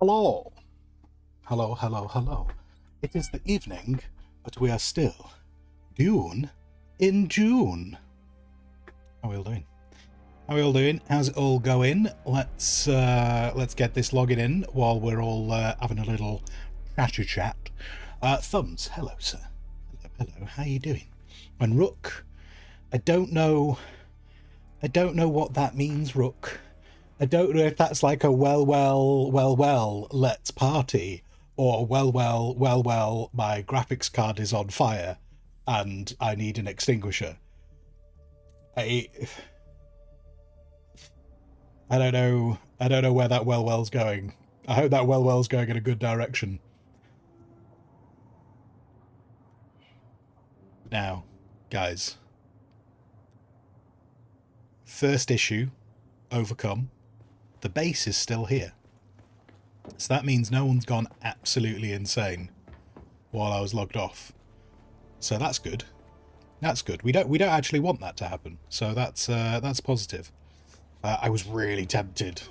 Hello. Hello, hello, hello. It is the evening, but we are still Dune in June. How are we all doing? How are we all doing? How's it all going? Let's get this logging in while we're all having a little chatty chat. Thumbs, hello, sir. Hello, hello. How are you doing? And Rook, I don't know what that means, Rook. I don't know if that's like a well, let's party, or well, my graphics card is on fire and I need an extinguisher. I don't know where that well's going. I hope that well's going in a good direction. Now, guys, first issue overcome. The base is still here. So that means no one's gone absolutely insane while I was logged off. So that's good. That's good. We don't actually want that to happen. So that's positive. I was really tempted.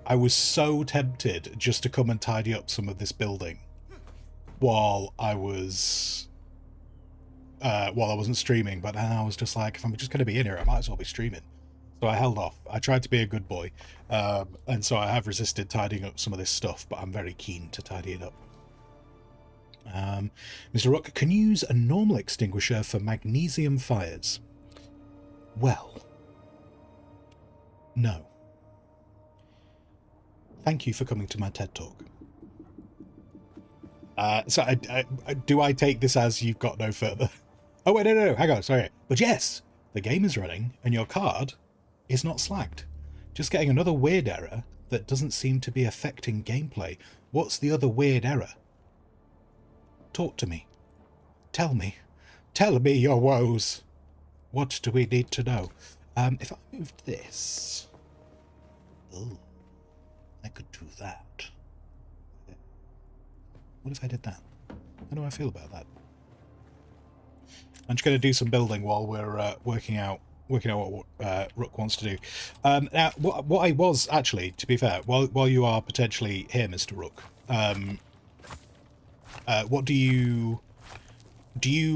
I was so tempted just to come and tidy up some of this building while I wasn't streaming, but then I was just like, if I'm just going to be in here, I might as well be streaming. So I held off. I tried to be a good boy, and so I have resisted tidying up some of this stuff, but I'm very keen to tidy it up. Mr. Rook, can you use a normal extinguisher for magnesium fires? Well, no. Thank you for coming to my TED Talk. So do I take this as you've got no further? Oh, wait, no, hang on, sorry. But yes, the game is running, and your card is not slagged. Just getting another weird error that doesn't seem to be affecting gameplay. What's the other weird error? Talk to me. Tell me. Tell me your woes. What do we need to know? If I moved this... Oh, I could do that. What if I did that? How do I feel about that? I'm just going to do some building while we're working out what Rook wants to do. Now, what I was actually, to be fair, while you are potentially here, Mr. Rook, what do you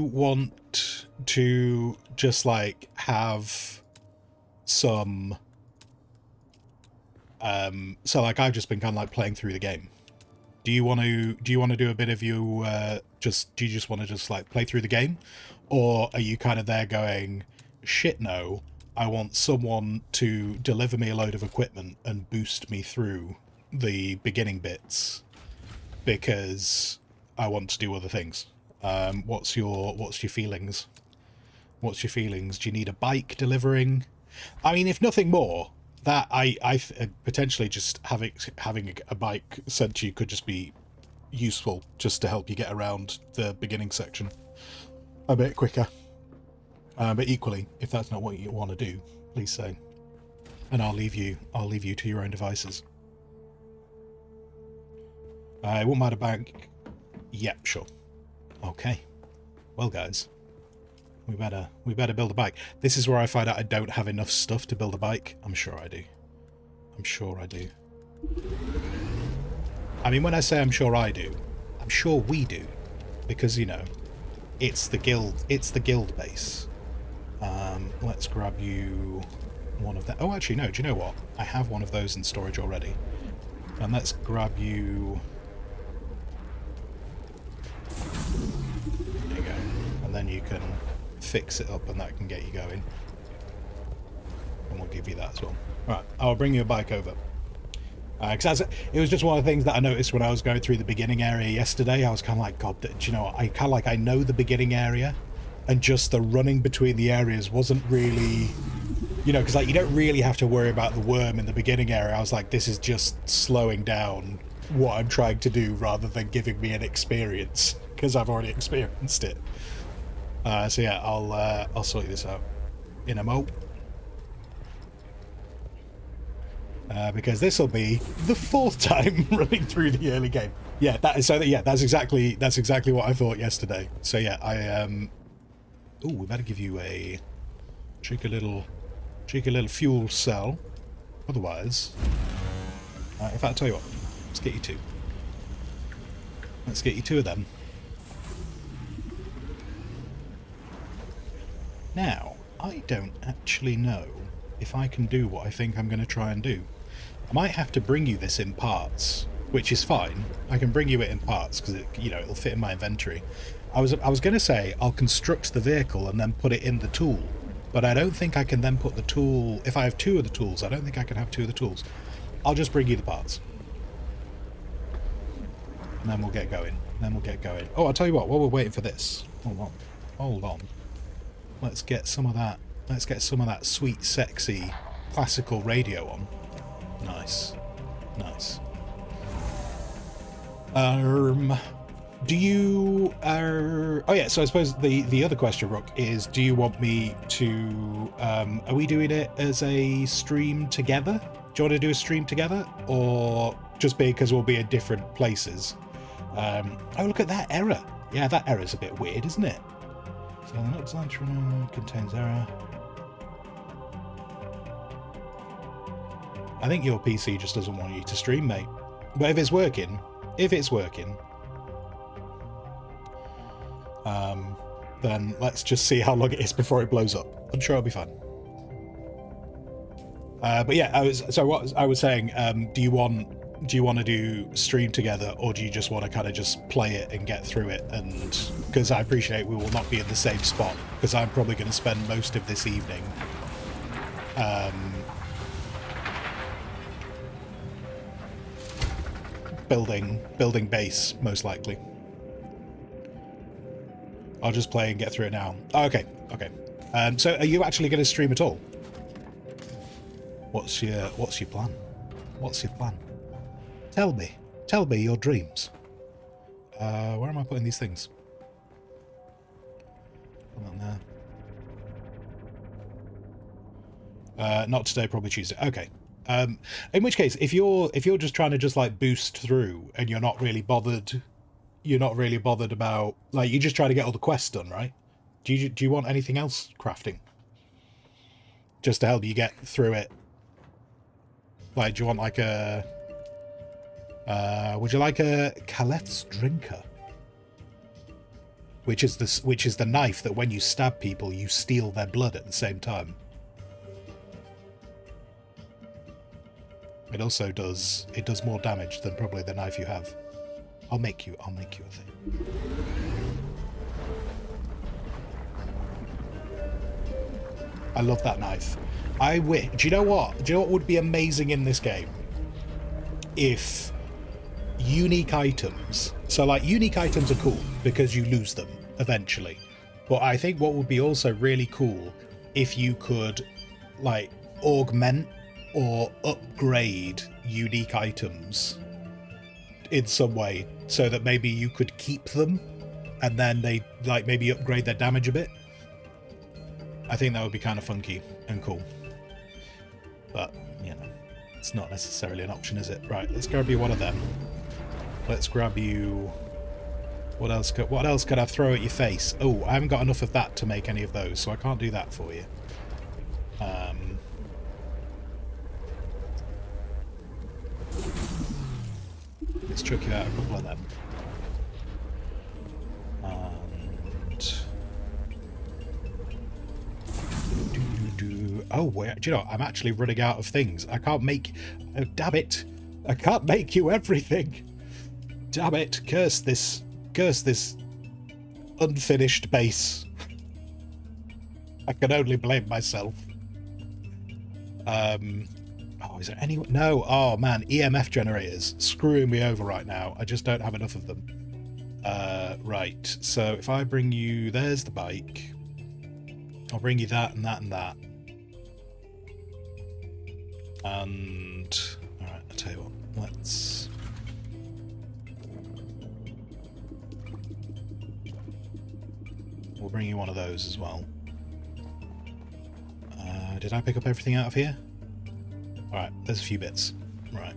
want to just like have some? So like I've just been kind of like playing through the game. Do you want to do a bit of you? Do you just want to just like play through the game, or are you kind of there going, shit no, I want someone to deliver me a load of equipment and boost me through the beginning bits because I want to do other things. What's your feelings? What's your feelings? Do you need a bike delivering? I mean, if nothing more, that I potentially just having a bike sent to you could just be useful just to help you get around the beginning section a bit quicker. But equally, if that's not what you want to do, please say, and I'll leave you to your own devices. I won't mind a bike. Yep, sure. Okay. Well, guys, we better build a bike. This is where I find out I don't have enough stuff to build a bike. I'm sure I do. I'm sure I do. I mean, when I say I'm sure I do, I'm sure we do, because you know, it's the guild base. Let's grab you one of that. Oh, actually, no. Do you know what? I have one of those in storage already. And let's grab you. There you go. And then you can fix it up, and that can get you going. And we'll give you that as well. Right, I'll bring you a bike over. Because it was just one of the things that I noticed when I was going through the beginning area yesterday. I was kind of like, God, do you know what? I know the beginning area, and just the running between the areas wasn't really, you know, because like you don't really have to worry about the worm in the beginning area. I was like, this is just slowing down what I'm trying to do rather than giving me an experience, because I've already experienced it. So yeah, I'll sort this out in a mo. Because this will be the 4th time running through the early game. Yeah, that's exactly what I thought yesterday. So yeah, oh, we better give you a cheeky little fuel cell. Otherwise, in fact, I'll tell you what. Let's get you 2. Let's get you 2 of them. Now, I don't actually know if I can do what I think I'm going to try and do. I might have to bring you this in parts, which is fine. I can bring you it in parts because it'll fit in my inventory. I was going to say I'll construct the vehicle and then put it in the tool, but I don't think I can then put the tool. If I have 2 of the tools, I don't think I can have 2 of the tools. I'll just bring you the parts, and then we'll get going. Oh, I'll tell you what. While we're waiting for this, hold on. Let's get some of that. Let's get some of that sweet, sexy, classical radio on. Nice. Do you... oh yeah, so I suppose the other question, Rook, is do you want me to... are we doing it as a stream together? Do you want to do a stream together? Or just because we'll be in different places? Oh, look at that error. Yeah, that error's a bit weird, isn't it? So the next line contains error. I think your PC just doesn't want you to stream, mate. But if it's working, then let's just see how long it is before it blows up. I'm sure it'll be fine. But yeah, what I was saying, do you want to do stream together, or do you just want to kind of just play it and get through it? And because I appreciate we will not be in the same spot, because I'm probably going to spend most of this evening building base, most likely. I'll just play and get through it now. Oh, okay. So are you actually going to stream at all? What's your plan? Tell me your dreams. Where am I putting these things? Come on there. Not today, probably Tuesday. Okay. In which case, if you're just trying to just like boost through and you're not really bothered about, like, you just try to get all the quests done, right? Do you want anything else crafting? Just to help you get through it? Like, do you want like a would you like a Caleth's Drinker? Which is the knife that when you stab people, you steal their blood at the same time. It also does more damage than probably the knife you have. I'll make you a thing. I love that knife. Do you know what? Do you know what would be amazing in this game? If unique items... So, like, unique items are cool because you lose them eventually. But I think what would be also really cool if you could, like, augment or upgrade unique items in some way, so that maybe you could keep them and then they, like, maybe upgrade their damage a bit. I think that would be kind of funky and cool. But, you know, it's not necessarily an option, is it? Right, let's grab you one of them. Let's grab you... What else could I throw at your face? Oh, I haven't got enough of that to make any of those, so I can't do that for you. Let's chuck you out a couple of them. And... Oh, wait, do you know, I'm actually running out of things. I can't make... Oh, damn it. I can't make you everything. Damn it. Curse this unfinished base. I can only blame myself. Oh, is there any... No. Oh, man. EMF generators. Screwing me over right now. I just don't have enough of them. Right. So if I bring you... There's the bike. I'll bring you that and that and that. And... Alright, I'll tell you what. Let's... We'll bring you one of those as well. Did I pick up everything out of here? Alright, there's a few bits. Right.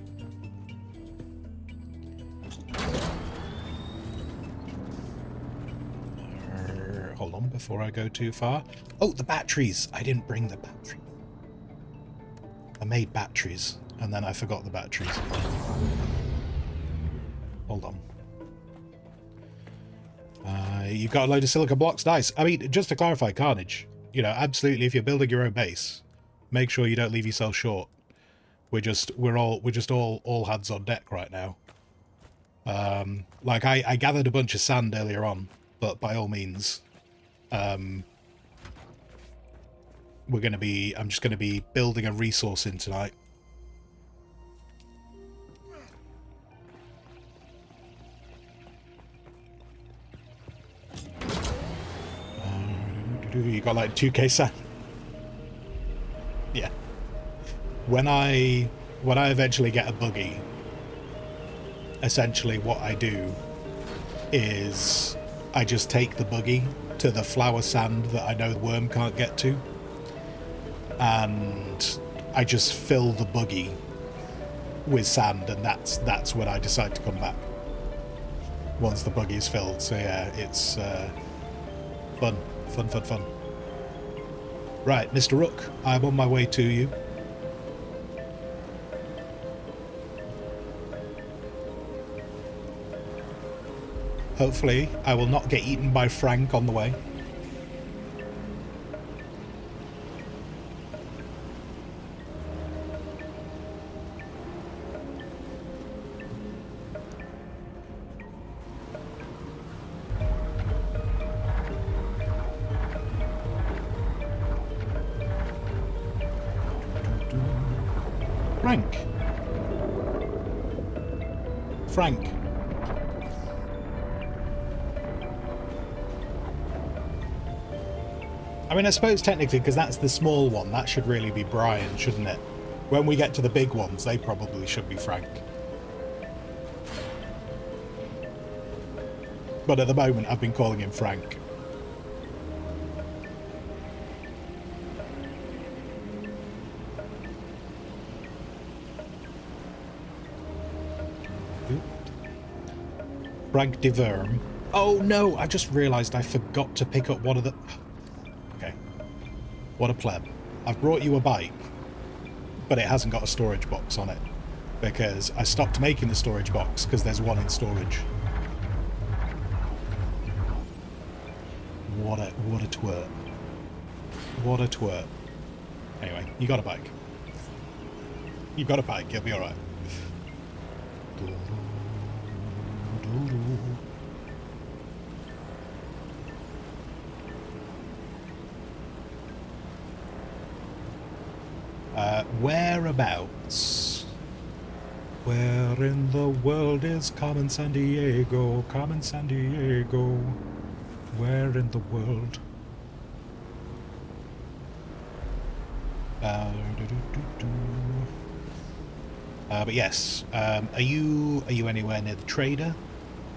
Hold on before I go too far. Oh, the batteries! I didn't bring the battery. I made batteries, and then I forgot the batteries. Hold on. You've got a load of silica blocks. Nice. I mean, just to clarify, Carnage, you know, absolutely, if you're building your own base, make sure you don't leave yourself short. We're just all hands on deck right now. Like I gathered a bunch of sand earlier on, but by all means, I'm just gonna be building a resource in tonight. You got like 2k sand. Yeah. When I eventually get a buggy, essentially what I do is I just take the buggy to the flower sand that I know the worm can't get to, and I just fill the buggy with sand, and that's when I decide to come back, once the buggy is filled. So yeah, it's fun. Right, Mr. Rook, I'm on my way to you. Hopefully, I will not get eaten by Frank on the way. Frank. I mean, I suppose technically, because that's the small one, that should really be Brian, shouldn't it? When we get to the big ones, they probably should be Frank. But at the moment, I've been calling him Frank. Frank de Verm. Oh no, I just realised I forgot to pick up one of the... Okay. What a pleb. I've brought you a bike, but it hasn't got a storage box on it, because I stopped making the storage box because there's one in storage. What a twerp. What a twerp. Anyway, you got a bike. You've got a bike, you'll be alright. Whereabouts? Where in the world is Carmen San Diego? Carmen San Diego. Where in the world? But yes, are you anywhere near the trader?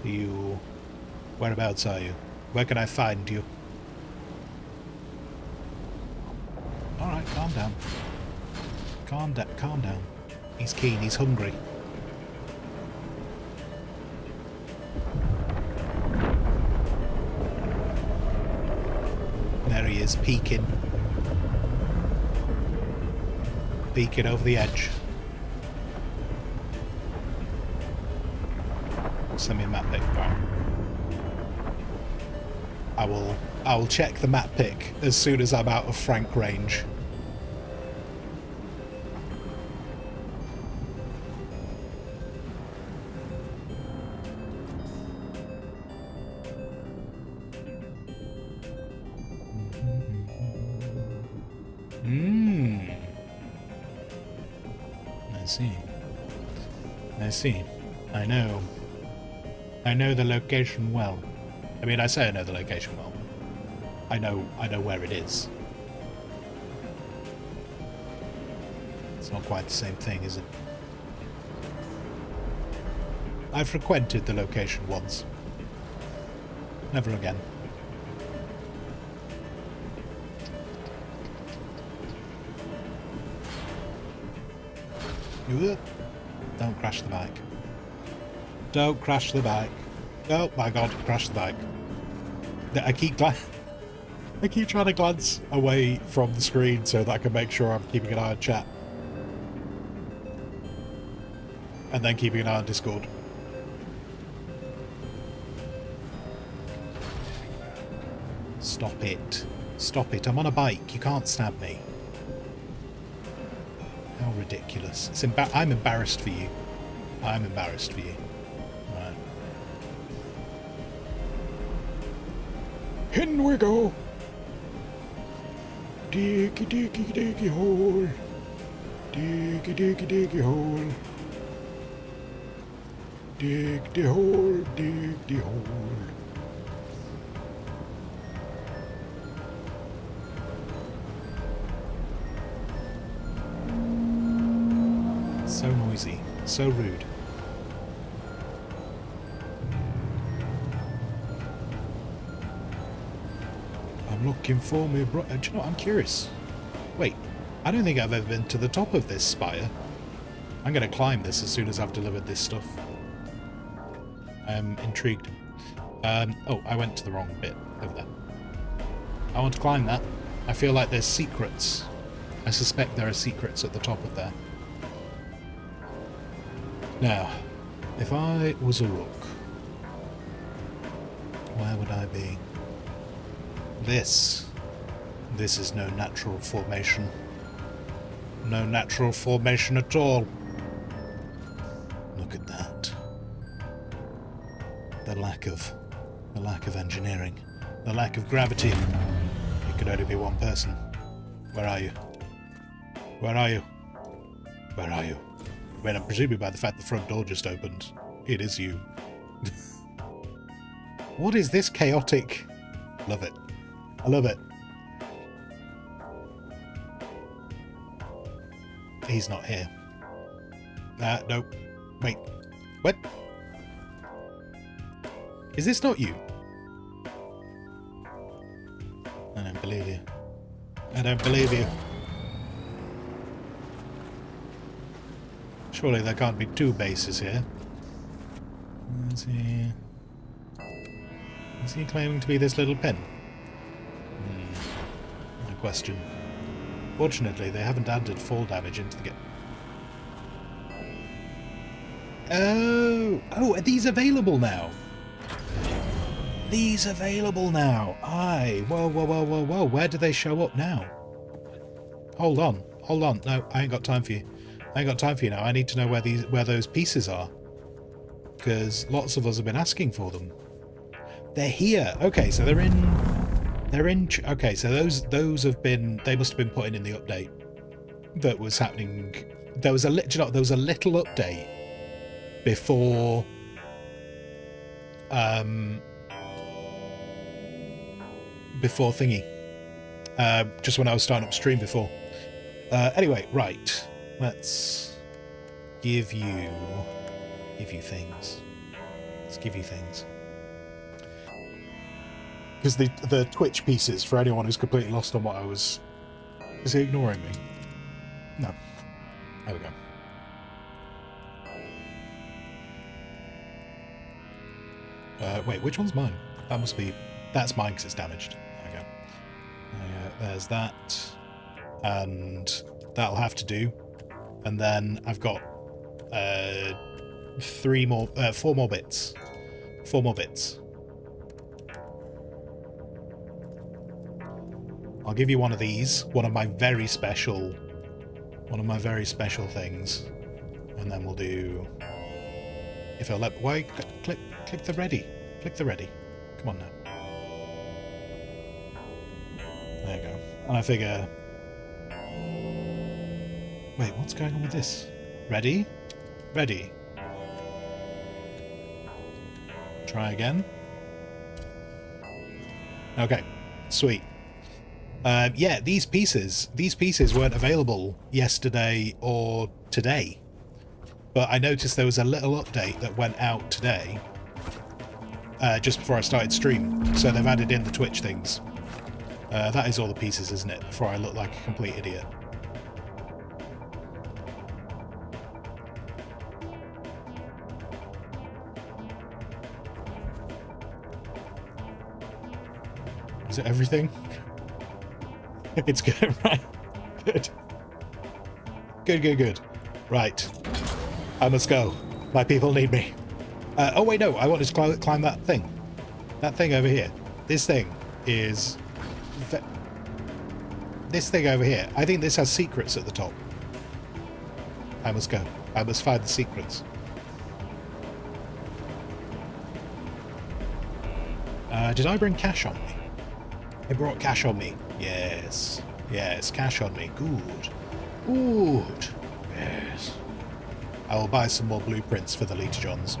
Are you... Whereabouts are you? Where can I find you? Alright, calm down. Calm down. He's keen, he's hungry. There he is, peeking. Peeking over the edge. Send me a map pic. Right. I will check the map pic as soon as I'm out of Frank range. I see. I know the location well. I mean, I say I know the location well. I know where it is. It's not quite the same thing, is it? I've frequented the location once. Never again. Don't crash the bike. Don't crash the bike. Oh my god, crash the bike. I keep trying to glance away from the screen so that I can make sure I'm keeping an eye on chat. And then keeping an eye on Discord. Stop it. Stop it. I'm on a bike. You can't stab me. How ridiculous. I'm embarrassed for you. I'm embarrassed for you. Right. In we go. Diggy, diggy, diggy hole. Diggy, diggy, diggy hole. Dig the hole, dig the hole. So noisy, so rude. I'm looking for me, bro. Do you know what? I'm curious. Wait, I don't think I've ever been to the top of this spire. I'm going to climb this as soon as I've delivered this stuff. I'm intrigued. Oh, I went to the wrong bit over there. I want to climb that. I feel like there's secrets. I suspect there are secrets at the top of there. Now, if I was a rook, where would I be? This is no natural formation. No natural formation at all. Look at that. The lack of engineering, the lack of gravity. It could only be one person. Where are you? Where are you? Where are you? I mean, I'm presuming by the fact the front door just opened, it is you. What is this chaotic? Love it. I love it. He's not here. No. Wait. What? Is this not you? I don't believe you. I don't believe you. Surely there can't be two bases here. Is he claiming to be this little pin? My question. Fortunately, they haven't added fall damage into the game. Oh, are these available now? These available now. Aye. Whoa. Where do they show up now? Hold on. No, I ain't got time for you. Now. I need to know where those pieces are. Because lots of us have been asking for them. They're here. Okay, so they're in. Okay, so those have been. They must have been put in the update that was happening. There was a little update before. Before thingy. Just when I was starting up stream before. Anyway, right. Let's give you things. Let's give you things. Because the Twitch pieces, for anyone who's completely lost on what I was... Is he ignoring me? No. There we go. Wait, which one's mine? That must be... That's mine because it's damaged. There we go. There's that. And that'll have to do. And then I've got 4 more bits. 4 more bits. I'll give you one of these, one of my very special things, and then we'll do. If I'll let why click the ready, Come on now. There you go. And I figure. Wait, what's going on with this? Ready. Try again. Okay, sweet. Yeah, these pieces weren't available yesterday or today, but I noticed there was a little update that went out today, just before I started stream, so they've added in the Twitch things. That is all the pieces, isn't it? Before I look like a complete idiot. Is it everything? It's good, right? Good. Right. I must go. My people need me. Oh wait, no, I wanted to climb that thing. That thing over here. This thing. is this thing over here. I think this has secrets at the top. I must go. I must find the secrets. Did I bring cash on me? I brought cash on me. Yes. Yes, cash on me. Good. Good. Yes. I will buy some more blueprints for the Leech Johns.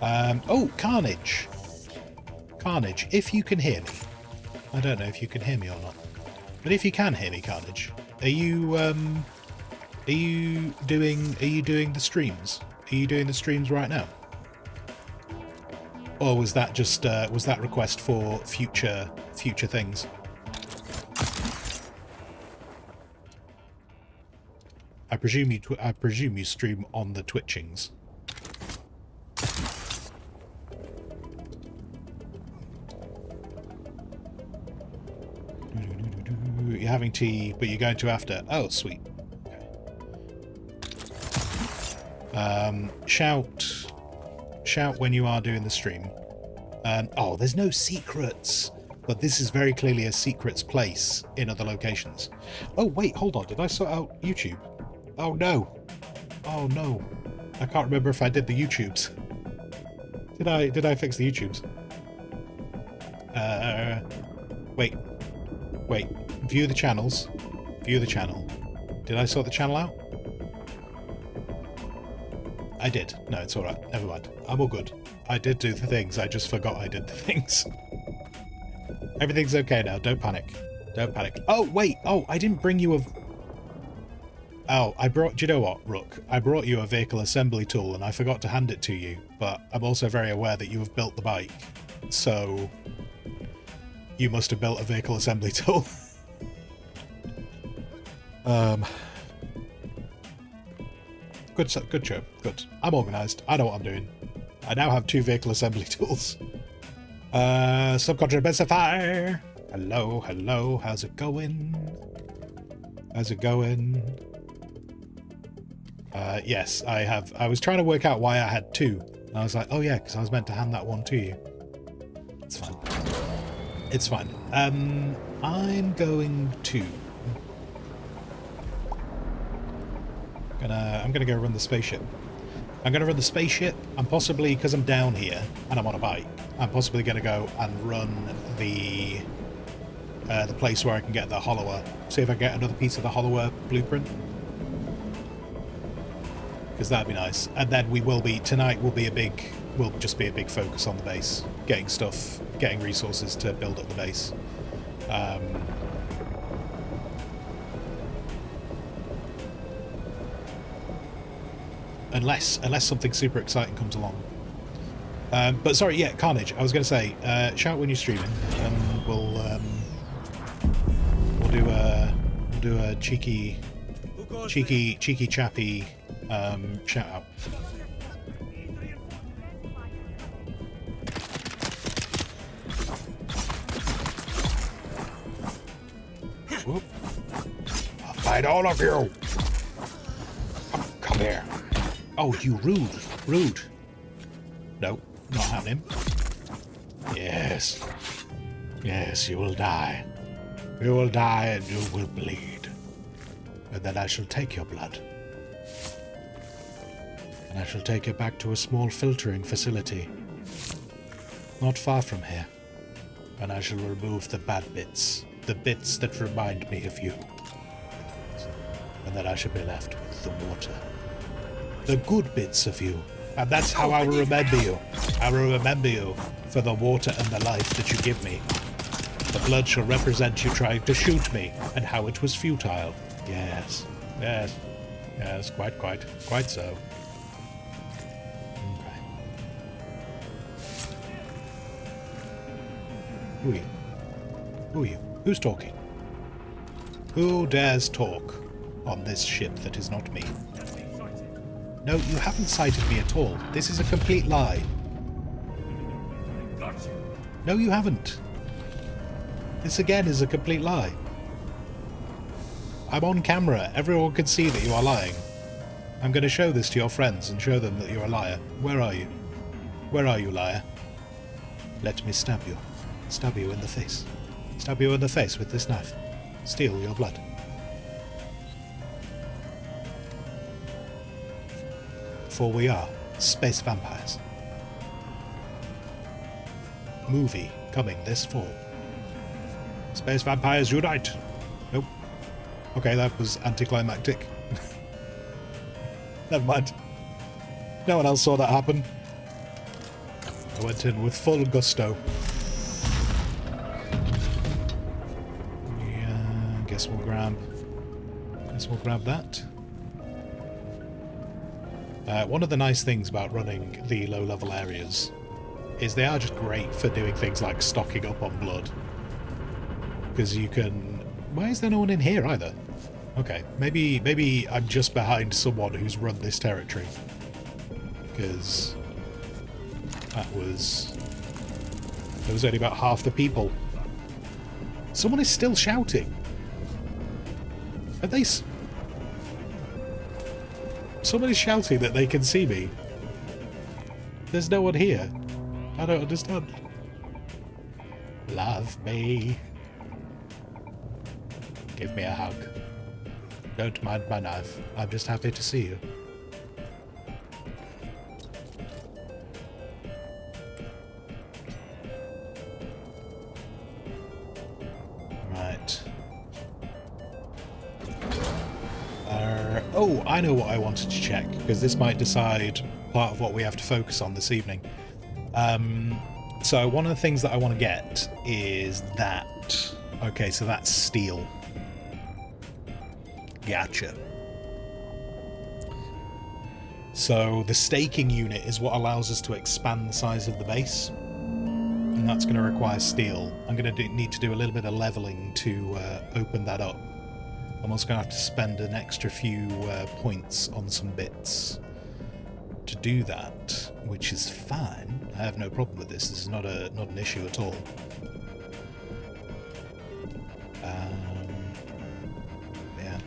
Oh, Carnage. Carnage, if you can hear me. I don't know if you can hear me or not. But if you can hear me, Carnage, are you doing the streams? Are you doing the streams right now? Or was that just was that request for future things? I presume you stream on the Twitchings. You're having tea, but you're going to after. Oh, sweet. Okay. Shout when you are doing the stream. Oh, there's no secrets, but this is very clearly a secrets place in other locations. Oh wait, hold on. Did I sort out YouTube? Oh no. Oh no. I can't remember if I did the YouTubes. Did I fix the YouTubes? Wait. View the channels. View the channel. Did I sort the channel out? I did. No, it's alright. Never mind. I'm all good. I did do the things. I just forgot I did the things. Everything's okay now. Don't panic. Don't panic. Oh, wait. Oh, I didn't bring you a... Oh, do you know what, Rook? I brought you a vehicle assembly tool and I forgot to hand it to you, but I'm also very aware that you have built the bike. So... you must have built a vehicle assembly tool. Good show. Good. I'm organised. I know what I'm doing. I now have 2 vehicle assembly tools. Subcontract specify. Hello, hello. How's it going? How's it going? Yes, I have. I was trying to work out why I had 2. And I was like, oh yeah, because I was meant to hand that one to you. It's fine. It's fine. I'm going to... I'm gonna go run the spaceship. I'm gonna run the spaceship, and possibly, because I'm down here, and I'm on a bike, I'm possibly gonna go and run the place where I can get the hollower. See if I get another piece of the hollower blueprint. Because that'd be nice. And then tonight will just be a big focus on the base. Getting stuff, getting resources to build up the base. Unless something super exciting comes along. But sorry, yeah, Carnage. I was going to say, shout when you're streaming, and we'll do a cheeky chappy shout out. Whoop. I'll fight all of you. Come here. Oh, you rude. No, not happening. Yes, you will die. You will die and you will bleed. And then I shall take your blood. And I shall take it back to a small filtering facility, not far from here. And I shall remove the bad bits, the bits that remind me of you. And then I shall be left with the water. The good bits of you. And that's how I will remember you. I will remember you for the water and the life that you give me. The blood shall represent you trying to shoot me, and how it was futile. Yes, quite so. Okay. Who are you? Who are you? Who's talking? Who dares talk on this ship that is not me? No, you haven't sighted me at all. This is a complete lie. No, you haven't. This again is a complete lie. I'm on camera. Everyone can see that you are lying. I'm going to show this to your friends and show them that you're a liar. Where are you? Where are you, liar? Let me stab you. Stab you in the face. Stab you in the face with this knife. Steal your blood. For we are space vampires. Movie coming this fall. Space vampires unite! Nope. Okay, that was anticlimactic. Never mind. No one else saw that happen. I went in with full gusto. Yeah, guess we'll grab that. One of the nice things about running the low-level areas is they are just great for doing things like stocking up on blood. Because you can... Why is there no one in here either? Okay, maybe I'm just behind someone who's run this territory. Because there was only about half the people. Someone is still shouting. Are they... Someone is shouting that they can see me. There's no one here. I don't understand. Love me. Give me a hug. Don't mind my knife. I'm just happy to see you. Right. Oh, I know what I wanted to check, because this might decide part of what we have to focus on this evening. So one of the things that I want to get is that. Okay, so that's steel. Gotcha. So the staking unit is what allows us to expand the size of the base, and that's going to require steel. I'm going to need to do a little bit of leveling to open that up. I'm also going to have to spend an extra few points on some bits to do that, which is fine. I have no problem with this. This is not an issue at all. Yeah.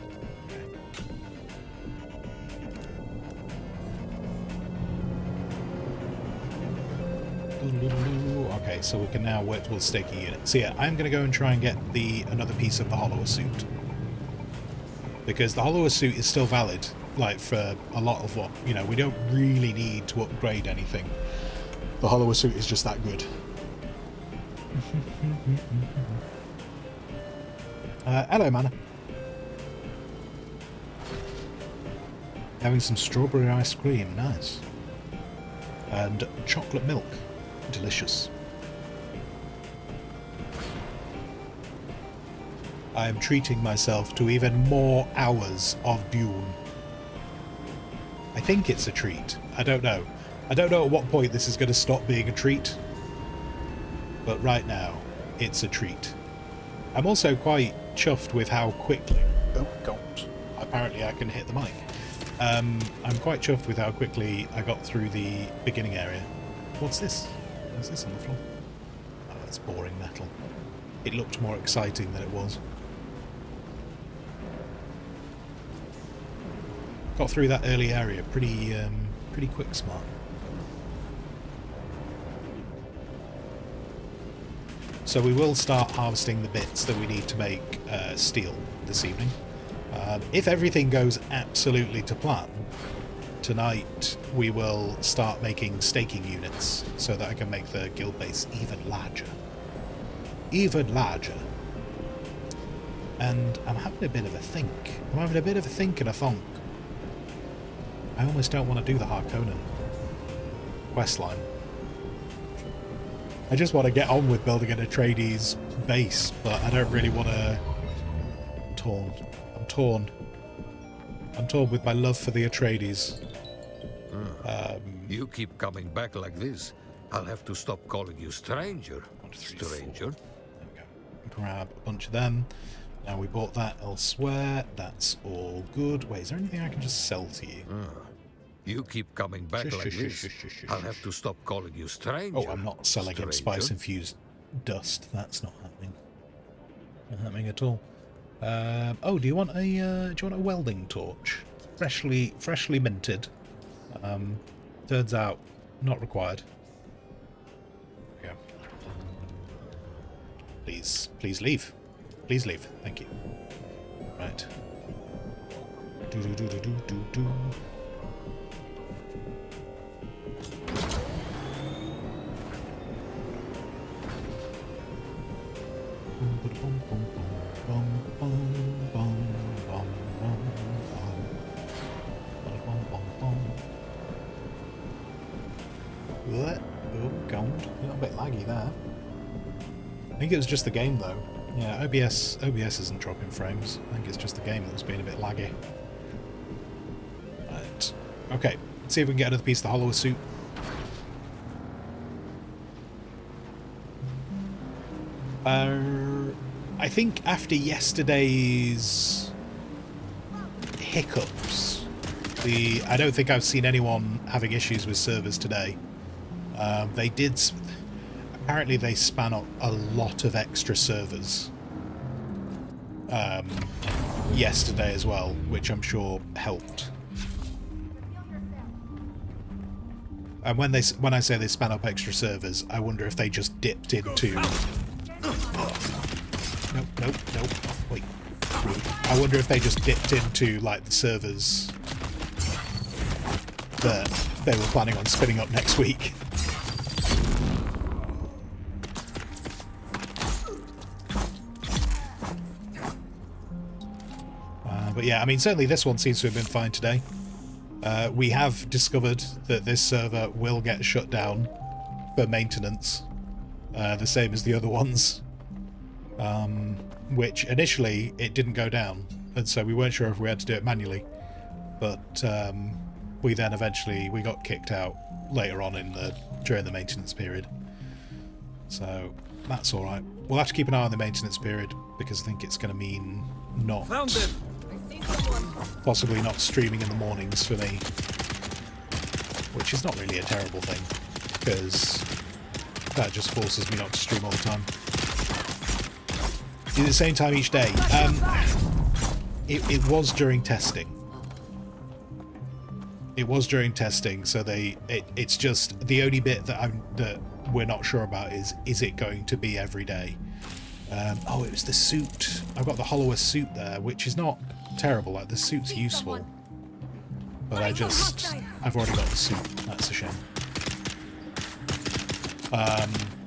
Okay, so we can now work towards staking unit. So yeah, I'm going to go and try and get another piece of the hollower suit. Because the hollower suit is still valid, like, for a lot of what, you know, we don't really need to upgrade anything. The hollower suit is just that good. Hello, man. Having some strawberry ice cream, nice. And chocolate milk, delicious. I am treating myself to even more hours of Dune. I think it's a treat. I don't know. I don't know at what point this is going to stop being a treat. But right now, it's a treat. I'm also quite chuffed with how quickly... Oh, God. Apparently I can hit the mic. I'm quite chuffed with how quickly I got through the beginning area. What's this? What's this on the floor? Oh, that's boring metal. It looked more exciting than it was. Got through that early area pretty quick smart. So we will start harvesting the bits that we need to make steel this evening. If everything goes absolutely to plan, tonight we will start making staking units so that I can make the guild base even larger. Even larger. And I'm having a bit of a think. I'm having a bit of a think and a thonk. I almost don't want to do the Harkonnen questline. I just want to get on with building an Atreides base, but I don't really want to... I'm torn. I'm torn. I'm torn with my love for the Atreides. You keep coming back like this, I'll have to stop calling you stranger. Stranger. There we go. Grab a bunch of them. Now we bought that elsewhere. That's all good. Wait, is there anything I can just sell to you? You keep coming back like this, I'll have to stop calling you stranger. Oh, I'm not selling him spice-infused dust. That's not happening. Not happening at all. Oh, do you want a welding torch? freshly minted. Turns out not required. Yeah. Please leave. Please leave. Thank you. Right. Do do do do do do do. Oh, God. A little bit laggy there. I think it was just the game, though. Yeah, OBS isn't dropping frames. I think it's just the game that was being a bit laggy. Right. Okay, let's see if we can get another piece of the Hollower suit. I think after yesterday's hiccups, I don't think I've seen anyone having issues with servers today. They did... Apparently they span up a lot of extra servers yesterday as well, which I'm sure helped. And when I say they span up extra servers, I wonder if they just dipped into... Nope. Wait. I wonder if they just dipped into, like, the servers that they were planning on spinning up next week. But yeah, I mean, certainly this one seems to have been fine today. We have discovered that this server will get shut down for maintenance, the same as the other ones, which initially it didn't go down, and so we weren't sure if we had to do it manually. But we then eventually got kicked out later on during the maintenance period. So that's all right. We'll have to keep an eye on the maintenance period because I think it's going to mean not. Possibly not streaming in the mornings for me, which is not really a terrible thing, because that just forces me not to stream all the time. Do the same time each day. It was during testing. It was during testing, so it's just the only bit that we're not sure about is it going to be every day. Oh, it was the suit. I've got the Hollower suit there, which is not terrible. Like, the suit's useful, but I've already got the suit. That's a shame.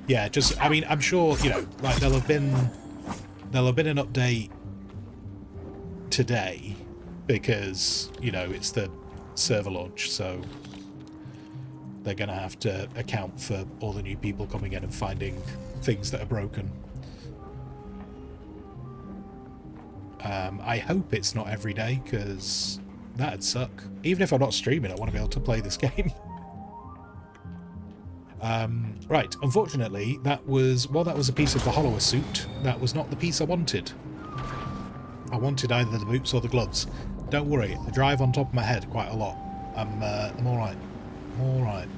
Yeah, just, I mean, I'm sure, you know, like, there'll have been an update today because, you know, it's the server launch, so they're gonna have to account for all the new people coming in and finding things that are broken. I hope it's not every day, because that'd suck. Even if I'm not streaming, I want to be able to play this game. Right, unfortunately, that was a piece of the Hollower suit. That was not the piece I wanted. I wanted either the boots or the gloves. Don't worry, I drive on top of my head quite a lot. I'm alright. I'm alright.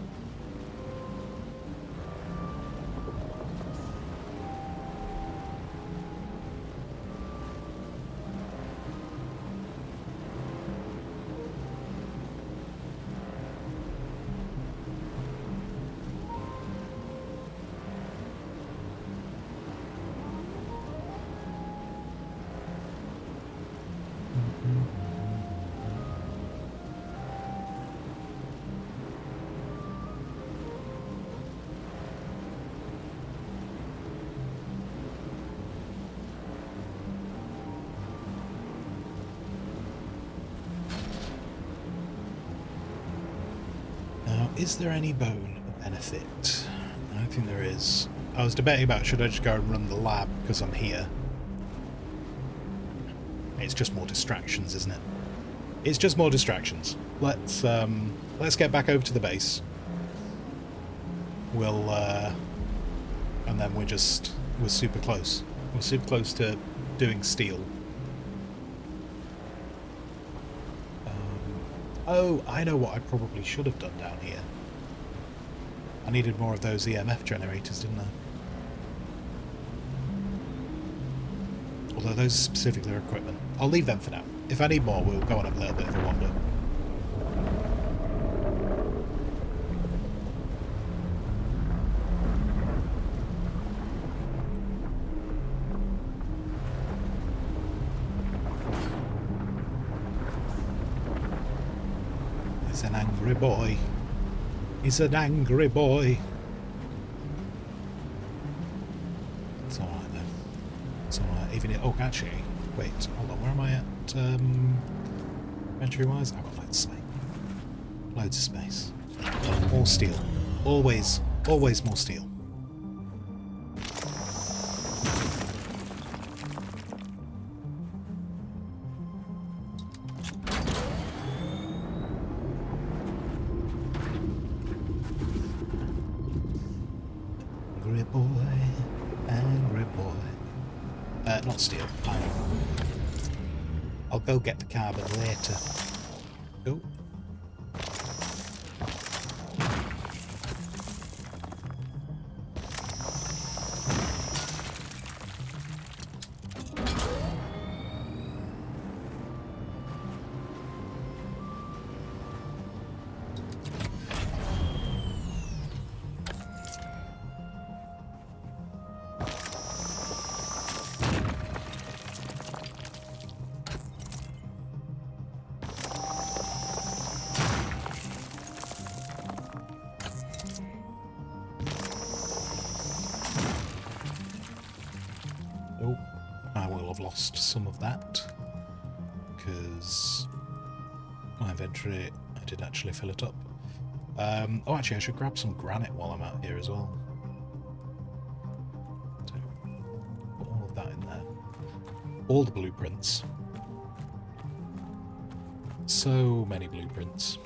Is there any bone benefit? I don't think there is. I was debating about should I just go and run the lab because I'm here. It's just more distractions, isn't it? It's just more distractions. Let's get back over to the base. We'll and then we're super close. We're super close to doing steel. Oh, I know what I probably should have done down here. I needed more of those EMF generators, didn't I? Although those specifically are equipment. I'll leave them for now. If I need more, we'll go on a little bit of a wander. He's an angry boy. He's an angry boy. It's alright then. It's alright. Even if... Oh, actually... Wait, hold on. Where am I at? Inventory-wise? I've got loads of space. Loads of space. More steel. Always, always more steel. Angry boy, angry boy. Not steel, iron. I'll go get the carbon later. Oh. Oh, I will have lost some of that because my inventory, I did actually fill it up. Oh, actually, I should grab some granite while I'm out here as well. So, put all of that in there. All the blueprints. So many blueprints.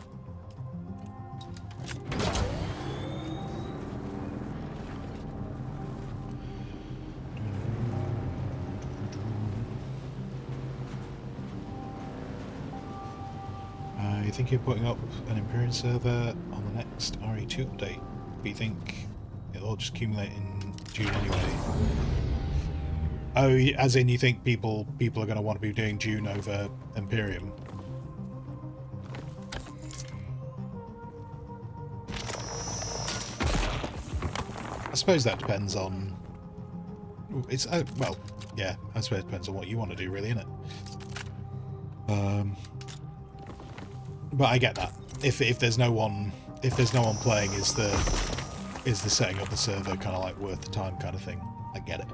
You think you're putting up an Imperium server on the next RE2 update? But you think it'll all just accumulate in Dune anyway? Oh, as in you think people are going to want to be doing Dune over Imperium? I suppose that depends on... It's well, yeah, I suppose it depends on what you want to do, really, innit? But I get that. If there's no one playing, is the setting up the server kind of like worth the time kind of thing? I get it.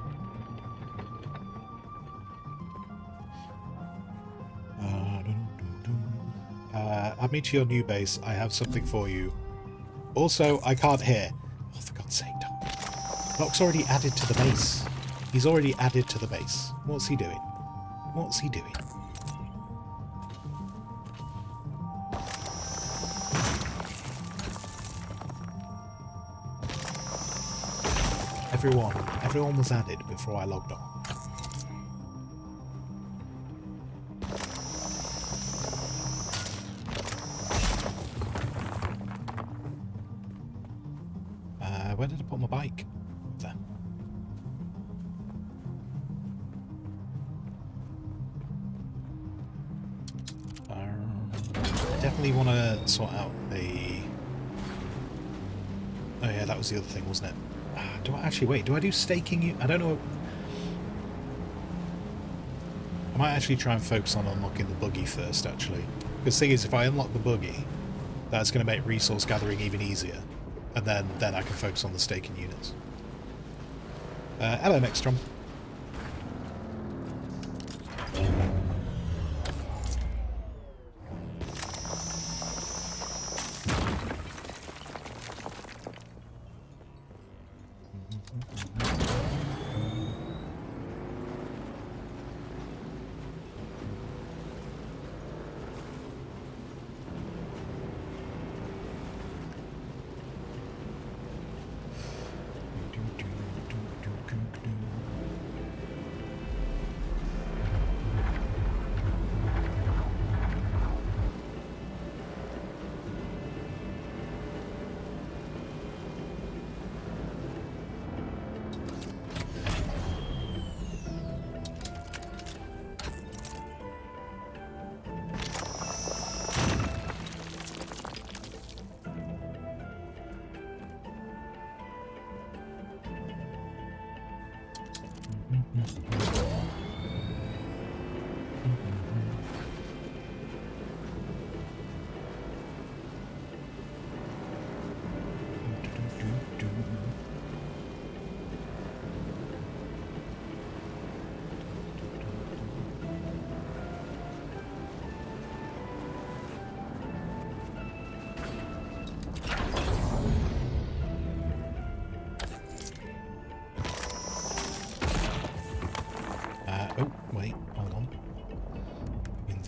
Add me to your new base. I have something for you. Also, I can't hear. Oh, for God's sake, Doc. Doc's already added to the base. He's already added to the base. What's he doing? What's he doing? Everyone was added before I logged on. Where did I put my bike? There. I definitely want to sort out the... Oh yeah, that was the other thing, wasn't it? Do I actually wait? Do I do staking you? I don't know. I might actually try and focus on unlocking the buggy first, actually. Because the thing is, if I unlock the buggy, that's going to make resource gathering even easier, and then I can focus on the staking units. Hello, Nextrom.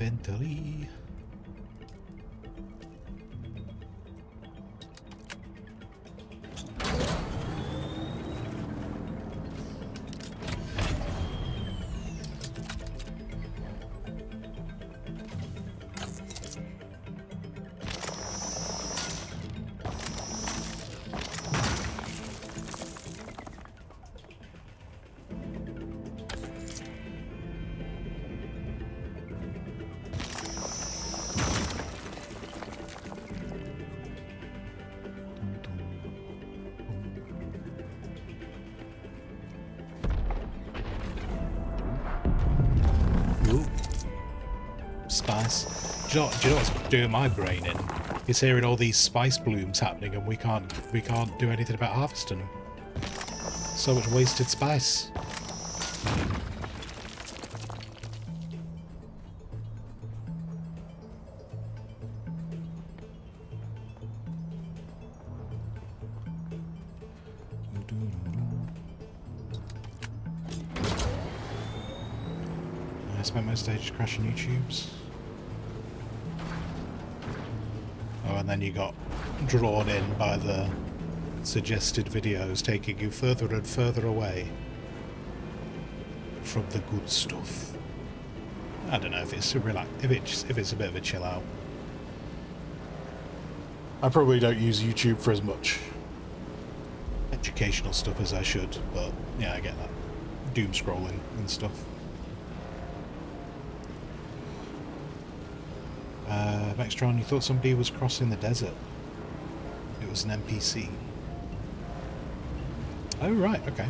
inventory. Ooh. Spice. Do you know what's doing my brain in? Is hearing all these spice blooms happening and we can't do anything about harvesting them. So much wasted spice. I spent most days crashing YouTubes. Oh, and then you got drawn in by the suggested videos taking you further and further away from the good stuff. I don't know if it's if it's a bit of a chill out. I probably don't use YouTube for as much educational stuff as I should, but yeah, I get that. Doom scrolling and stuff. Mextron, you thought somebody was crossing the desert. It was an NPC. Oh, right, okay.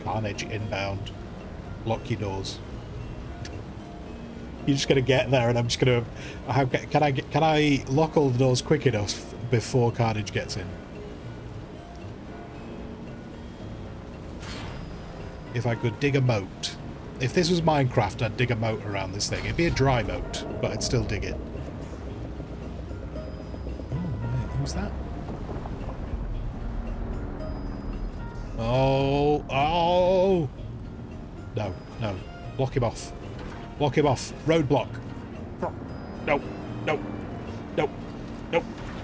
Carnage inbound. Lock your doors. You're just gonna get there, and I'm just gonna. Can I lock all the doors quick enough before Carnage gets in? If I could dig a moat. If this was Minecraft, I'd dig a moat around this thing. It'd be a dry moat, but I'd still dig it. Oh, wait, who's that? Oh, oh! No, no. Block him off. Block him off. Roadblock. No, no, no, no,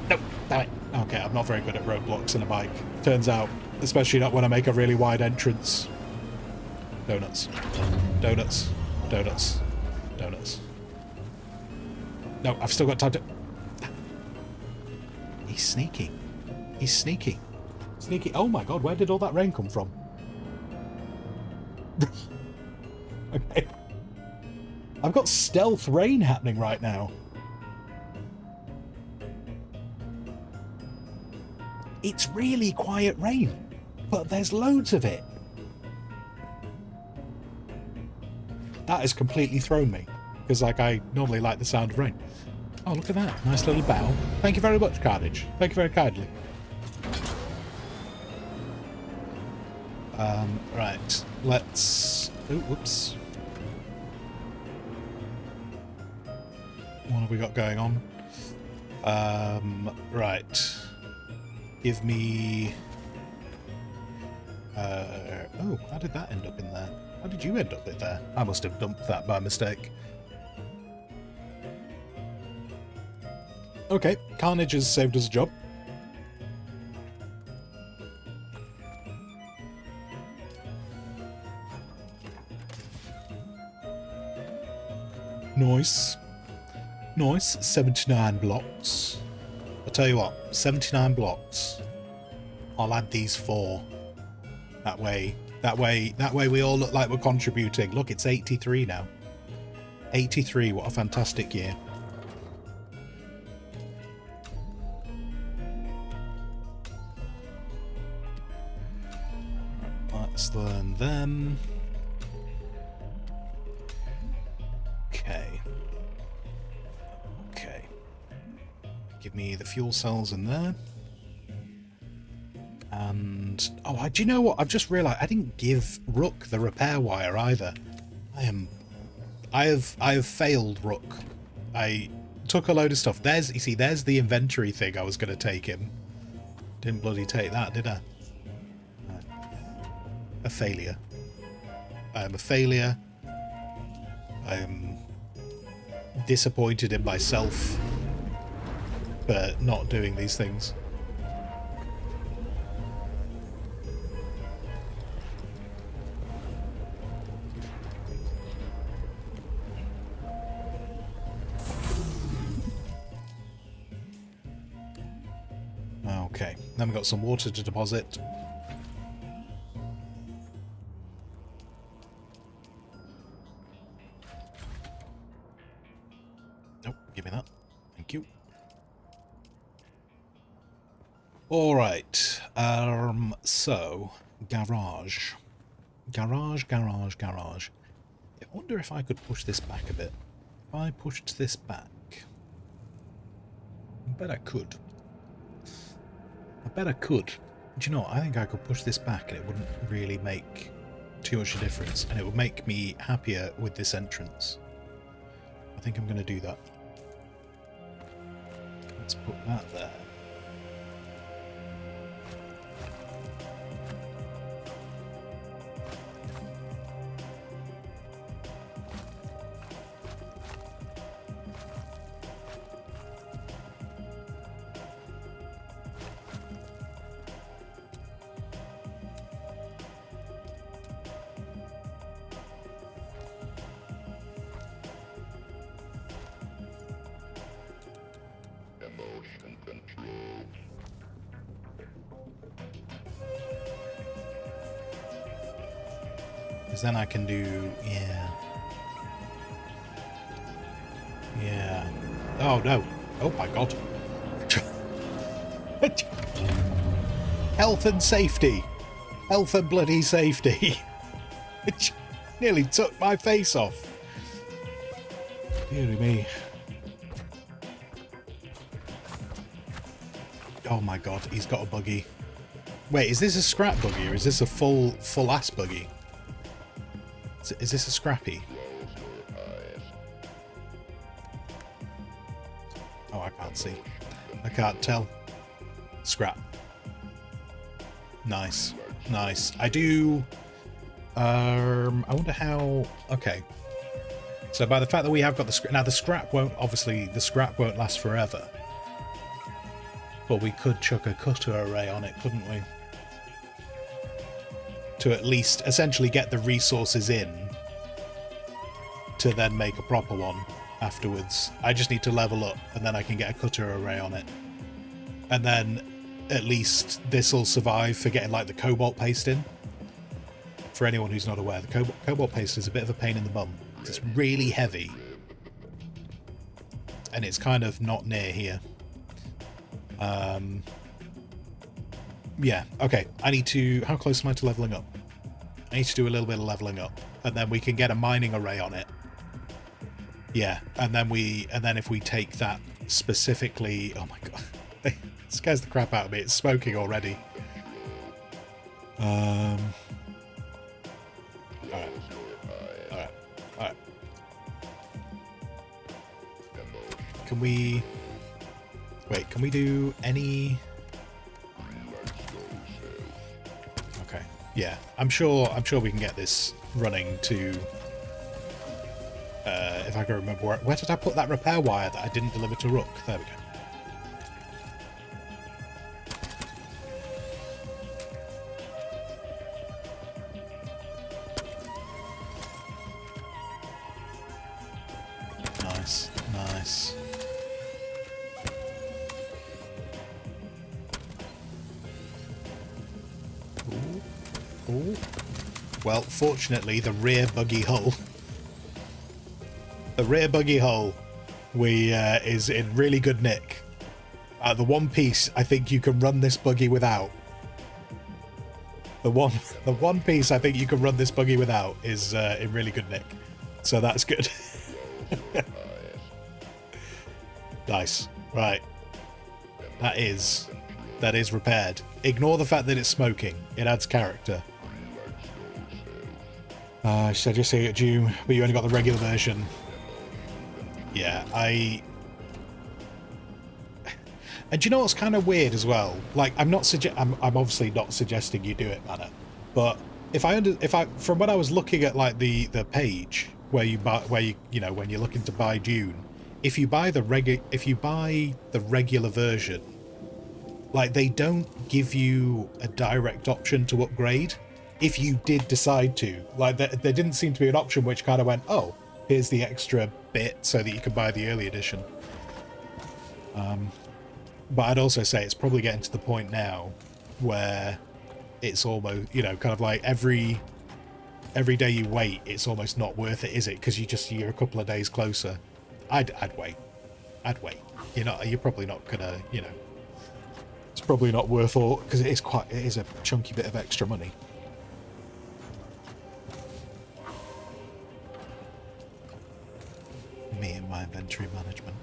no. Damn it. Okay, I'm not very good at roadblocks in a bike. Turns out, especially not when I make a really wide entrance. Donuts. Donuts. Donuts. Donuts. No, I've still got time to... He's sneaky. He's sneaky. Sneaky. Oh my god, where did all that rain come from? Okay. I've got stealth rain happening right now. It's really quiet rain, but there's loads of it. That has completely thrown me, because like I normally like the sound of rain. Oh, look at that. Nice little bow. Thank you very much, Carnage. Thank you very kindly. Right. Let's... Oh, whoops. What have we got going on? Right. Give me... oh, how did that end up in there? How did you end up in there? I must have dumped that by mistake. Okay, Carnage has saved us a job. Nice. Nice. 79 blocks. I'll tell you what, 79 blocks. I'll add these 4. That way we all look like we're contributing. Look, it's 83 now. 83, what a fantastic year. Let's learn them. Okay. Okay. Give me the fuel cells in there. And oh, do you know what? I've just realised I didn't give Rook the repair wire either. I have failed Rook I took a load of stuff. There's, you see, there's the inventory thing I was going to take him. Didn't bloody take that, did I? A failure. I am a failure. I am disappointed in myself for not doing these things. Okay, then we've got some water to deposit. Nope, give me that. Thank you. Alright, so, garage. Garage. I wonder if I could push this back a bit. If I pushed this back... I bet I could. Do you know what? I think I could push this back and it wouldn't really make too much of a difference. And it would make me happier with this entrance. I think I'm going to do that. Let's put that there. Because then I can do, yeah. Oh no! Oh my god! Health and safety, health and bloody safety. It nearly took my face off. Dear me. Oh my god! He's got a buggy. Wait, is this a scrap buggy or is this a full ass buggy? Is this a scrappy? Oh, I can't see. I can't tell. Scrap. Nice. Nice. I do... I wonder how... Okay. So by the fact that we have got the scrap... Now the scrap won't... Obviously, the scrap won't last forever. But we could chuck a cutter array on it, couldn't we? To at least essentially get the resources in to then make a proper one afterwards. I just need to level up and then I can get a cutter array on it. And then at least this will survive for getting like the cobalt paste in. For anyone who's not aware, the cobalt paste is a bit of a pain in the bum. It's really heavy. And it's kind of not near here. Yeah, okay. I need to... How close am I to leveling up? I need to do a little bit of leveling up. And then we can get a mining array on it. Yeah, and then if we take that specifically... Oh my god. It scares the crap out of me. It's smoking already. Alright. Can we... Wait, can we do any... Okay, yeah. I'm sure we can get this running to... if I can remember where did I put that repair wire that I didn't deliver to Rook? There we go. Nice, nice. Ooh. Well, fortunately, the rear buggy hull... The rear buggy hull is in really good nick. The one piece I think you can run this buggy without. The one piece I think you can run this buggy without is in really good nick. So that's good. Nice. Right. That is repaired. Ignore the fact that it's smoking. It adds character. So just say it due, but you only got the regular version. Yeah, and do you know what's kind of weird as well? Like, I'm obviously not suggesting you do it, Manor, but if I from when I was looking at like the page where you buy, you know, when you're looking to buy Dune, if you buy the regular version, like, they don't give you a direct option to upgrade. If you did decide to, like, there didn't seem to be an option which kind of went, oh, here's the extra bit so that you can buy the early edition. But I'd also say it's probably getting to the point now where it's almost, you know, kind of like every day you wait, it's almost not worth it, is it? Because you're a couple of days closer. I'd wait. You're probably not gonna, you know, it's probably not worth all, because it is a chunky bit of extra money. Me and my inventory management.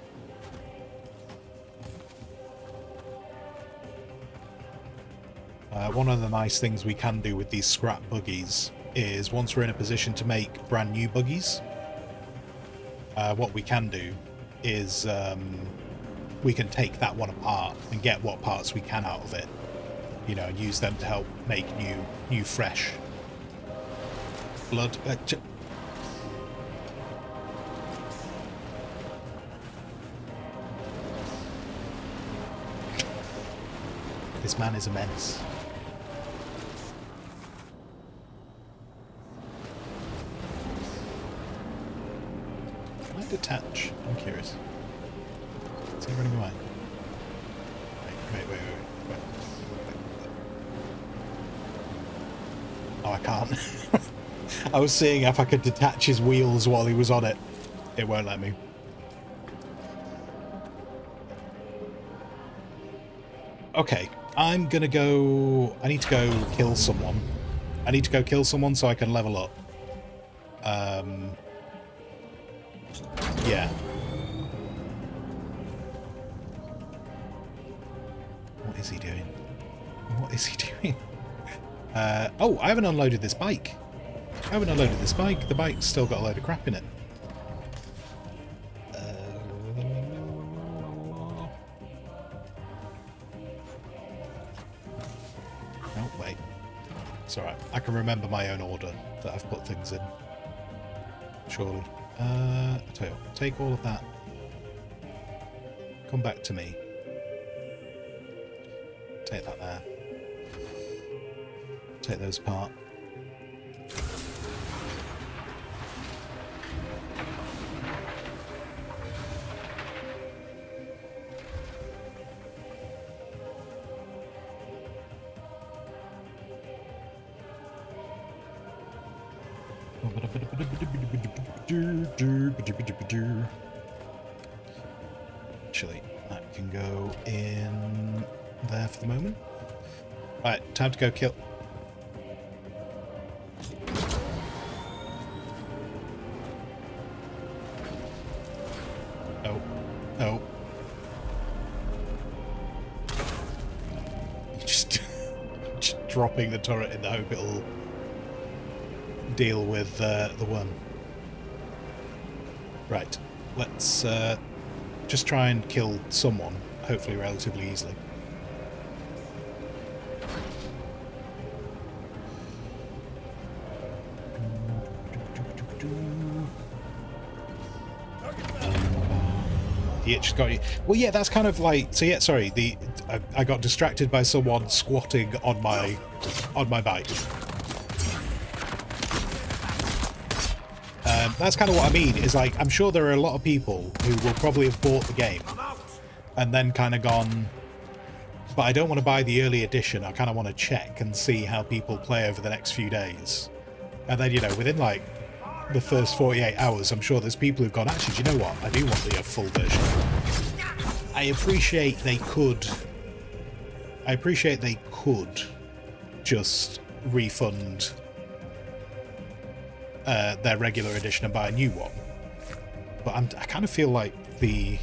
One of the nice things we can do with these scrap buggies is, once we're in a position to make brand new buggies, what we can do is we can take that one apart and get what parts we can out of it, you know, and use them to help make new fresh blood. This man is immense. Can I detach? I'm curious. Is he running away? Wait. Oh, I can't. I was seeing if I could detach his wheels while he was on it. It won't let me. Okay, I'm gonna go... I need to go kill someone. I need to go kill someone so I can level up. Yeah. What is he doing? What is he doing? Oh, I haven't unloaded this bike. The bike's still got a load of crap in it. Oh, wait. It's alright. I can remember my own order that I've put things in. Surely. I'll tell you what, take all of that. Come back to me. Take that there. Take those apart. Actually, that can go in there for the moment. Right, time to go kill. Oh. Just dropping the turret in the hope it'll deal with the one. Right, let's just try and kill someone, hopefully relatively easily. The itch got you. Well, yeah, that's kind of like... So yeah, sorry. I got distracted by someone squatting on my bike. That's kind of what I mean. Is like, I'm sure there are a lot of people who will probably have bought the game and then kind of gone, but I don't want to buy the early edition. I kind of want to check and see how people play over the next few days. And then, you know, within like the first 48 hours, I'm sure there's people who've gone, actually, do you know what? I do want the full version. I appreciate they could just refund their regular edition and buy a new one. But I kind of feel like the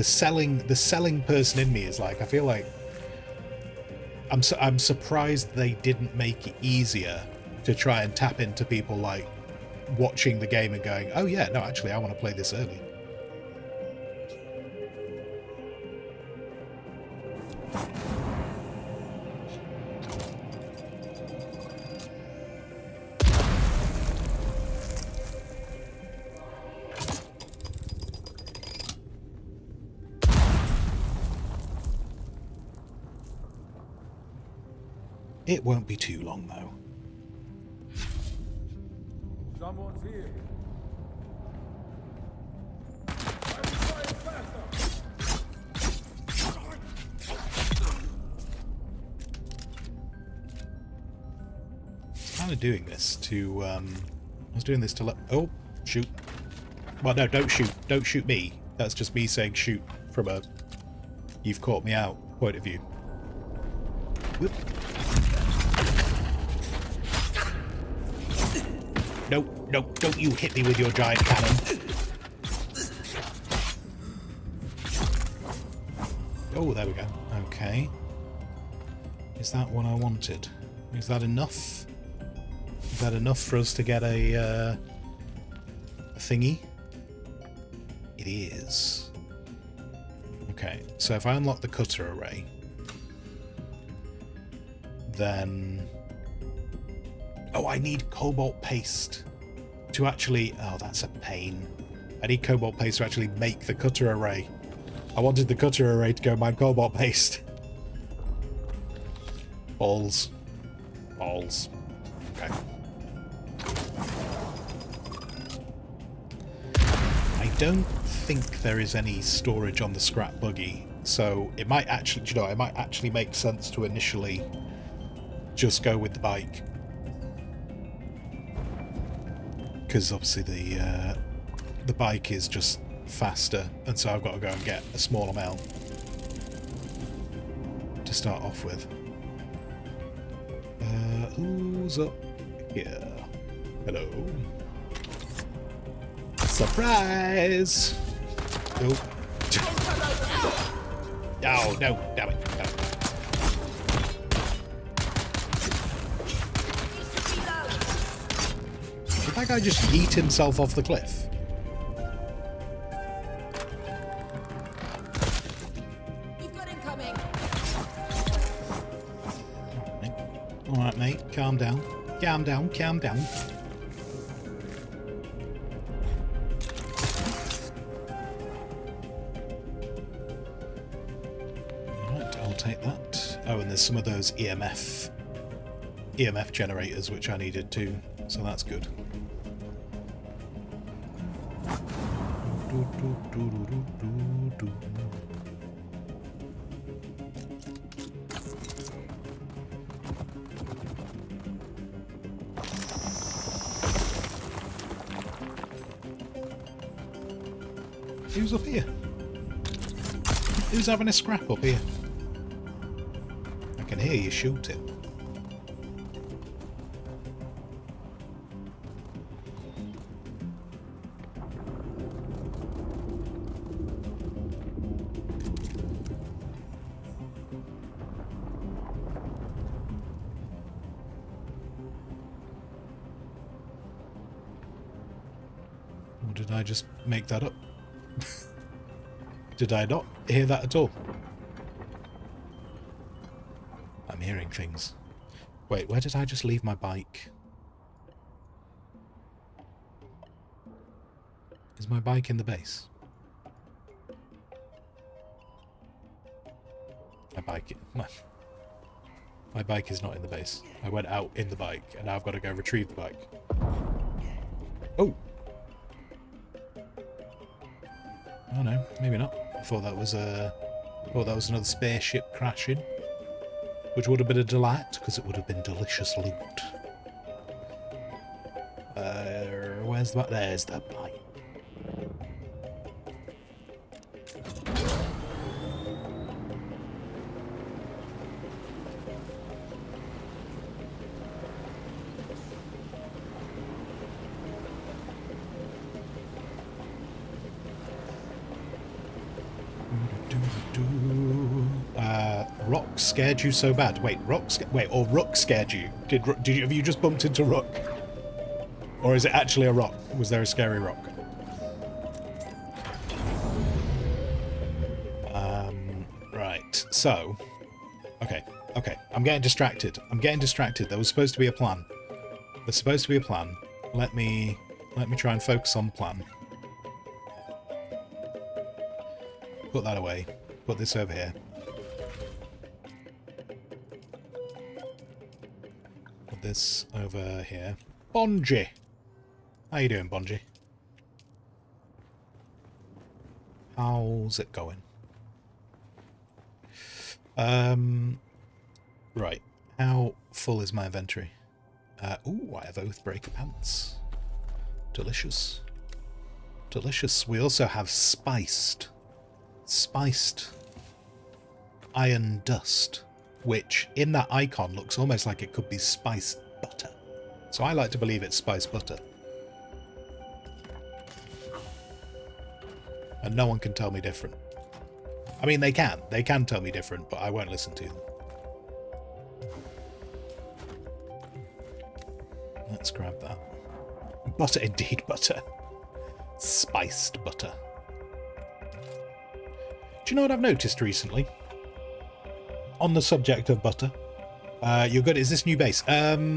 selling person in me is like, I feel like I'm surprised they didn't make it easier to try and tap into people like watching the game and going, oh yeah, no, actually I want to play this early. It won't be too long, though. Someone's here. Kind of doing this to, I was doing this to let... Oh, shoot. Well, no, don't shoot. Don't shoot me. That's just me saying shoot from a you've caught me out point of view. Whoop. No, no, don't you hit me with your giant cannon. Oh, there we go. Okay. Is that what I wanted? Is that enough? Is that enough for us to get a thingy? It is. Okay, so if I unlock the cutter array, then... Oh, I need cobalt paste to actually... Oh, that's a pain. I need cobalt paste to actually make the cutter array. I wanted the cutter array to go mine cobalt paste. Balls. Balls. Okay. I don't think there is any storage on the scrap buggy, so it might actually, you know, it might actually make sense to initially just go with the bike. Because obviously the bike is just faster, and so I've got to go and get a small amount to start off with. Who's up here? Hello. Surprise! Oh. Oh, no, damn it. No. Did that guy just yeet himself off the cliff? You've got him coming. Alright, mate. Calm down. Calm down, calm down. Alright, I'll take that. Oh, and there's some of those EMF generators which I needed too, so that's good. Who's up here? Who's having a scrap up here? I can hear you shooting. Or did I just make that up? Did I not hear that at all? I'm hearing things. Wait, where did I just leave my bike? Is my bike in the base? My bike is not in the base. I went out in the bike, and now I've got to go retrieve the bike. Oh! Oh no, maybe not. I thought that was another spaceship crashing, which would have been a delight because it would have been delicious loot. Where's the bike? There's the bike. Rock scared you so bad. Wait, Rook scared you. Have you just bumped into Rook? Or is it actually a rock? Was there a scary rock? Right. So, okay. I'm getting distracted. There was supposed to be a plan. Let me try and focus on plan. Put that away. Put this over here. this over here. Bonji! How you doing, Bonji? How's it going? Right. How full is my inventory? Ooh, I have Oathbreaker pants. Delicious. Delicious. We also have spiced iron dust, which in that icon looks almost like it could be spiced butter. So I like to believe it's spiced butter. And no one can tell me different. I mean, they can tell me different, but I won't listen to them. Let's grab that. Butter, indeed, butter. Spiced butter. Do you know what I've noticed recently? On the subject of butter. You're good. Is this new base? If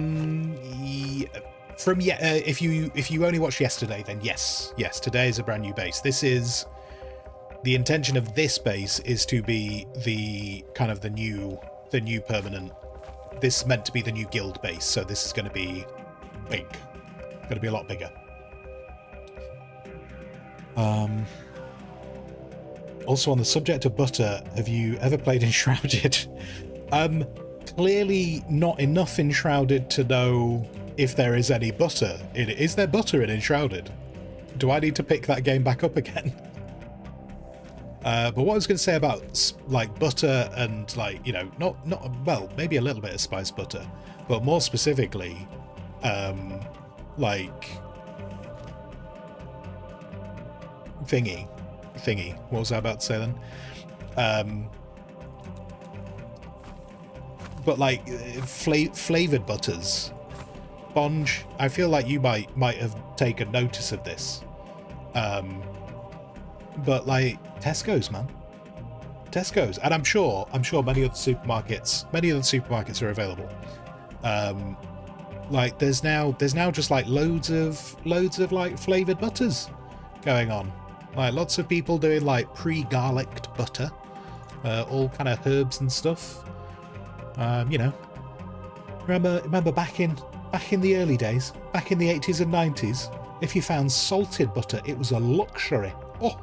you only watched yesterday, then yes. Yes, today is a brand new base. This is... The intention of this base is to be the kind of the new permanent... This is meant to be the new guild base, so this is going to be big. Going to be a lot bigger. Also, on the subject of butter, have you ever played Enshrouded? Clearly not enough Enshrouded to know if there is any butter. Is there butter in Enshrouded? Do I need to pick that game back up again? But what I was going to say about like butter and like, you know, not well, maybe a little bit of spiced butter, but more specifically, like thingy. What was I about to say then? But like flavored butters. Bonj, I feel like you might have taken notice of this. But like Tesco's, man. Tesco's, and I'm sure many other supermarkets are available. Like there's now just like loads of like flavored butters going on. Like lots of people doing like pre-garliced butter, all kind of herbs and stuff. You know, remember back in the early days, back in the 80s and 90s, if you found salted butter, it was a luxury. Oh,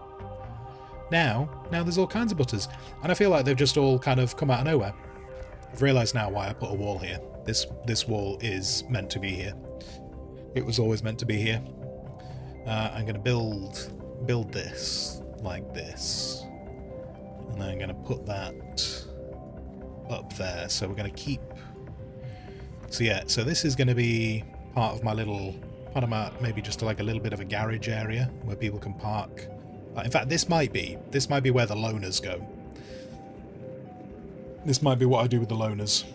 now there's all kinds of butters, and I feel like they've just all kind of come out of nowhere. I've realised now why I put a wall here. This wall is meant to be here. It was always meant to be here. I'm going to build this like this, and then I'm going to put that up there. So we're going to keep. So yeah, so this is going to be part of my maybe just like a little bit of a garage area where people can park. In fact, this might be where the loaners go. This might be what I do with the loaners.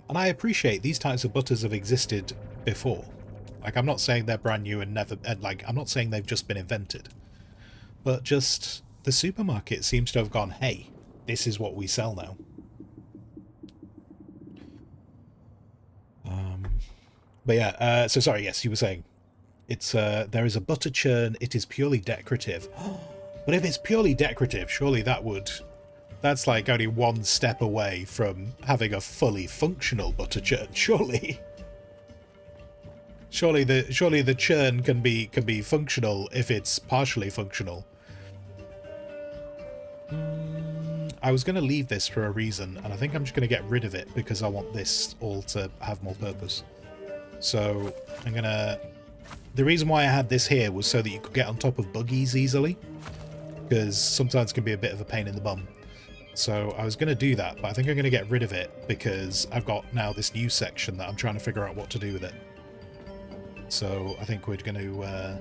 And I appreciate these types of butters have existed before. Like, I'm not saying they're brand new and I'm not saying they've just been invented. But just the supermarket seems to have gone, hey, this is what we sell now. But yeah, so sorry, yes, you were saying. It's there is a butter churn, it is purely decorative. But if it's purely decorative, surely that's like only one step away from having a fully functional butter churn, surely. Surely the churn can be functional if it's partially functional. I was going to leave this for a reason, and I think I'm just going to get rid of it because I want this all to have more purpose. So I'm going to... The reason why I had this here was so that you could get on top of buggies easily, because sometimes it can be a bit of a pain in the bum. So I was going to do that, but I think I'm going to get rid of it because I've got now this new section that I'm trying to figure out what to do with it. So I think we're going to...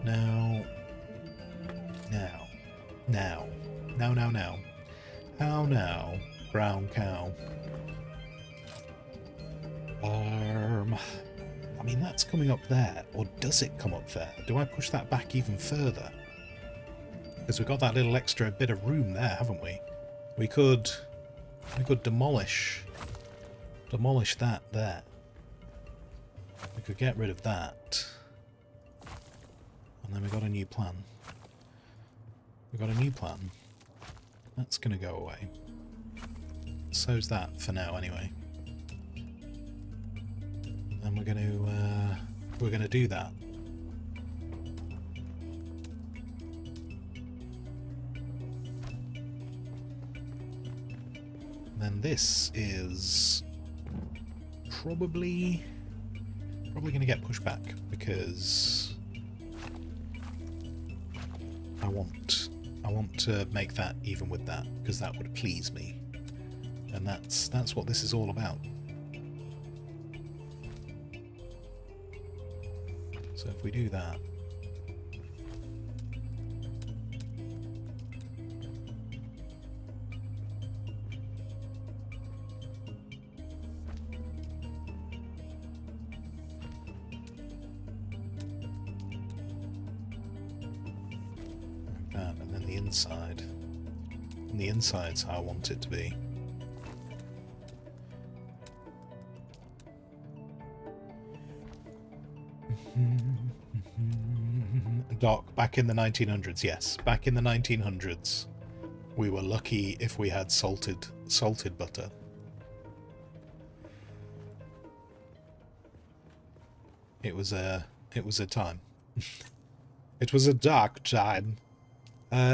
Now... How now, brown cow. I mean, that's coming up there, or does it come up there? Do I push that back even further? Because we've got that little extra bit of room there, haven't we? We could demolish that there. We could get rid of that. And then we got a new plan. We got a new plan. That's going to go away. So's that for now, anyway. And we're going to do that. And then this is probably going to get pushed back because I want to make that even with that because that would please me, and that's what this is all about. So if we do that, like that, and then the inside, and the inside's how I want it to be. Doc, back in the 1900s, yes. Back in the 1900s, we were lucky if we had salted butter. It was a time. It was a dark time.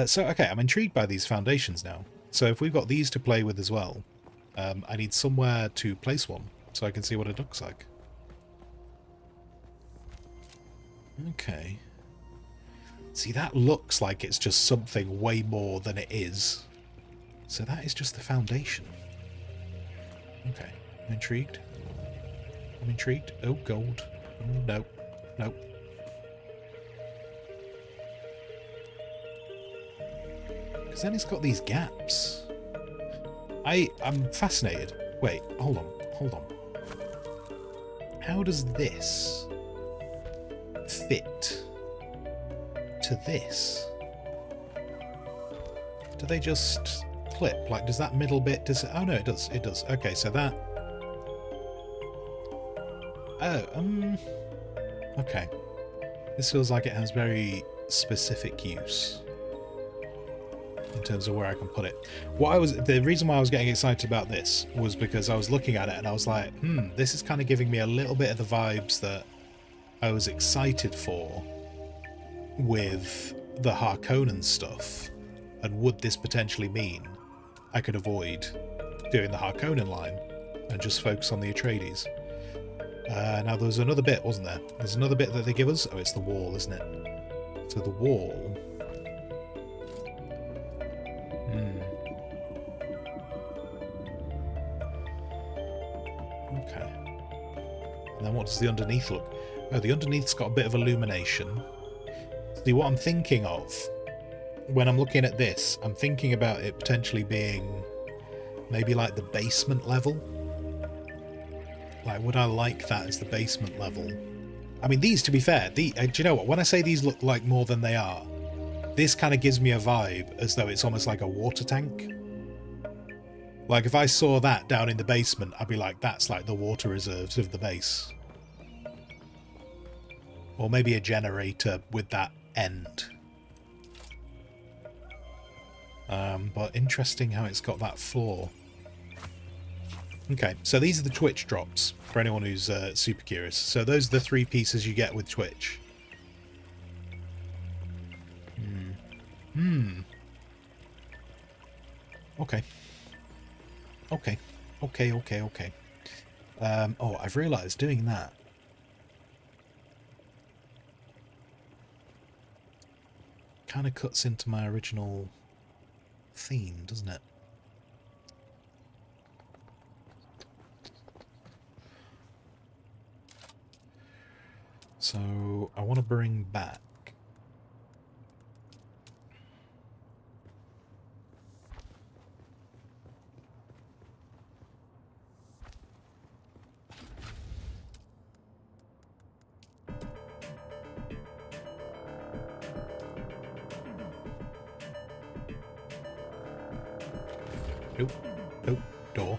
So, okay, I'm intrigued by these foundations now. So if we've got these to play with as well, I need somewhere to place one so I can see what it looks like. Okay. See, that looks like it's just something way more than it is. So that is just the foundation. Okay, I'm intrigued. I'm intrigued. Oh, gold. Oh, no. No. Because then it's got these gaps. I'm fascinated. Wait, hold on. How does this fit to this? Do they just clip? Like, does that middle bit oh no, it does. Okay, so that... Oh, okay. This feels like it has very specific use in terms of where I can put it. The reason why I was getting excited about this was because I was looking at it and I was like, this is kind of giving me a little bit of the vibes that I was excited for with the Harkonnen stuff. And would this potentially mean I could avoid doing the Harkonnen line and just focus on the Atreides? Now there was another bit, wasn't there? There's another bit that they give us. Oh, it's the wall, isn't it? So the wall... Okay. And then what does the underneath look? Oh, the underneath's got a bit of illumination. See, what I'm thinking of when I'm looking at this, I'm thinking about it potentially being maybe like the basement level. Like, would I like that as the basement level? I mean, these, to be fair, do you know what? When I say these look like more than they are, this kind of gives me a vibe as though it's almost like a water tank. Like, if I saw that down in the basement, I'd be like, that's like the water reserves of the base. Or maybe a generator with that end. But interesting how it's got that floor. Okay, so these are the Twitch drops, for anyone who's super curious. So those are the 3 pieces you get with Twitch. Okay. Okay. Oh, I've realised doing that. Kind of cuts into my original theme, doesn't it? So I want to bring back Door.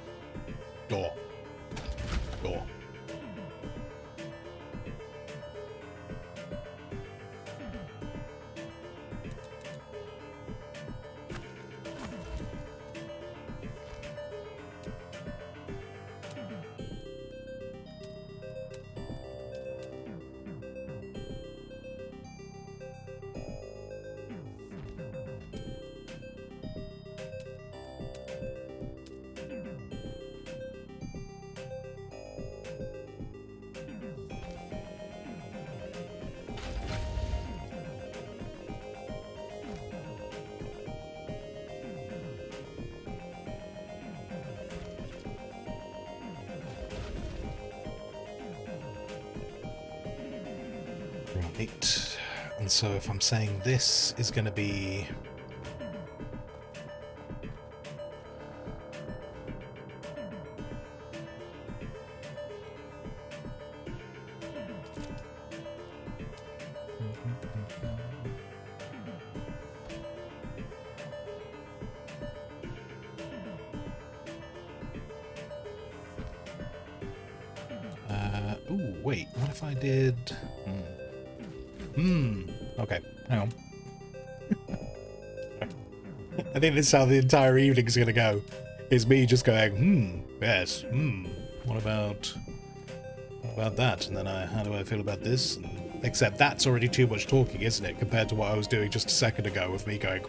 Right. And so if I'm saying this is going to be... ooh, wait, what if I did... Okay, hang on. I think this is how the entire evening's gonna go. Is me just going, yes, what about that? And then how do I feel about this? And, except that's already too much talking, isn't it? Compared to what I was doing just a second ago with me going,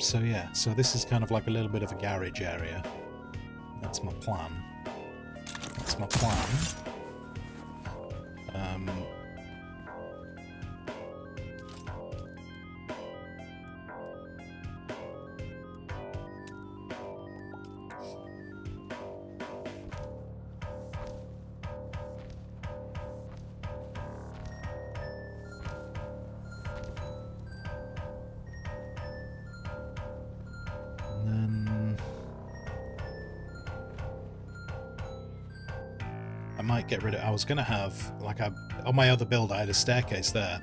so yeah, so this is kind of like a little bit of a garage area. That's my plan. That's my plan. Get rid of... I was going to have, like, on my other build I had a staircase there,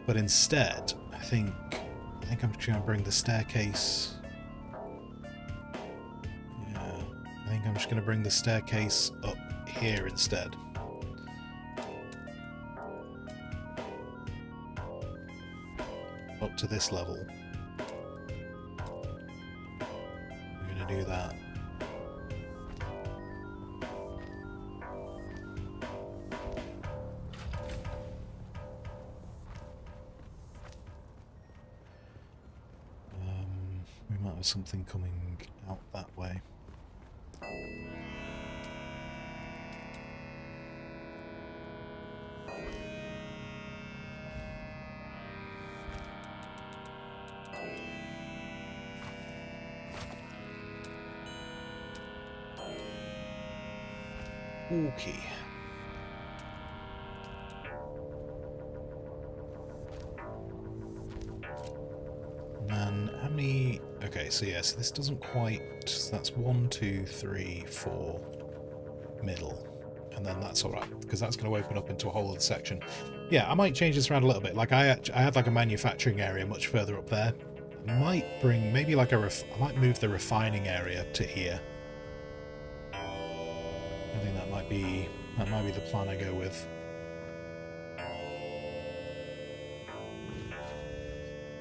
but instead I think I'm just going to bring the staircase... Yeah, I think I'm just going to bring the staircase up here instead. Up to this level. I'm going to do that. Something coming out that way. Okay. And how many... Okay, so yes, this doesn't quite... That's 1, 2, 3, 4 middle. And then that's alright, because that's going to open up into a whole other section. Yeah, I might change this around a little bit. Like, I had like a manufacturing area much further up there. I might bring maybe like I might move the refining area to here. I think that might be the plan I go with.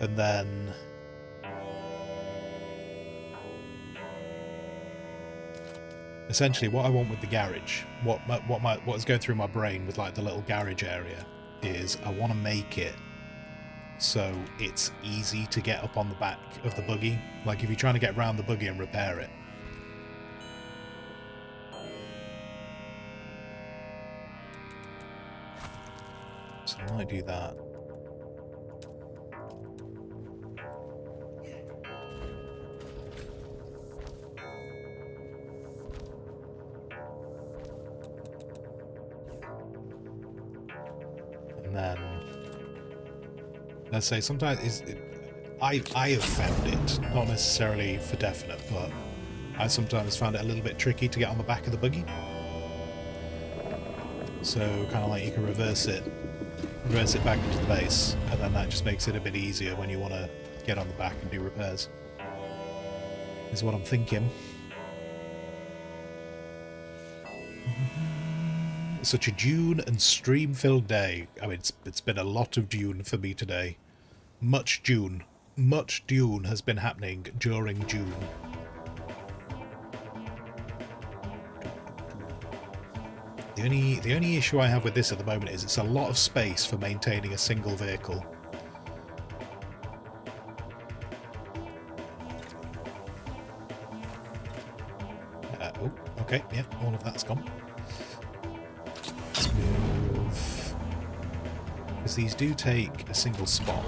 And then... essentially, what I want with the garage, what's going through my brain with like the little garage area, is I want to make it so it's easy to get up on the back of the buggy. Like if you're trying to get around the buggy and repair it. So I might do that. And then, let's say sometimes I have found it, not necessarily for definite, but I sometimes found it a little bit tricky to get on the back of the buggy. So kind of like you can reverse it back into the base, and then that just makes it a bit easier when you want to get on the back and do repairs. Is what I'm thinking. Such a Dune and stream-filled day. I mean, it's been a lot of Dune for me today. Much Dune. Much Dune has been happening during June. The only issue I have with this at the moment is it's a lot of space for maintaining a single vehicle. Oh, okay, yeah, all of that's gone. Let's move. Because these do take a single spot.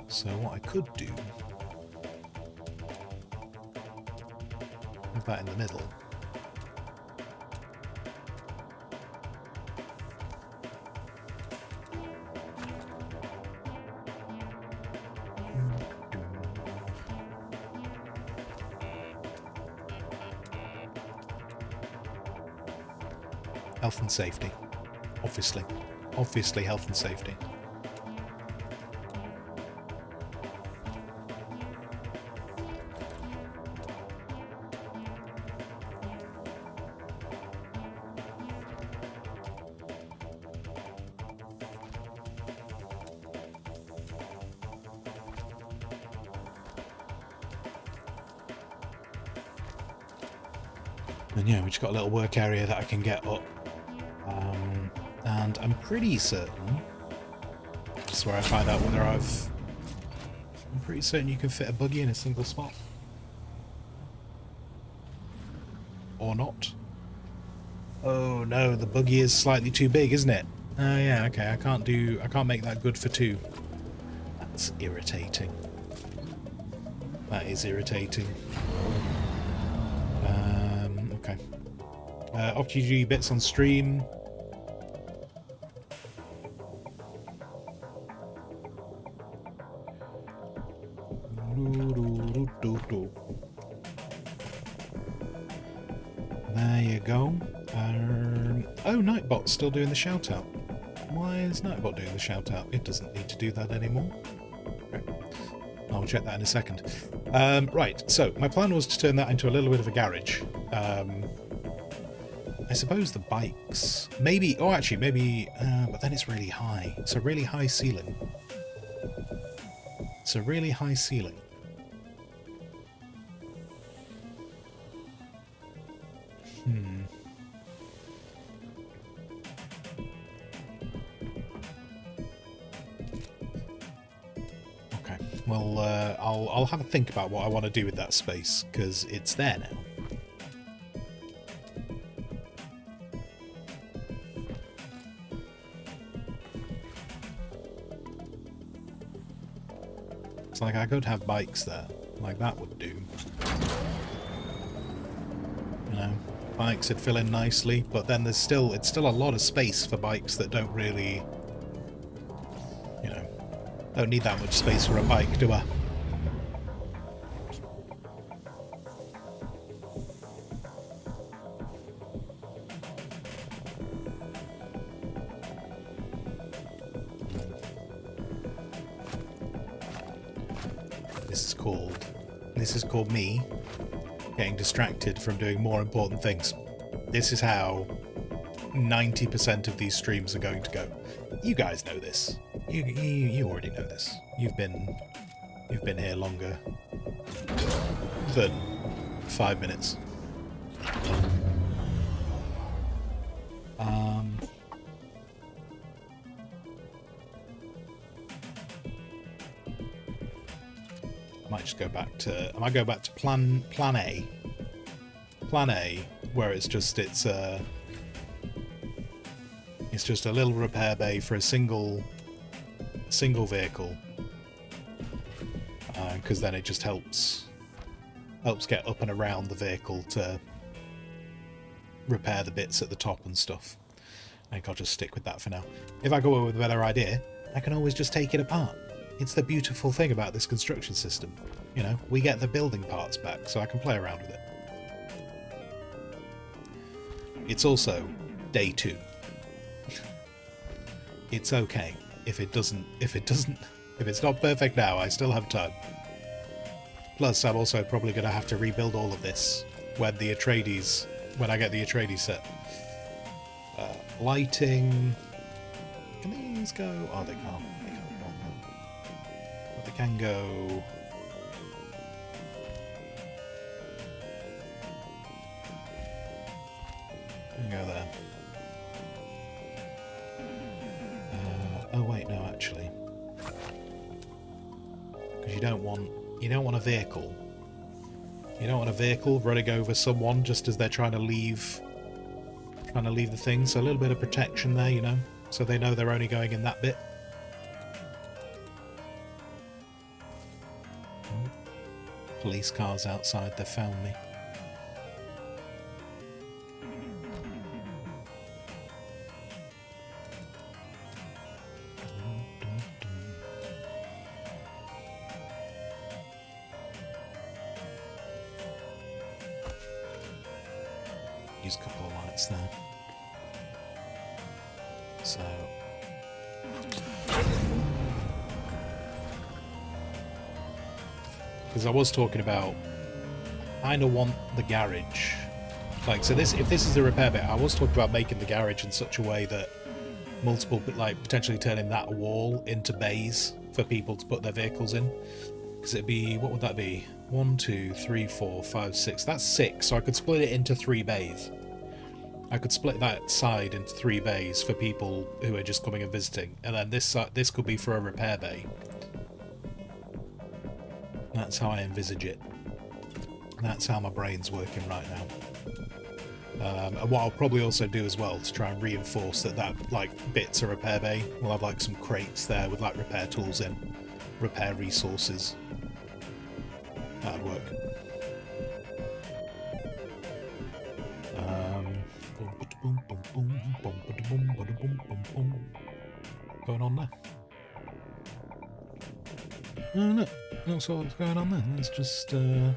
So what I could do... have that in the middle. Health and safety. Obviously. Obviously health and safety. And yeah, we just got a little work area that I can get up. And I'm pretty certain, that's where I find out whether I'm pretty certain you can fit a buggy in a single spot. Or not. Oh no, the buggy is slightly too big, isn't it? Oh yeah, okay, I can't make that good for two. That's irritating. That is irritating. Okay. OptiG bits on stream. There you go. Oh, Nightbot's still doing the shout out. Why is Nightbot doing the shout out? It doesn't need to do that anymore. Okay. I'll check that in a second. Right, so my plan was to turn that into a little bit of a garage. I suppose the bikes... Maybe... Oh, actually, maybe... but then it's really high. It's a really high ceiling. It's a really high ceiling. Okay. Well, I'll have a think about what I want to do with that space, because it's there now. It's like I could have bikes there, like that would do. You know, bikes would fill in nicely, but then it's still a lot of space for bikes that don't really, you know, don't need that much space for a bike, do I? This is called me getting distracted from doing more important things. This is how 90% of these streams are going to go. You guys know this. You already know this. You've been here longer than 5 minutes. I might just go back to... I might go back to plan A. Plan A, where it's just a little repair bay for a single vehicle, because then it just helps get up and around the vehicle to repair the bits at the top and stuff. I think I'll just stick with that for now. If I go up with a better idea, I can always just take it apart. It's the beautiful thing about this construction system. You know, we get the building parts back, so I can play around with it. It's also day 2. It's okay. If it's not perfect now, I still have time. Plus, I'm also probably going to have to rebuild all of this when I get the Atreides set. Lighting... Can these go? Oh, they can't. They can't go on there. But they can go. They can go there. Oh wait, no, actually, because you don't want a vehicle. You don't want a vehicle running over someone just as they're trying to leave the thing. So a little bit of protection there, you know, so they know they're only going in that bit. Oh. Police cars outside. They found me. Use a couple of lights there. So because I was talking about, I kind of want the garage, like, so this, if this is the repair bit, I was talking about making the garage in such a way that multiple, like potentially turning that wall into bays for people to put their vehicles in. Because it'd be, what would that be? 1, 2, 3, 4, 5, 6. That's 6, so I could split it into 3 bays. I could split that side into 3 bays for people who are just coming and visiting, and then this could be for a repair bay. That's how I envisage it. That's how my brain's working right now. And what I'll probably also do as well to try and reinforce that like bit's a repair bay, we'll have like some crates there with like repair tools in, repair resources. That'd work. Going on there? Oh no, that's what's going on there. Let's just well,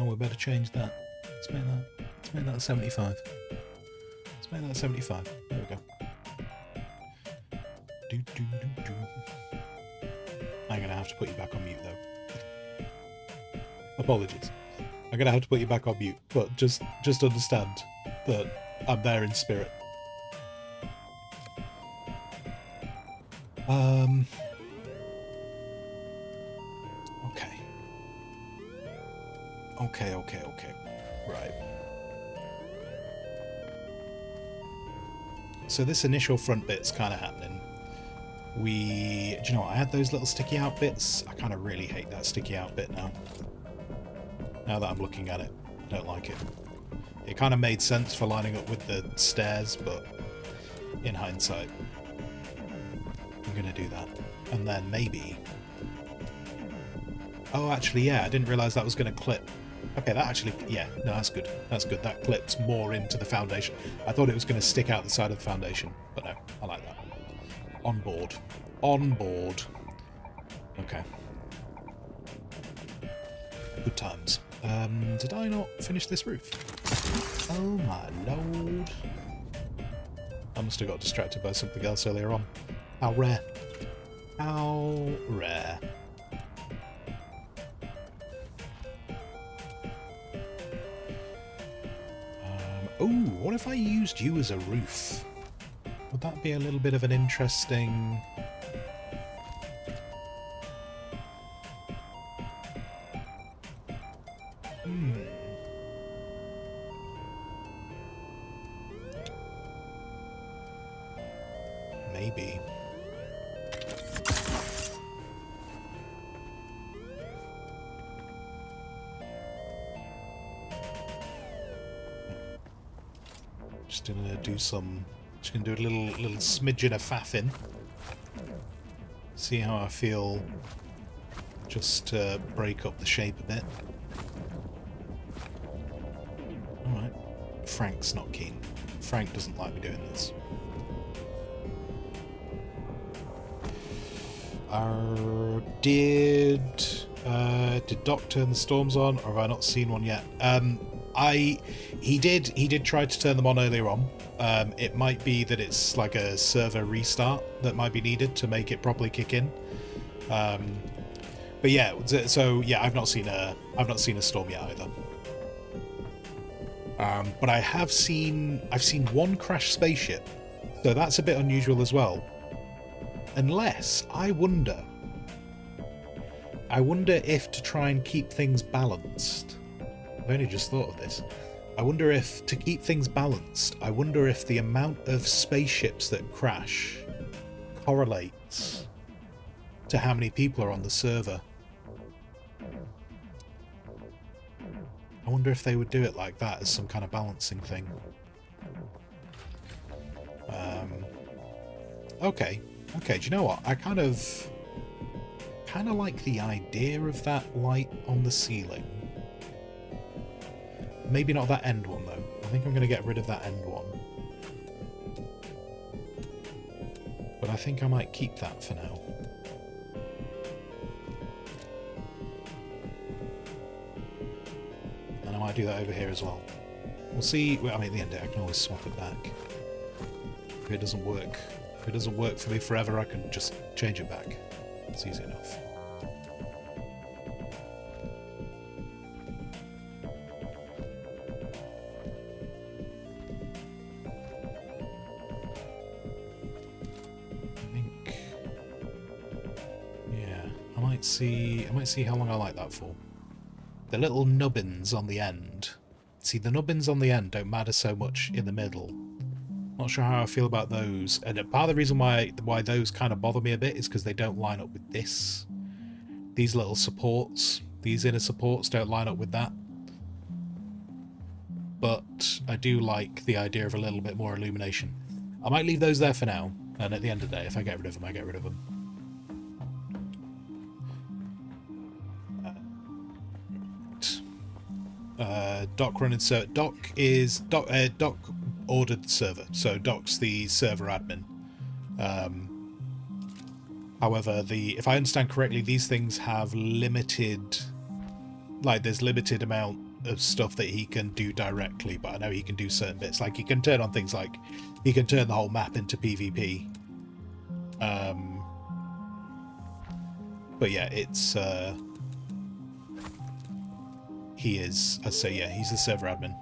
we better change that. Let's make that 75. Let's make that 75. There we go. I'm gonna have to put you back on mute though. Apologies. I'm gonna have to put you back on mute, but just understand that I'm there in spirit. Okay. Right. So this initial front bit's kind of happening. Do you know what? I had those little sticky out bits. I kind of really hate that sticky out bit now. Now that I'm looking at it, I don't like it. It kind of made sense for lining up with the stairs, but in hindsight, I'm going to do that. And then maybe... Oh, actually, yeah, I didn't realise that was going to clip. Okay, that actually... Yeah, no, that's good. That's good. That clips more into the foundation. I thought it was going to stick out the side of the foundation, but no, I like that. On board. On board. Okay. Good times. Did I not finish this roof? Oh my lord. I must have got distracted by something else earlier on. How rare. How rare. Oh, what if I used you as a roof? Would that be a little bit of an interesting... Maybe. Just gonna do some... Just gonna do a little smidgen of faffing. See how I feel. Just to break up the shape a bit. Alright. Frank's not keen. Frank doesn't like me doing this. Did Doc turn the storms on, or have I not seen one yet? He did try to turn them on earlier on. It might be that it's like a server restart that might be needed to make it properly kick in. But yeah, so yeah, I've not seen a storm yet either. But I've seen one crashed spaceship, so that's a bit unusual as well. Unless, I wonder if to try and keep things balanced, I've only just thought of this, I wonder if to keep things balanced, I wonder if the amount of spaceships that crash correlates to how many people are on the server. I wonder if they would do it like that as some kind of balancing thing. Okay, do you know what? I kind of like the idea of that light on the ceiling. Maybe not that end one though. I think I'm going to get rid of that end one. But I think I might keep that for now. And I might do that over here as well. We'll see. Well, I mean, at the end of it, I can always swap it back. If it doesn't work, for me forever, I can just change it back. It's easy enough. I might see how long I like that for. The little nubbins on the end. See, the nubbins on the end don't matter so much in the middle. Not sure how I feel about those. And part of the reason why those kind of bother me a bit is because they don't line up with this. These little supports, these inner supports don't line up with that. But I do like the idea of a little bit more illumination. I might leave those there for now, and at the end of the day, if I get rid of them, I get rid of them. Doc running server. Doc ordered the server, so Doc's the server admin. However, if I understand correctly, these things have limited, like there's limited amount of stuff that he can do directly, but I know he can do certain bits. Like he can turn on things like he can turn the whole map into PvP. But yeah, it's he is, I say, yeah, he's the server admin.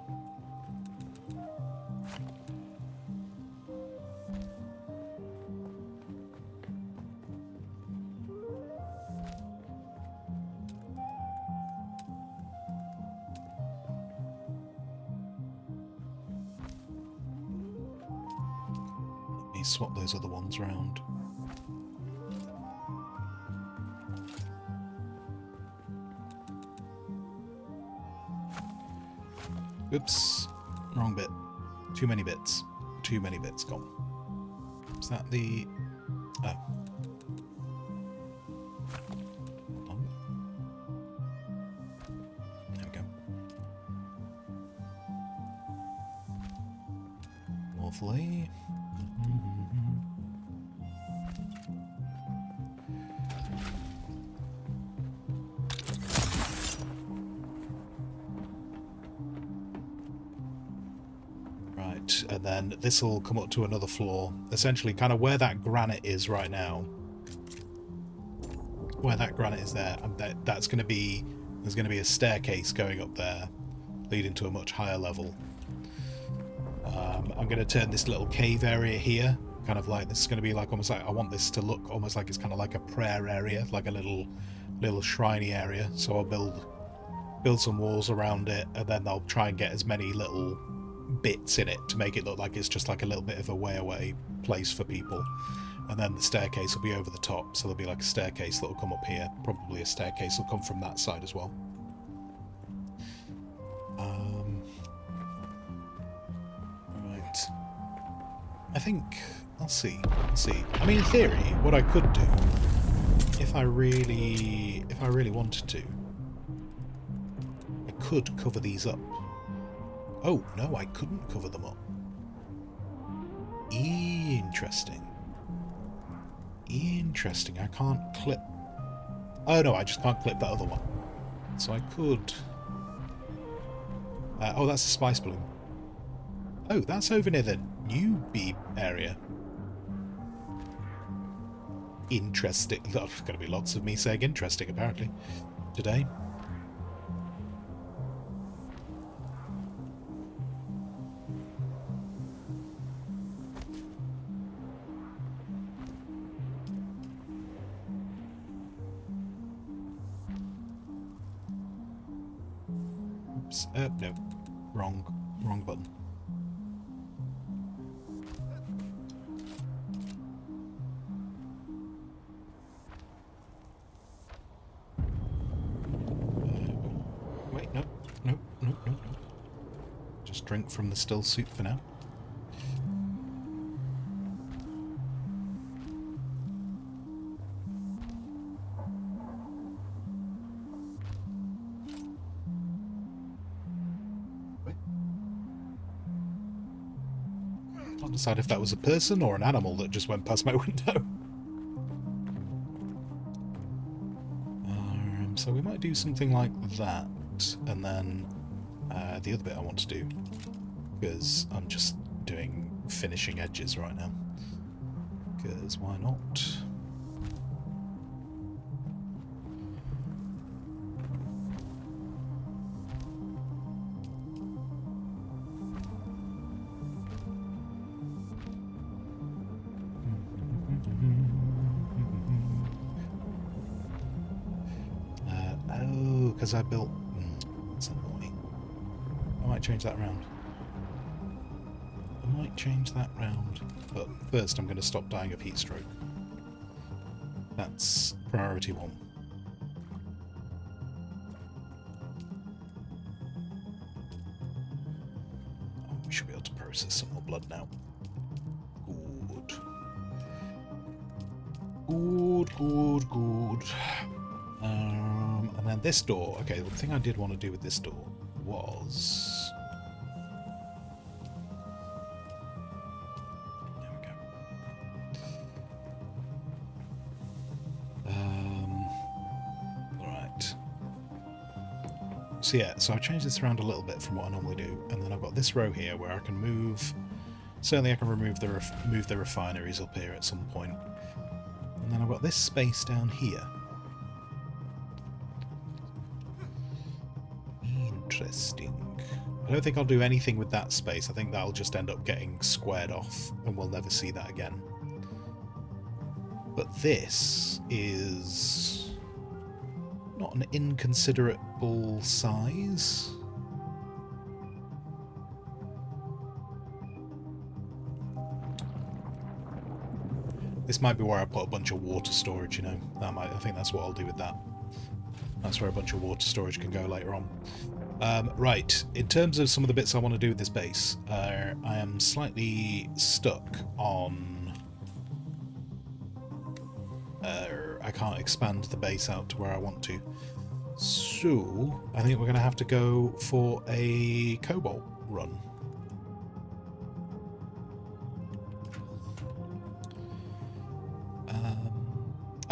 Let me swap those other ones round. Oops, wrong bit. Too many bits. Too many bits gone. Is that the... oh. Hold on. There we go. Lovely. And then this will come up to another floor, essentially kind of where that granite is right now. Where that granite is there, and there's going to be a staircase going up there, leading to a much higher level. I'm going to turn this little cave area here, kind of like, this is going to be like almost like, I want this to look almost like it's kind of like a prayer area, like a little shriny area. So I'll build some walls around it, and then I'll try and get as many little bits in it to make it look like it's just like a little bit of a way away place for people. And then the staircase will be over the top, so there'll be like a staircase that will come up here. Probably a staircase will come from that side as well. Right. I think Let's see. I mean, in theory, what I could do, if I really wanted to, I could cover these up. Oh, no, I couldn't cover them up. Interesting. I can't clip... Oh, no, I just can't clip that other one. So I could... oh, that's a spice balloon. Oh, that's over near the newbie area. Interesting. There's going to be lots of me saying interesting, apparently, today. this. No. Wrong button. Wait, no. Just drink from the still soup for now. Can't decide if that was a person or an animal that just went past my window. So we might do something like that, and then the other bit I want to do, because I'm just doing finishing edges right now, because why not? Because I built... that's annoying. I might change that round. But first I'm going to stop dying of heat stroke. That's priority one. Oh, we should be able to process some more blood now. Good. And then this door. Okay, the thing I did want to do with this door was... There we go. Right. So yeah, so I've changed this around a little bit from what I normally do, and then I've got this row here where I can move... Certainly I can move the refineries up here at some point. And then I've got this space down here. Interesting. I don't think I'll do anything with that space. I think that'll just end up getting squared off and we'll never see that again. But this is not an inconsiderable size. This might be where I put a bunch of water storage, you know. I think that's what I'll do with that. That's where a bunch of water storage can go later on. Right, in terms of some of the bits I want to do with this base, I am slightly stuck on... I can't expand the base out to where I want to. So, I think we're going to have to go for a cobalt run.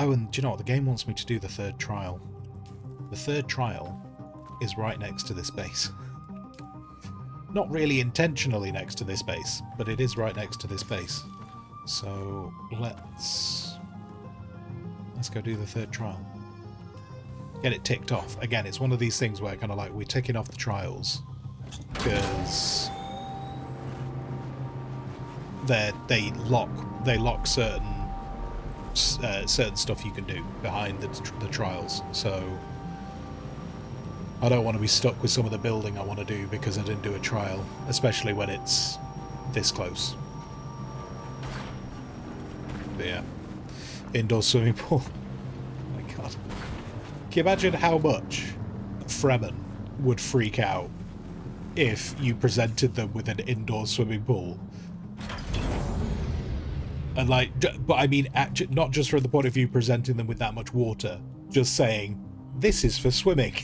Oh, and do you know what? The game wants me to do the third trial. The third trial is right next to this base. Not really intentionally next to this base, but it is right next to this base. So let's go do the third trial. Get it ticked off. Again, it's one of these things where kind of like we're ticking off the trials because they lock certain stuff you can do behind the trials. So I don't want to be stuck with some of the building I want to do because I didn't do a trial, especially when it's this close. But yeah, indoor swimming pool. Oh my god. Can you imagine how much Fremen would freak out if you presented them with an indoor swimming pool? And like, but I mean, not just from the point of view presenting them with that much water, just saying, this is for swimming.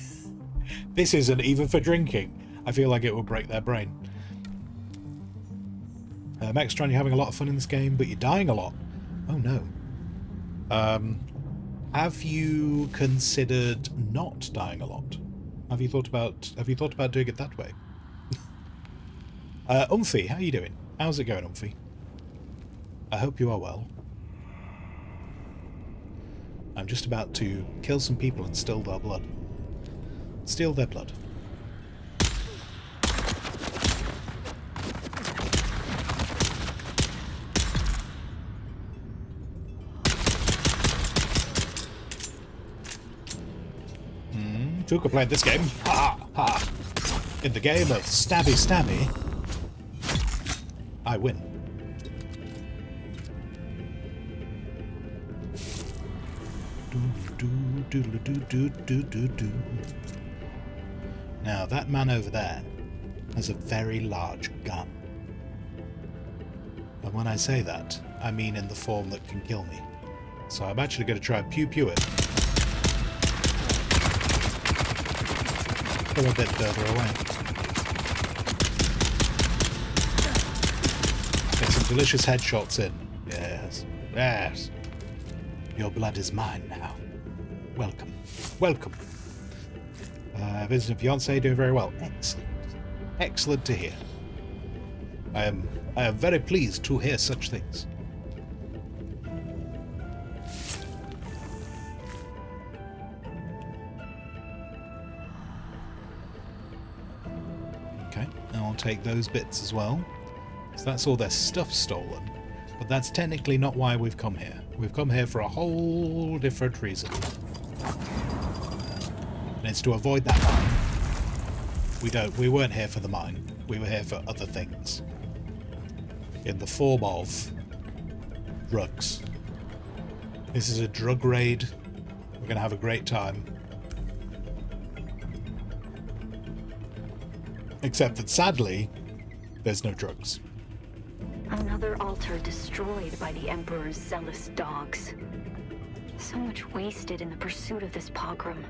This isn't even for drinking. I feel like it will break their brain. Mextron, you're having a lot of fun in this game, but you're dying a lot. Oh no. Have you considered not dying a lot? Have you thought about doing it that way? Umphy, how are you doing? How's it going, Umphy? I hope you are well. I'm just about to kill some people and steal their blood. Steal their blood. Tuka played this game. Ha ha. In the game of stabby stabby, I win. Now, that man over there has a very large gun. And when I say that, I mean in the form that can kill me. So I'm actually going to try and pew-pew it. Go a bit further away. Get some delicious headshots in. Yes. Yes. Your blood is mine now. Welcome. Welcome. Visiting fiancé doing very well. Excellent. Excellent to hear. I am very pleased to hear such things. Okay, I'll take those bits as well. So that's all their stuff stolen. But that's technically not why we've come here. We've come here for a whole different reason. And it's to avoid that mine. We weren't here for the mine. We were here for other things. In the form of drugs. This is a drug raid. We're going to have a great time. Except that sadly, there's no drugs. Another altar destroyed by the Emperor's zealous dogs. So much wasted in the pursuit of this pogrom.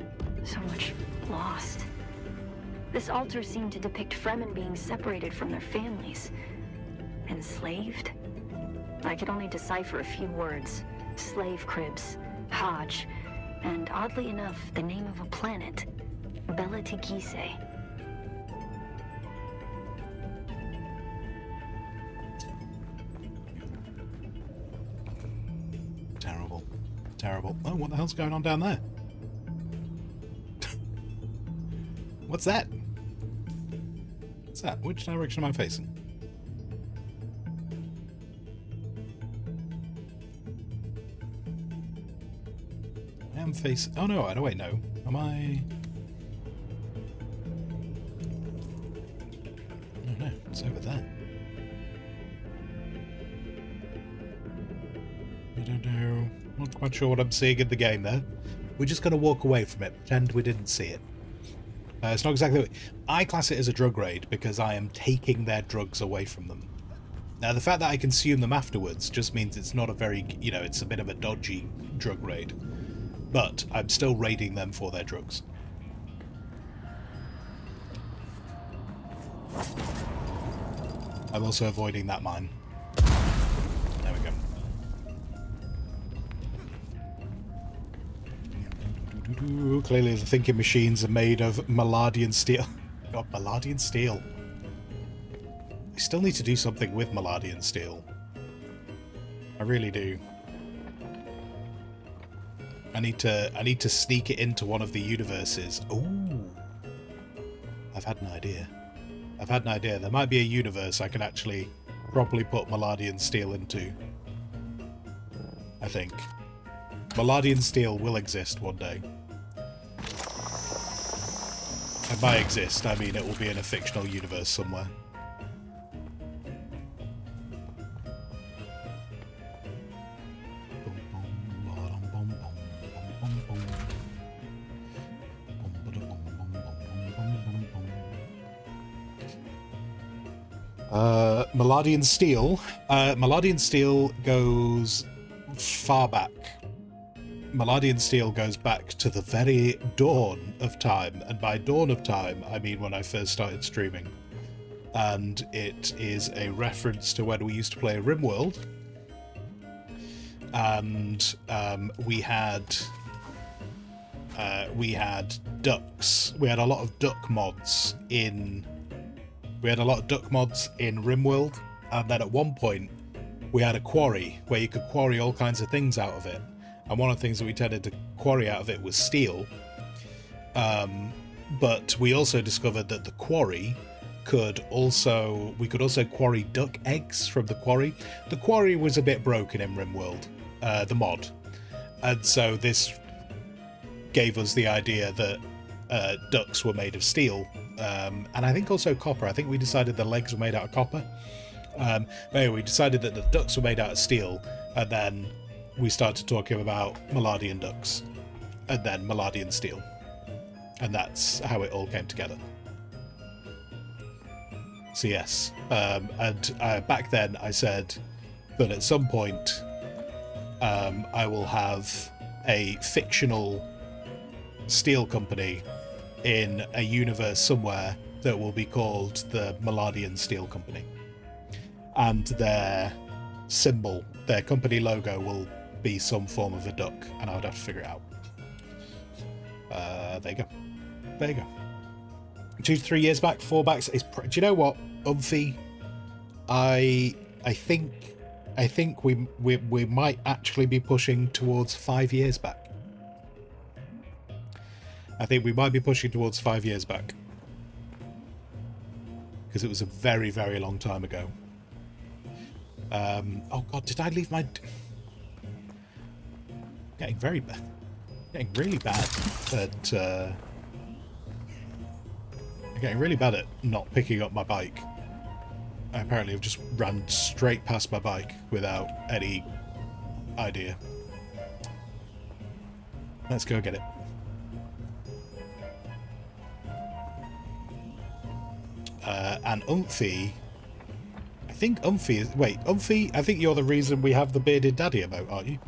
So much lost. This altar seemed to depict Fremen being separated from their families. Enslaved? I could only decipher a few words. Slave cribs, Hajj, and oddly enough, the name of a planet. Bela Tigise. Terrible. Terrible. Oh, what the hell's going on down there? What's that? What's that? Which direction am I facing? I am facing... Oh no, I don't wait, no. Am I... Oh no, it's over there. I don't know. Not quite sure what I'm seeing in the game there. We're just going to walk away from it, pretend we didn't see it. It's not exactly... I class it as a drug raid because I am taking their drugs away from them. Now, the fact that I consume them afterwards just means it's not a very... You know, it's a bit of a dodgy drug raid. But I'm still raiding them for their drugs. I'm also avoiding that mine. There we go. Clearly the thinking machines are made of Maladian steel. God, Maladian steel. We still need to do something with Maladian steel. I really do. I need to sneak it into one of the universes. Ooh. I've had an idea. I've had an idea. There might be a universe I can actually properly put Maladian steel into. I think. Maladian steel will exist one day. And by exist, I mean it will be in a fictional universe somewhere. Maladian steel. Maladian steel goes far back. Maladian steel goes back to the very dawn of time, and by dawn of time I mean when I first started streaming, and it is a reference to when we used to play RimWorld, and we had ducks. We had a lot of duck mods in RimWorld, and then at one point we had a quarry where you could quarry all kinds of things out of it. And one of the things that we tended to quarry out of it was steel. But we also discovered that the quarry we could also quarry duck eggs from the quarry. The quarry was a bit broken in RimWorld, the mod. And so this gave us the idea that ducks were made of steel, and I think also copper. I think we decided the legs were made out of copper. But anyway, we decided that the ducks were made out of steel, and then we started talking about Maladian ducks, and then Maladian steel. And that's how it all came together. So yes, and back then I said that at some point I will have a fictional steel company in a universe somewhere that will be called the Maladian Steel Company. And their symbol, their company logo, will be some form of a duck, and I would have to figure it out. There you go. There you go. 2 to 3 years back, 4 back. Do you know what, Umphy? I think we might actually be pushing towards 5 years back. I think we might be pushing towards 5 years back, because it was a very, very long time ago. Oh god, did I leave my... Getting very bad. Getting really bad at... getting really bad at not picking up my bike. I apparently have just ran straight past my bike without any idea. Let's go get it. And Umphy... I think Umphy is... Wait, Umphy, I think you're the reason we have the bearded daddy emote, aren't you?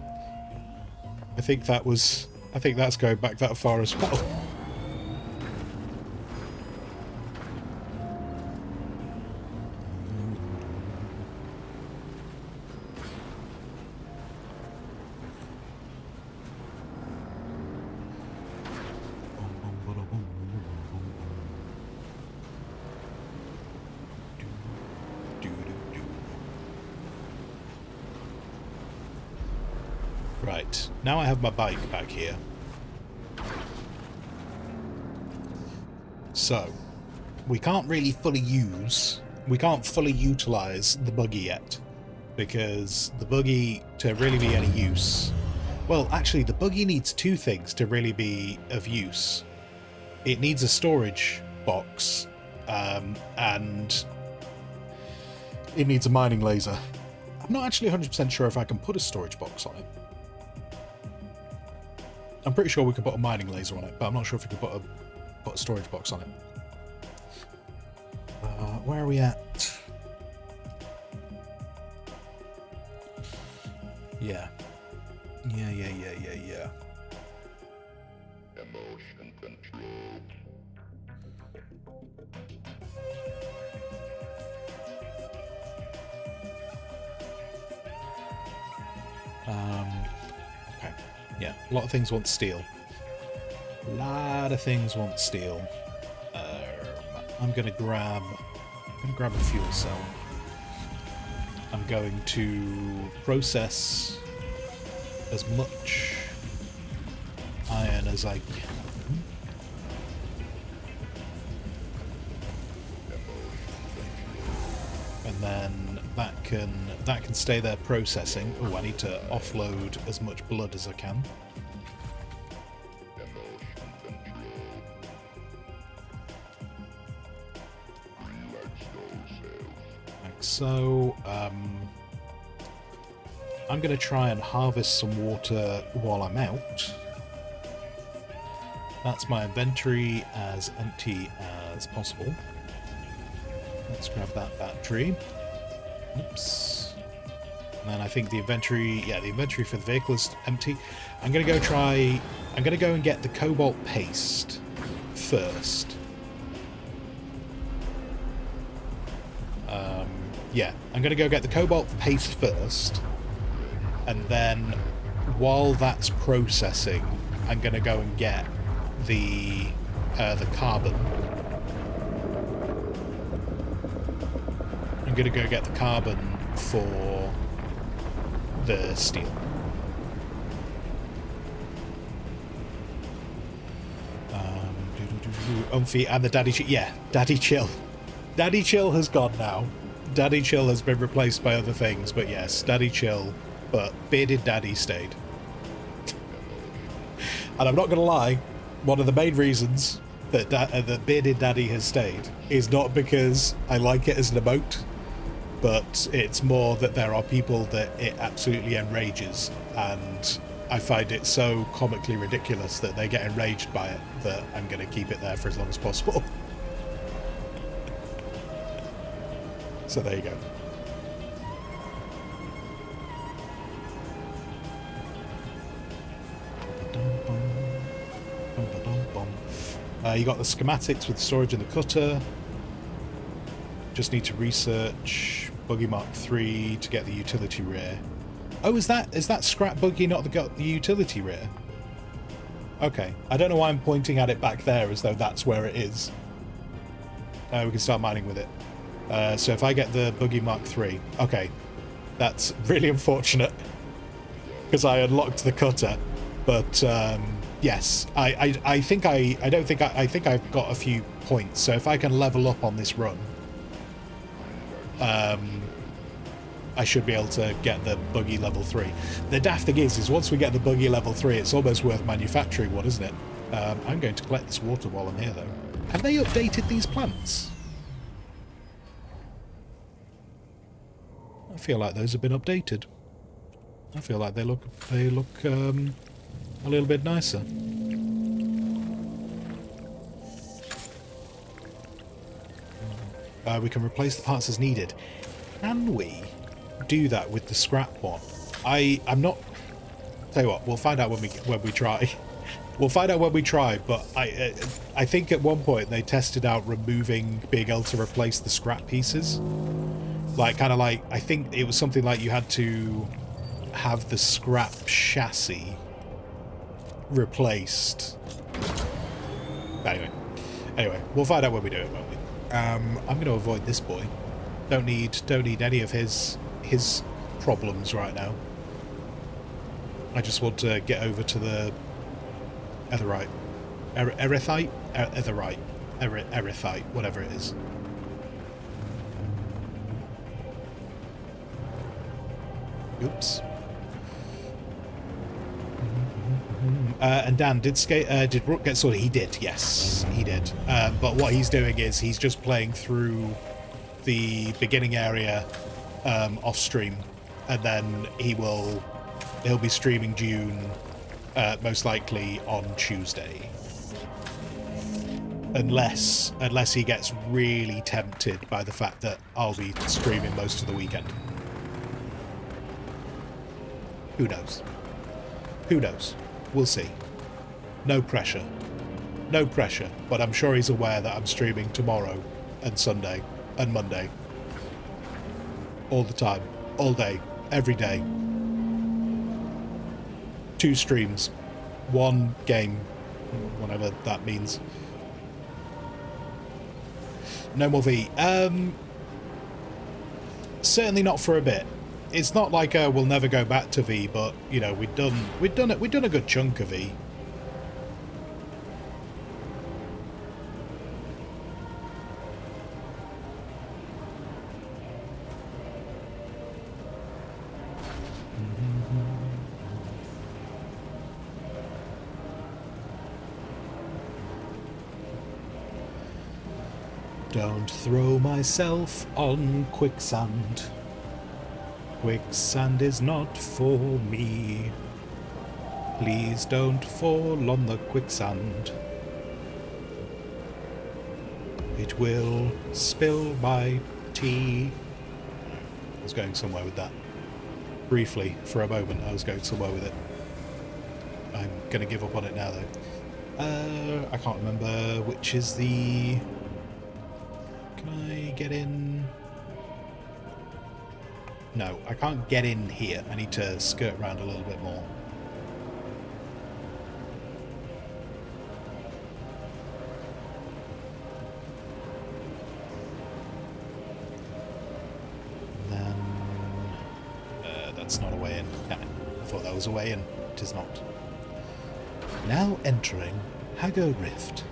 I think that was... I think that's going back that far as well. Right, now I have my bike back here. So, we can't fully utilise the buggy yet, because the buggy, to really be any use... Well, actually, the buggy needs two things to really be of use. It needs a storage box, and it needs a mining laser. I'm not actually 100% sure if I can put a storage box on it. I'm pretty sure we can put a mining laser on it, but I'm not sure if we can put a storage box on it. Where are we at? Yeah. Yeah. Emotion control. Okay. Yeah, a lot of things want steel. A lot of things want steel. I'm gonna grab a fuel cell. I'm going to process as much iron as I can. And then that can stay there processing. Oh, I need to offload as much blood as I can. Like so. I'm going to try and harvest some water while I'm out. That's my inventory as empty as possible. Let's grab that battery. Oops. And then I think the inventory, yeah, the inventory for the vehicle is empty. I'm going to go and get the cobalt paste first. Yeah, I'm going to go get the cobalt paste first. And then, while that's processing, I'm going to go and get the carbon. I'm going to go get the carbon for the steel. Umphy and the Daddy Chill. Yeah, Daddy Chill. Daddy Chill has gone now. Daddy Chill has been replaced by other things, but yes, Daddy Chill. But Bearded Daddy stayed. And I'm not going to lie, one of the main reasons that Bearded Daddy has stayed is not because I like it as an emote, but it's more that there are people that it absolutely enrages, and I find it so comically ridiculous that they get enraged by it that I'm going to keep it there for as long as possible. So there you go. You got the schematics with storage in the cutter. Just need to research Buggy Mark 3 to get the utility rear. Oh, is that scrap buggy not got the utility rear? Okay. I don't know why I'm pointing at it back there as though that's where it is. We can start mining with it. So if I get the Buggy Mark 3, okay. That's really unfortunate because I unlocked the cutter, but yes, I think I've got a few points. So if I can level up on this run, I should be able to get the buggy level 3. The daft thing is once we get the buggy level 3, it's almost worth manufacturing one, isn't it? I'm going to collect this water while I'm here, though. Have they updated these plants? I feel like those have been updated. I feel like they look a little bit nicer. We can replace the parts as needed. Can we do that with the scrap one? I'm not. Tell you what, we'll find out when we try. We'll find out when we try. But I think at one point they tested out being able to replace the scrap pieces. Like kind of like I think it was something like you had to have the scrap chassis replaced. Anyway, we'll find out when we do it, won't we? I'm going to avoid this boy. Don't need any of his problems right now. I just want to get over to the Etherite, Erithite, Etherite, Erithite, whatever it is. Oops. And Dan, did Rook get sorted? He did, yes, he did. But what he's doing is he's just playing through the beginning area off stream, and then he'll be streaming Dune most likely on Tuesday, unless he gets really tempted by the fact that I'll be streaming most of the weekend. Who knows? Who knows? We'll see. No pressure. No pressure, but I'm sure he's aware that I'm streaming tomorrow and Sunday and Monday. All the time. All day. Every day. 2 streams. 1 game. Whatever that means. No more V. Certainly not for a bit. It's not like we'll never go back to V, but you know we've done a good chunk of V. Don't throw myself on quicksand. Quicksand is not for me. Please don't fall on the quicksand. It will spill my tea. I was going somewhere with that. Briefly, for a moment, I was going somewhere with it. I'm going to give up on it now, though. I can't remember which is the... Can I get in? No, I can't get in here. I need to skirt around a little bit more. And then... that's not a way in. Yeah, I thought that was a way in. It is not. Now entering Hago Rift.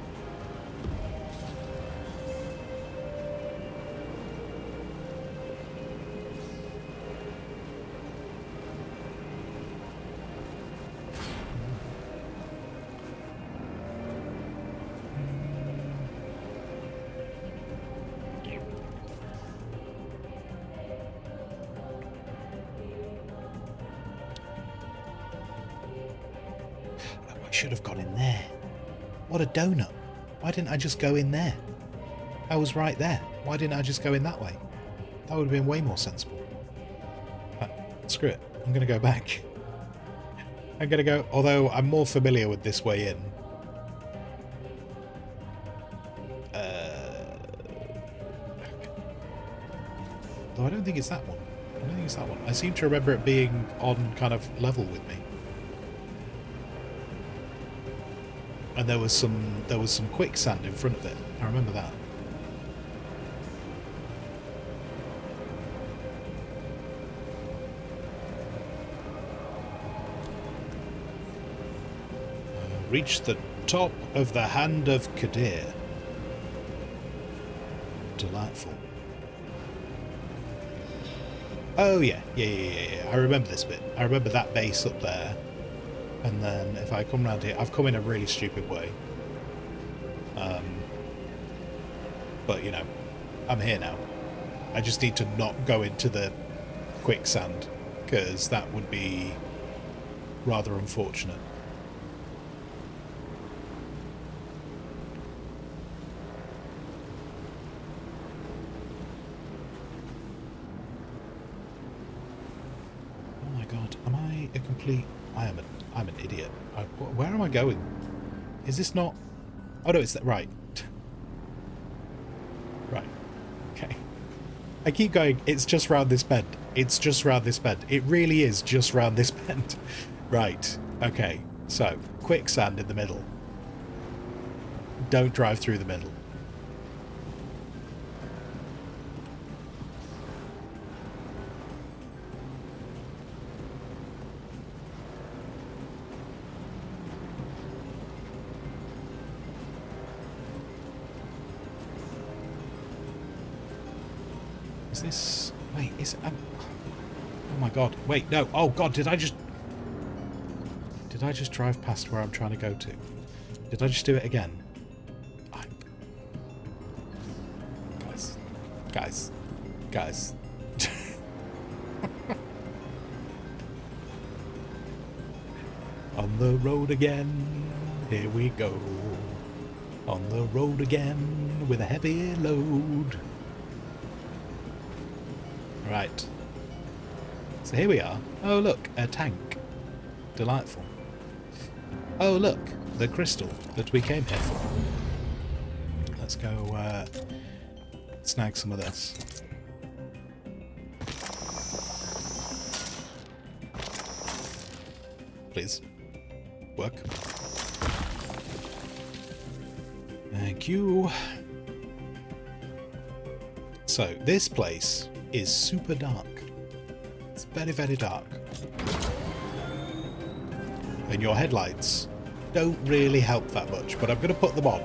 should have gone in there. What a donut. Why didn't I just go in there? I was right there. Why didn't I just go in that way? That would have been way more sensible. Screw it. I'm going to go back. I'm going to go... Although I'm more familiar with this way in. Though I don't think it's that one. I don't think it's that one. I seem to remember it being on kind of level with me. And there was some quicksand in front of it. I remember that. Reach the top of the Hand of Kadir. Delightful. Oh yeah. I remember this bit. I remember that base up there. And then if I come around here, I've come in a really stupid way. But you know, I'm here now. I just need to not go into the quicksand, because that would be rather unfortunate. Oh my god, am I a complete... I'm an idiot. Where am I going? Is this not... Oh no, it's that... Right. Right. Okay. I keep going, it's just round this bend. It's just round this bend. It really is just round this bend. Right. Okay. So, quicksand in the middle. Don't drive through the middle. Is this... Wait, is... oh my god. Wait, no. Oh god, did I just drive past where I'm trying to go to? Did I just do it again? Guys. On the road again. Here we go. On the road again with a heavy load. Right. So here we are. Oh look, a tank. Delightful. Oh look, the crystal that we came here for. Let's go snag some of this. Please. Work. Thank you. So, this place is super dark. It's very, very dark. And your headlights don't really help that much, but I'm going to put them on.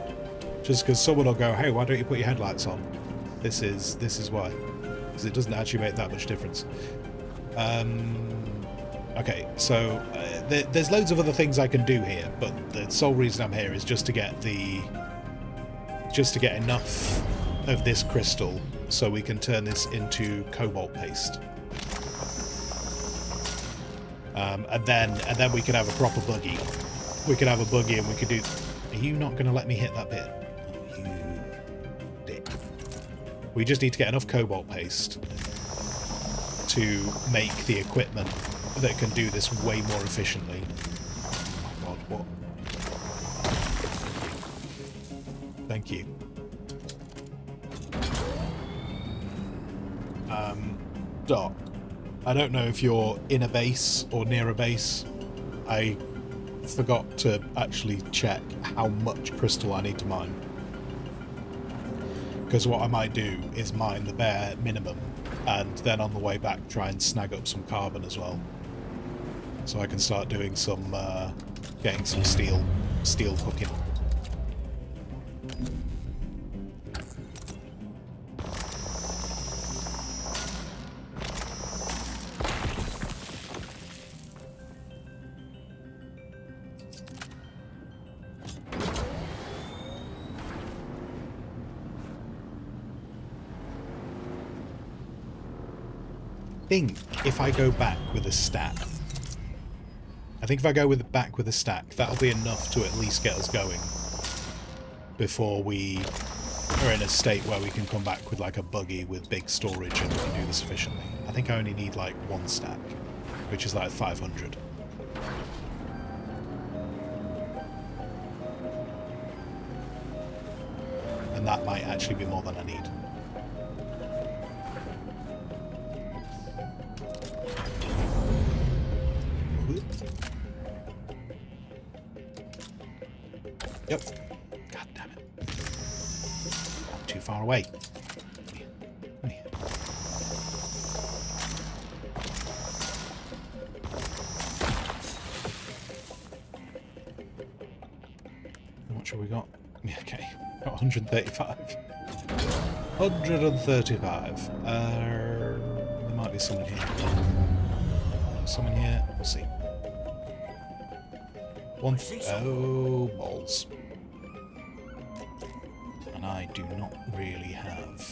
Just because someone will go, hey, why don't you put your headlights on? This is why. Because it doesn't actually make that much difference. Okay, so there's loads of other things I can do here, but the sole reason I'm here is just to get enough of this crystal so we can turn this into cobalt paste. And then we can have a proper buggy. We can have a buggy and we could do... Are you not going to let me hit that bit? Oh, you dick. We just need to get enough cobalt paste to make the equipment that can do this way more efficiently. Oh my god, what? Thank you. Doc, I don't know if you're in a base or near a base. I forgot to actually check how much crystal I need to mine. Because what I might do is mine the bare minimum, and then on the way back try and snag up some carbon as well. So I can start doing some, getting some steel cooking. I think if I go back with a staff, I think if I go back with a stack, that'll be enough to at least get us going before we are in a state where we can come back with like a buggy with big storage and we can do this efficiently. I think I only need like 1 stack, which is like 500. And that might actually be more than I need. Yep. God damn it. I'm too far away. Come here. How much have we got? Yeah, okay. Got 135. 135. There might be someone here. Someone here. We'll see. Oh, balls. And I do not really have...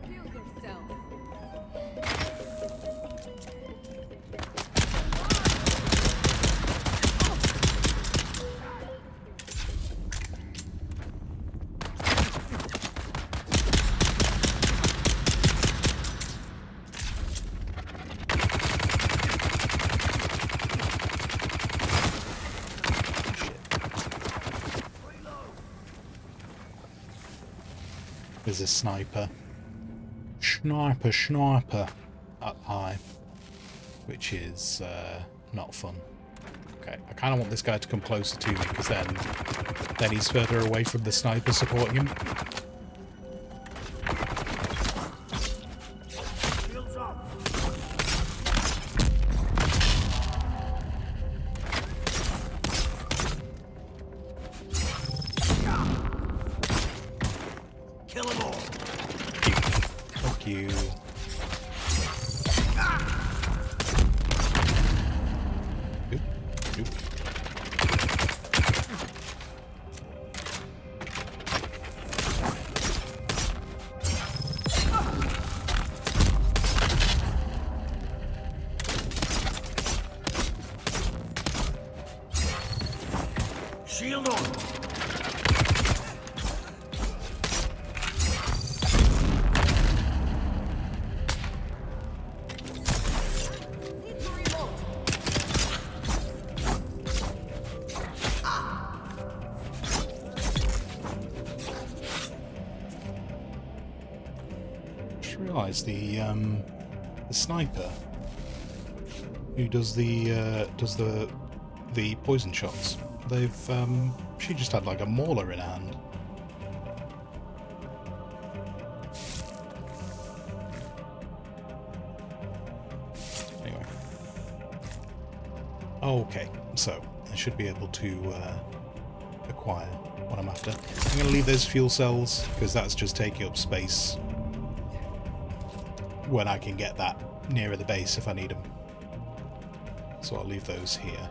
Reveal yourself. There's a sniper. Sniper up high. Which is not fun. Okay, I kind of want this guy to come closer to me because then he's further away from the sniper supporting him. Fuck you. Oop, oop. Shield on! Need to reload. Just realised the sniper who does the poison shots. They've she just had like a mauler in her hand. Anyway. Okay, so I should be able to acquire what I'm after. I'm going to leave those fuel cells because that's just taking up space when I can get that nearer the base if I need them. So I'll leave those here.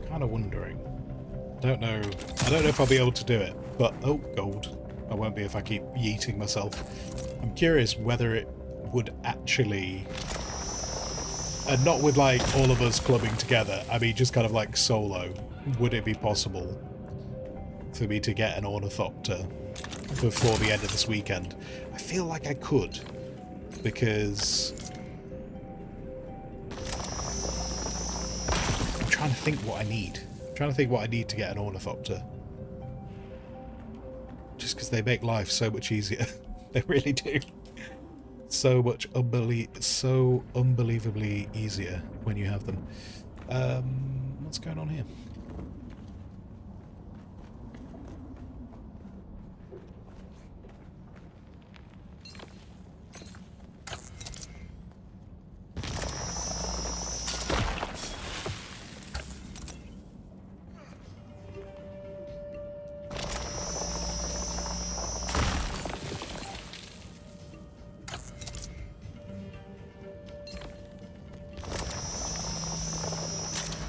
Kind of wondering. I don't know if I'll be able to do it, but oh, gold. I won't be if I keep yeeting myself. I'm curious whether it would actually, and not with like all of us clubbing together, I mean just kind of like solo, would it be possible for me to get an ornithopter before the end of this weekend? I feel like I could, because I'm trying to think what I need. I'm trying to think what I need to get an ornithopter. Just because they make life so much easier. They really do. So unbelievably easier when you have them. What's going on here?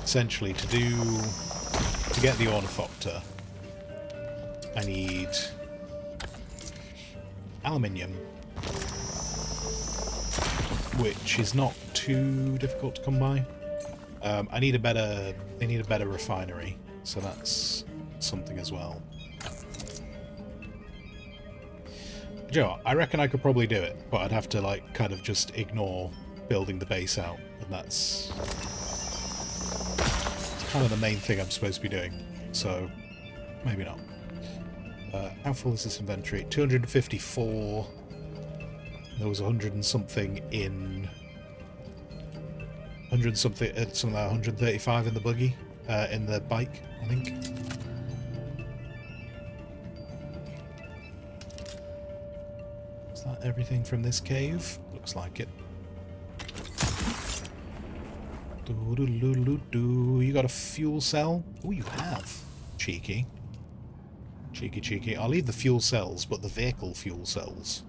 essentially to get the ornithopter, I need aluminium, which is not too difficult to come by. I need a better refinery, so that's something as well. Joe, I reckon I could probably do it, but I'd have to like kind of just ignore building the base out, and that's kind of the main thing I'm supposed to be doing. So maybe not. How full is this inventory? 254. There was 100 and something in 100 something, something like 135 in the buggy, in the bike, I think. Is that everything from this cave? Looks like it. You got a fuel cell? Oh, you have. Cheeky. Cheeky, cheeky. I'll leave the fuel cells, but the vehicle fuel cells.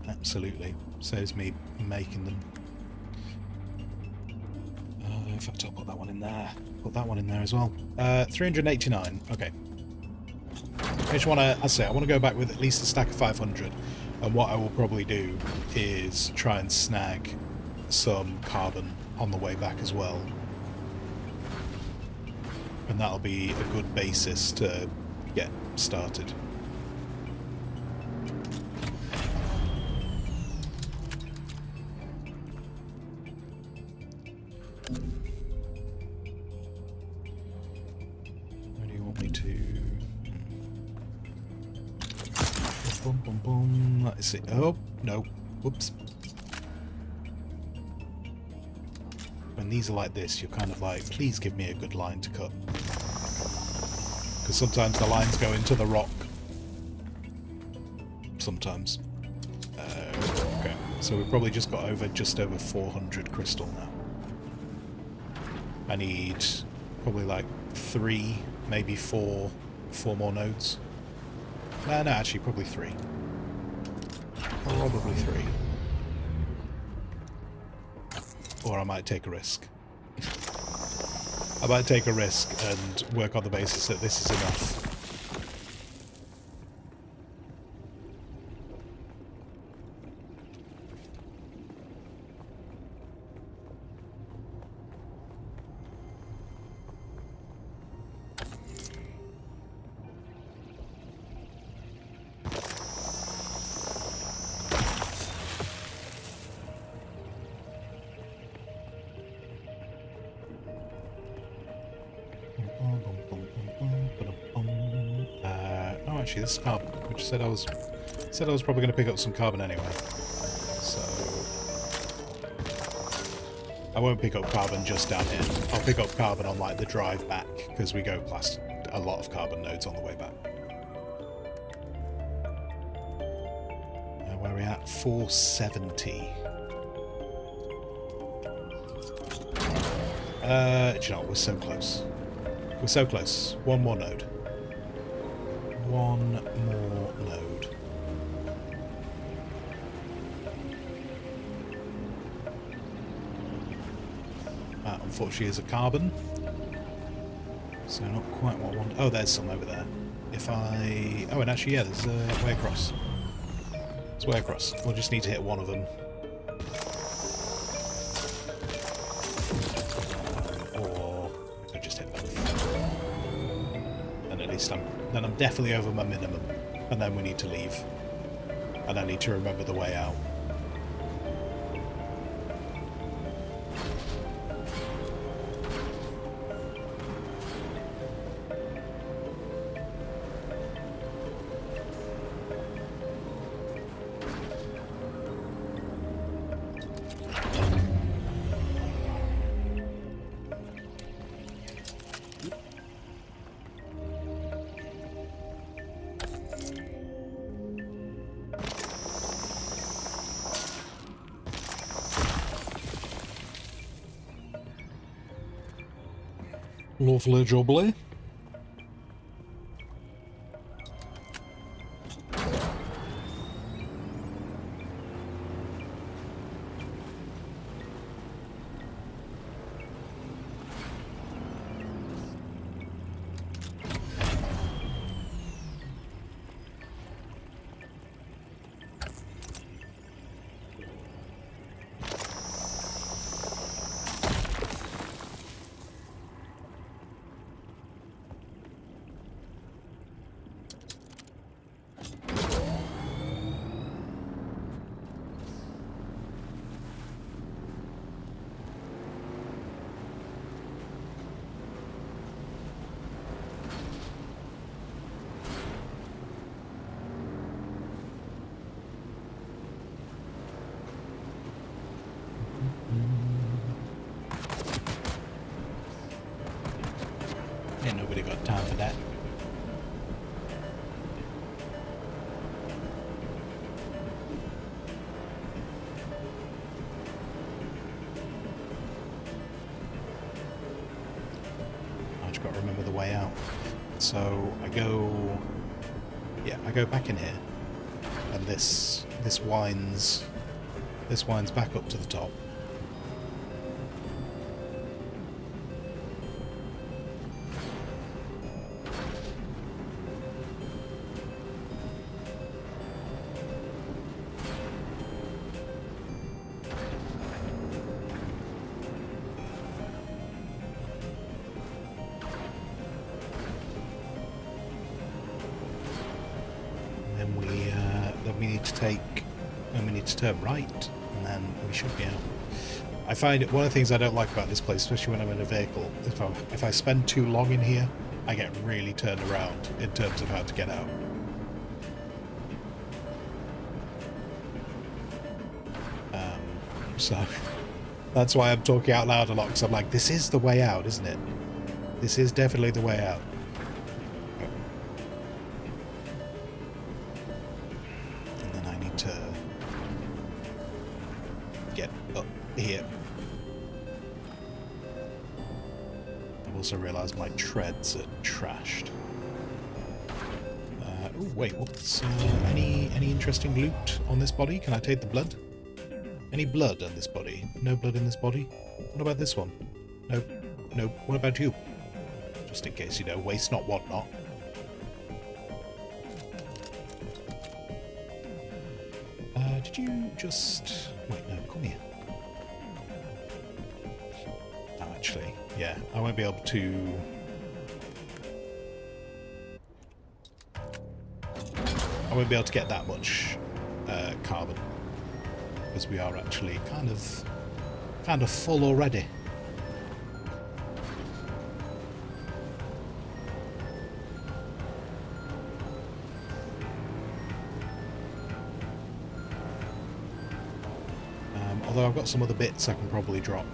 Absolutely. Saves me making them. In fact, I'll put that one in there. Put that one in there as well. 389. Okay. I just want to, I want to go back with at least a stack of 500. And what I will probably do is try and snag some carbon on the way back as well. And that'll be a good basis to get started. Where do you want me to? Boom, boom, boom. Let's see. Oh, no. Whoops. When these are like this, you're kind of like, please give me a good line to cut. Because sometimes the lines go into the rock. Sometimes. Okay, so we've probably just got just over 400 crystal now. I need probably like 3, maybe 4 more nodes. No, actually probably 3. Probably 3. Or I might take a risk. I might take a risk and work on the basis that this is enough. Actually, this is carbon, which said I was probably going to pick up some carbon anyway. So I won't pick up carbon just down here. I'll pick up carbon on like the drive back because we go past a lot of carbon nodes on the way back. Where are we at? 470. Do you know what? We're so close. We're so close. One more node. One more node. That unfortunately is a carbon. So not quite what I want. Oh, there's some over there. If I... Oh, and actually, yeah, there's a way across. There's a way across. We'll just need to hit one of them. Or I could just hit both. And at least then I'm definitely over my minimum. And then we need to leave. And I need to remember the way out. Lovely jubbly. Ain't nobody got time for that. I've just got to remember the way out. So I go back in here, and this winds back up to the top. Then we need to turn right, and then we should be out. I find it one of the things I don't like about this place, especially when I'm in a vehicle, if I spend too long in here, I get really turned around in terms of how to get out. So that's why I'm talking out loud a lot, because I'm like, this is the way out, isn't it? This is definitely the way out. Here. I've also realised my treads are trashed. Oh wait, what's any interesting loot on this body? Can I take the blood? Any blood on this body? No blood in this body? What about this one? Nope. Nope. What about you? Just in case, you know, waste not, want not. Did you just... Wait, no, come here. Actually, yeah, I won't be able to... I won't be able to get that much carbon, because we are actually kind of full already. Although I've got some other bits I can probably drop.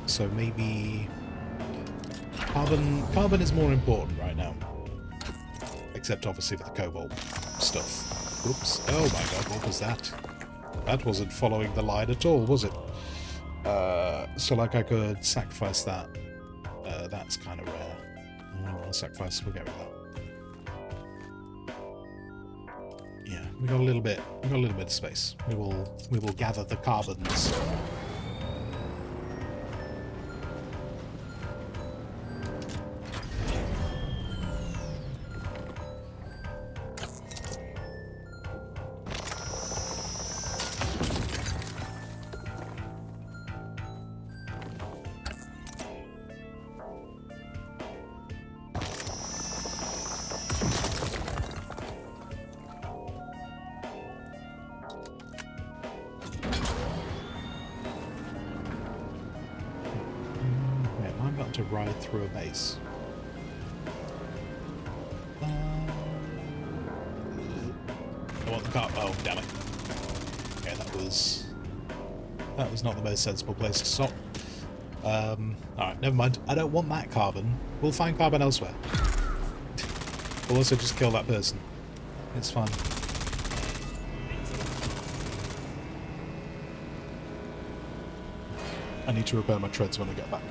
So maybe carbon is more important right now. Except obviously for the cobalt stuff. Oops. Oh my god, what was that? That wasn't following the line at all, was it? So like I could sacrifice that. That's kind of rare. I don't want to sacrifice, we'll get rid of that. Yeah, we got a little bit of space. We will gather the carbons. To ride through a base. I want the car. Oh, damn it. Okay, that was not the most sensible place to stop. Alright, never mind. I don't want that carbon. We'll find carbon elsewhere. We'll also just kill that person. It's fine. I need to repair my treads when I get back.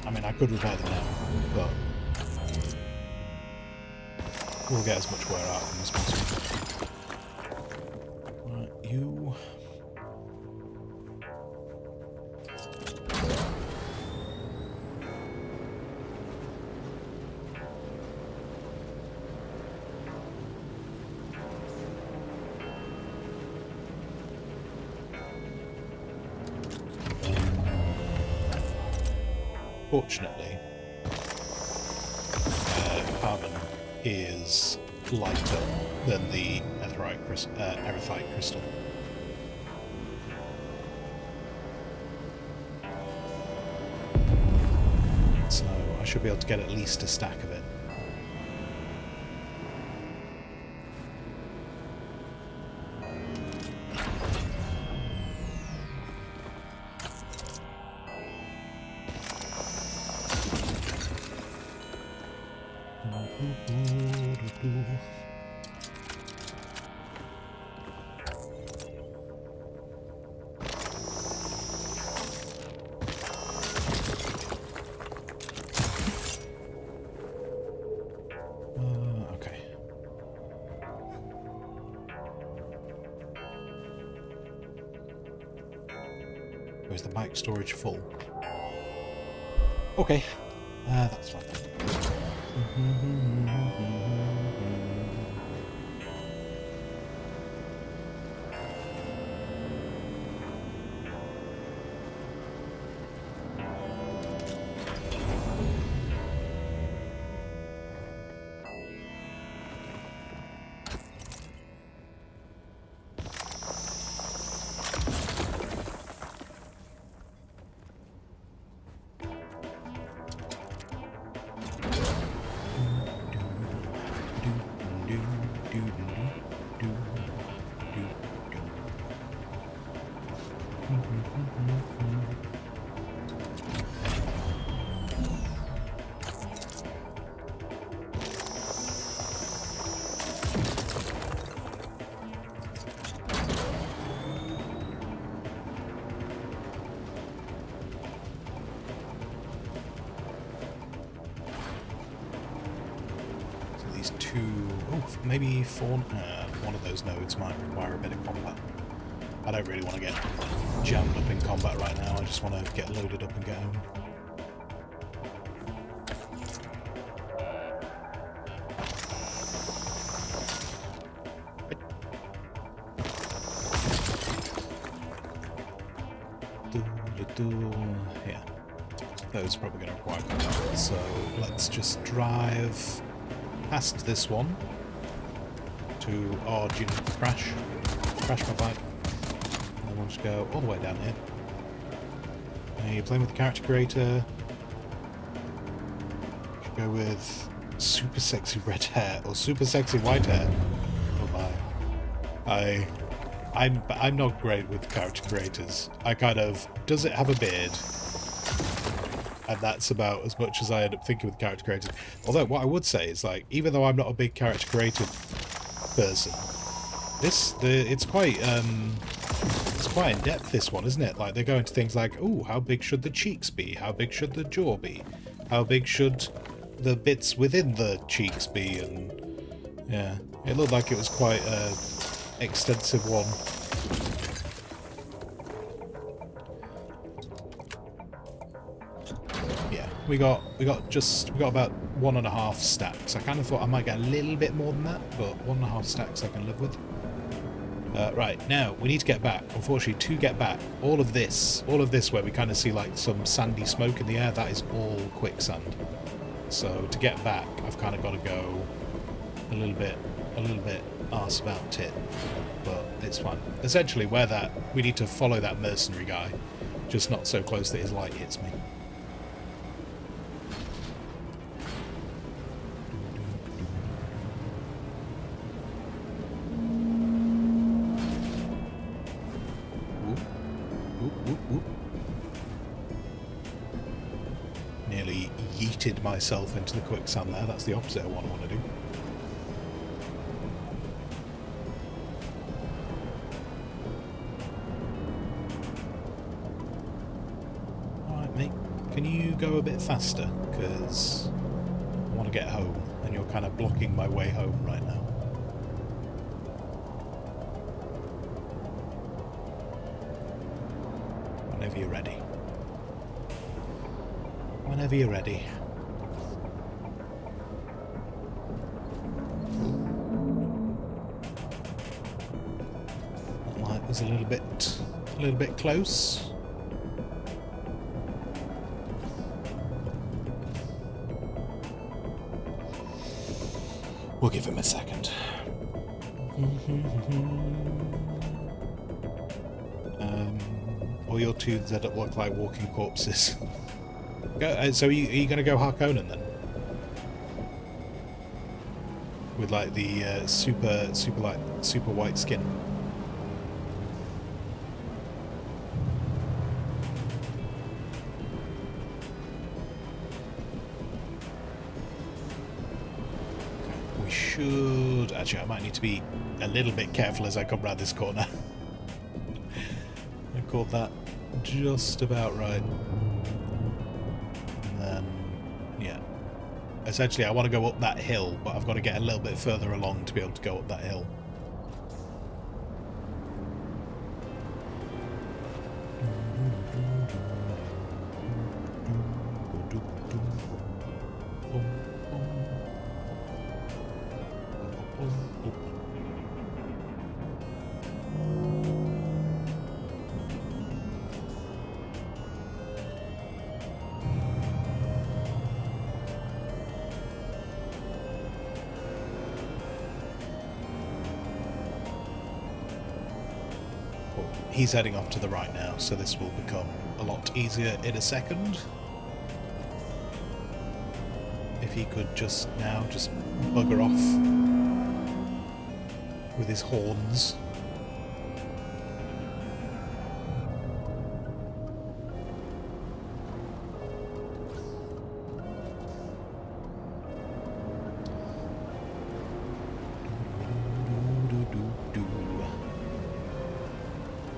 I mean, I could repair them now, but we'll get as much wear out of them as possible. Right, you... Fortunately, carbon is lighter than the erythite crystal. So I should be able to get at least a stack of it. Or is the bike storage full? Okay, that's fine. Maybe one of those nodes might require a bit of combat. I don't really want to get jammed up in combat right now. I just want to get loaded up and get home. Yeah, those are probably going to require combat. So let's just drive past this one. To, oh, do you know, crash my bike, and then we'll just go all the way down here. You're playing with the character creator. Should go with super sexy red hair or super sexy white hair. Oh my! I'm not great with character creators. I kind of, does it have a beard? And that's about as much as I end up thinking with character creators. Although what I would say is, like, even though I'm not a big character creator person, it's quite in depth, this one, isn't it? Like, they go into things like, oh, how big should the cheeks be? How big should the jaw be? How big should the bits within the cheeks be? And yeah, it looked like it was quite a extensive one. Yeah, we got about 1.5 stacks. I kind of thought I might get a little bit more than that, but 1.5 stacks I can live with. Right, now we need to get back. Unfortunately, to get back, all of this where we kind of see like some sandy smoke in the air, that is all quicksand. So to get back, I've kind of got to go a little bit arse about tit, but it's fine. Essentially, we need to follow that mercenary guy, just not so close that his light hits me. Nearly yeeted myself into the quicksand there. That's the opposite of what I want to do. Alright, mate. Can you go a bit faster? Because I want to get home, and you're kind of blocking my way home right now. Whenever you're ready. Whenever you're ready. That light was a little bit close. We'll give him a second. All your tunes end up look like walking corpses. So are you going to go Harkonnen then? With like the super white skin. We should actually. I might need to be a little bit careful as I come round this corner. I called that just about right. Essentially, I want to go up that hill, but I've got to get a little bit further along to be able to go up that hill. he's heading off to the right now, so this will become a lot easier in a second. If he could just bugger off with his horns.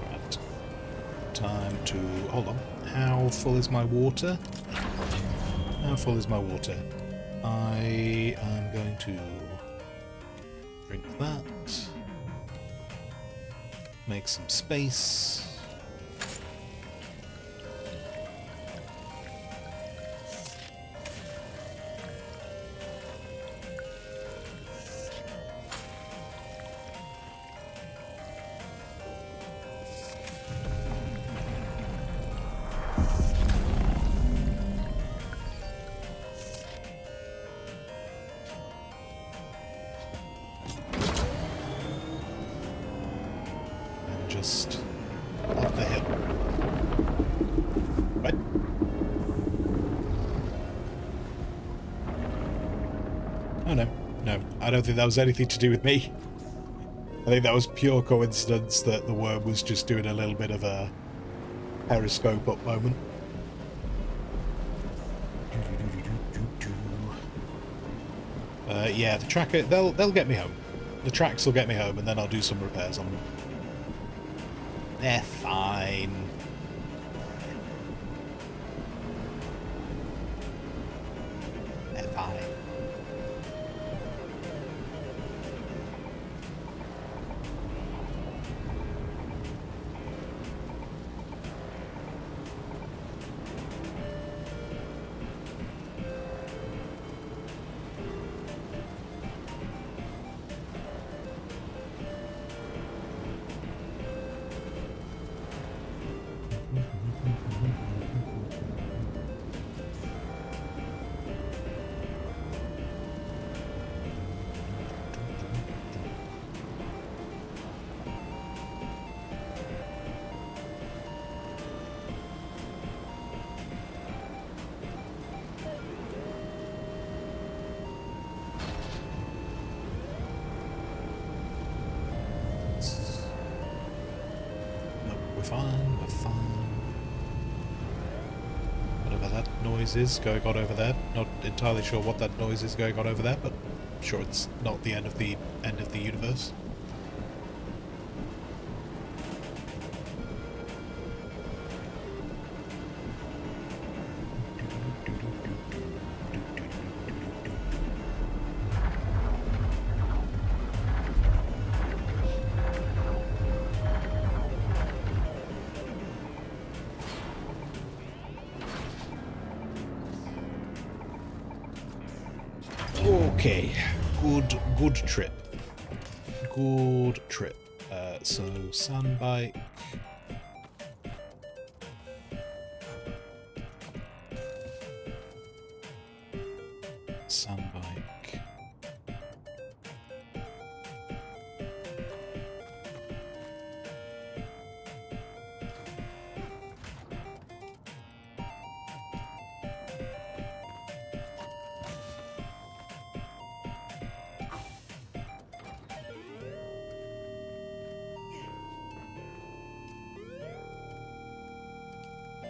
Right. Time to... hold on. How full is my water? How full is my water? I am going to drink that. Make some space. Just up the hill. What? Oh no, no. I don't think that was anything to do with me. I think that was pure coincidence that the worm was just doing a little bit of a periscope up moment. Yeah, the tracker, they'll get me home. The tracks will get me home, and then I'll do some repairs on them. They're fine. They're fine. We're fine. Whatever that noise is going on over there. Not entirely sure what that noise is going on over there, but I'm sure it's not the end of the universe. Okay, good trip. Good trip. So sandbike. Sandbike.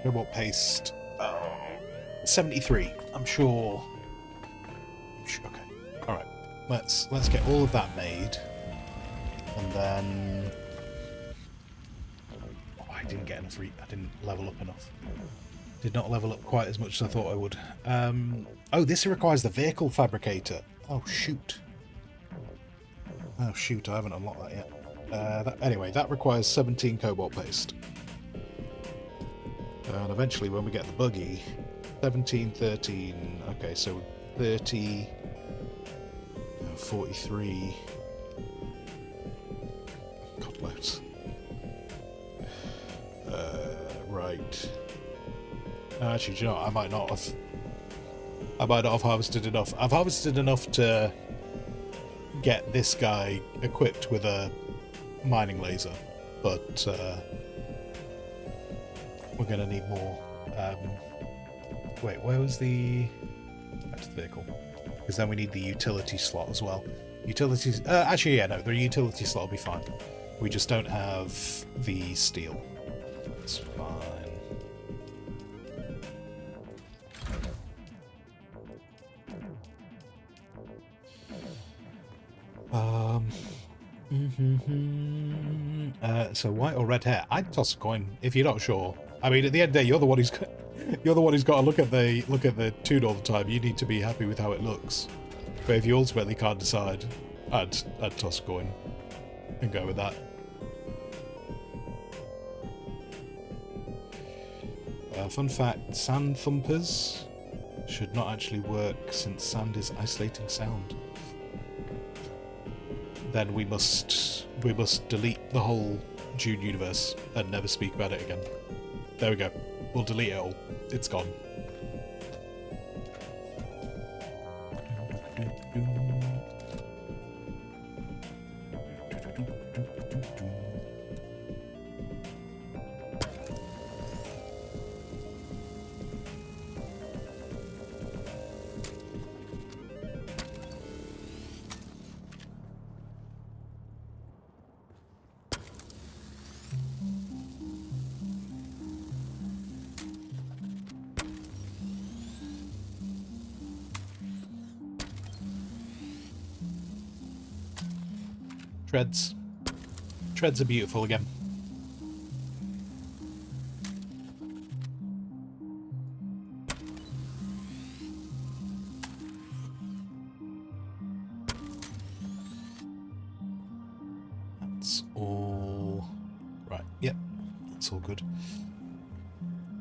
Cobalt paste. 73. I'm sure. Okay. All right. Let's get all of that made, and then. Oh, I didn't get enough. I didn't level up enough. Did not level up quite as much as I thought I would. Oh, this requires the vehicle fabricator. Oh shoot. Oh shoot. I haven't unlocked that yet. Anyway, that requires 17 cobalt paste. And eventually when we get the buggy, 17, 13, okay, so 30, 43, God loads. Right. Actually, do you know what? I might not have harvested enough. I've harvested enough to get this guy equipped with a mining laser, but we're going to need more. Wait, where was the... Back to the vehicle. Because then we need the utility slot as well. Utilities... actually, yeah, no, the utility slot will be fine. We just don't have the steel. It's fine. So white or red hair? I'd toss a coin if you're not sure. I mean, at the end of the day, you're the one who's got to look at the tune all the time. You need to be happy with how it looks. But if you ultimately can't decide, I'd toss a coin and go with that. Fun fact: sand thumpers should not actually work since sand is isolating sound. Then we must delete the whole Dune universe and never speak about it again. There we go. We'll delete it all. It's gone. Treads. Treads are beautiful again. That's all... Right, yep. That's all good.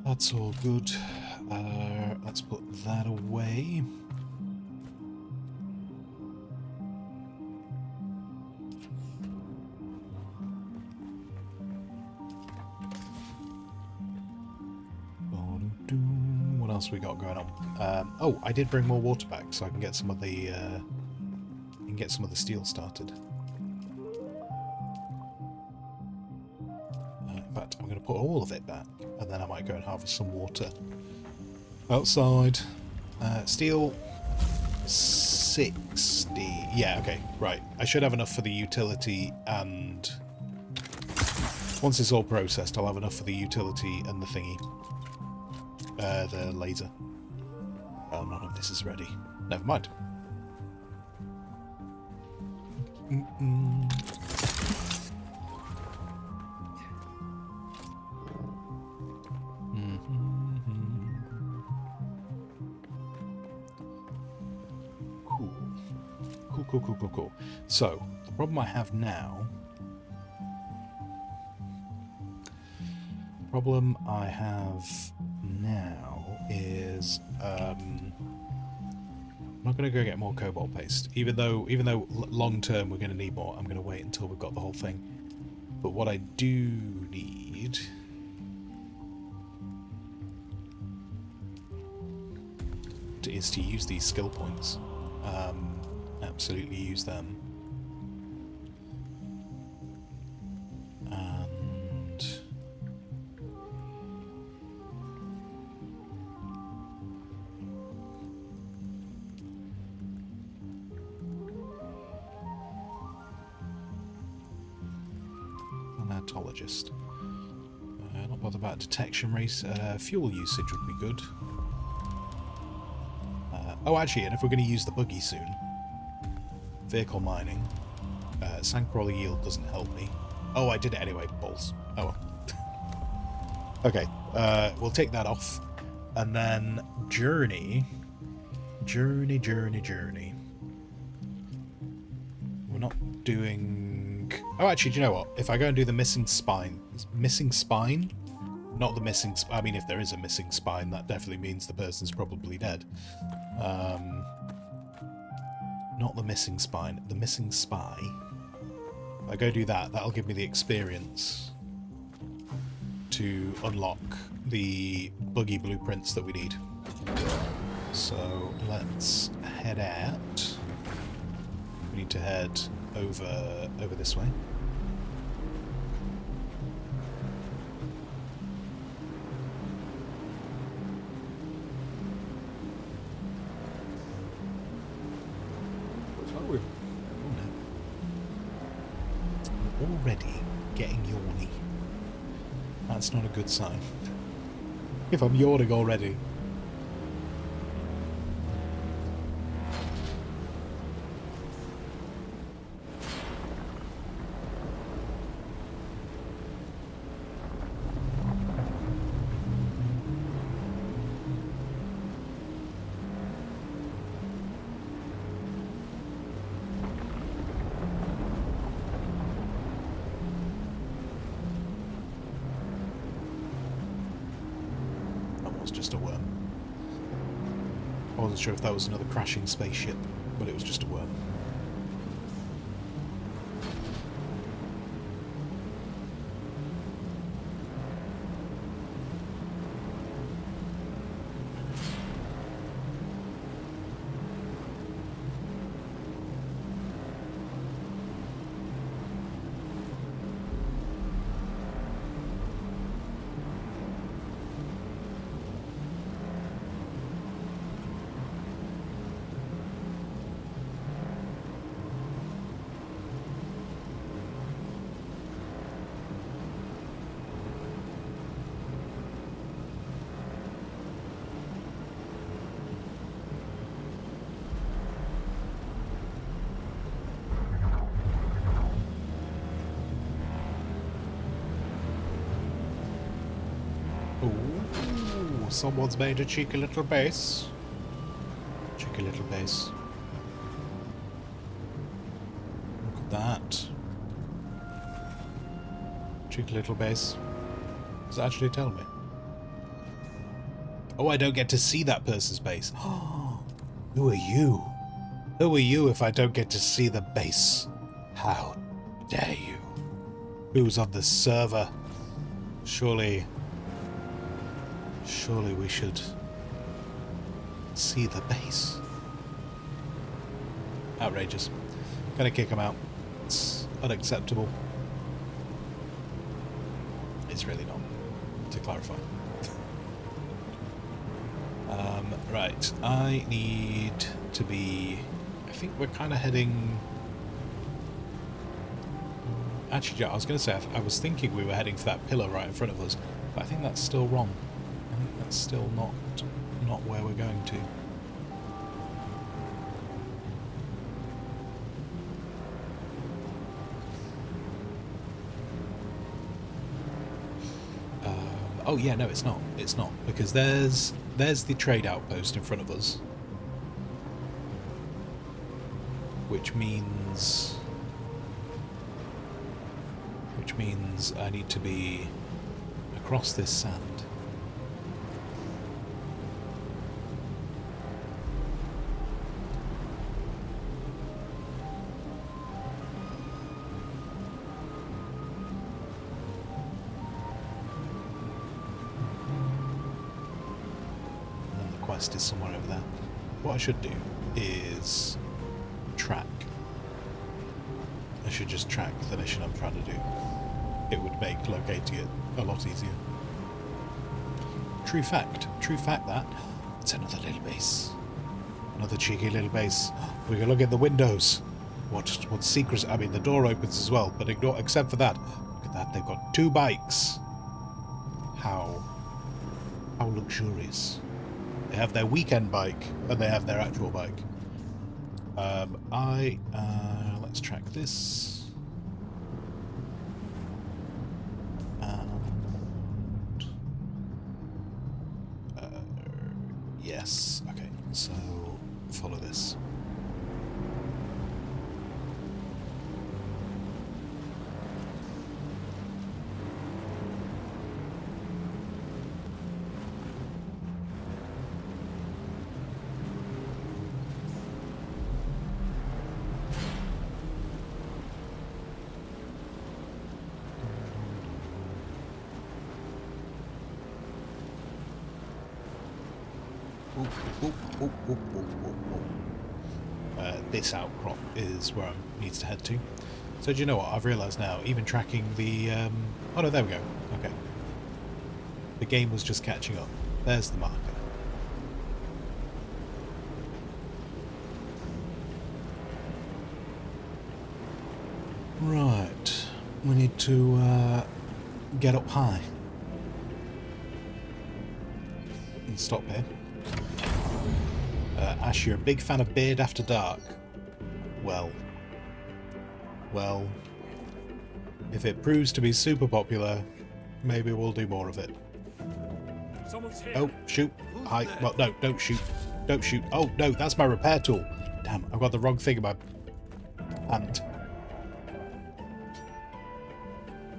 That's all good. Let's put that away. What else we got going on? Oh, I did bring more water back, so I can get some of the steel started. In fact, I'm going to put all of it back, and then I might go and harvest some water outside. Steel 60. Yeah, okay, right. I should have enough for the utility, and once it's all processed, I'll have enough for the utility and the thingy. The laser. Oh, none of this is ready. Never mind. Cool. So, the problem I have now... is I'm not going to go get more cobalt paste, even though long term we're going to need more. I'm going to wait until we've got the whole thing. But what I do need is to use these skill points. Absolutely use them. Anatologist. Not bothered about detection race. Fuel usage would be good. Oh, actually, and if we're going to use the buggy soon, vehicle mining. Sandcrawler yield doesn't help me. Oh, I did it anyway. Balls. Oh well. Okay, we'll take that off, and then journey. We're not doing... Oh, actually, do you know what? If I go and do the missing spine... Not the missing... I mean, if there is a missing spine, that definitely means the person's probably dead. Not the missing spine. The missing spy. If I go do that, that'll give me the experience to unlock the buggy blueprints that we need. So, let's head out. We need to head over this way. already getting yawny. That's not a good sign. If I'm yawning already. Just a worm. I wasn't sure if that was another crashing spaceship, but it was just a worm. Ooh, someone's made a cheeky little base. Cheeky little base. Look at that. Cheeky little base. Does it actually tell me? Oh, I don't get to see that person's base. Who are you? Who are you if I don't get to see the base? How dare you? Who's on the server? Surely we should see the base. Outrageous. Gonna kick him out. It's unacceptable. It's really not, to clarify. Right, I need to be... I think we're kind of heading... Actually, yeah, I was going to say, I was thinking we were heading for that pillar right in front of us, but I think that's still wrong. I think that's still not where we're going to. Oh yeah, no, it's not. It's not, because there's the trade outpost in front of us, which means I need to be across this sand. Is somewhere over there. What I should do is track. I should just track the mission I'm trying to do. It would make locating it a lot easier. True fact that. It's another little base. Another cheeky little base. We can look at the windows. What secrets? I mean, the door opens as well, but except for that. Look at that, they've got 2 bikes. How luxurious. They have their weekend bike, and they have their actual bike. Let's track this. And, yes, okay, so follow this. This outcrop is where I needs to head to. So do you know what? I've realised now, even tracking the... oh no, there we go. Okay. The game was just catching up. There's the marker. Right. We need to get up high. And stop here. Ash, you're a big fan of Beard After Dark. Well, if it proves to be super popular, maybe we'll do more of it. Someone's here. Oh, shoot. Hi. Well, no, don't shoot. Don't shoot. Oh, no, that's my repair tool. Damn, I've got the wrong thing in my hand.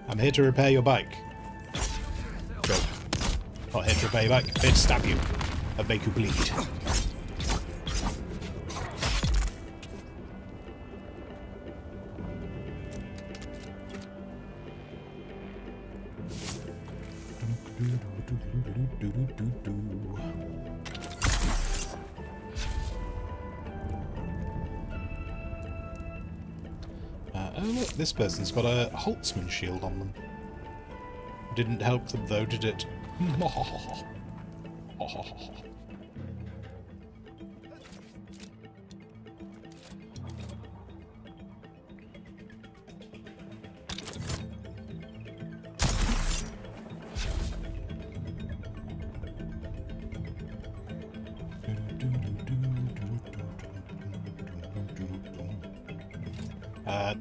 I'm here to repair your bike. Go. Not here to repair your bike. I'm here to stab you and make you bleed. Oh look, this person's got a Holtzman shield on them. Didn't help them though, did it?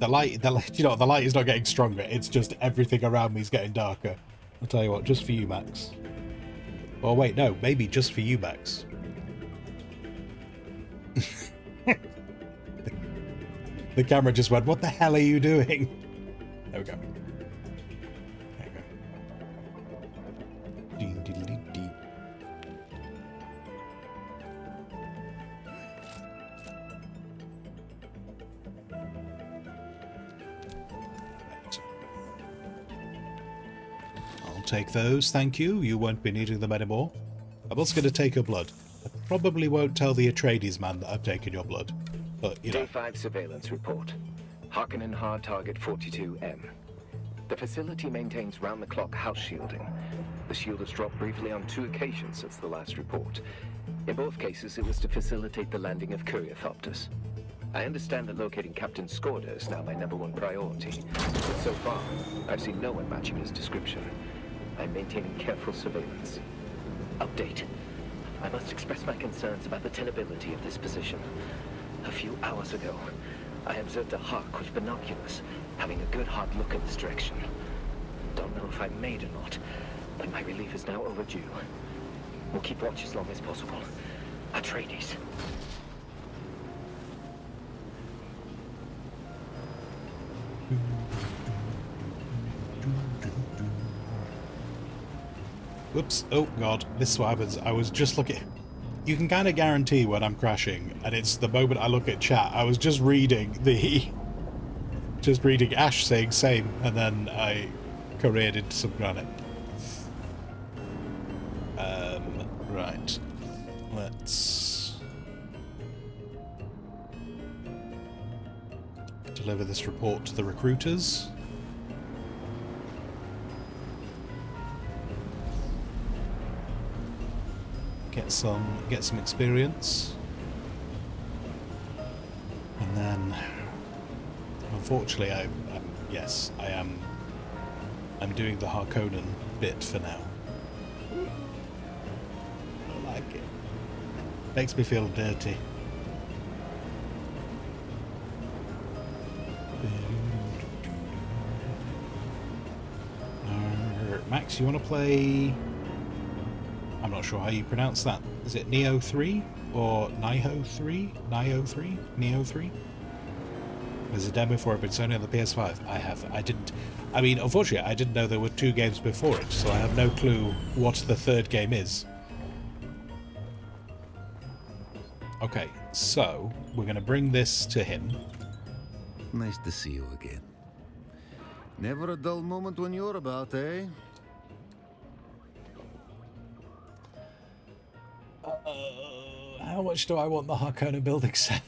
The light, you know, the light is not getting stronger. It's just everything around me is getting darker. I'll tell you what, just for you, Max. Oh wait, no, maybe just for you, Max. The camera just went, what the hell are you doing? There we go. There we go. Ding, ding, ding, ding. Take those, thank you. You won't be needing them anymore. I'm also going to take your blood. I probably won't tell the Atreides man that I've taken your blood, but you know. Day 5 surveillance report. Harkonnen hard target 42M. The facility maintains round-the-clock house shielding. The shield has dropped briefly on 2 occasions since the last report. In both cases, it was to facilitate the landing of Curiosopters. I understand that locating Captain Skorda is now my #1 priority, but so far, I've seen no one matching his description. I'm maintaining careful surveillance. Update. I must express my concerns about the tenability of this position. A few hours ago, I observed a hawk with binoculars, having a good hard look in this direction. Don't know if I'm made or not, but my relief is now overdue. We'll keep watch as long as possible. Atreides. Whoops. Oh, God. This is what happens. I was just looking... You can kind of guarantee when I'm crashing, and it's the moment I look at chat. I was just reading the... Just reading Ash saying same, and then I careered into some granite. Right. Let's... deliver this report to the recruiters. Get some experience, and then unfortunately I'm doing the Harkonnen bit for now. I like it. Makes me feel dirty. Max, you want to play? I'm not sure how you pronounce that. Is it Neo 3 or Niho 3? Nio 3? Neo 3? There's a demo for it, but it's only on the PS5. I mean, unfortunately, I didn't know there were 2 games before it, so I have no clue what the 3rd game is. Okay, so we're going to bring this to him. Nice to see you again. Never a dull moment when you're about, eh? How much do I want the Harkonnen building set?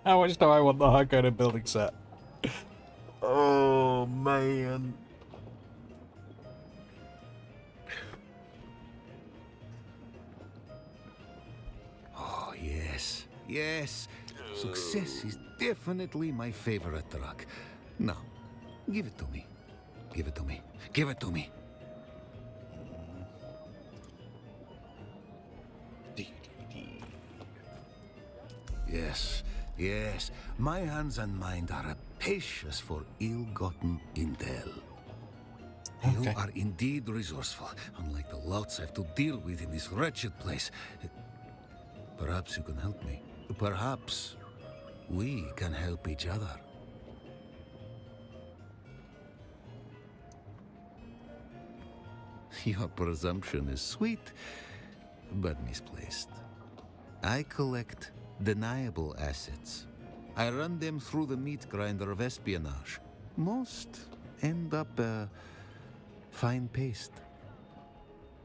How much do I want the Harkonnen building set? Oh, man. Oh, yes. Yes. Success is definitely my favorite drug. Now, Give it to me. Give it to me. Give it to me. Yes, yes. My hands and mind are rapacious for ill-gotten intel. You Okay. are indeed resourceful, unlike the louts I have to deal with in this wretched place. Perhaps you can help me. Perhaps we can help each other. Your presumption is sweet, but misplaced. I collect deniable assets. I run them through the meat grinder of espionage. Most end up fine paste.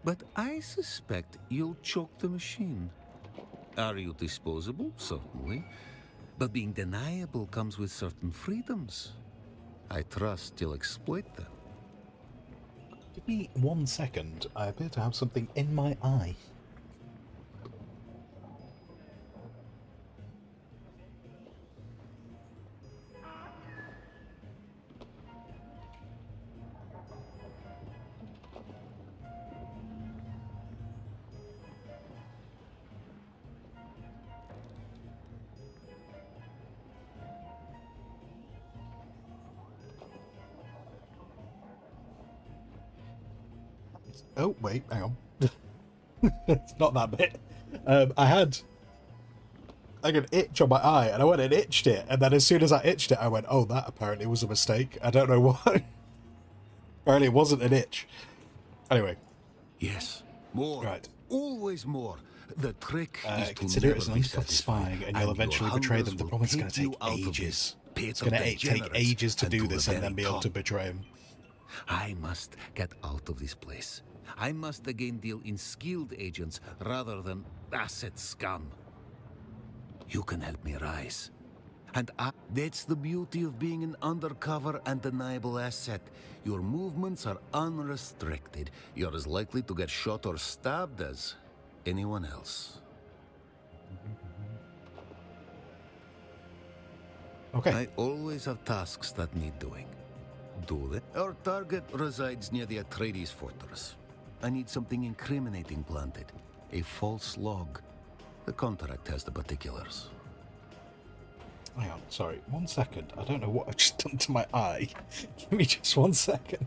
But I suspect you'll choke the machine. Are you disposable? Certainly. But being deniable comes with certain freedoms. I trust you'll exploit them. Give me 1 second. I appear to have something in my eye. Oh, wait, hang on. It's not that bit. I had like an itch on my eye, and I went and itched it, and then as soon as I itched it, I went, oh, that apparently was a mistake. I don't know why. Apparently it wasn't an itch. Anyway. Yes, more. Right. Always more. The trick is to Consider it never as an be unstopped satisfied, spying, and you'll your eventually betray them. hungers The will problem is going to take take you out of ages. this pit It's going to of take degenerates ages to and do the this and very then be able to top. betray him. I must get out of this place. I must again deal in skilled agents rather than asset scum. You can help me rise. And that's the beauty of being an undercover and deniable asset. Your movements are unrestricted. You're as likely to get shot or stabbed as anyone else. Okay. I always have tasks that need doing. Do they? Our target resides near the Atreides fortress. I need something incriminating planted. A false log. The contract has the particulars. Hang on, sorry. 1 second. I don't know what I've just done to my eye. Give me just 1 second.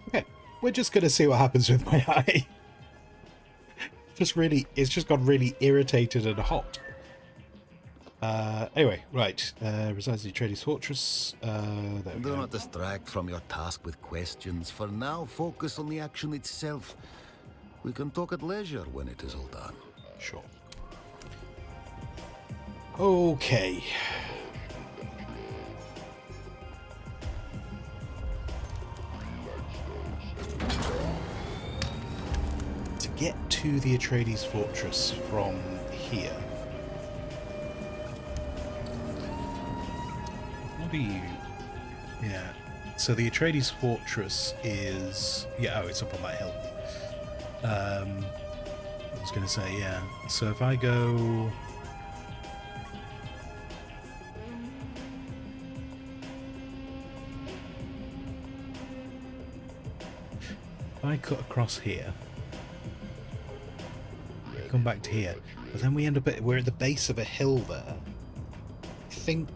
Okay, we're just gonna see what happens with my eye. It's just got really irritated and hot. Anyway, right. Resides in the Atreides fortress. There we Do go. not distract from your task with questions. For now, focus on the action itself. We can talk at leisure when it is all done. Sure. Okay. To get to the Atreides fortress from here. What do you... Yeah. So the Atreides fortress is... Yeah, oh, it's up on that hill. I was going to say, yeah. So if I go... If I cut across here, I come back to here, but then we end up we're at the base of a hill there. I think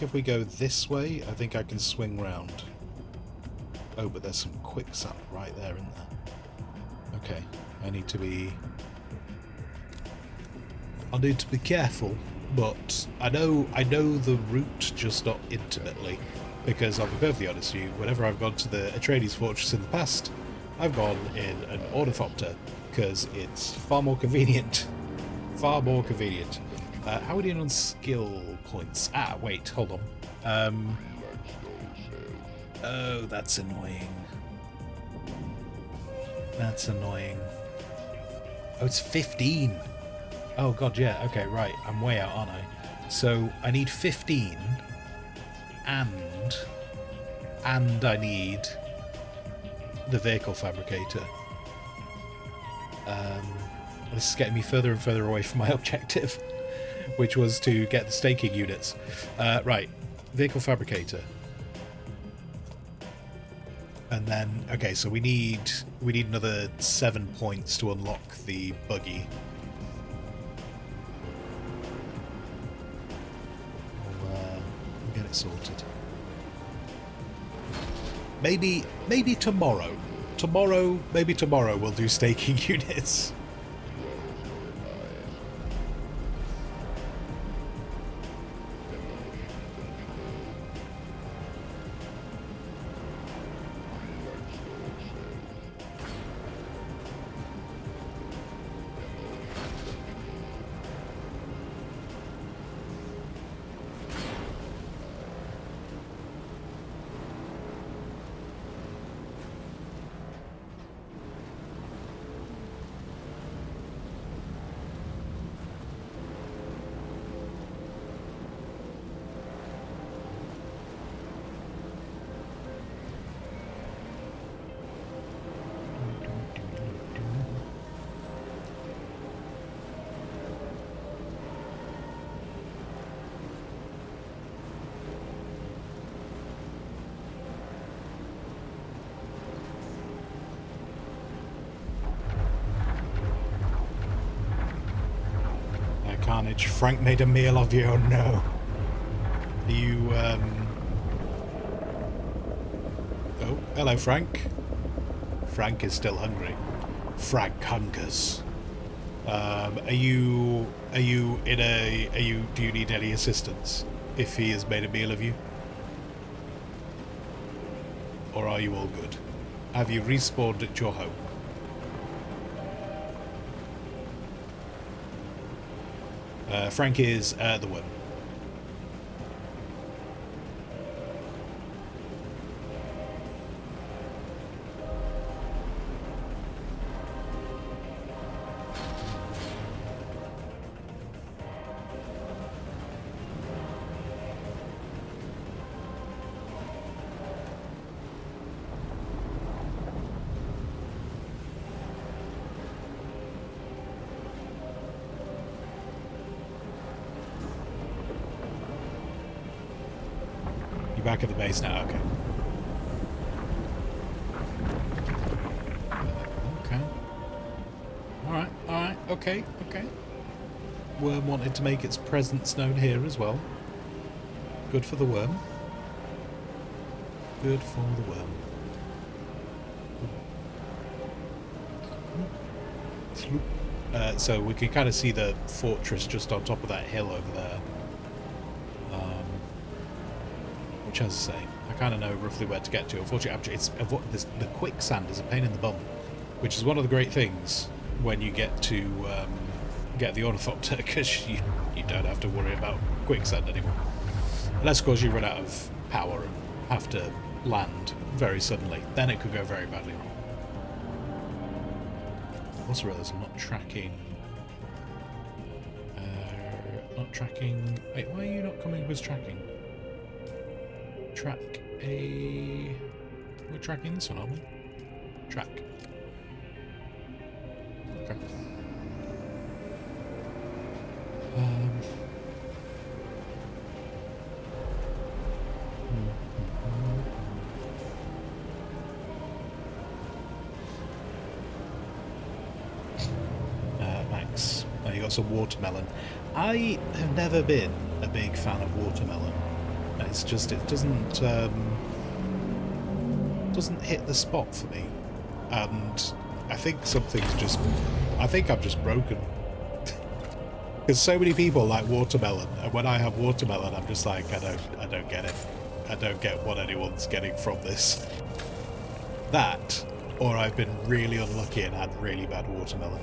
if we go this way, I think I can swing round. Oh, but there's some quicksand right there, isn't there? Okay, I'll need to be careful, but I know the route, just not intimately, because I'll be perfectly honest with you, whenever I've gone to the Atreides fortress in the past, I've gone in an ornithopter, because it's far more convenient. Far more convenient. How are we doing on skill points? Ah, wait, hold on. Oh, that's annoying. That's annoying. Oh, it's 15. Oh god, yeah, okay, right. I'm way out, aren't I? So I need 15 and I need the vehicle fabricator. This is getting me further and further away from my objective, which was to get the staking units. Right, vehicle fabricator. And then, okay, so we need another 7 points to unlock the buggy. We'll get it sorted. Maybe tomorrow. Maybe tomorrow we'll do staking units. Carnage. Frank made a meal of you, oh no. You, Oh, hello Frank. Frank is still hungry. Frank hungers. Do you need any assistance if he has made a meal of you? Or are you all good? Have you respawned at your home? Frank is the one. Back at the base now, okay. Alright, okay. Worm wanted to make its presence known here as well. Good for the worm. Good for the worm. So we can kind of see the fortress just on top of that hill over there. Which, as I say, I kind of know roughly where to get to. Unfortunately, the quicksand is a pain in the bum, which is one of the great things when you get to get the ornithopter, because you don't have to worry about quicksand anymore. Unless, of course, you run out of power and have to land very suddenly. Then it could go very badly wrong. Also realised I'm not tracking... Wait, why are you not coming with tracking? We're tracking this one, aren't we? Track. Okay. Max, you got some watermelon. I have never been a big fan of watermelon. It's just, it doesn't hit the spot for me, and I think I think I'm just broken. Because so many people like watermelon, and when I have watermelon, I'm just like, I don't get it. I don't get what anyone's getting from this. That, or I've been really unlucky and had really bad watermelon.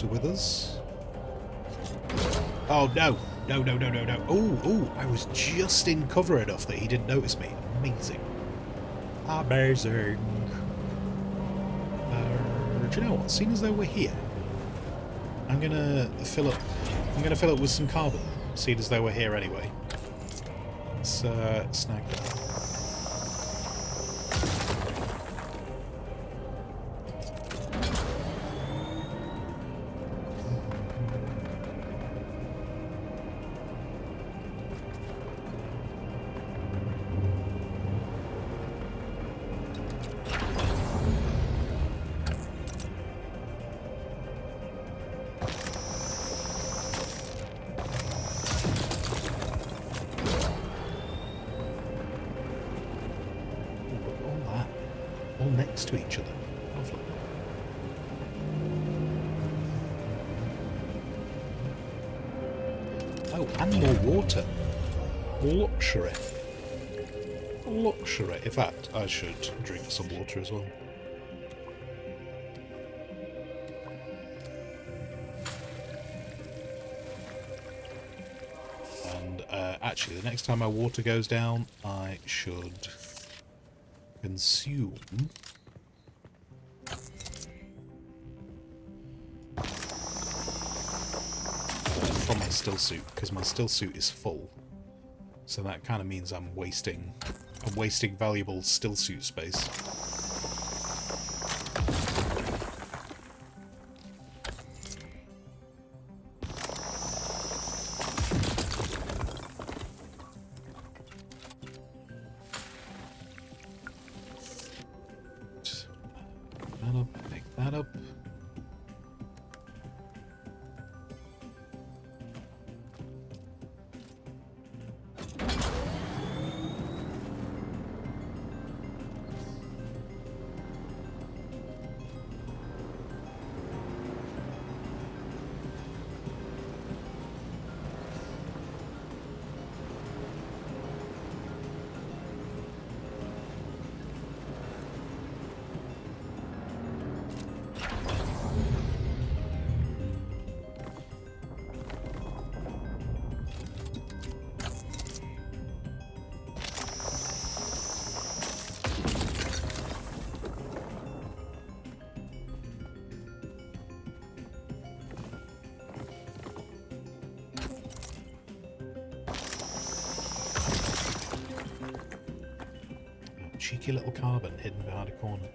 water with us. Oh no! No, no, no, no, no. Oh, I was just in cover enough that he didn't notice me. Amazing. Amazing. Do you know what? Seeing as though we're here, I'm gonna fill up with some carbon. Seeing as though we're here anyway. Let's snag that. Next to each other. Lovely. Oh, and more water. Luxury. Luxury. In fact, I should drink some water as well. And actually, the next time my water goes down, I should consume from my still suit, because my still suit is full, so that kind of means I'm wasting valuable still suit space. Pick that up. Cheeky little carbon hidden behind a corner.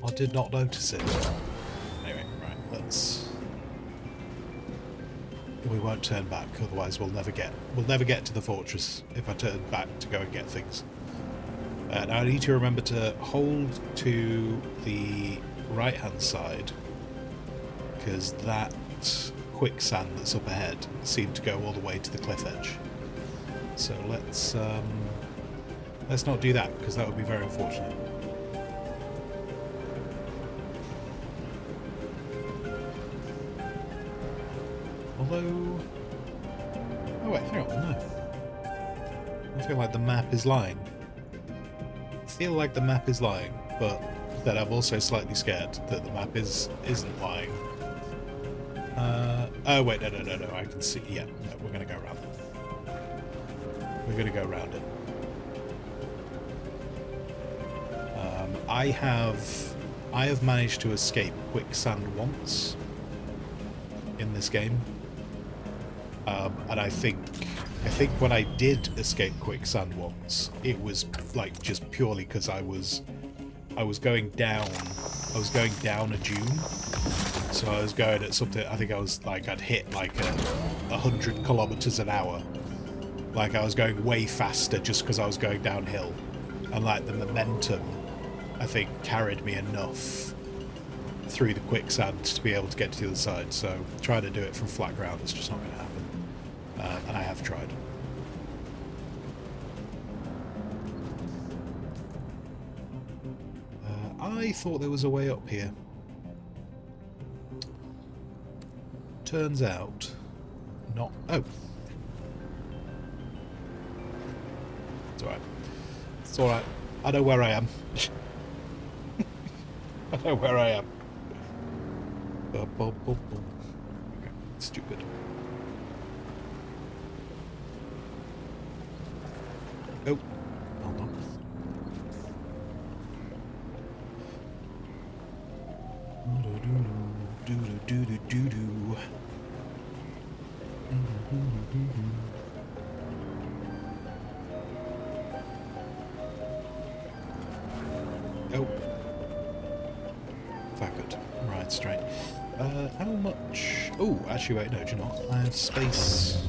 I did not notice it. Anyway, right, let's... We won't turn back, otherwise we'll never get to the fortress if I turn back to go and get things. Now I need to remember to hold to the right hand side, because that quicksand that's up ahead seemed to go all the way to the cliff edge. So let's not do that, because that would be very unfortunate. Although... Oh wait, hang on, no. I feel like the map is lying. But then I'm also slightly scared that the map isn't lying. Oh wait, no, I can see, yeah, no, we're gonna go around it. We're gonna go around it. I have managed to escape quicksand once in this game, and I think when I did escape quicksand once, it was like just purely because I was going down a dune, so I was going at something. I think I was like I'd hit like 100 kilometers an hour, like I was going way faster just because I was going downhill, and like the momentum, I think, carried me enough through the quicksand to be able to get to the other side. So trying to do it from flat ground is just not going to happen. And I have tried. I thought there was a way up here. Turns out, not. Oh. It's alright. It's alright. I know where I am. I know where I am. Okay, stupid. Oh, hold on. Oh. Faggot. Right, straight. How much... Oh, actually, wait, no, do you not? I have space.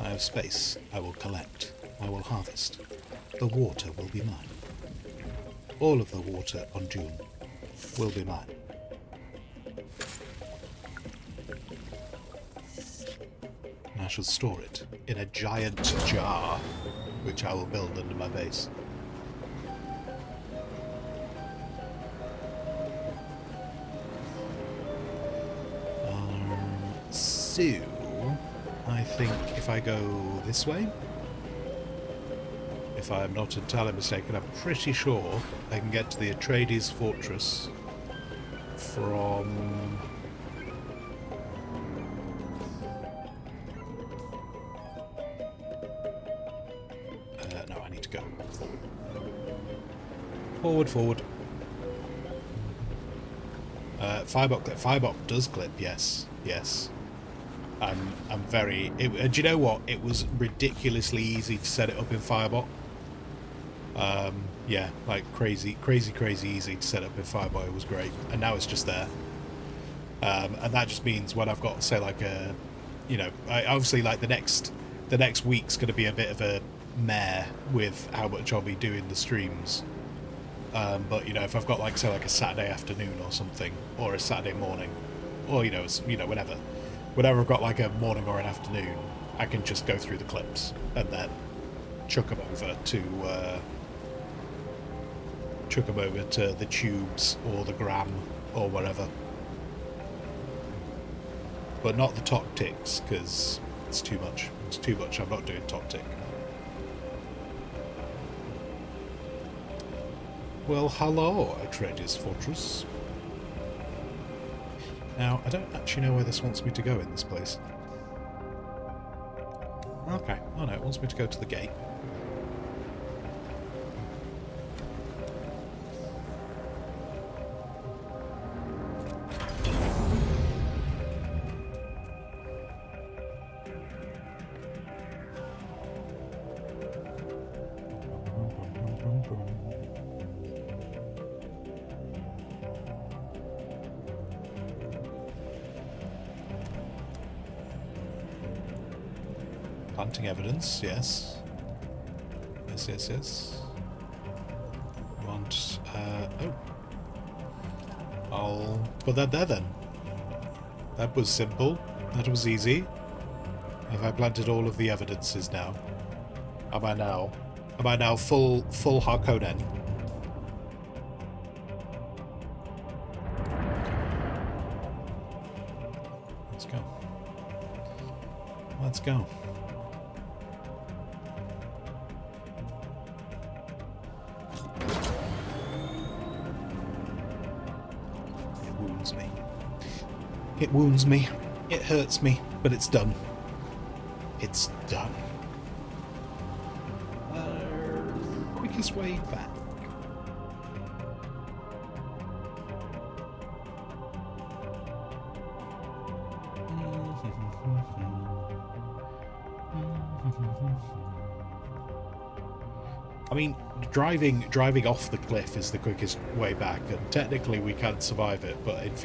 I have space. I will collect. I will harvest. The water will be mine. All of the water on Dune will be mine. And I shall store it in a giant jar, which I will build under my base. So, I think if I go this way, if I'm not entirely mistaken, I'm pretty sure I can get to the Atreides fortress from... no, I need to go. Forward, forward. Firebox does clip, yes, yes. I'm very... do you know what? It was ridiculously easy to set it up in Firebox. Yeah, like crazy easy to set up in Firebox. It was great. And now it's just there. And that just means when I've got, say, like a... You know, obviously, like, the next week's going to be a bit of a mare with how much I'll be doing the streams. But, you know, if I've got, like, say, like a Saturday afternoon or something, or a Saturday morning, or, you know, whenever I've got, like, a morning or an afternoon, I can just go through the clips and then chuck them over to the tubes or the gram or whatever. But not the tactics, because it's too much. It's too much. I'm not doing tactic. Well, hello, Atreides Fortress. Now, I don't actually know where this wants me to go in this place. Okay. Oh no, it wants me to go to the gate. Planting evidence, yes. Yes. Want, oh. I'll put that there then. That was simple. That was easy. Have I planted all of the evidences now? Am I now full Harkonnen? Let's go. Let's go. It wounds me. It hurts me, but it's done. It's done. Quickest way back. I mean, driving off the cliff is the quickest way back, and technically we can survive it, but it just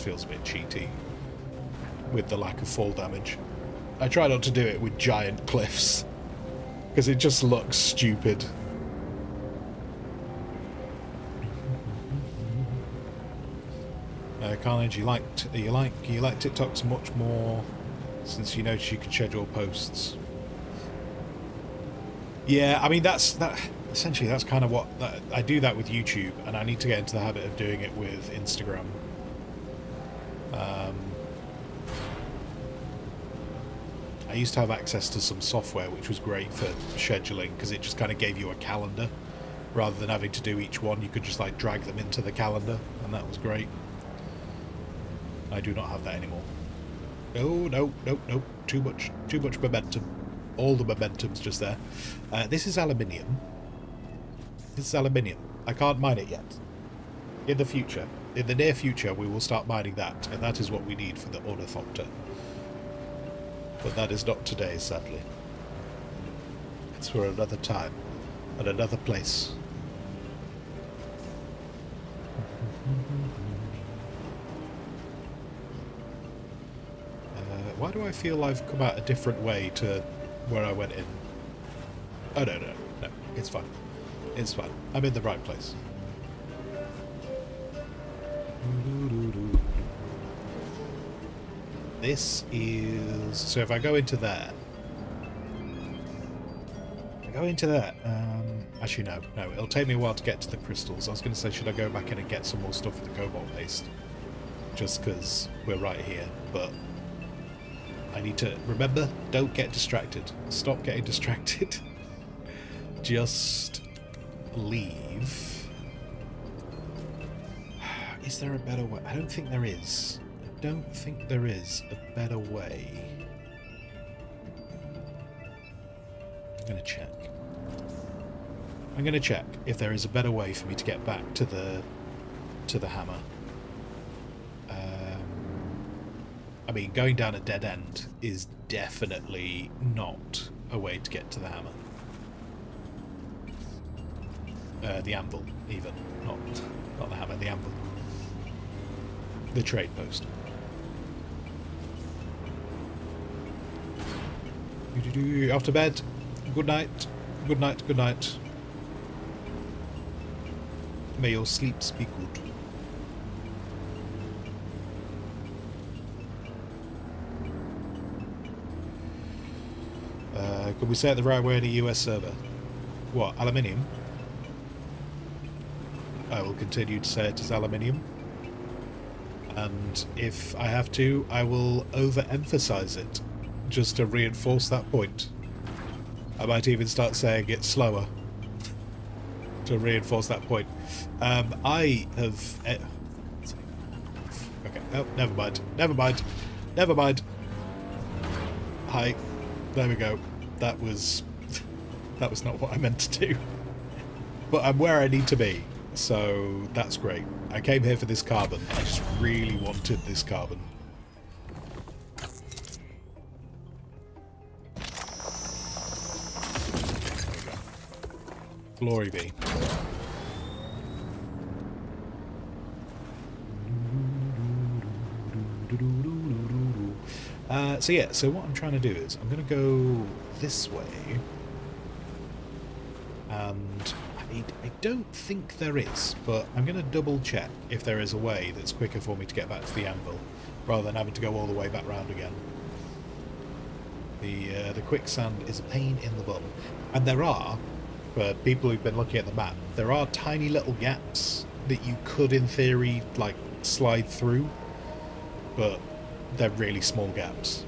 feels a bit cheaty with the lack of fall damage. I try not to do it with giant cliffs because it just looks stupid. Carnage, you like TikToks much more since you noticed you can schedule posts. Yeah, I mean essentially that's kind of what I do that with YouTube, and I need to get into the habit of doing it with Instagram. I used to have access to some software which was great for scheduling because it just kind of gave you a calendar rather than having to do each one. You could just like drag them into the calendar, and that was great. I do not have that anymore. Oh, no, no, no. Too much momentum. All the momentum's just there. This is aluminium. This is aluminium. I can't mine it yet. In the future, in the near future, we will start mining that, and that is what we need for the ornithopter. But that is not today, sadly. It's for another time, and another place. Why do I feel I've come out a different way to where I went in? Oh, no, no, no. It's fine. It's fine. I'm in the right place. This is... So if I go into there... Actually, no. No, it'll take me a while to get to the crystals. I was going to say, should I go back in and get some more stuff for the cobalt paste? Just because we're right here, but... I need to... Remember, don't get distracted. Stop getting distracted. Just... leave. Is there a better way? I don't think there is. I don't think there is a better way. I'm going to check. I'm going to check if there is a better way for me to get back to the hammer. I mean, going down a dead end is definitely not a way to get to the hammer. The anvil, even. Not the hammer, the anvil. The trade post. Off to bed. Good night. Good night, good night. May your sleeps be good. Could we say it the right way in a US server? What, aluminium? I will continue to say it as aluminium. And if I have to, I will overemphasize it, just to reinforce that point. I might even start saying it slower, to reinforce that point. I have... okay, oh, never mind. Never mind. Never mind. Hi. There we go. That was not what I meant to do. But I'm where I need to be, so that's great. I came here for this carbon. I just really wanted this carbon. Glory be. So yeah, so what I'm trying to do is I'm going to go this way, and I don't think there is, but I'm going to double check if there is a way that's quicker for me to get back to the anvil, rather than having to go all the way back round again. The quicksand is a pain in the bum, and there are, for people who've been looking at the map, there are tiny little gaps that you could, in theory, like, slide through, but they're really small gaps.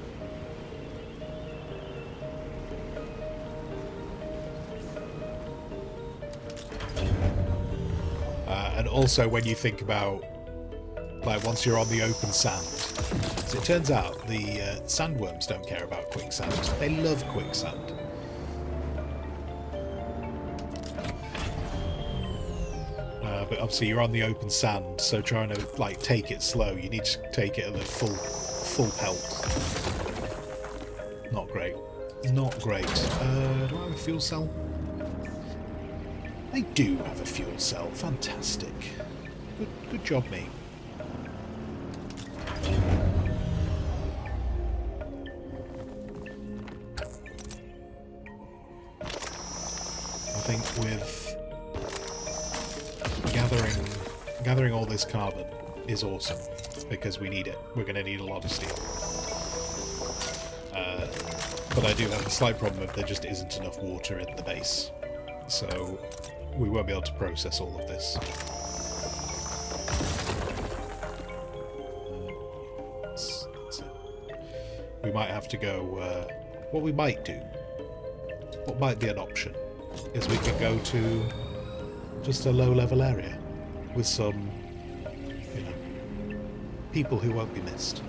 And also when you think about, like, once you're on the open sand, so it turns out the sandworms don't care about quicksand. They love quicksand. But obviously you're on the open sand, so trying to, like, take it slow, you need to take it at the full pelt. Not great. Not great. Do I have a fuel cell? I do have a fuel cell. Fantastic. Good job, me. I think with gathering all this carbon is awesome, because we need it. We're going to need a lot of steel. But I do have a slight problem if there just isn't enough water in the base. So we won't be able to process all of this. That's it. We might have to go... what we might do, what might be an option, is we could go to just a low-level area with some, you know, people who won't be missed.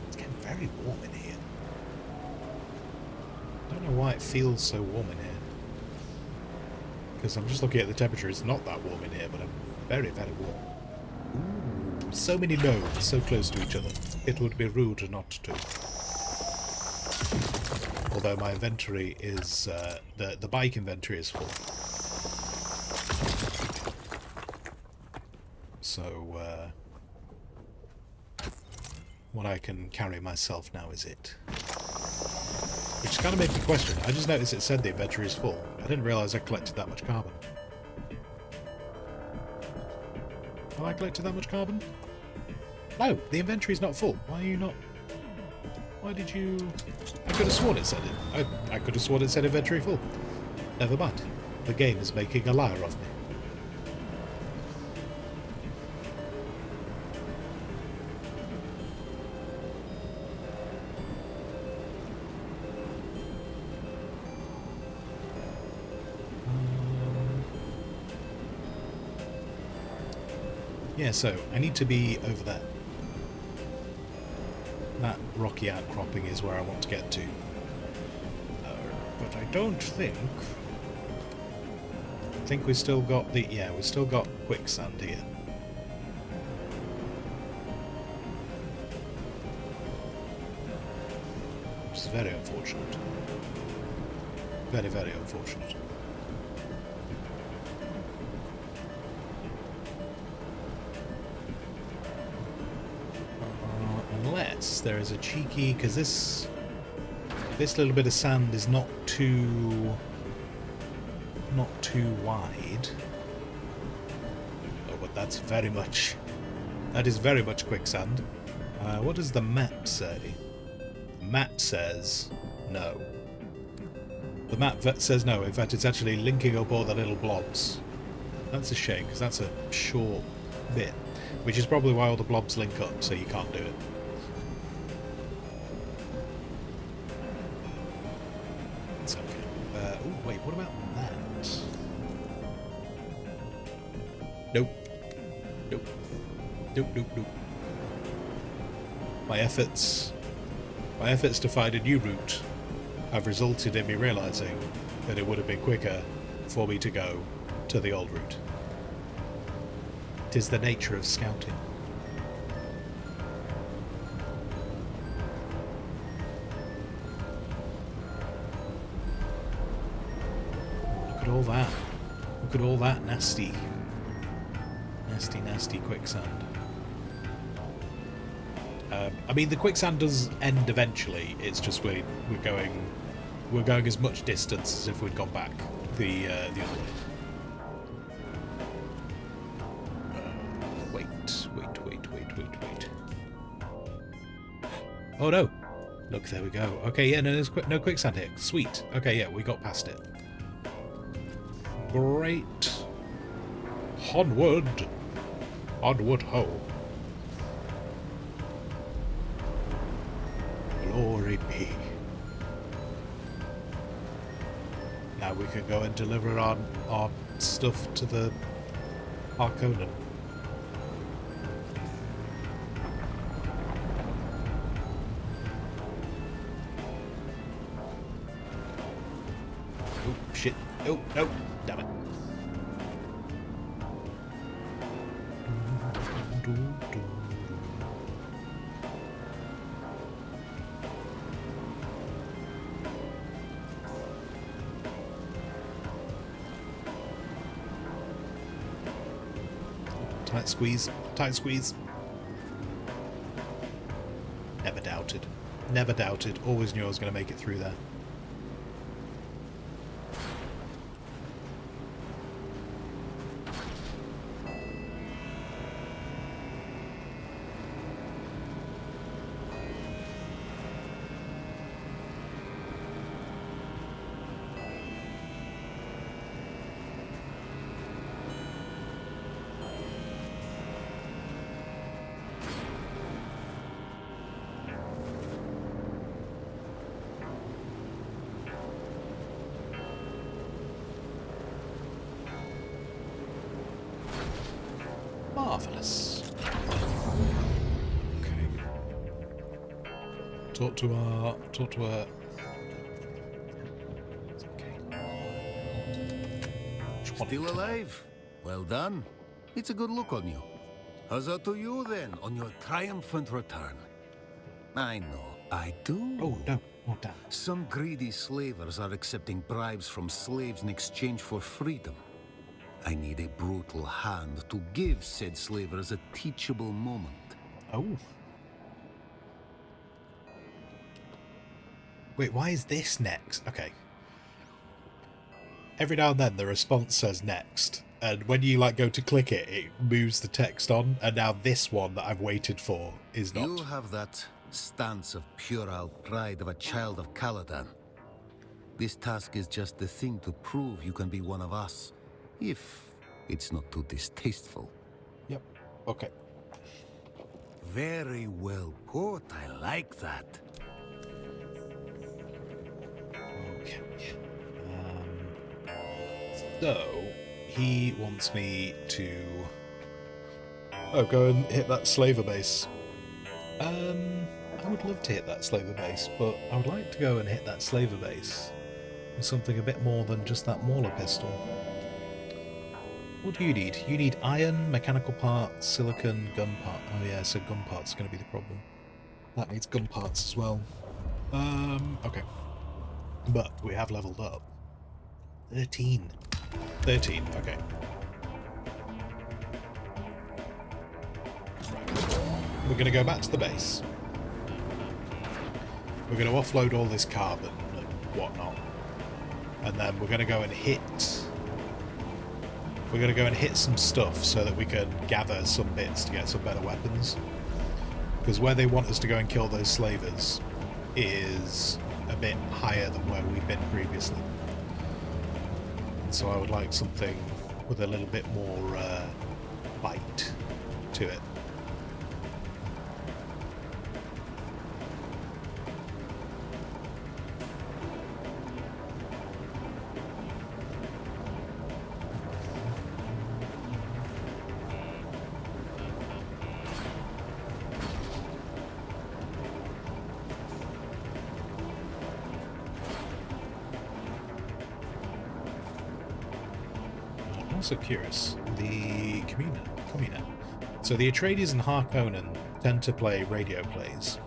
It's getting very warm in here. I don't know why it feels so warm in here. Because I'm just looking at the temperature, it's not that warm in here, but I'm very, very warm. Ooh, so many nodes so close to each other. It would be rude not to. Although my inventory is, the bike inventory is full. So, what I can carry myself now is it. Which kind of made me question. I just noticed it said the inventory is full. I didn't realise I collected that much carbon. Have I collected that much carbon? No, the inventory's not full. Why are you not... Why did you... I could have sworn it said it. I could have sworn it said inventory full. Never mind. The game is making a liar of me. Yeah, so I need to be over there. That rocky outcropping is where I want to get to. But I don't think... I think we still got the... Yeah, we still got quicksand here. Which is very unfortunate. Very, very unfortunate. Unless there is a cheeky... Because this little bit of sand is not too wide. Oh, but that's very much... That is very much quicksand. What does the map say? The map says no. The map says no. In fact, it's actually linking up all the little blobs. That's a shame, because that's a short bit. Which is probably why all the blobs link up, so you can't do it. That's okay. Oh, wait, what about that? Nope. Nope. Nope, nope, nope. My efforts to find a new route have resulted in me realising that it would have been quicker for me to go to the old route. It is the nature of scouting. Look at all that. Look at all that nasty, nasty quicksand. I mean, the quicksand does end eventually. It's just we're going as much distance as if we'd gone back the other way. Wait. Oh no! Look, there we go. Okay, yeah, no, there's no quicksand here. Sweet. Okay, yeah, we got past it. Great. Onward. Onward ho. Glory be. Now we can go and deliver our stuff to the Harkonnen. Oh, shit. Oh, no. Damn it. Tight squeeze. Tight squeeze. Never doubted. Never doubted. Always knew I was going to make it through there. Marvelous. Okay. Talk to our. Okay. Still alive? Well done. It's a good look on you. Huzzah to you then on your triumphant return. I know, I do. Oh no! Oh damn! Some greedy slavers are accepting bribes from slaves in exchange for freedom. I need a brutal hand to give said slavers a teachable moment. Oh. Wait, why is this next? Okay. Every now and then the response says next, and when you like go to click it, it moves the text on, and now this one that I've waited for is not. You have that stance of puerile pride of a child of Caladan. This task is just the thing to prove you can be one of us. If it's not too distasteful. Yep. Okay. Very well put. I like that. Okay. So he wants me to go and hit that slaver base. I would love to hit that slaver base, but I would like to go and hit that slaver base with something a bit more than just that Mauler pistol. What do you need? You need iron, mechanical parts, silicon, gun part. Oh yeah, so gun parts is going to be the problem. That needs gun parts as well. Okay. But we have leveled up. 13. 13, okay. We're going to go back to the base. We're going to offload all this carbon and whatnot. And then we're going to go and hit... We're going to go and hit some stuff so that we can gather some bits to get some better weapons. Because where they want us to go and kill those slavers is a bit higher than where we've been previously. And so I would like something with a little bit more bite to it. Also curious, the Comuna. So the Atreides and Harkonnen tend to play radio plays.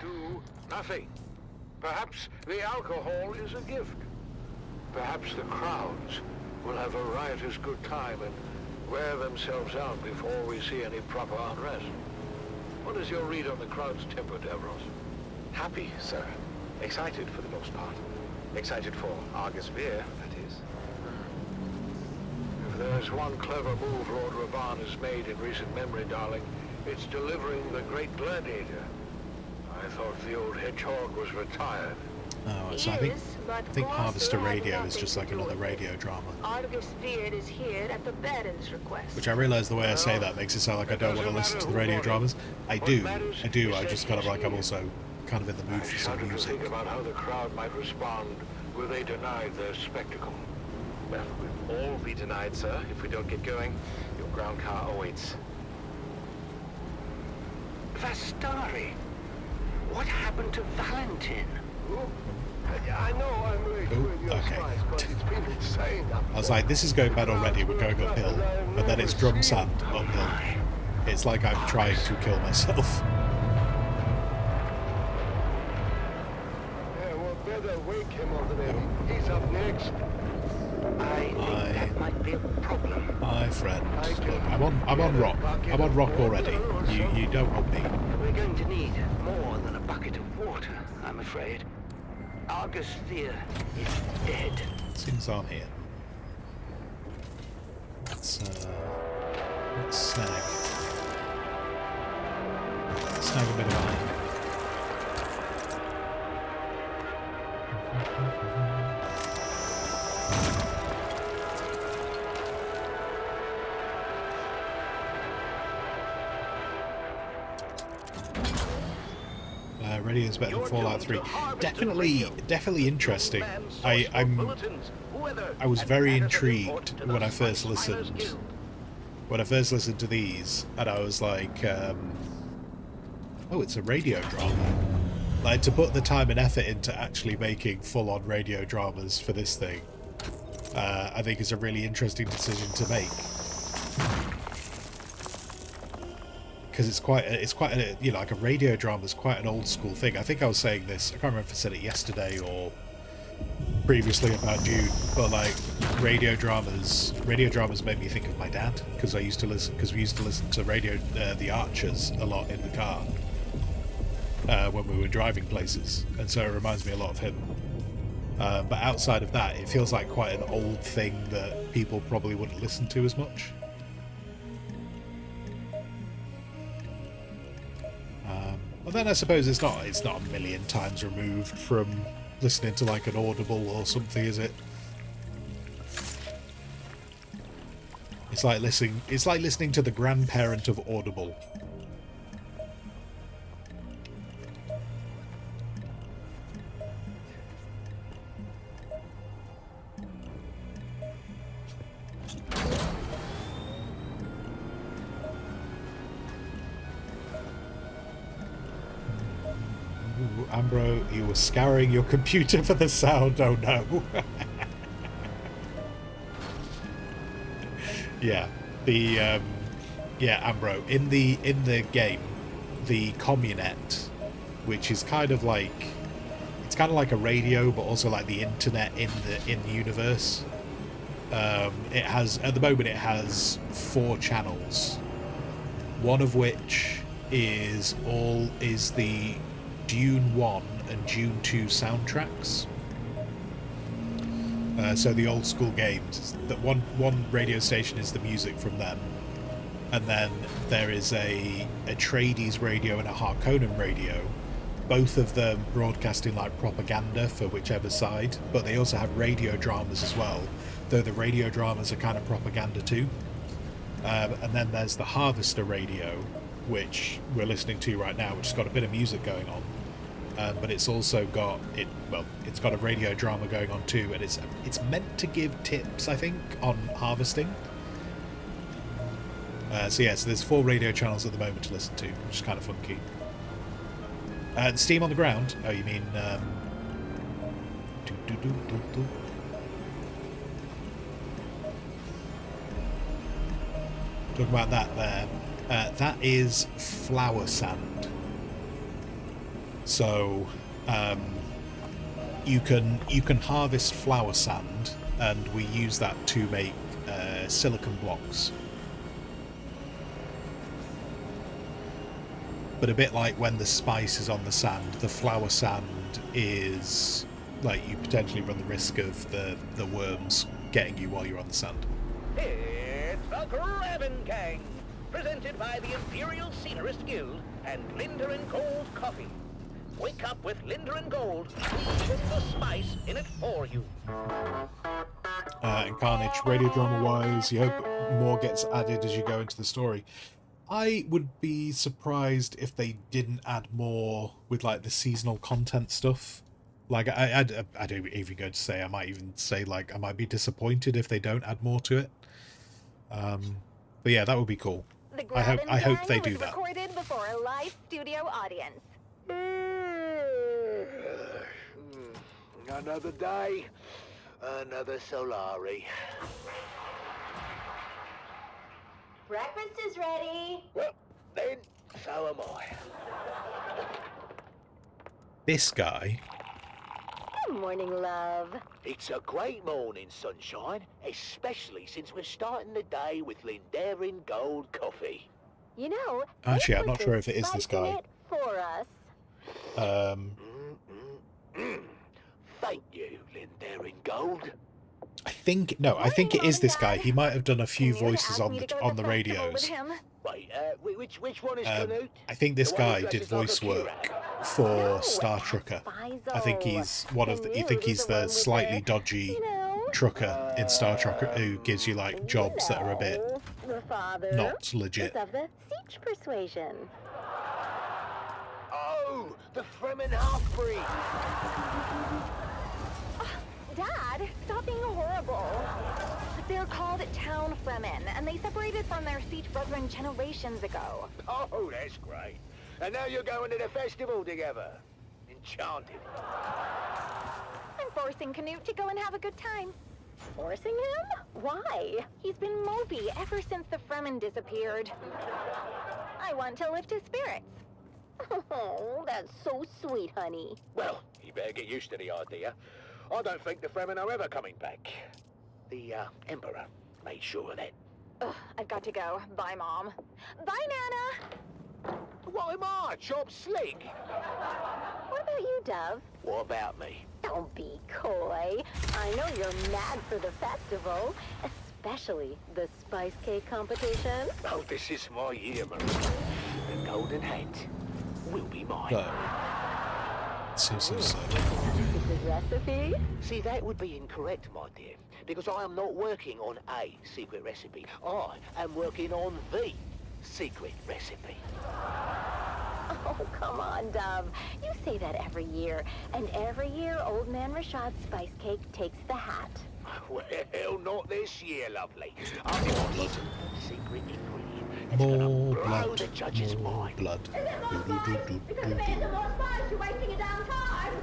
Do nothing. Perhaps the alcohol is a gift. Perhaps the crowds will have a riotous good time and wear themselves out before we see any proper unrest. What is your read on the crowd's temper, Davros? Happy, sir. Excited for the most part. Excited for Argus Veer, that is. If there's one clever move Lord Ravan has made in recent memory, darling, it's delivering the great gladiator. I thought the old hedgehog was retired. Oh, so I think Harvester Radio is just like another radio drama. Argus Veer is here at the Baron's request. Which I realise the way I say that makes it sound like I don't want to listen to the radio dramas. I do. I just kind of like I'm also kind of in the mood for some music. Think about how the crowd might respond were they denied their spectacle. Well, we'll all be denied, sir, if we don't get going. Your ground car awaits. Vastari! What happened to Valentin? I know I'm late with your okay. spice, but it's been insane. I was like, this is going bad already, we're going uphill. But then it's drum sand uphill. It's like I'm trying to kill myself. Yeah, well, better wake him, Alderman. He's up next. I think that might be a problem. My friend. Look, I'm on rock. I'm on rock already. You don't want me. We're going to need more than a bucket of water, I'm afraid. Argus Fear is dead. Seems I'm here. Let's snag a bit of iron. Radio is better than Fallout 3. Definitely interesting. I was very intrigued when I first listened. When I first listened to these, and I was like, oh, it's a radio drama. Like, to put the time and effort into actually making full-on radio dramas for this thing, I think is a really interesting decision to make. Because it's quite a, you know, like a radio drama is quite an old school thing. I think I was saying this, I can't remember if I said it yesterday or previously about Dune, but like radio dramas made me think of my dad, because we used to listen to The Archers a lot in the car when we were driving places, and so it reminds me a lot of him. But outside of that, it feels like quite an old thing that people probably wouldn't listen to as much. Well, then I suppose it's not a million times removed from listening to like an Audible or something, is it? It's like listening to the grandparent of Audible. Ambro, you were scouring your computer for the sound. Oh no. Yeah, Ambro, in the game, the communet, which is kind of like a radio, but also like the internet in the universe. It has, at the moment, it has 4 channels. One of which is the Dune 1 and Dune 2 soundtracks. So the old school games. That one radio station is the music from them, and then there is a Atreides radio and a Harkonnen radio, both of them broadcasting like propaganda for whichever side. But they also have radio dramas as well, though the radio dramas are kind of propaganda too. And then there's the Harvester radio, which we're listening to right now, which has got a bit of music going on. But it's also got it's got a radio drama going on too, and it's meant to give tips, I think, on harvesting. So there's 4 radio channels at the moment to listen to, which is kind of funky. Steam on the ground. Oh, you mean talking about that there. That is flower sand. So you can harvest flower sand, and we use that to make silicon blocks. But a bit like when the spice is on the sand, the flower sand is like you potentially run the risk of the worms getting you while you're on the sand. It's the Grabbin' Gang, presented by the Imperial Scenarist Guild and Linder and Gold Coffee. Wake up with Linder and Gold. We put the spice in it for you. And Carnage, radio drama wise, you hope more gets added as you go into the story. I would be surprised if they didn't add more with like the seasonal content stuff. Like I don't even go to say, I might even say like I might be disappointed if they don't add more to it. But yeah, that would be cool. I hope they do that. Recorded before a live studio audience. Another day, another Solari. Breakfast is ready. Well, then, so am I. This guy Good morning, love. It's a great morning, sunshine, especially since we're starting the day with Lindarin Gold coffee. You know, Actually, I'm not sure if it is this guy. it for us. Thank you, Lindarin Gold. I think it is this guy. He might have done a few voices on the radios. Wait, which one is Canute? I think this guy did voice work for Star Trucker. I think he's the slightly dodgy trucker in Star Trucker who gives you like jobs that are a bit not legit. Of the siege persuasion. Oh, the Fremen half-breed. Dad, stop being horrible. They're called Town Fremen, and they separated from their siege brethren generations ago. Oh, that's great. And now you're going to the festival together. Enchanted. I'm forcing Canute to go and have a good time. Forcing him? Why? He's been mopey ever since the Fremen disappeared. I want to lift his spirits. Oh, that's so sweet, honey. Well, you better get used to the idea. I don't think the Fremen are ever coming back. The Emperor made sure of that. Ugh, I've got to go. Bye, Mom. Bye, Nana! What am I, Chop Slick? What about you, Dove? What about me? Don't be coy. I know you're mad for the festival, especially the spice cake competition. Oh, this is my year, Marie. The golden hat will be mine. No. So. The recipe? See, that would be incorrect, my dear, because I am not working on a secret recipe. I am working on the secret recipe. Oh, come on, Dove. You say that every year, and every year Old Man Rashad's spice cake takes the hat. Well, not this year, lovely. I've got a secret ingredient. It's More gonna blow blood. the judge's More mind. blood. Is it more spice? Because if there's more spice, you're wasting your damn time.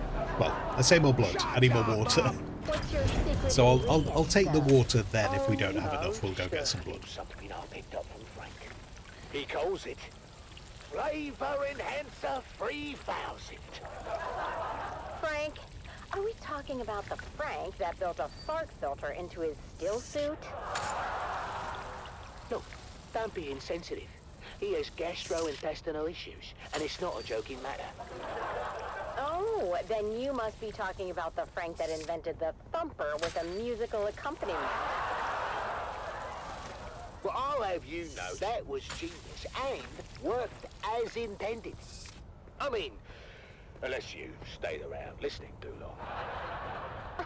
Well, I say more blood. I need more water. What's your secret So I'll ingredient, take the Dove? water then. If we don't have enough, we'll go get some blood. Something I picked up from Frank. He calls it Flavor Enhancer 3000. Frank, are we talking about the Frank that built a fart filter into his still suit? Look, don't be insensitive. He has gastrointestinal issues, and it's not a joking matter. Oh, then you must be talking about the Frank that invented the thumper with a musical accompaniment. Well, I'll have you know that was genius and worked as intended. I mean, unless you stayed around listening too long.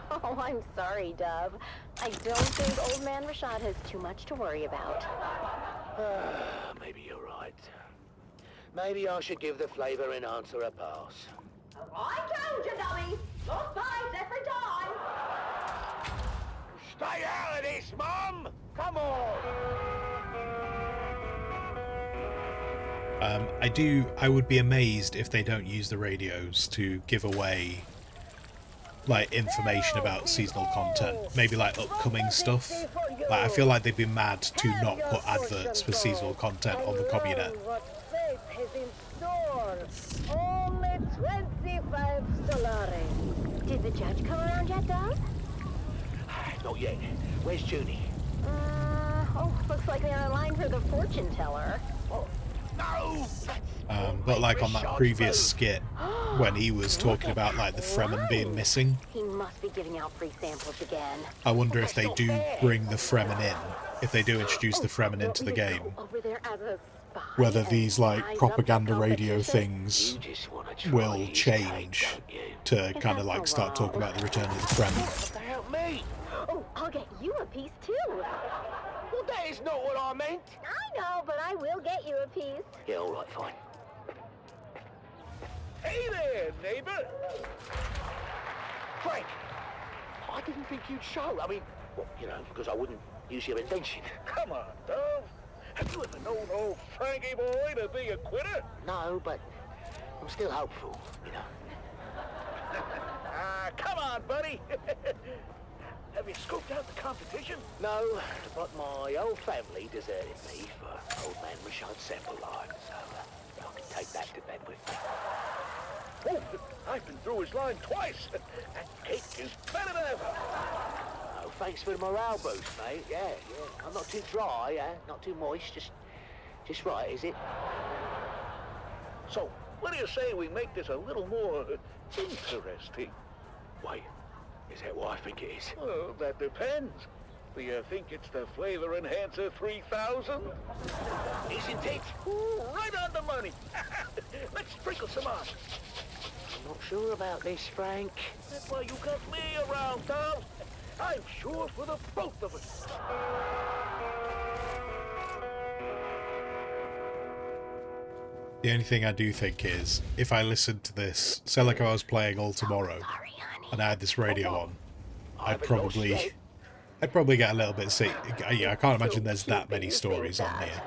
Oh, I'm sorry, Dove. I don't think Old Man Rashad has too much to worry about. Maybe you're right. Maybe I should give the flavor enhancer a pass. I told you, dummy! More spice every time! Stay out of this, Mum! Come on! I would be amazed if they don't use the radios to give away like information about seasonal content, maybe like upcoming stuff. Like I feel like they'd be mad to not put adverts for seasonal content on the Communet. What fate is in store. Only 25 solari. Did the judge come around yet, Dove? Not yet. Where's Junie? Looks like they're in line for the fortune teller. Oh, no! But like on that previous skit, when he was talking about like the Fremen being missing, He must be giving out free samples again. I wonder if they do bring the Fremen in, if they do introduce the Fremen into the game, Over there as a spy whether and these like eyes up propaganda the radio competition. things You just want to will try his change cake, don't you? to kind of like start talking about the return of the Fremen. What about me? Oh, I'll get you a piece too. Well, that is not what I meant. I know, but I will get you a piece. Yeah, all right, fine. Hey there, neighbor! Frank, I didn't think you'd show. I mean, well, you know, because I wouldn't use your invention. Come on, Dove. Have you ever known old Frankie boy to be a quitter? No, but I'm still hopeful, you know. Come on, buddy. Have you scoped out the competition? No, but my old family deserted me for Old Man Rashad's sample line, so I can take that to bed with me. Oh, I've been through his line twice. That cake is better than ever. Oh, thanks for the morale boost, mate. Yeah. I'm not too dry, not too moist. Just right, is it? So, what do you say we make this a little more interesting? Why, is that what I think it is? Well, that depends. Do you think it's the Flavor Enhancer 3000? Isn't it? Ooh, right on the money. Let's sprinkle some on. I'm not sure about this, Frank. That's why you got me around, Tom. I'm sure for the both of us. The only thing I do think is, if I listened to this, say like I was playing All Tomorrow, and I had this radio on, I'd probably get a little bit sick. Yeah, I can't imagine there's that many stories on here.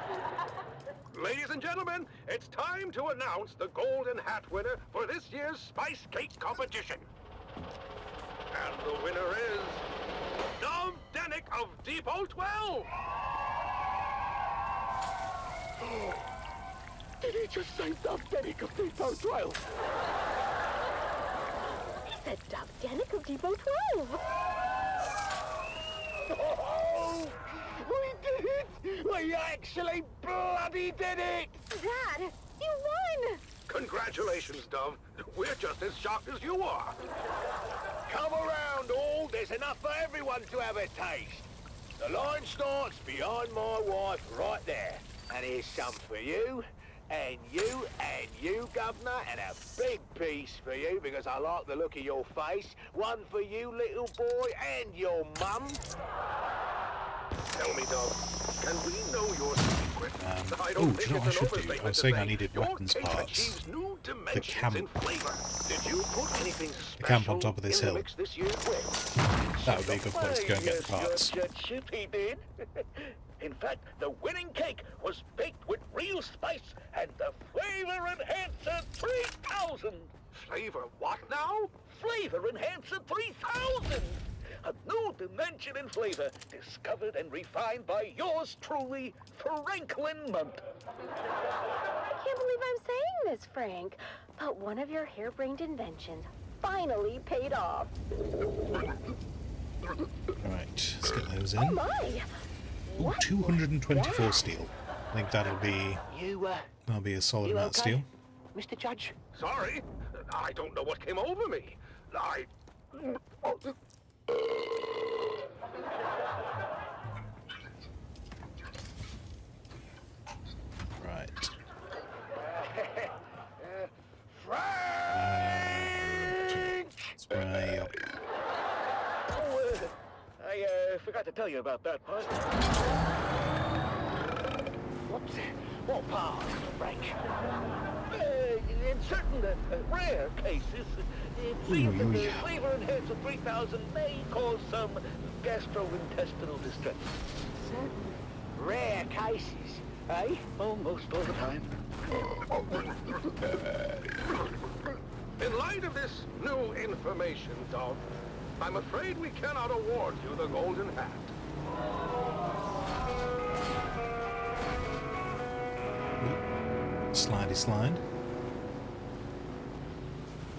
Ladies and gentlemen, it's time to announce the Golden Hat winner for this year's Spice Cake competition. And the winner is Dom Denick of Depot 12. Did he just say Dove Denick of Depot 12? He said Dove Denick of Depot 12. Oh, we did it! We actually bloody did it! Dad, you won! Congratulations, Dove. We're just as shocked as you are. Come around, all. There's enough for everyone to have a taste. The line starts behind my wife right there. And here's some for you, and you, Governor, and a big piece for you because I like the look of your face. One for you, little boy, and your mum. Tell me, Dove, can we know your secret? I Oh, do you know what I should do? I was saying I needed weapons cake parts. achieves new The dimensions camp. in flavor. Did you put anything The camp on special top of this in the hill. mix this year? That would be a good place to go and get the parts. Yes, he did. In fact, the winning cake was baked with real spice and the Flavor Enhancer 3000. Flavor what now? Flavor Enhancer 3000. A new dimension in flavor, discovered and refined by yours truly, Franklin Munt. I can't believe I'm saying this, Frank, but one of your harebrained inventions finally paid off. Right, let's get those Oh in. my! Ooh, 224 steel. I think that'll be a solid amount of steel. Mr. Judge? Sorry, I don't know what came over me. Right. Spray up. Oh, I forgot to tell you about that part. What part, Frank? In certain rare cases, it seems that the Flavor Enhancer 3000 may cause some gastrointestinal distress. Rare cases, eh? Almost all the time. In light of this new information, Dove, I'm afraid we cannot award you the Golden Hat. Slidey slide.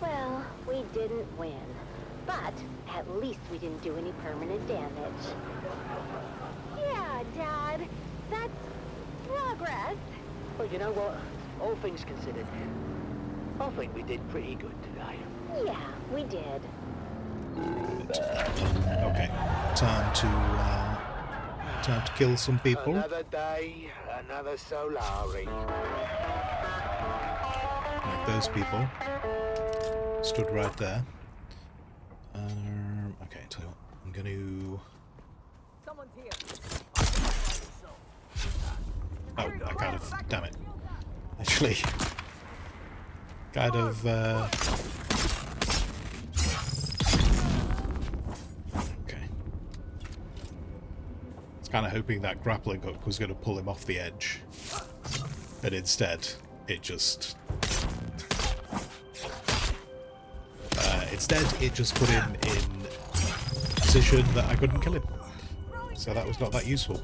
Well, we didn't win, but at least we didn't do any permanent damage. Yeah, Dad, that's progress. Well, you know what? All things considered, I think we did pretty good today. Yeah, we did. Okay, time to kill some people. Another day, another Solari. Like those people. Stood right there. Okay, tell you what, I'm gonna... Someone's here. Oh, I kind of... Damn it. Actually... Kind of, Okay. I was kind of hoping that grappling hook was going to pull him off the edge. But instead, it just... it just put him in a position that I couldn't kill him. So that was not that useful.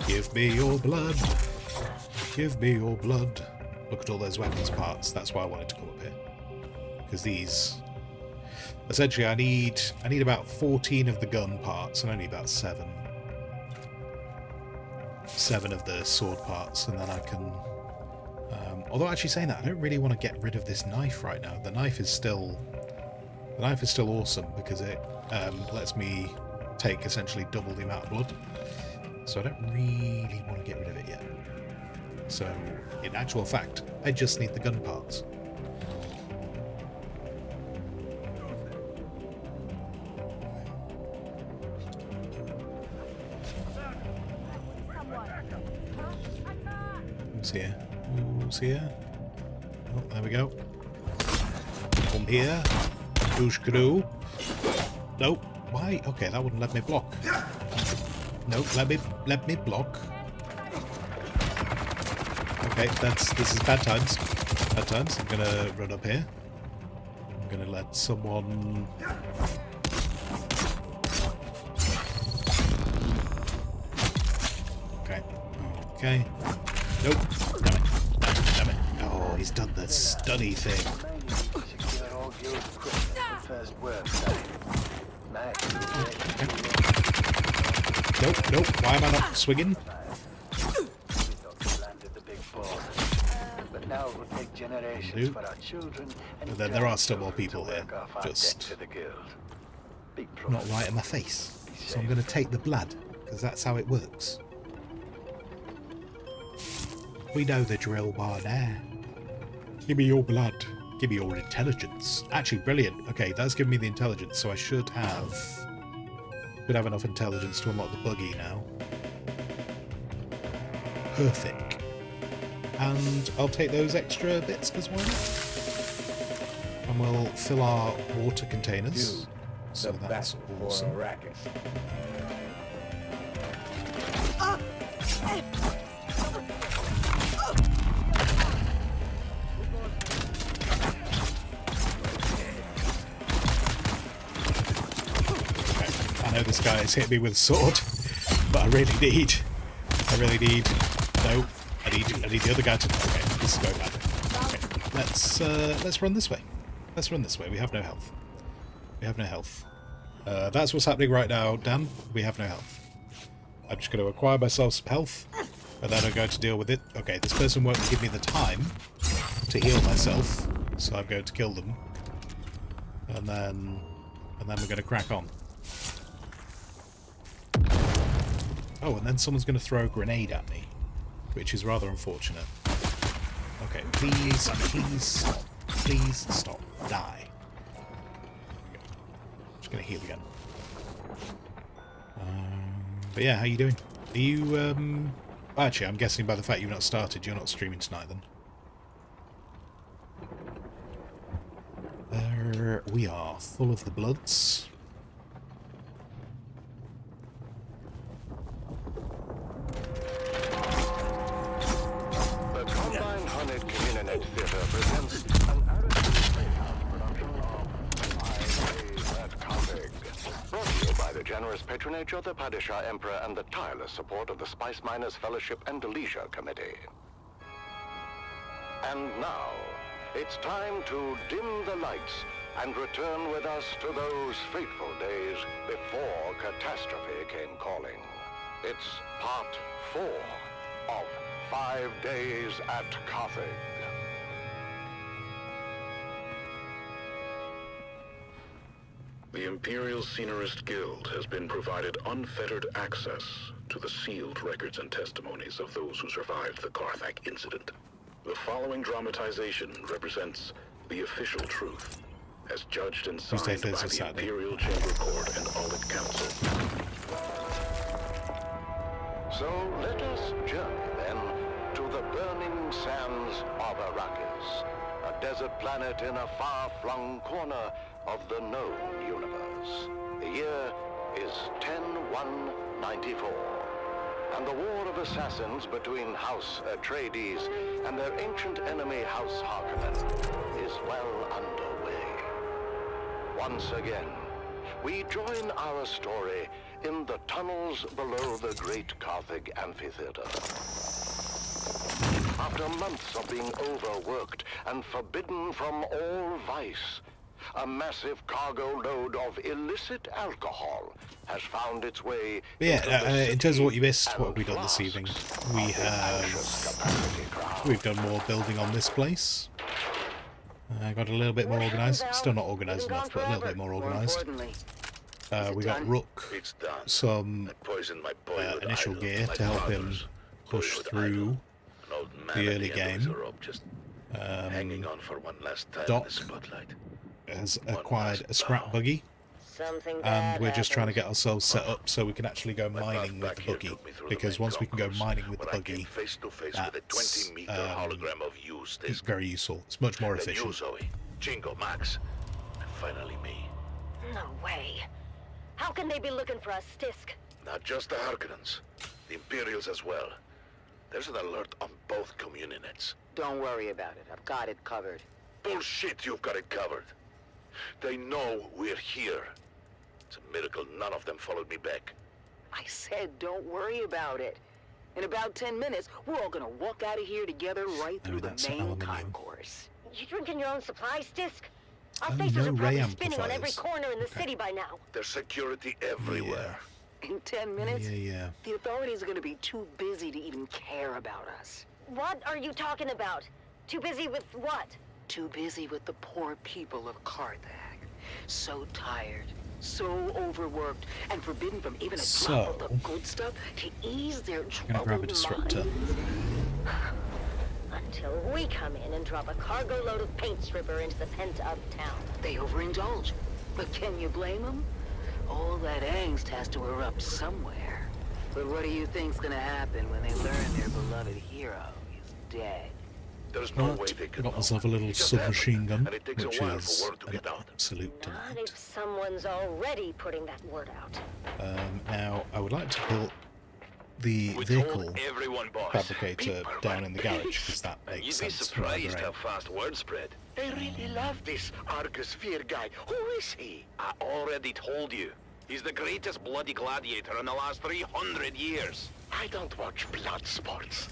Give me your blood. Give me your blood. Look at all those weapons parts. That's why I wanted to come up here. Because these... Essentially, I need about 14 of the gun parts and only about 7. 7 of the sword parts, and then I can... although actually saying that, I don't really want to get rid of this knife right now. The knife is still awesome because it lets me take essentially double the amount of blood. So I don't really want to get rid of it yet. So, in actual fact, I just need the gun parts. Who's here? Who's here? Oh, there we go. From here. Oosh-kadoo. Nope. Why? Okay, that wouldn't let me block. Nope, let me block. Okay, this is bad times. Bad times. I'm gonna run up here. I'm gonna let someone... Okay. Okay. Nope. Damn it. Damn it. Oh, he's done the stunny thing. Nope, nope. Why am I not swinging? But then there are still more people here. Just not right in my face. So I'm going to take the blood, because that's how it works. We know the drill by now. Give me your blood. Give me your intelligence. Actually, brilliant. Okay, that's given me the intelligence, so I should have enough intelligence to unlock the buggy now. Perfect. And I'll take those extra bits as well. And we'll fill our water containers. So that's awesome. I know this guy has hit me with a sword, but I really need. No, I need the other guy to. Okay, this is going bad. Okay, let's run this way. Let's run this way. We have no health. We have no health. That's what's happening right now, Dan. We have no health. I'm just going to acquire myself some health, and then I'm going to deal with it. Okay, this person won't give me the time to heal myself, so I'm going to kill them, and then we're going to crack on. Oh, and then someone's going to throw a grenade at me, which is rather unfortunate. Okay, please stop. Please stop. Die. I'm just going to heal again. But yeah, how you doing? Are you, actually, I'm guessing by the fact you've not started, you're not streaming tonight then. There we are, full of the bloods. Theater presents an Aristocrat Playhouse production of 5 Days at Carthage. Brought to you by the generous patronage of the Padishah Emperor and the tireless support of the Spice Miners Fellowship and Leisure Committee. And now, it's time to dim the lights and return with us to those fateful days before catastrophe came calling. It's part 4 of 5 Days at Carthage. The Imperial Scenarist Guild has been provided unfettered access to the sealed records and testimonies of those who survived the Carthage incident. The following dramatization represents the official truth, as judged and signed by the Imperial Chamber Court and Audit Council. So let us journey then to the burning sands of Arrakis, a desert planet in a far-flung corner of the known universe. The year is 10-1-94, and the war of assassins between House Atreides and their ancient enemy House Harkonnen is well underway. Once again, we join our story in the tunnels below the great Carthage amphitheater. After months of being overworked and forbidden from all vice, a massive cargo load of illicit alcohol has found its way. But yeah, in terms of what you missed, what have we done this evening? We've done more building on this place. Got a little bit more organised. Still not organised enough, but a little bit more organised. We got Rook some initial gear to help him push through the early game. Doc has acquired a scrap buggy, and we're just trying to get ourselves set up so we can actually go mining with the buggy, because once we can go mining with the buggy, that's very useful. It's much more efficient. Jingo, Max, and finally me. No way. How can they be looking for us, Stisk? Not just the Harkonnens, the Imperials as well. There's an alert on both communionets. Don't worry about it. I've got it covered. Bullshit, you've got it covered. They know we're here. It's a miracle none of them followed me back. I said don't worry about it. In about 10 minutes, we're all gonna walk out of here together right through the main concourse. You drinking your own supplies, Stisk? Our Oh, faces no are probably ray spinning on every amplifiers. corner in the city by now. There's security everywhere. In 10 minutes, Yeah. the authorities are gonna be too busy to even care about us. What are you talking about? Too busy with what? Too busy with the poor people of Carthage. So tired, so overworked, and forbidden from even a drop of the good stuff to ease their Gonna grab a troubled disruptor. minds. Until we come in and drop a cargo load of paint stripper into the pent-up town. They overindulge. But can you blame them? All that angst has to erupt somewhere. But what do you think's gonna happen when they learn their beloved hero is dead? There's no way they I could got know. myself a little It just submachine happened, gun, and it takes a which while is for word to an get out. absolute Not delight. if someone's already putting that word out. Now, I would like to build the vehicle fabricator down in the garage, because that makes You'd be sense for our surprised brain. how fast word spread. I really love this Argus Fear guy. Who is he? I already told you. He's the greatest bloody gladiator in the last 300 years. I don't watch blood sports.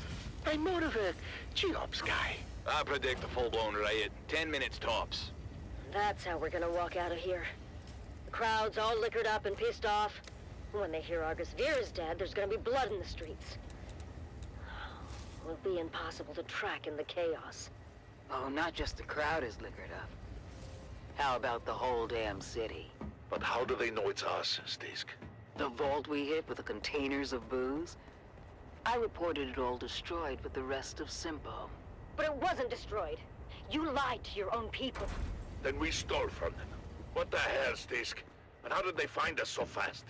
I'm more of a Geops guy. I predict a full-blown riot. 10 minutes tops. That's how we're gonna walk out of here. The crowd's all liquored up and pissed off. When they hear Argus Veer is dead, there's gonna be blood in the streets. It'll be impossible to track in the chaos. Oh, not just the crowd is liquored up. How about the whole damn city? But how do they know it's us, Stisk? The vault we hit with the containers of booze? I reported it all destroyed with the rest of Simpo. But it wasn't destroyed. You lied to your own people. Then we stole from them. What the hell, Stisk? And how did they find us so fast?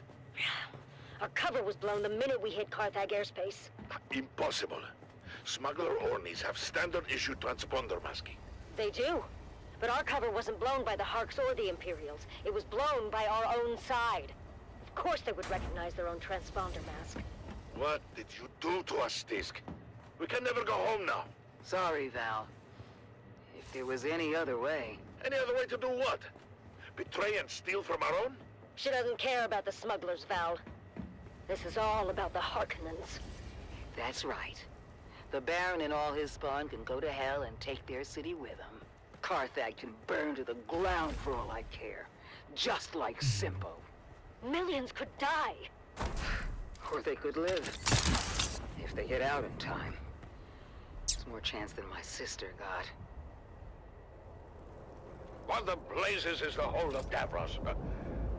Our cover was blown the minute we hit Carthage airspace. Impossible. Smuggler Ornies have standard issue transponder masking. They do. But our cover wasn't blown by the Harks or the Imperials. It was blown by our own side. Of course they would recognize their own transponder mask. What did you do to us, Stisk? We can never go home now. Sorry, Val. If there was any other way. Any other way to do what? Betray and steal from our own? She doesn't care about the smugglers, Val. This is all about the Harkonnens. That's right. The Baron and all his spawn can go to hell and take their city with them. Carthage can burn to the ground for all I care. Just like Simpo. Millions could die. Or they could live. If they get out in time. It's more chance than my sister got. What the blazes is the hold of Davros?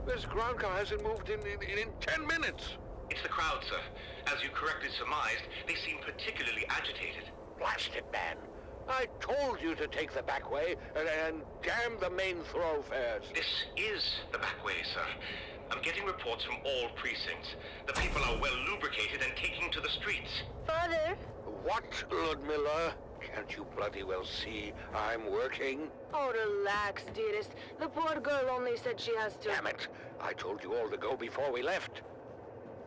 This ground car hasn't moved in 10 minutes. It's the crowd, sir. As you correctly surmised, they seem particularly agitated. Blast it, man. I told you to take the back way and damn the main thoroughfares. This is the back way, sir. I'm getting reports from all precincts. The people are well lubricated and taking to the streets. Father? What, Ludmilla? Can't you bloody well see I'm working? Oh, relax, dearest. The poor girl only said she has to... Damn it! I told you all to go before we left.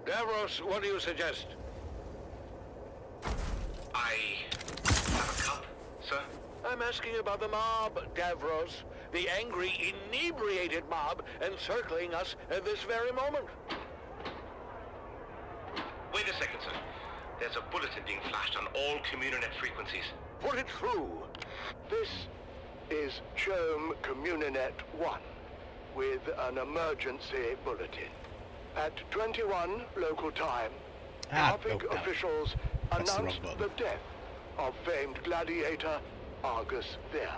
Davros, what do you suggest? I have a cup, sir. I'm asking about the mob, Davros. the angry, inebriated mob encircling us at this very moment. Wait a second, sir. There's a bulletin being flashed on all Communinet frequencies. Put it through. This is CHOAM Communinet 1 with an emergency bulletin. At 21 local time, Carthage officials announced the death of famed gladiator Argus Ver.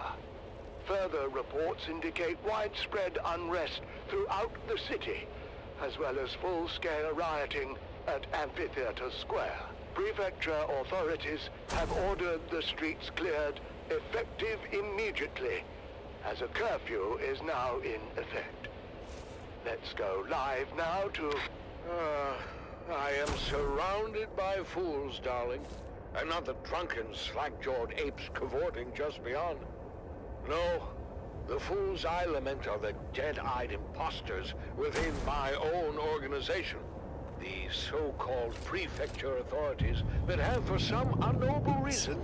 Further reports indicate widespread unrest throughout the city, as well as full-scale rioting at Amphitheater Square. Prefecture authorities have ordered the streets cleared, effective immediately, as a curfew is now in effect. Let's go live now to... I am surrounded by fools, darling, and not the drunken, slack-jawed apes cavorting just beyond. No, the fools I lament are the dead-eyed imposters within my own organization. The so-called prefecture authorities that have, for some unknowable reason,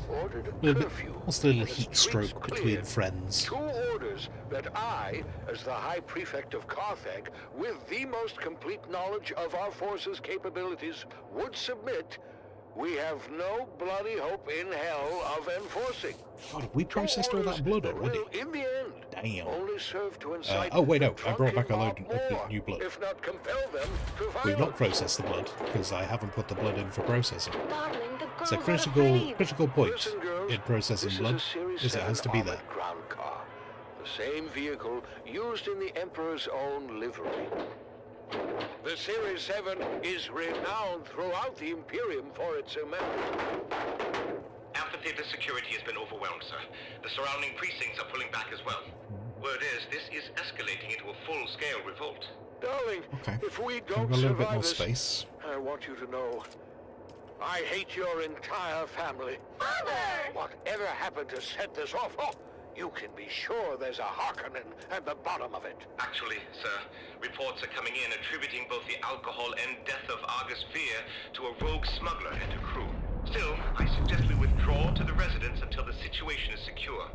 ordered a curfew. What's the little heat stroke between friends? 2 orders that I, as the High Prefect of Carthage, with the most complete knowledge of our forces' capabilities, would submit. We have no bloody hope in hell of enforcing. God, have we processed all that blood already? Will, in the end, damn. Only serve to incite oh wait, no, I brought back a load of new blood. If not compel them to violence. We've not processed the blood because I haven't put the blood in for processing. Darling, the It's a girls critical point Listen, girls, in processing this blood, is a Series is it has to be 7 there. armored ground car, the same vehicle used in the Emperor's own livery. The Series 7 is renowned throughout the Imperium for its immense. Amphitheater security has been overwhelmed, sir. The surrounding precincts are pulling back as well. Word is, this is escalating into a full-scale revolt. Darling, Okay. if we We've don't got a little bit survive more this, space. I want you to know, I hate your entire family. Father! Whatever happened to set this off? Oh, you can be sure there's a Harkonnen at the bottom of it. Actually, sir, reports are coming in attributing both the alcohol and death of Argus Fear to a rogue smuggler and a crew. Still, I suggest we withdraw to the residence until the situation is secure.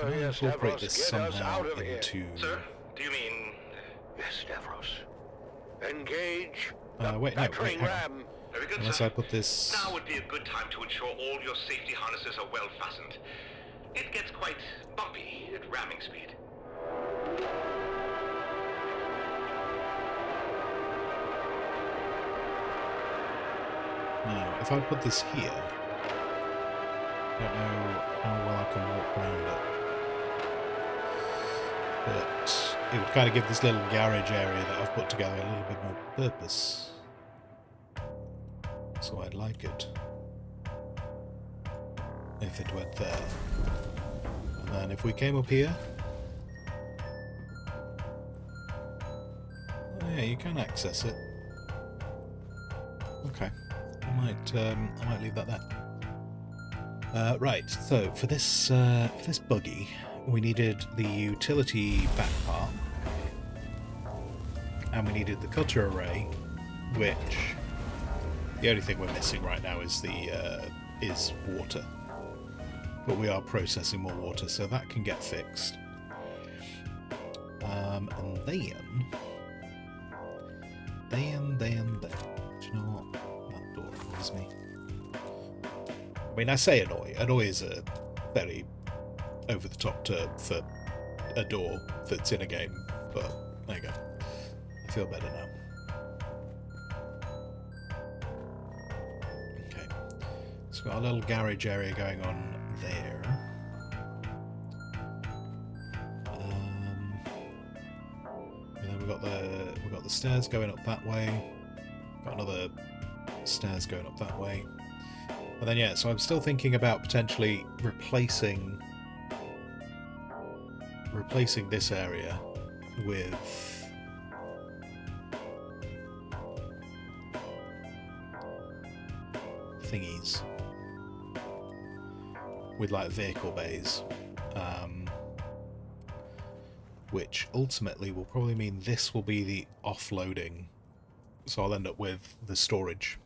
Can I Yes, incorporate Stavros, this get us somehow out of here. into... Sir, do you mean... Yes, Stavros. Engage wait, no, battering wait, hang on. ram. Very good, Unless sir. I put this... Now would be a good time to ensure all your safety harnesses are well fastened. It gets quite bumpy at ramming speed. Now, if I put this here, I don't know how well I can walk around it. But it would kind of give this little garage area that I've put together a little bit more purpose. So I'd like it if it went there. And then if we came up here... Oh yeah, you can access it. Okay. I might leave that there. Right, so for this buggy, we needed the utility back part, and we needed the cutter array, which the only thing we're missing right now is is water. But we are processing more water, so that can get fixed. And then, do you know what? That door annoys me. I mean, I say annoy. Annoy is a very over-the-top term for a door that's in a game, but there you go. I feel better now. Okay. So we've got a little garage area going on there. And then we've got the stairs going up that way. Got another stairs going up that way. And then yeah, so I'm still thinking about potentially replacing this area with thingies, with like vehicle bays, which ultimately will probably mean this will be the offloading, so I'll end up with the storage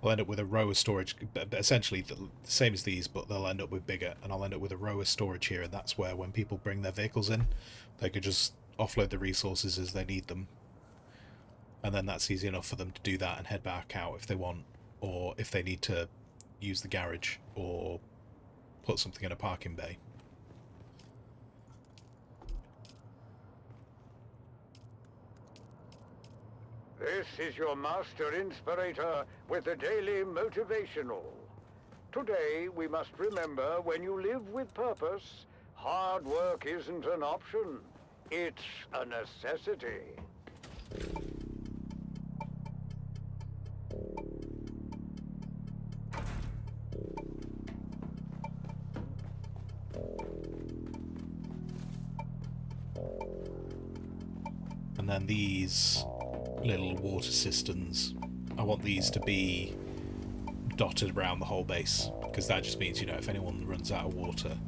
I'll end up with a row of storage, but essentially the same as these, but they'll end up with bigger, and I'll end up with a row of storage here, and that's where when people bring their vehicles in, they could just offload the resources as they need them. And then that's easy enough for them to do that and head back out if they want, or if they need to use the garage, or put something in a parking bay. This is your master inspirator with the daily motivational. Today, we must remember when you live with purpose, hard work isn't an option. It's a necessity. And then these little water cisterns, I want these to be dotted around the whole base, because that just means, you know, if anyone runs out of water,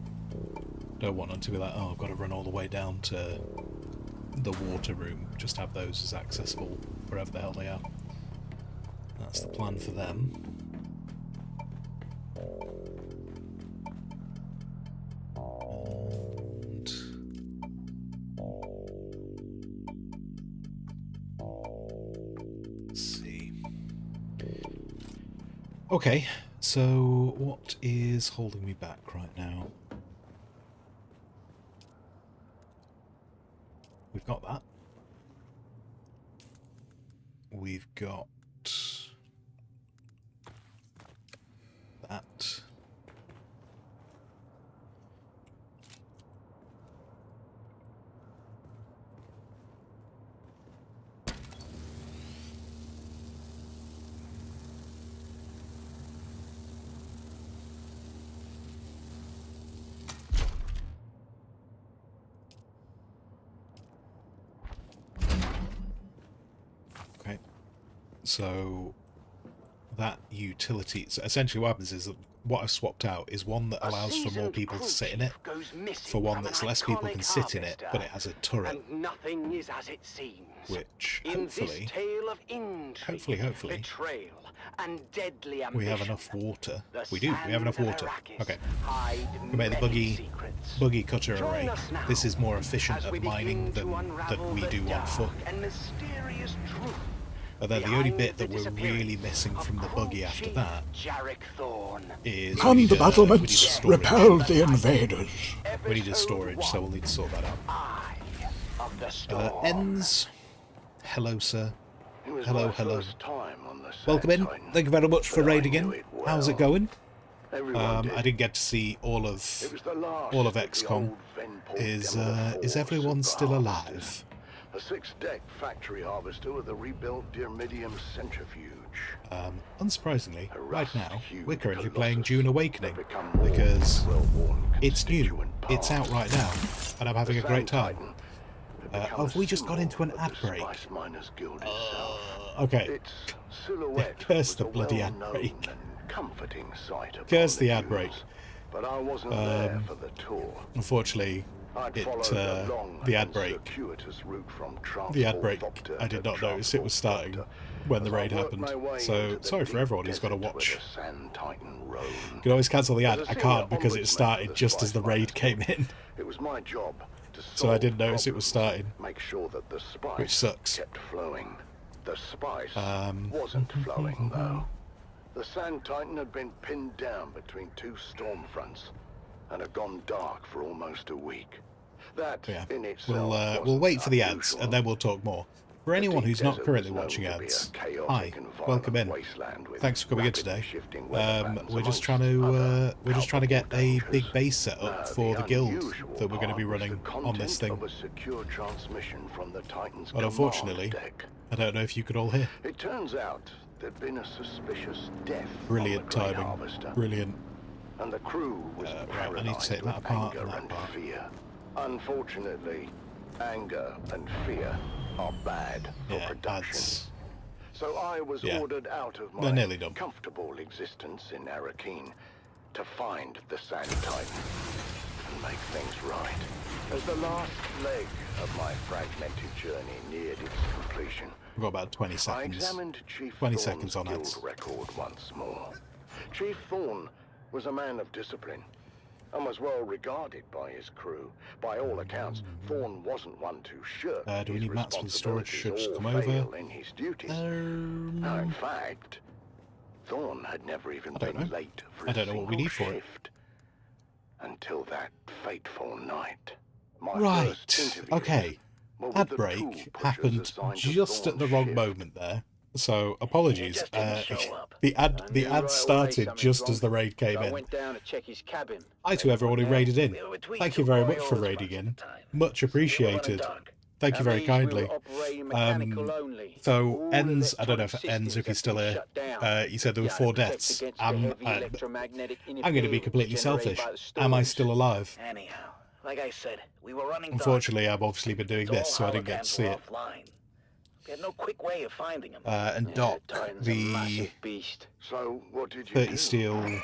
don't want them to be like, oh, I've got to run all the way down to the water room. Just have those as accessible wherever the hell they are. That's the plan for them. Okay, so what is holding me back right now? We've got that. We've got that. So that utility, so essentially what happens is that what I've swapped out is one that allows for more people to sit in it, for one that's less people can sit in it, but it has a turret, and nothing is as it seems. Which hopefully, betrayal, and deadly we have enough water. We do, we have enough water. Okay, we make the buggy cutter array. This is more efficient at mining than we do on foot. And then the only bit that we're really missing from the buggy after that is come the battlements, repel the invaders. We need a storage, so we'll need to sort that out. Ends. Hello, sir. Hello. Welcome in. Thank you very much for raiding in. How's it going? I didn't get to see all of XCOM. Is everyone still alive? A 6-deck factory harvester with a rebuilt Dyrmidium centrifuge. Unsurprisingly, right now, we're currently playing Dune Awakening, because it's new, it's out right now, and I'm having a great time. Have we just got into an ad break? Okay. Curse the bloody ad break. Curse the ad break. But I wasn't there for the tour. Unfortunately, the ad break, I did not notice it was starting when the raid happened, so sorry for everyone who's got to watch. You can always cancel the ad. I can't, because it started just as the raid came in. It was my job to so I didn't notice it was starting, make sure that the spice which sucks. kept flowing. The spice wasn't flowing though. The Sand Titan had been pinned down between two storm fronts and had gone dark for almost a week. That in itself we'll wait for the ads and then we'll talk more. For anyone who's not currently watching ads, hi, welcome in. Thanks for coming in today. We're just trying to get a big base set up for the guild that we're going to be running on this thing. But unfortunately, I don't know if you could all hear. It turns out there'd been a suspicious death. Brilliant timing. Brilliant. And the crew was right, I need to take that apart and that part. Fear. Unfortunately, anger and fear are bad for production. So I was ordered out of my comfortable existence in Arakeen to find the Sand Titan and make things right. As the last leg of my fragmented journey neared its completion, We've got about 20 I seconds. examined Chief 20 Thorne's seconds on guild it. record once more. Chief Thorne was a man of discipline and was well regarded by his crew. By all accounts, Thorne wasn't one to shirk Do we his need mats for the storage? responsibilities Should or come over. fail in his duties. No, in fact, Thorne had never even been late for I don't know what we need for it. shift until that fateful night. My Right. first interview Okay. were with Ad the break tool pushers happened assigned to just at the Thorne's wrong shift. moment there. So apologies. just didn't show up. The I ad knew right away started something just was as the wrong, raid came so I in. went down to check his cabin. Hi to everyone who raided in. We were between Thank you two very much for oil raiding spots in. at the time. Much We were running appreciated. dark. Thank you That very means we kindly. were operating mechanical only. So All ends, I don't know if electronic ends if he's systems still have here. been shut down. You said there were Yeah, 4 protect deaths. against the I'm heavy electromagnetic going to be interference completely generated selfish. by the Am I storms. still alive? Anyhow, like I said, we were running dark. Unfortunately, I've obviously been doing All this, so I didn't get to holograms see were it. offline. We had no quick way of finding him. And Doc, Titan's a the massive beast. So, what did you 30 do? steel.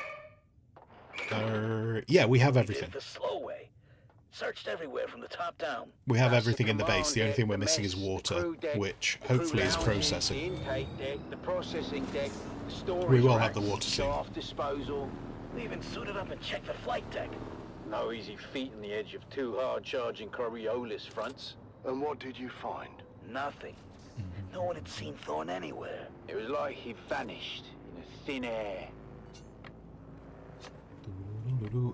Yeah, we have We everything. did the slow way. Searched everywhere from the top down. We have Past everything in the base. command The only deck, thing we're the missing is mess, the water, crew deck, which the crew hopefully is lounge, processing. The intake deck, the processing deck, the storage We will have racks, the water soon. Shaft disposal. We even suited up and checked the flight deck. No easy feat on the edge of 2 hard-charging Coriolis fronts. And what did you find? Nothing. No one had seen Thorne anywhere. It was like he vanished in a thin air.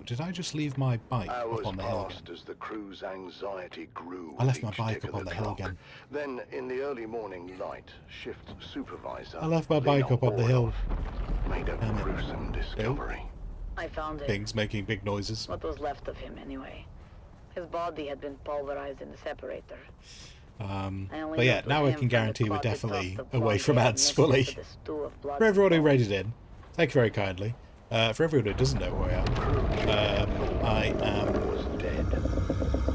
Did I just leave my bike Hours up on the hill passed again? as the crew's anxiety grew. I left with my each bike tick up of on the hill clock. again. Then, in the early morning light, shift supervisor I left my bike up on the hill. made a Damn it. gruesome discovery. I found it. Things making big noises. What was left of him, anyway. His body had been pulverized in the separator. But yeah, now I can guarantee we're definitely away from ads fully. For everyone who raided in, thank you very kindly. For everyone who doesn't know who I am,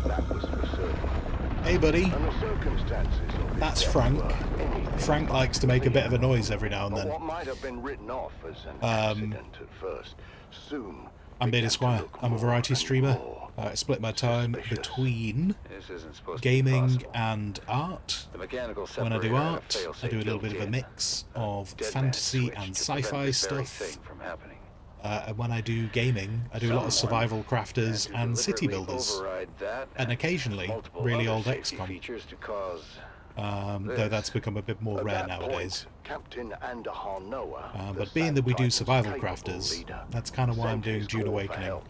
That was for certain. Hey buddy, And the circumstances of that's his Frank. death were anything Frank but likes to make a bit of a clear. noise every now and But then. what might have been written off as an accident at first, soon I'm Bearded began to Squire. look I'm a more variety and streamer. more I split my time suspicious. between This isn't supposed to be gaming possible. and art. The mechanical When I do separator had a art, I fail-safe do a little bit built of a in. mix of Dead man fantasy switch and to prevent sci-fi this very stuff. thing from happening. And when I do gaming, I do a lot of survival crafters And to and city deliberately builders. override that And occasionally, multiple really other old safety XCOM. features to cause Though that's become a bit more At rare that nowadays. point, Captain Andahar Noah, But being that we do Titan's survival capable crafters, leader, that's kind of why I'm sent doing his Dune call for Awakening. help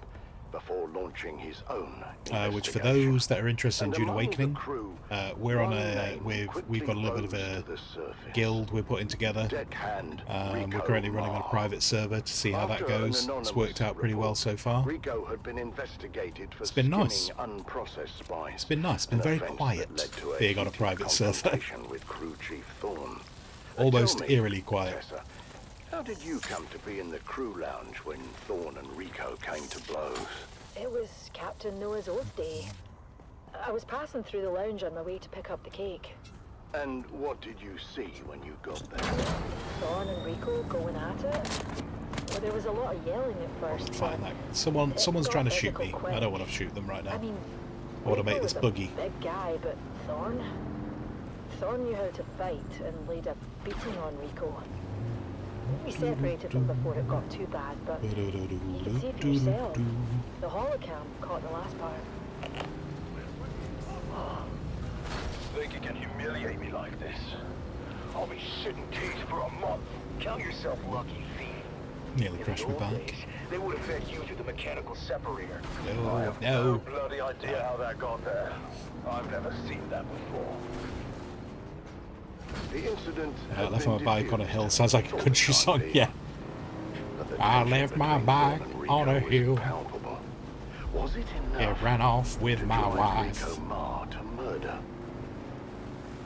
before launching his own Which for investigation. those that are interested in And Dune among the Awakening, crew, we're on one a name we've quickly got a little bit of rose a to the surface. guild we're putting together. Deckhand We're Rico currently running on a Marr. private server to see how that After an goes. It's anonymous worked out pretty well report, so far. Rico had been investigated for It's been nice. skimming unprocessed spies. It's been nice. It's been an very offence that quiet led to being on a heated private server. confrontation with crew chief Thorne. Almost Tell me, eerily quiet. Professor, how did you come to be in the crew lounge when Thorne and Rico came to blows? It was Captain Noah's Oath Day. I was passing through the lounge on my way to pick up the cake. And what did you see when you got there? Thorne and Rico going at it. Well, there was a lot of yelling at first. Fine, that someone's trying to shoot me. I don't want to shoot them right now. I mean, I want to make Rico this was buggy. a big guy, but Thorne knew how to fight and laid a beating on Rico. We separated them before it got too bad, but you can see for yourself. The holocam caught the last part. Think you can humiliate me like this? I'll be shitting teeth for a month. Count yourself lucky, thief. Nearly crashed my back. They would have fed you to the mechanical separator. No, I have no. no bloody idea how that got there. I've never seen that before. The incident I had left been my bike on a diffused hill. Sounds like a for the country time song. being, Yeah. but the I tension left my between bike Thorne and on a Rico was hill. palpable. Was it It enough ran off with to my drive wife. Rico Marr to murder?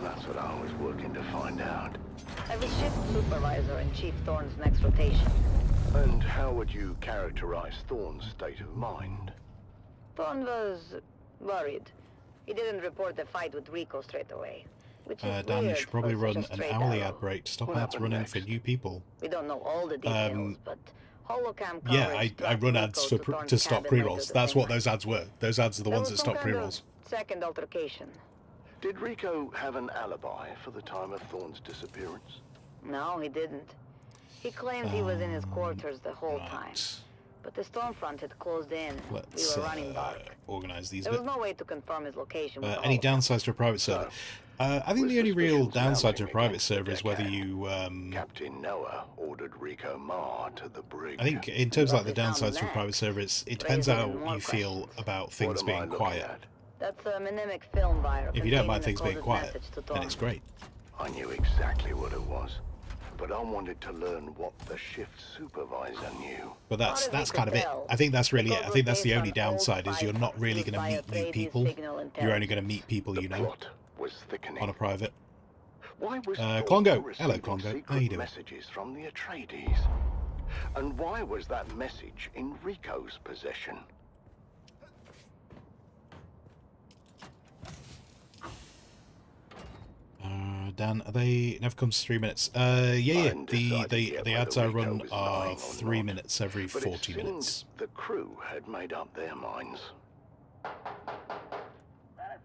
That's what I was working to find out. I was shift supervisor in Chief Thorne's next rotation. And how would you characterize Thorne's state of mind? Thorne was worried. He didn't report the fight with Rico straight away. Which is Dan, you weird should probably for run such a an straight hourly arrow. ad break to stop What ads happened running for next? new people. We don't know all the details, but Holocam Yeah, coverage I run tracked ads Rico to to Thorne's stop cabin pre-rolls. later the That's same what those ads were. Those ads are the There ones was that some stop kind of pre-rolls. second altercation. Did Rico have an alibi for the time of Thorne's disappearance? No, he didn't. He claims he was in his quarters the whole time. But the Stormfront had closed in. Let's We were running dark. organize these There a was bit. no way to confirm his location with the Any Holocam. downsides to a private server? I think the only real downside to a private server is whether you... Captain Noah ordered Rico Ma to the brig. I think in terms of like the downsides to a private server, it depends how you feel about things being quiet. That's a mnemonic film virus. If you don't mind things being quiet, then it's great. I knew exactly what it was, but I wanted to learn what the shift supervisor knew. But that's kind of it. I think that's really it. I think that's the only downside is you're not really going to meet new people. You're only going to meet people you know on a private. Why was Congo. Thorne Hello, receiving Congo. How secret you doing? messages from the Atreides? And why was that message in Rico's possession? Dan, are they never comes 3 minutes? Yeah. The ads I run are 3 minutes every 40 minutes. The crew had made up their minds. That's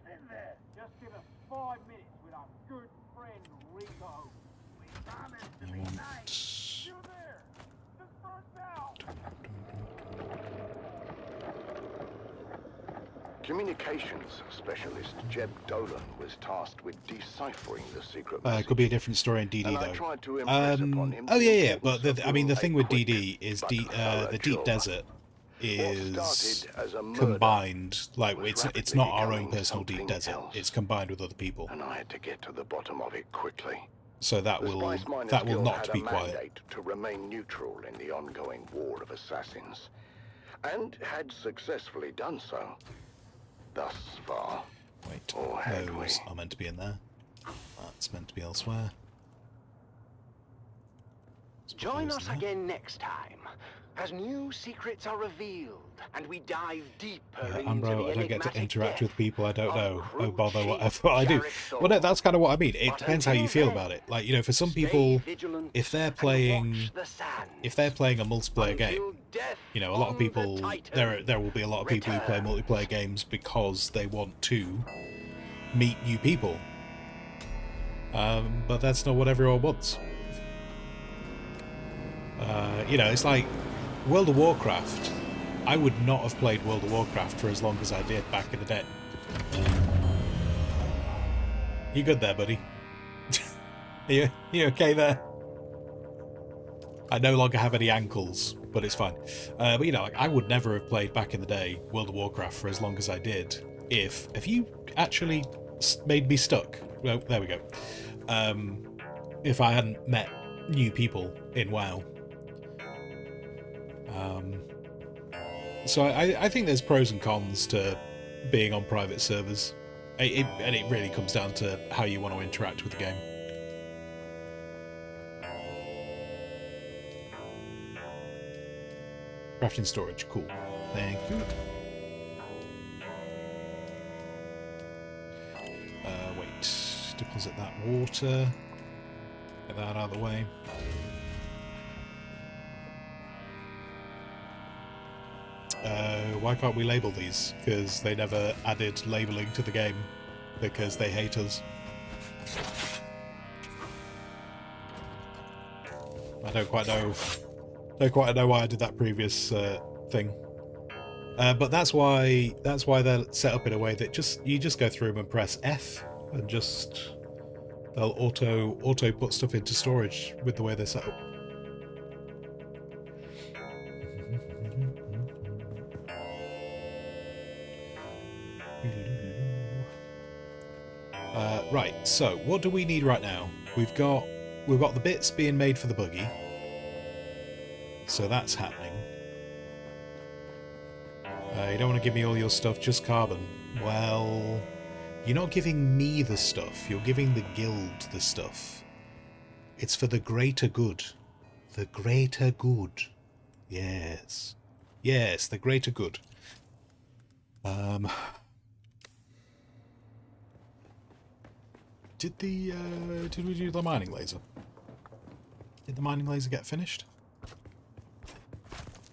in there. Just give us 5 minutes with our good friend Rico. We promise to be nice. You there? Just burst out. Communications specialist Jeb Dolan was tasked with deciphering the secret It could be a different story in DD though. Oh yeah. But the thing with DD is the Deep Desert is combined. Like it's not our own personal Deep Desert. It's combined with other people. And I had to get to the bottom of it quickly. So that will not be quiet. To remain neutral in the ongoing war of assassins, and had successfully done so. Thus far. Wait, or had those are meant to be in there. That's meant to be elsewhere. Join us again next time, as new secrets are revealed, and we dive deeper into Ambro, the I don't get to enigmatic interact with people I don't know. crew Oh bother, chief whatever I do. Well, no, that's kind of what I mean. It But depends how you until feel then, about it. Like, you know, for some people, vigilant if they're and playing watch the sands. a multiplayer game, death you know, a lot of on the people Titan there will be a lot of people who play multiplayer games because they want to meet new people. But that's not what everyone wants. You know, it's like World of Warcraft. I would not have played World of Warcraft for as long as I did back in the day. You good there, buddy? you okay there? I no longer have any ankles, but it's fine. But you know, like, I would never have played back in the day World of Warcraft for as long as I did if you actually made me stuck. Well, there we go. If I hadn't met new people in WoW. So I think there's pros and cons to being on private servers. And it really comes down to how you want to interact with the game. Crafting storage, cool. Thank you. Wait, deposit that water. Get that out of the way. Why can't we label these? Because they never added labeling to the game. Because they hate us. I don't quite know why I did that previous thing. But that's why they're set up in a way that you just go through them and press F and just they'll auto put stuff into storage with the way they're set up. Right, so what do we need right now? We've got the bits being made for the buggy. So that's happening. You don't want to give me all your stuff, just carbon. Well, you're not giving me the stuff, you're giving the guild the stuff. It's for the greater good. The greater good. Yes. Yes, the greater good. Did we do the mining laser? Did the mining laser get finished?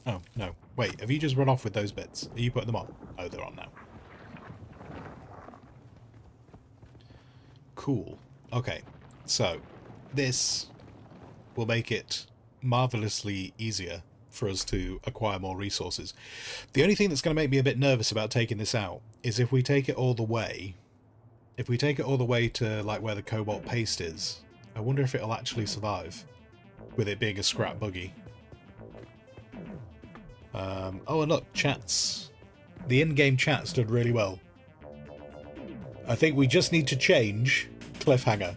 Oh, no. Wait, have you just run off with those bits? Are you putting them on? Oh, they're on now. Cool. Okay, so this will make it marvellously easier for us to acquire more resources. The only thing that's going to make me a bit nervous about taking this out is if we take it all the way... If we take it all the way to, like, where the cobalt paste is, I wonder if it'll actually survive, with it being a scrap buggy. Oh, and look, chats. The in-game chat's done really well. I think we just need to change cliffhanger.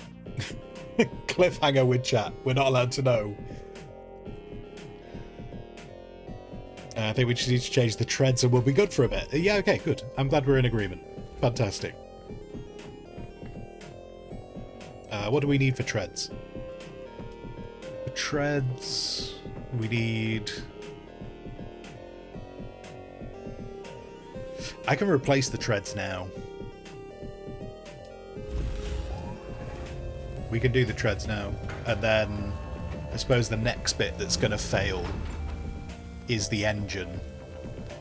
Cliffhanger with chat. We're not allowed to know. I think we just need to change the treads and we'll be good for a bit. Yeah, okay, good. I'm glad we're in agreement. Fantastic. What do we need for treads? For treads, we need... I can replace the treads now. We can do the treads now. And then I suppose the next bit that's going to fail is the engine.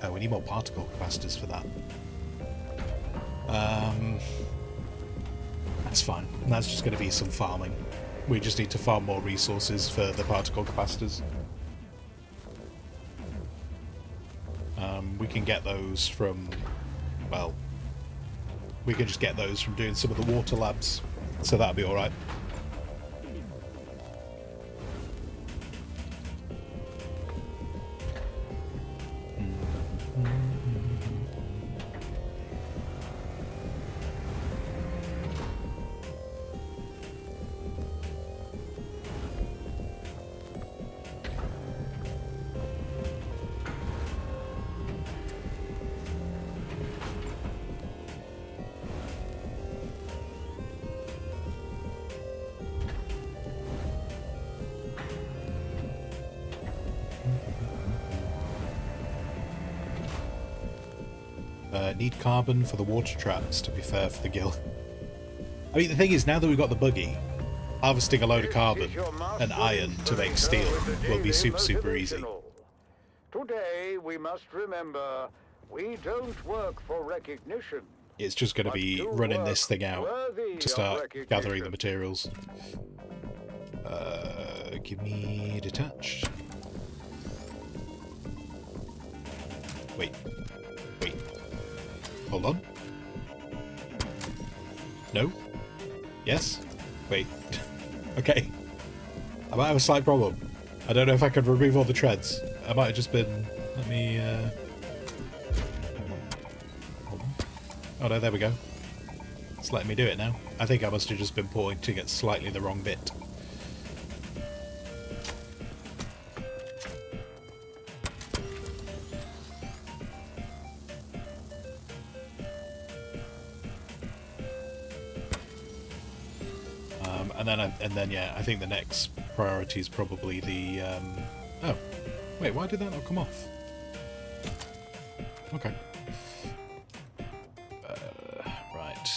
Oh, we need more particle capacitors for that. That's fine. That's just going to be some farming. We just need to farm more resources for the particle capacitors. We can get those from... Well, we can just get those from doing some of the water labs. So that'll be alright. Need carbon for the water traps, to be fair, for the guild. I mean, the thing is, now that we've got the buggy, harvesting a load of carbon and iron to make steel will be super easy. Today we must remember, we don't work for recognition. It's just going to be running this thing out to start gathering the materials. Give me detached. Wait. Hold on. No? Yes? Wait. Okay. I might have a slight problem. I don't know if I can remove all the treads. I might have just been... Let me... Hold on. Oh no, there we go. It's letting me do it now. I think I must have just been pointing at slightly the wrong bit. And then, yeah, I think the next priority is probably the... Oh, wait, why did that not come off? Okay. Right.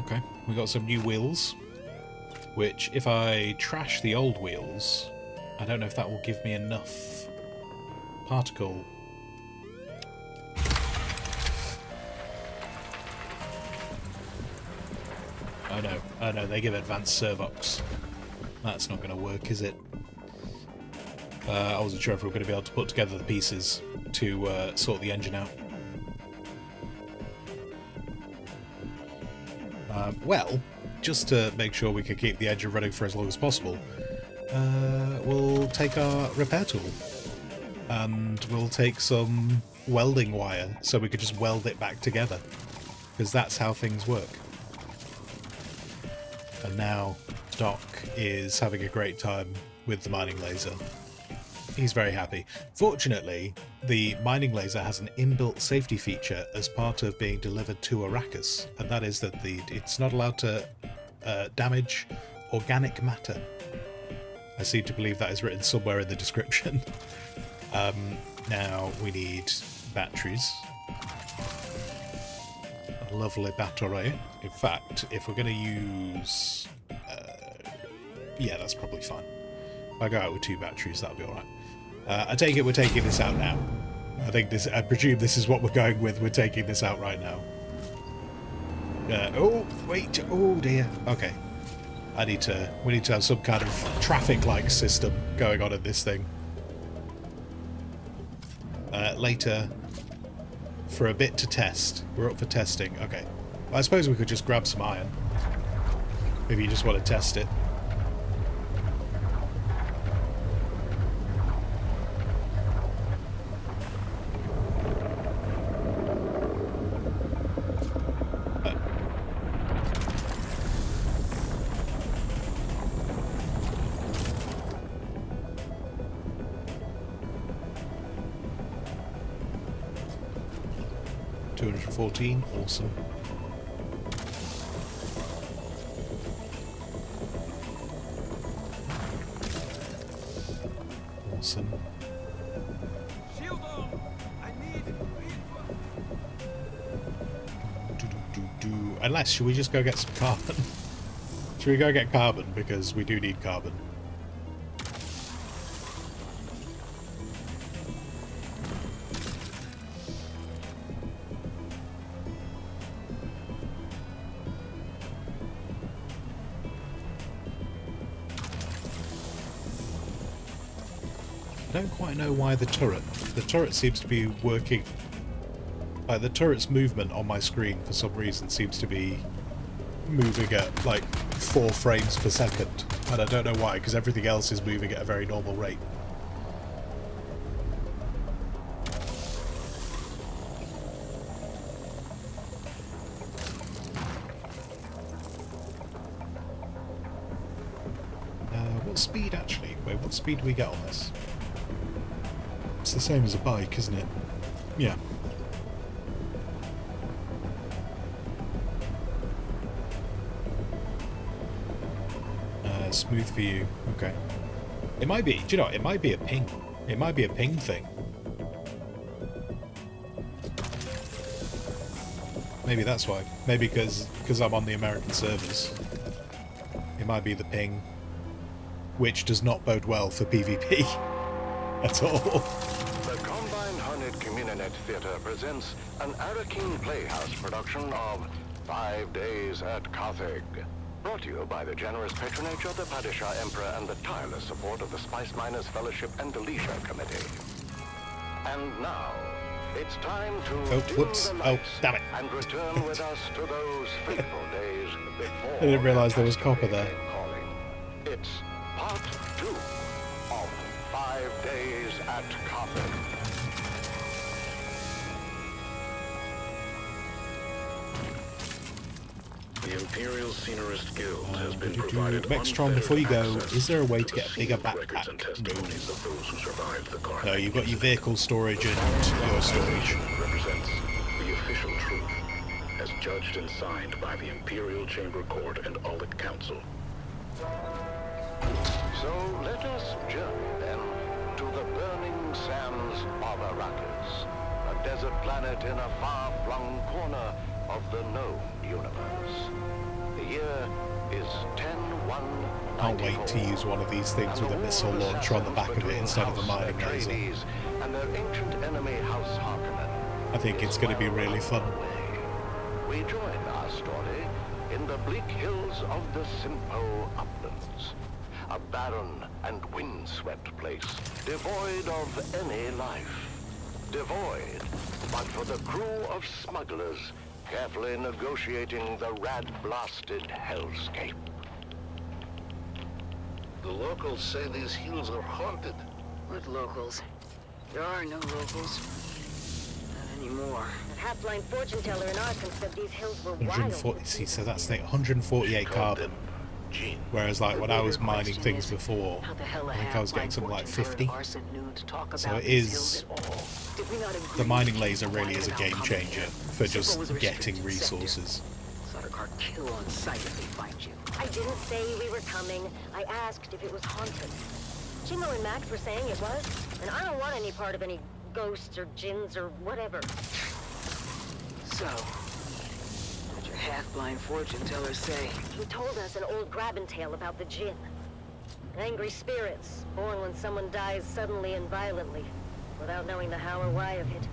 Okay, we got some new wheels, which if I trash the old wheels, I don't know if that will give me enough particle. Oh no, they give advanced servox. That's not going to work, is it? I wasn't sure if we were going to be able to put together the pieces to sort the engine out. Well, just to make sure we can keep the engine running for as long as possible, we'll take our repair tool and we'll take some welding wire so we could just weld it back together, because that's how things work. And now Doc is having a great time with the mining laser. He's very happy. Fortunately, the mining laser has an inbuilt safety feature as part of being delivered to Arrakis, and that is that it's not allowed to damage organic matter. I seem to believe that is written somewhere in the description. Now we need batteries. lovely battery. In fact, if we're going to use... yeah, that's probably fine. If I go out with 2 batteries, that'll be alright. I take it we're taking this out now. I presume this is what we're going with. We're taking this out right now. Oh, wait. Oh, dear. Okay. We need to have some kind of traffic-like system going on in this thing. Later, for a bit to test. We're up for testing. Okay. Well, I suppose we could just grab some iron. Maybe you just want to test it. Awesome. Awesome. Shield on! I need Unless, should we just go get some carbon? Should we go get carbon? Because we do need carbon. I don't quite know why the turret seems to be working, like the turret's movement on my screen for some reason seems to be moving at like 4 frames per second, and I don't know why, because everything else is moving at a very normal rate. What speed actually? Wait, what speed do we get on this? It's the same as a bike, isn't it? Yeah. Smooth for you. Okay. It might be, do you know, it might be a ping. It might be a ping thing. Maybe that's why. Maybe because I'm on the American servers. It might be the ping. Which does not bode well for PvP. At all. The Combined Hornet Communinet Theatre presents an Arakeen Playhouse production of 5 Days at Carthage. Brought to you by the generous patronage of the Padishah Emperor and the tireless support of the Spice Miners Fellowship and the Leisure Committee. And now, it's time to dim the lights damn it. and return with us to those fateful days before... I didn't realise there was copper there. It's part 2 of 5 Days at Carthage. The Imperial Scenarist Guild has been provided Vextron, before you go, is there a way to get a bigger backpack? No, you've got your vehicle storage and your storage. Represents the official truth, as judged and signed by the Imperial Chamber Court and Aulic Council. So let us journey then to the burning sands of Arrakis, a desert planet in a far-flung corner of the known universe. The year is 10-1. Can't wait to use one of these things with a missile launcher on the back of it instead of a mining laser. And their ancient enemy House Harkonnen. I think it's going to be really fun. We join our story in the bleak hills of the Simpo Uplands. A barren and windswept place, devoid of any life. Devoid, but for the crew of smugglers carefully negotiating the rat-blasted hellscape. The locals say these hills are haunted. What locals? There are no locals. Not anymore. That half-blind fortune teller in Arkham said these hills were wild. 140. See, so that's the 148 carbon. Whereas, like, when I was mining things before, I think I was getting something like 50. So it is... The mining laser really is a game changer for just getting resources. Sardaukar kill on sight if they find you. I didn't say we were coming. I asked if it was haunted. Chingo and Max were saying it was, and I don't want any part of any ghosts or jinns or whatever. So, blind fortune tellers say. He told us an old grabbing tale about the Jinn. Angry spirits, born when someone dies suddenly and violently, without knowing the how or why of it.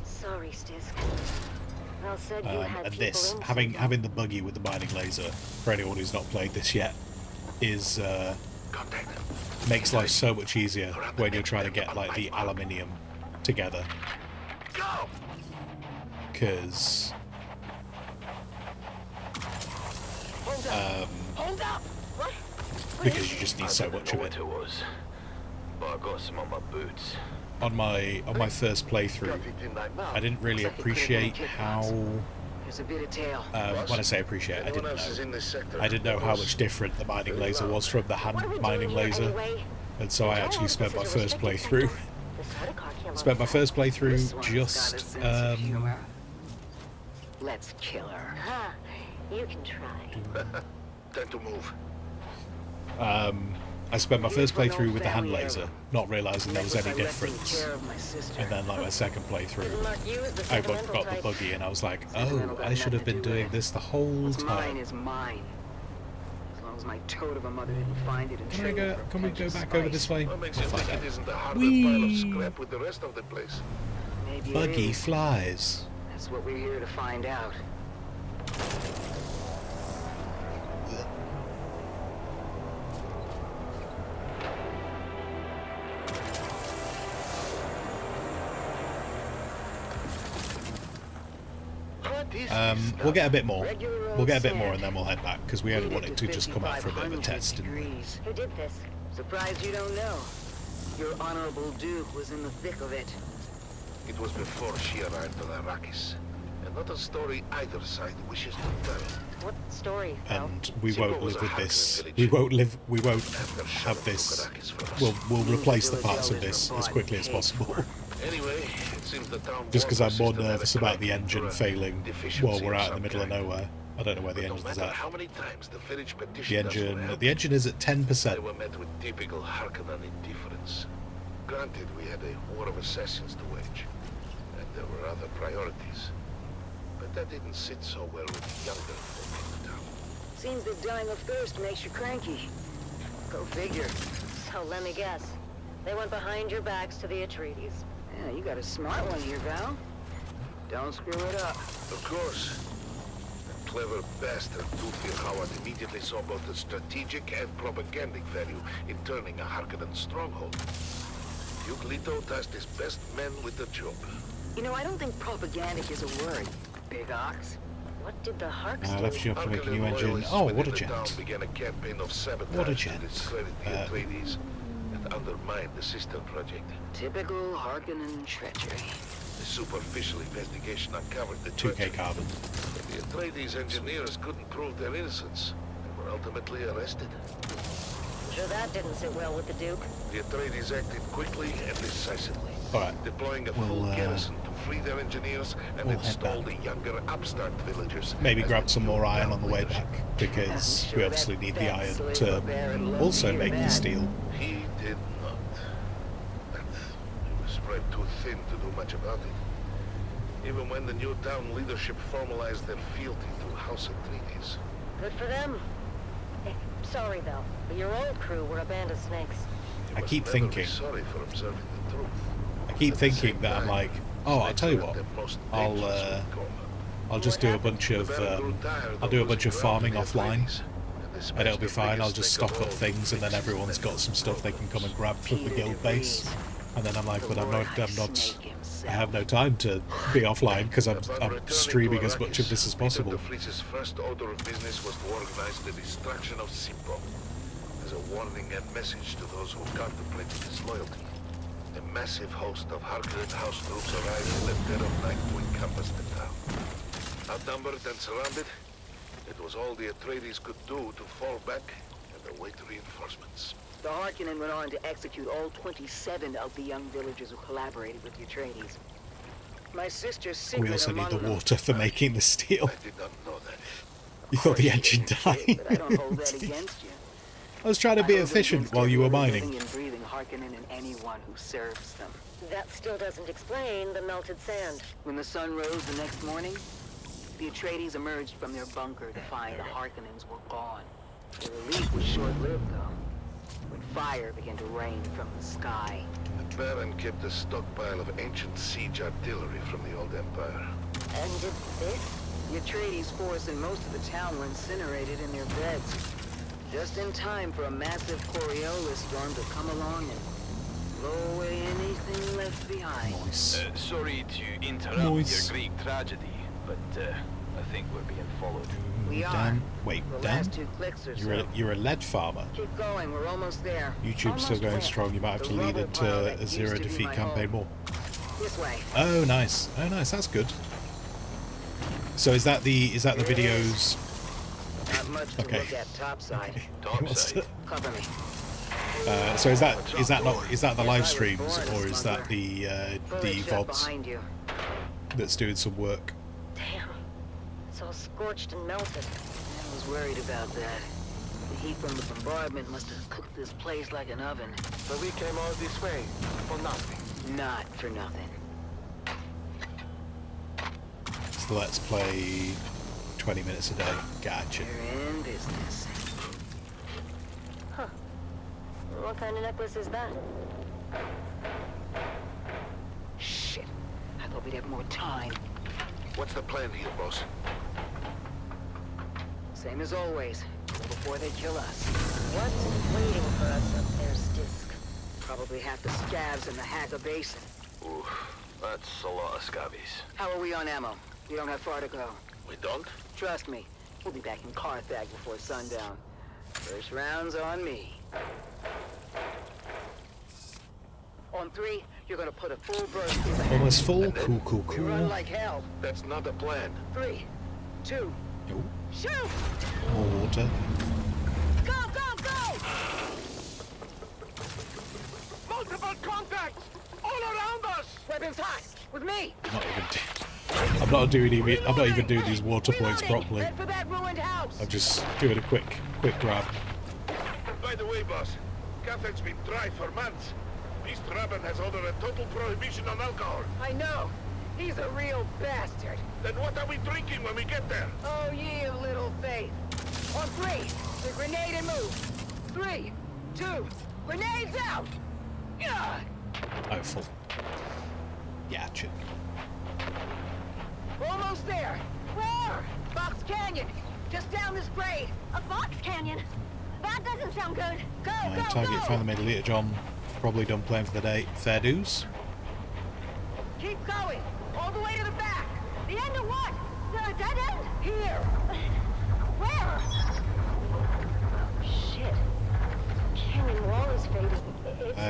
Sorry, Stisk. Well said you had and people this, in having the buggy with the mining laser, for anyone who's not played this yet, is makes life so much easier when you're trying to get like the aluminium together. Because because you just need so much of it. But I got some on my boots. On my first playthrough, I didn't really appreciate how. There's a bit of tail. When I say appreciate, I didn't know how much different the mining laser was from the hand mining laser, and so I actually spent my first playthrough. Just. Let's kill her. Huh. You can try. Time to move. I spent my first playthrough with the hand laser, not realising there was any difference. And then, like my second playthrough, I got the buggy, and I was like, "Oh, I should have been doing this the whole Mine time." is mine. As long as my toad of a mother didn't find it and trade it for Can we go back over this way? What makes We'll you find think out. it isn't a hardened pile of scrap with the rest of the place? Maybe it Buggy is. flies. That's what we're here to find out. We'll get a bit more. We'll get a bit more, and then we'll head back because we only wanted to just come out for a bit of a test. Who did this? Surprised you don't know. Your honorable Duke was in the thick of it. It was before she arrived on Arrakis. And not a story either side wishes to tell. What story? And we won't live with this. We won't have this. We'll replace the parts of this as quickly as possible. Anyway, it seems the town Just because I'm more system had a nervous about the correcting engine failing deficiency while we're of out in the some middle of kind. nowhere. I don't know where the But no engine's matter at. how many times the village petitioned The engine is at 10%. They were met with typical Harkonnen indifference. Granted, we had a war of assassins to wage, and there were other priorities. But that didn't sit so well with the younger folk in the town. Seems that dying of thirst makes you cranky. Go figure. So let me guess. They went behind your backs to the Atreides. Yeah, you got a smart one here, Val. Don't screw it up. Of course. The clever bastard Tutfir Howard immediately saw both the strategic and propagandic value in turning a Harkonnen stronghold. Duke Leto tasked his best men with the job. You know, I don't think propagandic is a word, Big Ox. What did the Harks I do? left you up to make a new engine. Loyalists Oh, within what a the town gent. began a campaign of sabotage What a to gent. discredit the Atreides and undermine the sister project. Typical Harkonnen treachery. The superficial investigation uncovered the 2K carbon. but the Atreides engineers couldn't prove their innocence and were ultimately arrested. Sure that didn't sit well with the Duke. The Atreides acted quickly and decisively, Alright. deploying a We'll, full garrison to free their engineers and we'll head install back. the younger upstart villagers. Maybe as grab the some new more iron town on the way leadership. back, because we obviously need the iron to also make the steel. He did not. But he was spread too thin to do much about it. Even when the new town leadership formalized their fealty to House Atreides. Good for them. Sorry, though, but your old crew were a band of snakes. I must keep never be thinking. sorry for observing the truth. I keep thinking that I'm like, oh, I'll tell you what. I'll just do a bunch of farming offline, and it'll be fine. I'll just stock up things, and then everyone's got some stuff they can come and grab from the guild base. And then I'm like, but I have no time to be offline because I'm streaming as much of this as possible. The Fleece's first order of business was to organize the destruction of Simpo as a warning and message to those who contemplated disloyalty. A massive host of Harkonnen house troops arrived in the dead of night to encompass the town. Outnumbered and surrounded, it was all the Atreides could do to fall back and await reinforcements. The Harkonnen went on to execute all 27 of the young villagers who collaborated with the Atreides. My sister's secret We also need the among them. water for making the steel. I did not know that. You thought the engine But I don't hold died. that against you. I was trying to be efficient while you were mining. Living and breathing Harkonnen and anyone who serves them. That still doesn't explain the melted sand. When the sun rose the next morning, the Atreides emerged from their bunker to find the Harkonnens were gone. The relief was short-lived, though, when fire began to rain from the sky. The Baron kept a stockpile of ancient siege artillery from the old Empire. And did this? The Atreides force and most of the town were incinerated in their beds, just in time for a massive Coriolis storm to come along and blow away anything left behind. Nice. Sorry to interrupt Nice. your Greek tragedy, but I think we're being followed. We are. Dan, wait, The Dan? last 2 clicks or so. You're a lead farmer. Keep going, we're almost there. YouTube's still Almost going there. strong. You might have The to lead rubble it pile to that a used zero to be defeat my campaign home. more. This way. Oh, nice. Oh, nice. That's good. So is that the videos? Not much to Okay. look at topside. Topside. Cover me. So is that the live streams, or is that the Bullet shed VODs behind you. that's doing some work? Damn. It's all scorched and melted. I was worried about that. The heat from the bombardment must have cooked this place like an oven. So we came all this way for nothing. Not for nothing. So let's play 20 minutes a day. Gotcha. You're in business. Huh. What kind of necklace is that? Shit. I thought we'd have more time. What's the plan here, boss? Same as always. Before they kill us. What's waiting for us up there, Stisk? Probably half the scabs in the Haga Basin. Oof, that's a lot of scabbies. How are we on ammo? We don't have far to go. We don't? Trust me, we'll be back in Carthage before sundown. First round's on me. On 3, you're gonna put a full burst through the Almost full. Cool, cool, We run cool. like hell. That's not a plan. 3, 2, Oh, shoot! more water. Go, go, go! Multiple contacts! All around us! Weapons hot! With me! I'm not even doing these water points properly. Head for that ruined house! I'm just doing a quick grab. By the way, boss, Carthage's been dry for months. East Raben has ordered a total prohibition on alcohol. I know! He's a real bastard! Then what are we drinking when we get there? Oh, ye of little faith! On 3, the grenade and move! 3, 2, grenades out! Yeah! Oh, full. Gotcha. We're almost there! Where? Fox Canyon! Just down this grade! A Fox Canyon? That doesn't sound good. Go, Target found the middle. John probably done playing for the day. Fair dues. Keep going! All the way to the back! The end of what? The dead end? Here! Where? Oh, shit. Canyon wall is fading.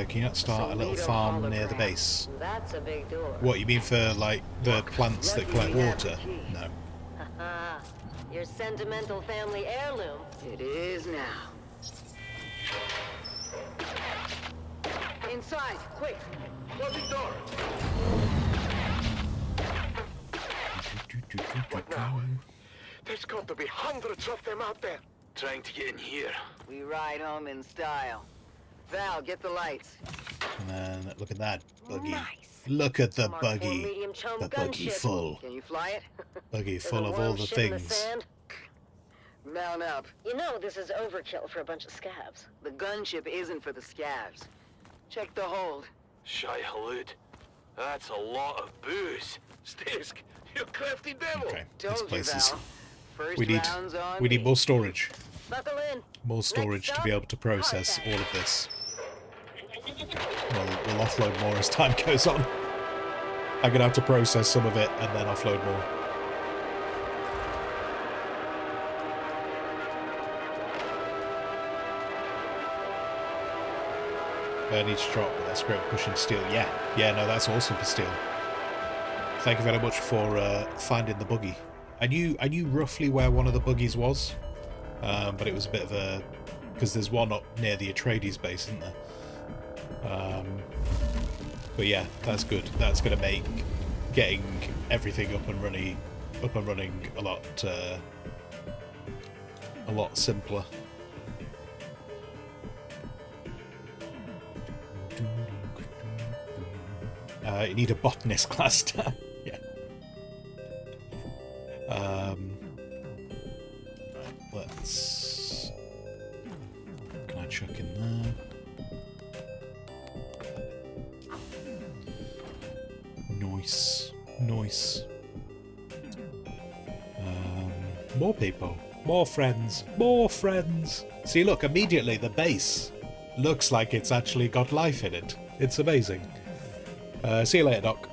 Can you not start a little farm near the base? That's a big door. What, you mean for, like, the plants that collect water? No. Haha. Your sentimental family heirloom. It is now. Inside, quick! Closing door! What now? There's got to be hundreds of them out there. Trying to get in here. We ride home in style. Val, get the lights. And then, look at that buggy. Nice. Look at the Mark IV buggy. medium chum The buggy gunship. full. Can you fly it? Buggy There's full a of all worm the shit in the things. sand. Mount up. You know this is overkill for a bunch of scabs. The gunship isn't for the scabs. Check the hold. Shy halud. That's a lot of booze. Stisk, you crafty devil! Okay, Told this you, place is... Val. First We need round's on we need me. more storage. Buckle in. More storage to be able to process all of this. We'll offload more as time goes on. I'm gonna have to process some of it and then offload more. I need to drop, but that's great pushing steel. Yeah, no, that's awesome for steel. Thank you very much for finding the buggy. I knew roughly where one of the buggies was, but it was a bit of a... because there's one up near the Atreides base, isn't there? But yeah, that's good. That's going to make getting everything up and running a lot simpler. You need a botanist class down. Yeah. Right, let's... Can I chuck in there? Nice. Nice. More people. More friends. More friends. See, look, immediately the base looks like it's actually got life in it. It's amazing. See you later, Doc.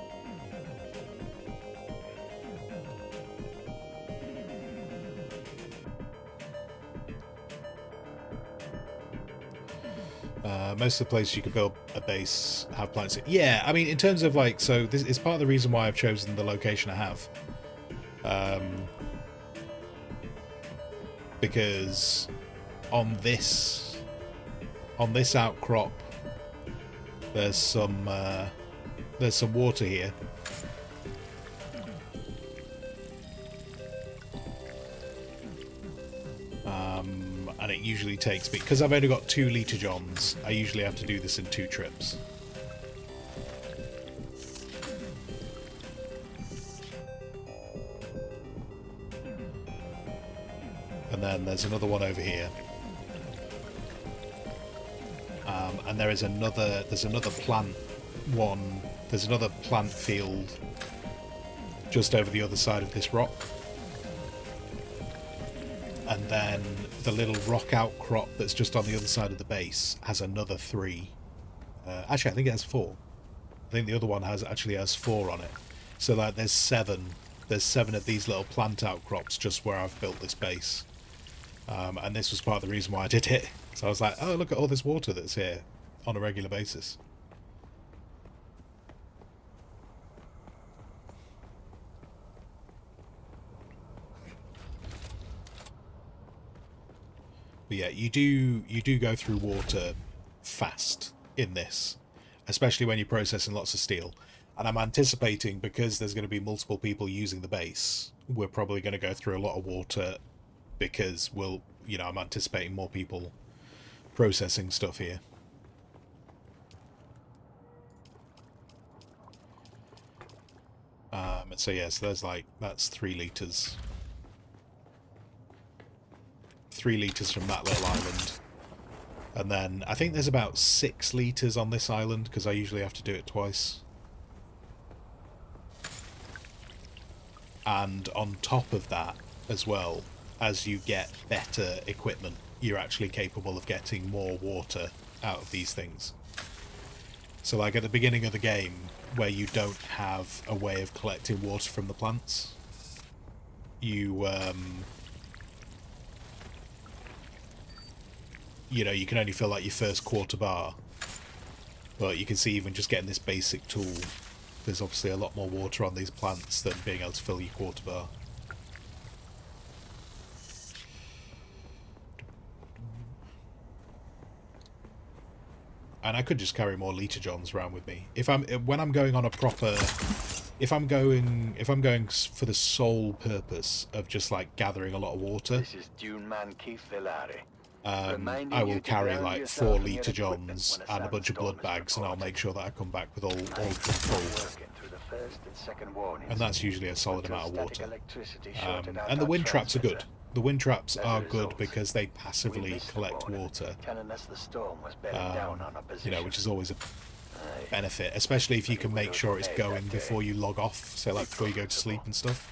Most of the places you could build a base have plants. Yeah, I mean, in terms of like, so this is part of the reason why I've chosen the location I have. Because on this outcrop, there's some water here. And it usually takes me, because I've only got 2 litre johns, I usually have to do this in 2 trips. And then there's another one over here. And there's another plant one, there's another plant field just over the other side of this rock. And then the little rock outcrop that's just on the other side of the base has another 3. Actually, I think it has 4. I think the other one actually has 4 on it. So like there's 7. There's 7 of these little plant outcrops just where I've built this base. And this was part of the reason why I did it. So I was like, oh, look at all this water that's here on a regular basis. But yeah, you do go through water fast in this, especially when you're processing lots of steel. And I'm anticipating, because there's going to be multiple people using the base, we're probably going to go through a lot of water, because I'm anticipating more people processing stuff here. So yes, that's 3 litres. 3 litres from that little island. And then I think there's about 6 litres on this island, because I usually have to do it twice. And on top of that as well, as you get better equipment, you're actually capable of getting more water out of these things. So like at the beginning of the game, where you don't have a way of collecting water from the plants, you you can only fill like your first quarter bar. But you can see even just getting this basic tool, there's obviously a lot more water on these plants than being able to fill your quarter bar. And I could just carry more litre johns around with me. When I'm going on a proper, if I'm going for the sole purpose of just like gathering a lot of water, This is Dune man Keith Villari. I will carry like 4 litre johns and a bunch of blood bags, and I'll make sure that I come back with all full. And that's usually a solid amount of water. And the wind traps are good. The wind traps are good because they passively collect water, which is always a benefit, especially if you can make sure it's going before you log off, so like before you go to sleep and stuff.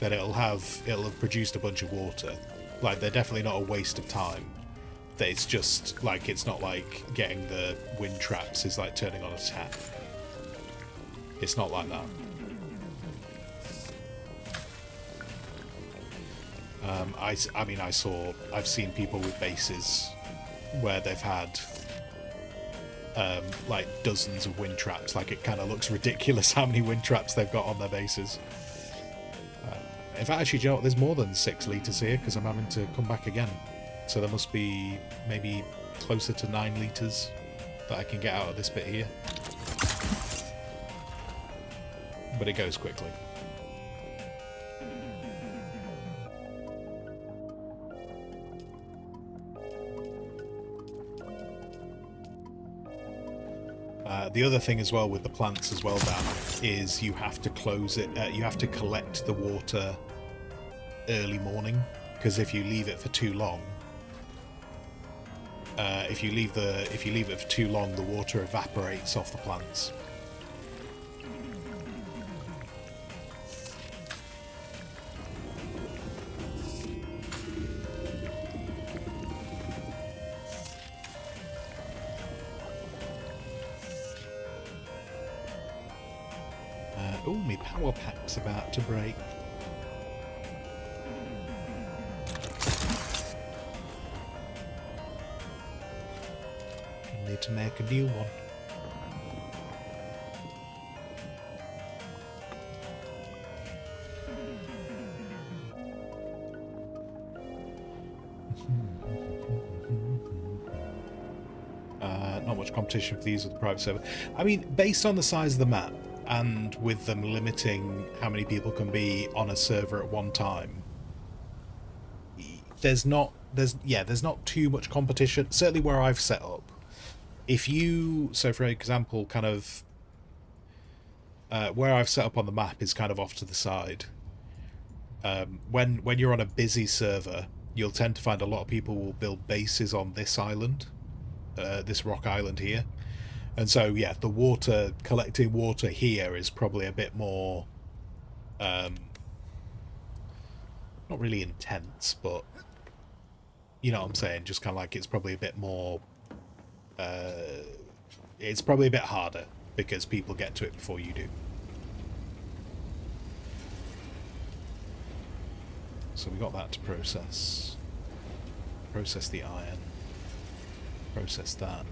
Then it'll have produced a bunch of water. Like, they're definitely not a waste of time. It's just like, it's not like getting the wind traps is like turning on a tap. It's not like that. I've seen people with bases where they've had like dozens of wind traps. Like, it kind of looks ridiculous how many wind traps they've got on their bases. In fact, actually, do you know what? There's more than 6 litres here, because I'm having to come back again. So there must be maybe closer to 9 litres that I can get out of this bit here. But it goes quickly. The other thing as well with the plants as well, Dan, is you have to close it. You have to collect the water early morning, because if you leave it for too long, if you leave it for too long, the water evaporates off the plants. Oh, my power pack's about to break. I need to make a new one. Not much competition for these with the private server. I mean, based on the size of the map, and with them limiting how many people can be on a server at one time, there's not too much competition. Certainly where I've set up. If you, so for example, kind of where I've set up on the map is kind of off to the side. When you're on a busy server, you'll tend to find a lot of people will build bases on this island, this rock island here. And so, yeah, the water, collecting water here is probably a bit more, not really intense, but, you know what I'm saying, just kind of like it's probably a bit more, it's probably a bit harder, because people get to it before you do. So we got that to process. Process the iron. Process that.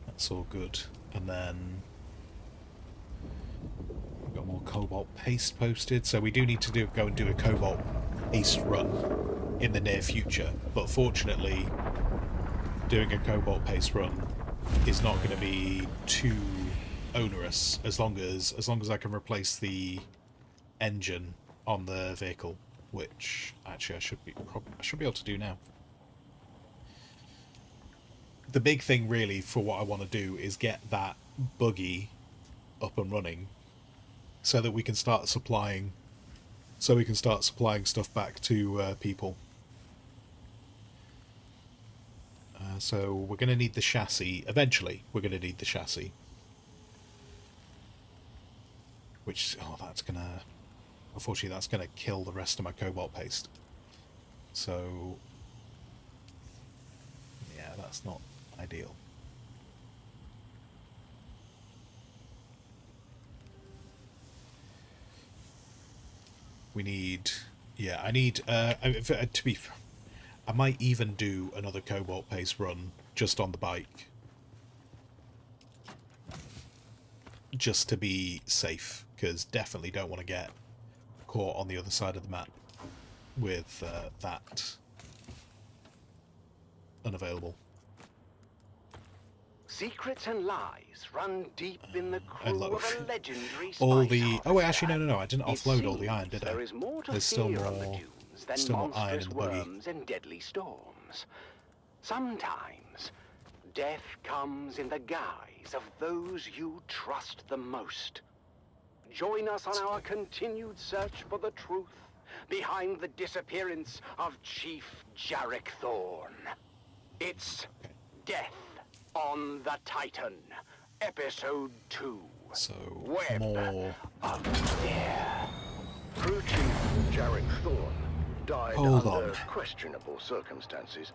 That's all good. And then we've got more cobalt paste posted. So we do need to go and do a cobalt paste run in the near future. But fortunately, doing a cobalt paste run is not going to be too onerous as long as I can replace the engine on the vehicle, which actually I should be able to do now. The big thing really for what I want to do is get that buggy up and running so that we can start supplying stuff back to people. So we're going to need the chassis. Eventually we're going to need the chassis, which, unfortunately that's going to kill the rest of my cobalt paste. So yeah, that's not ideal. We need, yeah, I need, to be, I might even do another cobalt paste run just on the bike, just to be safe, because definitely don't want to get caught on the other side of the map with that unavailable. Secrets and lies run deep in the crew of a legendary spice all the officer. oh wait, actually no, I didn't offload all the It iron, did I? there is more to There's still fear more, on the dunes than still more iron monstrous in the buggy. worms and deadly storms. Sometimes death comes in the guise of those you trust the most. Join us on our continued search for the truth behind the disappearance of Chief Jarek Thorne. It's Death on the Titan, Episode 2. So, Web more of Fear. Crew Chief Jarek Thorne died Hold under on. questionable circumstances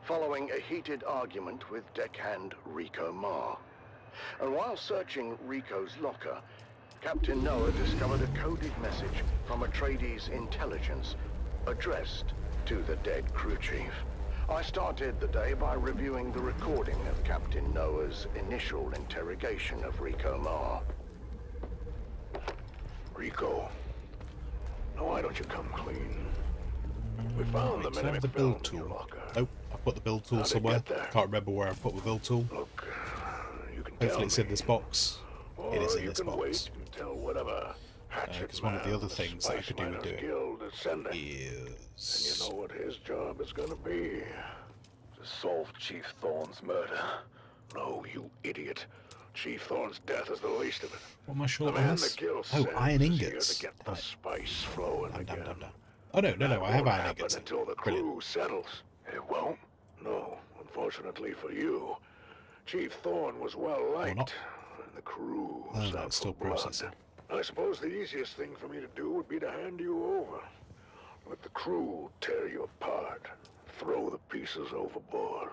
following a heated argument with deckhand Rico Ma. And while searching Rico's locker, Captain Noah discovered a coded message from Atreides intelligence addressed to the dead crew chief. I started the day by reviewing the recording of Captain Noah's initial interrogation of Rico Ma. Rico, now why don't you come clean? We found them in the build tool. Oh, I put the build tool somewhere. Can't remember where I put the build tool. Look, you can Hopefully it's in this box. It is in this box. wait until whatever Because one of the other things that I could do with doing is... And you know what his job is gonna be? To solve Chief Thorne's murder. No, you idiot. Chief Thorne's death is the least of it. What am I short the on man this? the guild Oh, sends iron is here ingots. to get the spice flowing again. Oh no, That I have won't iron happen ingots. until the crew settles. It won't? No, unfortunately for you. Chief Thorne was well liked, and the crew Oh, was out that's still for blood. processing. I suppose the easiest thing for me to do would be to hand you over. Let the crew tear you apart, throw the pieces overboard.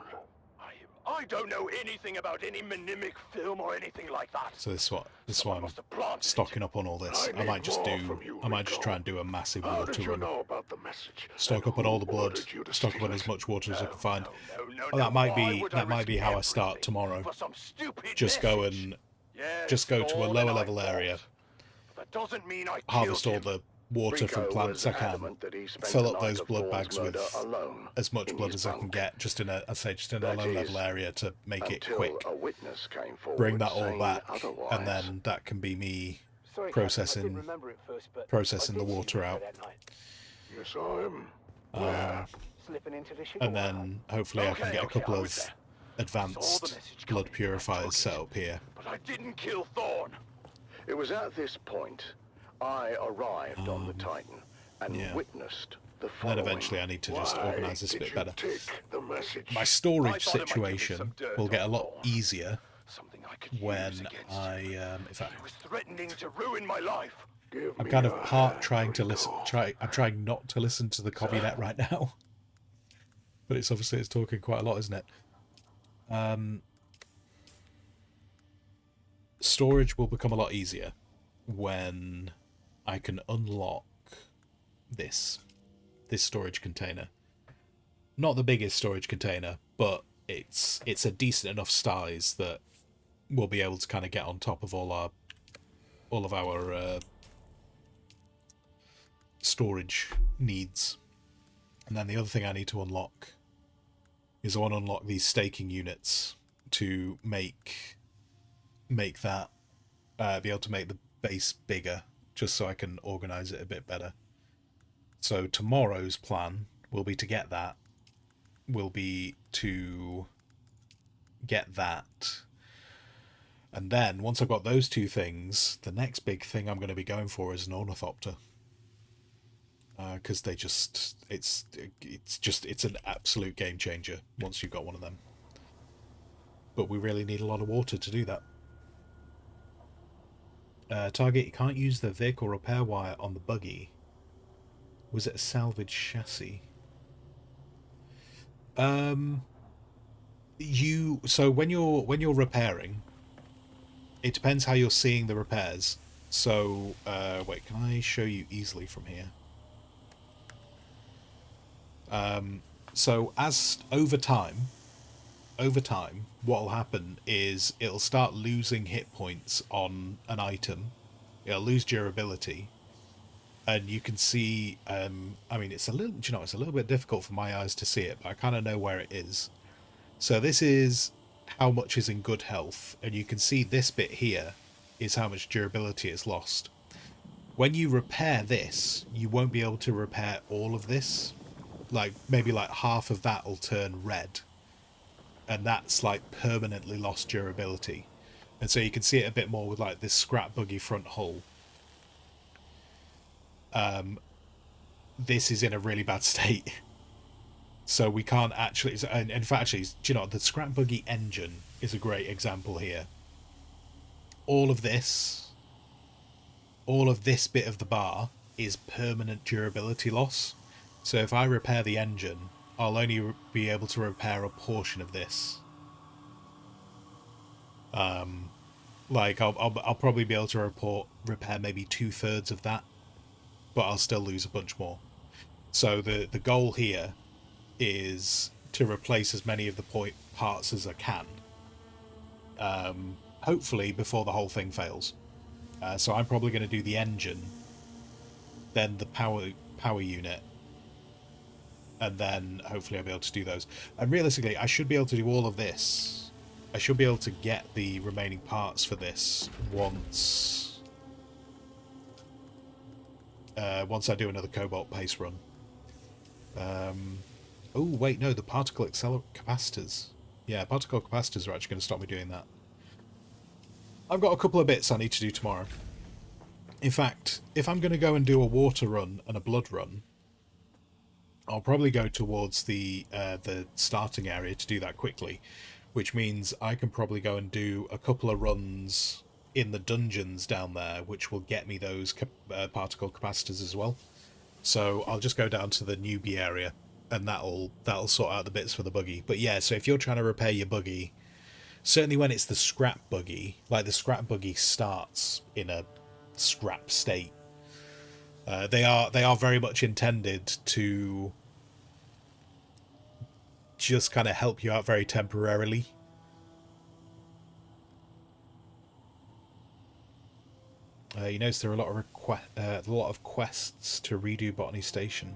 I don't know anything about any mnemic film or anything like that. So this is why I'm stocking up on all this. I might just try and do a massive How water did you run. know about the message? Stock up on all the blood, stock up on as much water as I can find. That might be how I start tomorrow. Just go to a lower level area, That doesn't mean I harvest all the water from plants I can, fill up those blood bags with as much blood as I can get, just in a low level area to make it quick. Bring that all back, and then that can be me processing the water out. You saw him? And then hopefully I can get a couple of advanced blood purifiers set up here. But I didn't kill Thorne. It was at this point I arrived on the Titan and witnessed the following. Then eventually I need to just organise this a bit better. The message. My storage situation will get a lot easier when if I was threatening to ruin my life. I'm kind of part trying to listen. I'm trying not to listen to the coffee net right now, but it's talking quite a lot, isn't it? Storage will become a lot easier when I can unlock this storage container. Not the biggest storage container, but it's a decent enough size that we'll be able to kind of get on top of all of our storage needs. And then the other thing I need to unlock is I want to unlock these staking units to make that be able to make the base bigger, just so I can organize it a bit better. So tomorrow's plan will be to get that. And then once I've got those two things, the next big thing I'm going to be going for is an ornithopter. Because it's an absolute game changer once you've got one of them. But we really need a lot of water to do that. Target, you can't use the vehicle repair wire on the buggy. Was it a salvage chassis? So when you're repairing, it depends how you're seeing the repairs. So wait, can I show you easily from here? So as over time, what will happen is it'll start losing hit points on an item. It'll lose durability, and you can see. I mean, it's a little bit difficult for my eyes to see it, but I kind of know where it is. So this is how much is in good health, and you can see this bit here is how much durability it's lost. When you repair this, you won't be able to repair all of this. Like maybe like half of that will turn red. And that's like permanently lost durability. And so you can see it a bit more with like this scrap buggy front hull. This is in a really bad state. So we can't actually, and in fact, actually, do you know, the scrap buggy engine is a great example here. All of this bit of the bar is permanent durability loss. So if I repair the engine, I'll only be able to repair a portion of this. Like I'll probably be able to repair maybe 2/3 of that, but I'll still lose a bunch more. So the goal here is to replace as many of the parts as I can. Hopefully before the whole thing fails. So I'm probably going to do the engine, then the power unit, and then hopefully I'll be able to do those. And realistically, I should be able to do all of this. I should be able to get the remaining parts for this once I do another cobalt pace run. Oh wait, no, the particle capacitors. Yeah, particle capacitors are actually going to stop me doing that. I've got a couple of bits I need to do tomorrow. In fact, if I'm going to go and do a water run and a blood run, I'll probably go towards the starting area to do that quickly, which means I can probably go and do a couple of runs in the dungeons down there, which will get me those particle capacitors as well. So I'll just go down to the newbie area, and that'll sort out the bits for the buggy. But yeah, so if you're trying to repair your buggy, certainly when it's the scrap buggy, like the scrap buggy starts in a scrap state. They are very much intended to just kind of help you out very temporarily. You notice there are a lot of quests to redo Botany Station.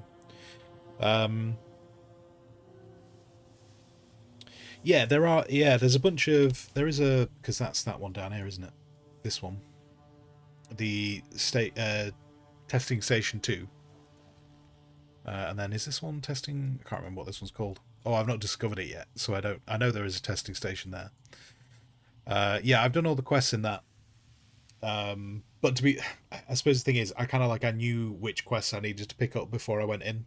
Yeah, there are. Yeah, there's a bunch of. There is a, because that's that one down here, isn't it? This one. The testing station 2. And then is this one testing? I can't remember what this one's called. Oh, I've not discovered it yet, so I don't. I know there is a testing station there. Yeah, I've done all the quests in that. But I suppose the thing is, I kind of I knew which quests I needed to pick up before I went in.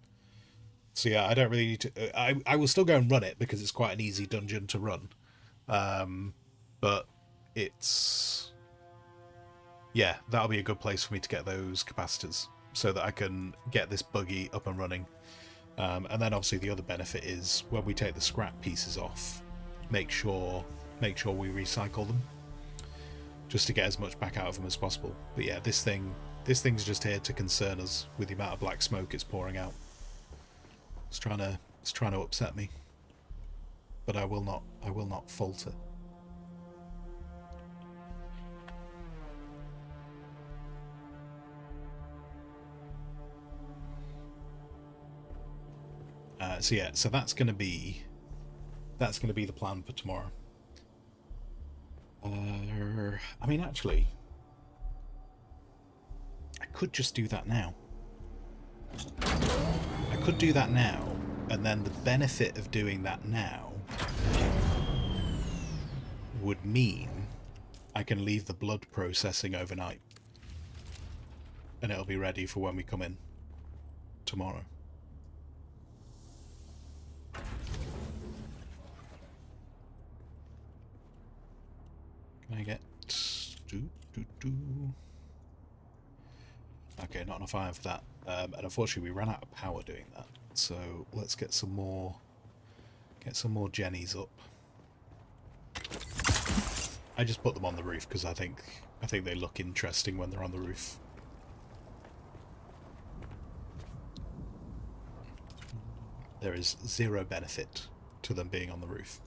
So yeah, I don't really need to. I will still go and run it because it's quite an easy dungeon to run. But it's, yeah, that'll be a good place for me to get those capacitors so that I can get this buggy up and running. And then obviously the other benefit is when we take the scrap pieces off, make sure we recycle them, just to get as much back out of them as possible. But yeah, this thing's just here to concern us with the amount of black smoke it's pouring out. It's trying to upset me, but I will not falter. So yeah, so that's gonna be the plan for tomorrow. I mean, actually, I could just do that now. I could do that now, and then the benefit of doing that now would mean I can leave the blood processing overnight, and it'll be ready for when we come in tomorrow. Can I get... Okay, not enough iron for that. And unfortunately we ran out of power doing that. So let's get some more jennies up. I just put them on the roof because I think they look interesting when they're on the roof. There is zero benefit to them being on the roof.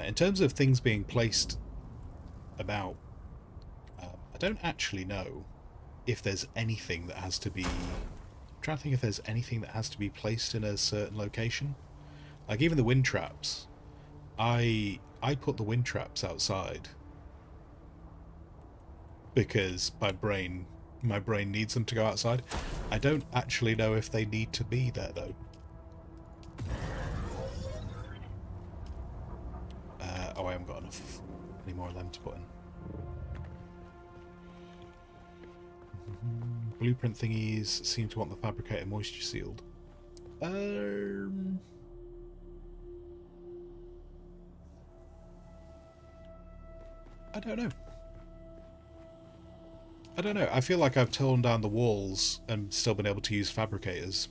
In terms of things being placed about, I don't actually know if there's anything that has to be... I'm trying to think if there's anything that has to be placed in a certain location. Like even the wind traps. I put the wind traps outside because my brain needs them to go outside. I don't actually know if they need to be there though. Oh, I haven't got any more of them to put in. Blueprint thingies seem to want the fabricator moisture sealed. I don't know. I feel like I've torn down the walls and still been able to use fabricators.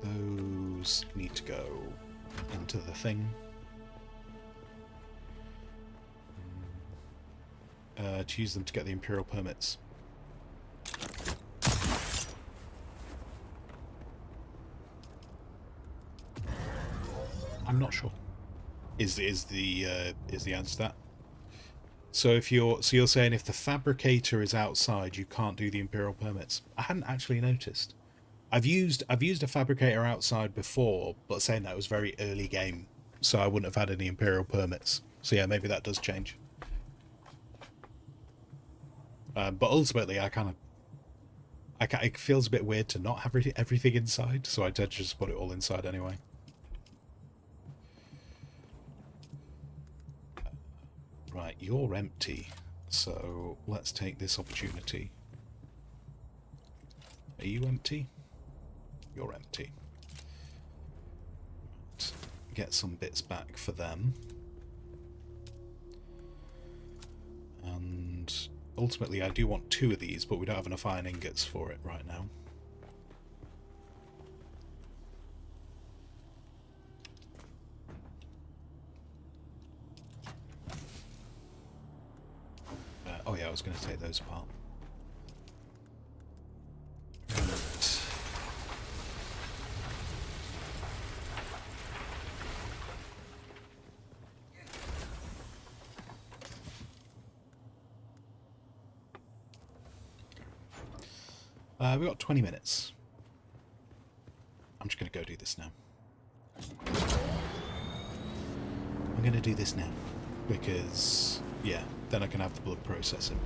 Those need to go into the thing. To use them to get the Imperial permits. I'm not sure. Is the answer to that? So if you're saying if the fabricator is outside, you can't do the Imperial permits. I hadn't actually noticed. I've used a fabricator outside before, but saying that was very early game, so I wouldn't have had any Imperial permits. So yeah, maybe that does change. But ultimately, it feels a bit weird to not have everything inside, so I tend to just put it all inside anyway. Right, you're empty, so let's take this opportunity. Are you empty? You're empty. Let's get some bits back for them. And ultimately I do want 2 of these, but we don't have enough iron ingots for it right now. Oh yeah, I was going to take those apart. We've got 20 minutes. I'm just going to go do this now. I'm going to do this now. Because, yeah, then I can have the blood processing.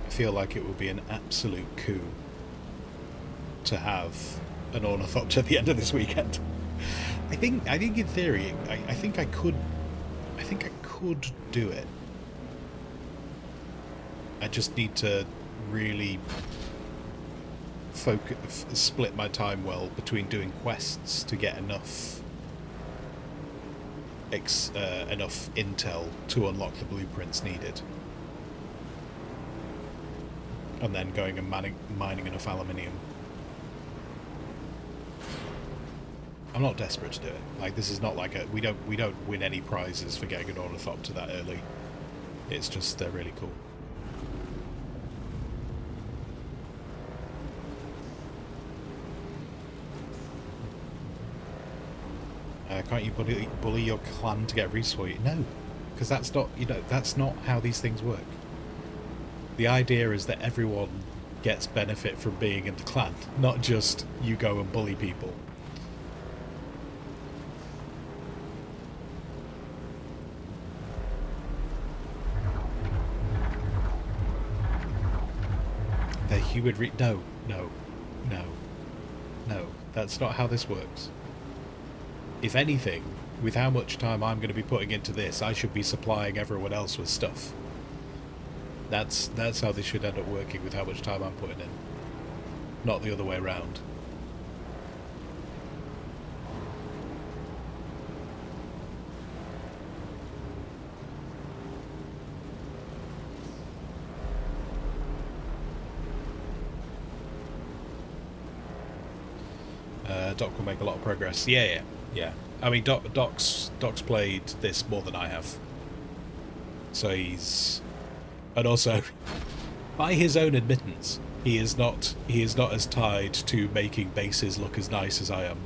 I feel like it would be an absolute coup to have an ornithopter at the end of this weekend. I think in theory, I think I could do it. I just need to really split my time well between doing quests to get enough intel to unlock the blueprints needed, and then going and mining enough aluminium. I'm not desperate to do it. Like, this is not like we don't win any prizes for getting an ornithopter that early. It's just they're really cool. Can't you bully your clan to get resource? No, because that's not, that's not how these things work. The idea is that everyone gets benefit from being in the clan, not just you go and bully people. The humid no, that's not how this works. If anything, with how much time I'm going to be putting into this, I should be supplying everyone else with stuff. That's how this should end up working, with how much time I'm putting in. Not the other way around. Doc will make a lot of progress. Yeah. I mean, Doc's played this more than I have. So he's... And also, by his own admittance, he is not as tied to making bases look as nice as I am.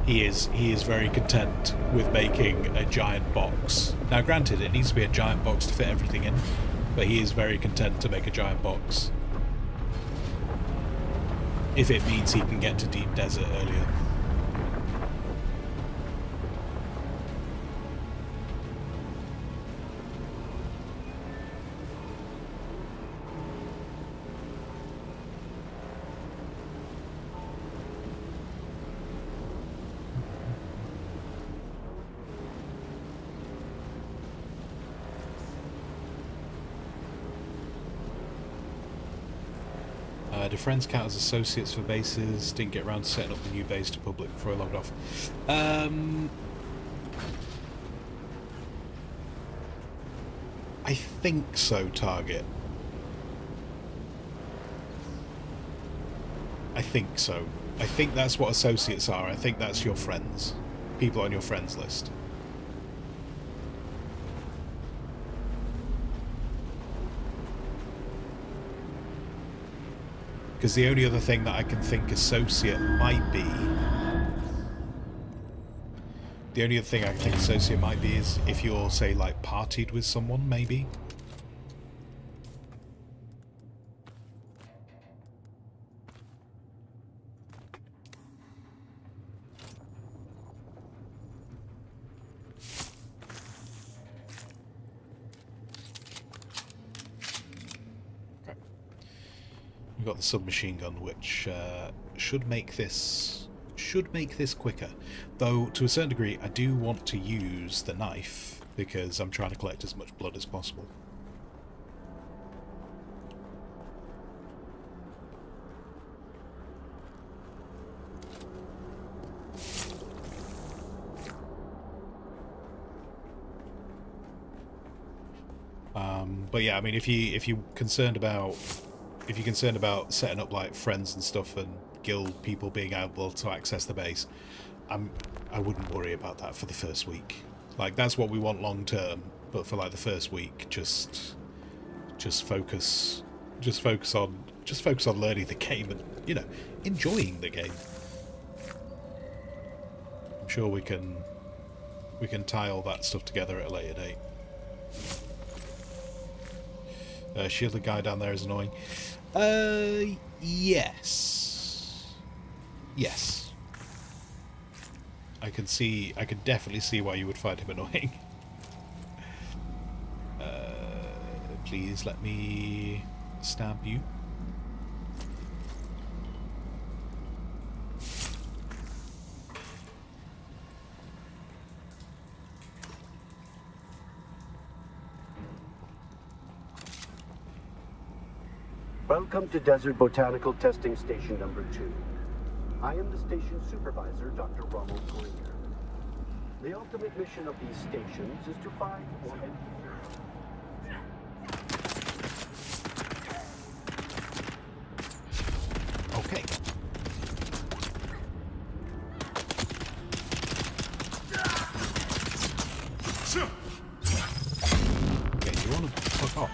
He is very content with making a giant box. Now granted, it needs to be a giant box to fit everything in, but he is very content to make a giant box. If it means he can get to Deep Desert earlier. Do friends count as associates for bases? Didn't get around to setting up the new base to public before I logged off. I think so, Target. I think so. I think that's what associates are. I think that's your friends. People on your friends list. Because the only other thing that I can think associate might be... The only other thing I can think associate might be is if you're, say, like, partied with someone, maybe. We've got the submachine gun, which should make this quicker. Though to a certain degree, I do want to use the knife because I'm trying to collect as much blood as possible. But yeah, I mean, if you're concerned about setting up like friends and stuff and guild people being able to access the base, I wouldn't worry about that for the first week. Like, that's what we want long term, but for like the first week, just focus on learning the game and, you know, enjoying the game. I'm sure we can tie all that stuff together at a later date. Shielded guy down there is annoying. Yes. Yes. I could definitely see why you would find him annoying. Please let me stab you. Welcome to Desert Botanical Testing Station number 2. I am the station supervisor, Dr. Ronald Gringer. The ultimate mission of these stations is to find or engineer. Okay. Okay, you want to fuck off?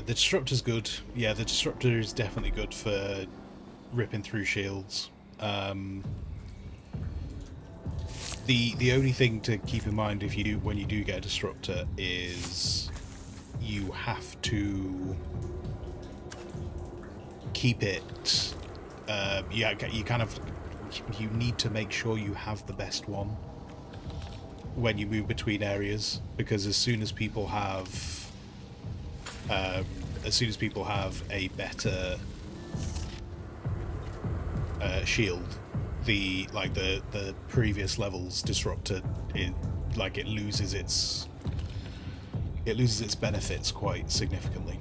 The disruptor's good. Yeah, the disruptor is definitely good for ripping through shields. The only thing to keep in mind when you do get a disruptor is you have to keep it. You need to make sure you have the best one when you move between areas, because as soon as people have a better shield, the previous level's disruptor, it loses its benefits quite significantly.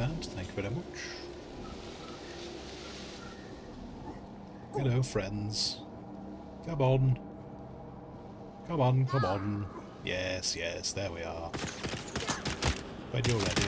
found. Thank you very much. Hello, friends. Come on. Come on, come on. Yes, yes, there we are. When you're ready.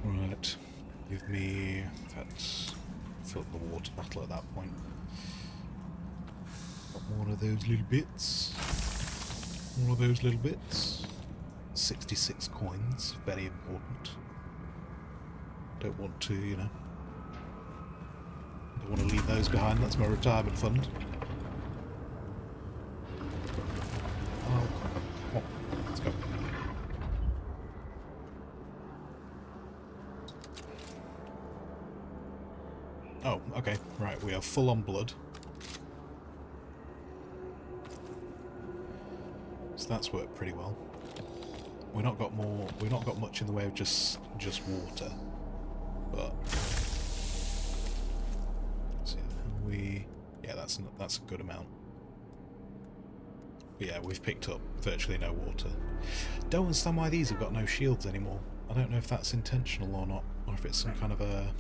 Right, give me that's fill the water bottle at that point. Got one of those little bits. One of those little bits. 66 coins, very important. Don't want to, you know. Don't want to leave those behind, that's my retirement fund. Oh, come on, let's go. Oh, okay, right, we are full on blood. So that's worked pretty well. We've not got much in the way of just water. But let's see, yeah, that's a good amount. But yeah, we've picked up virtually no water. Don't understand why these have got no shields anymore. I don't know if that's intentional or not, or if it's some kind of a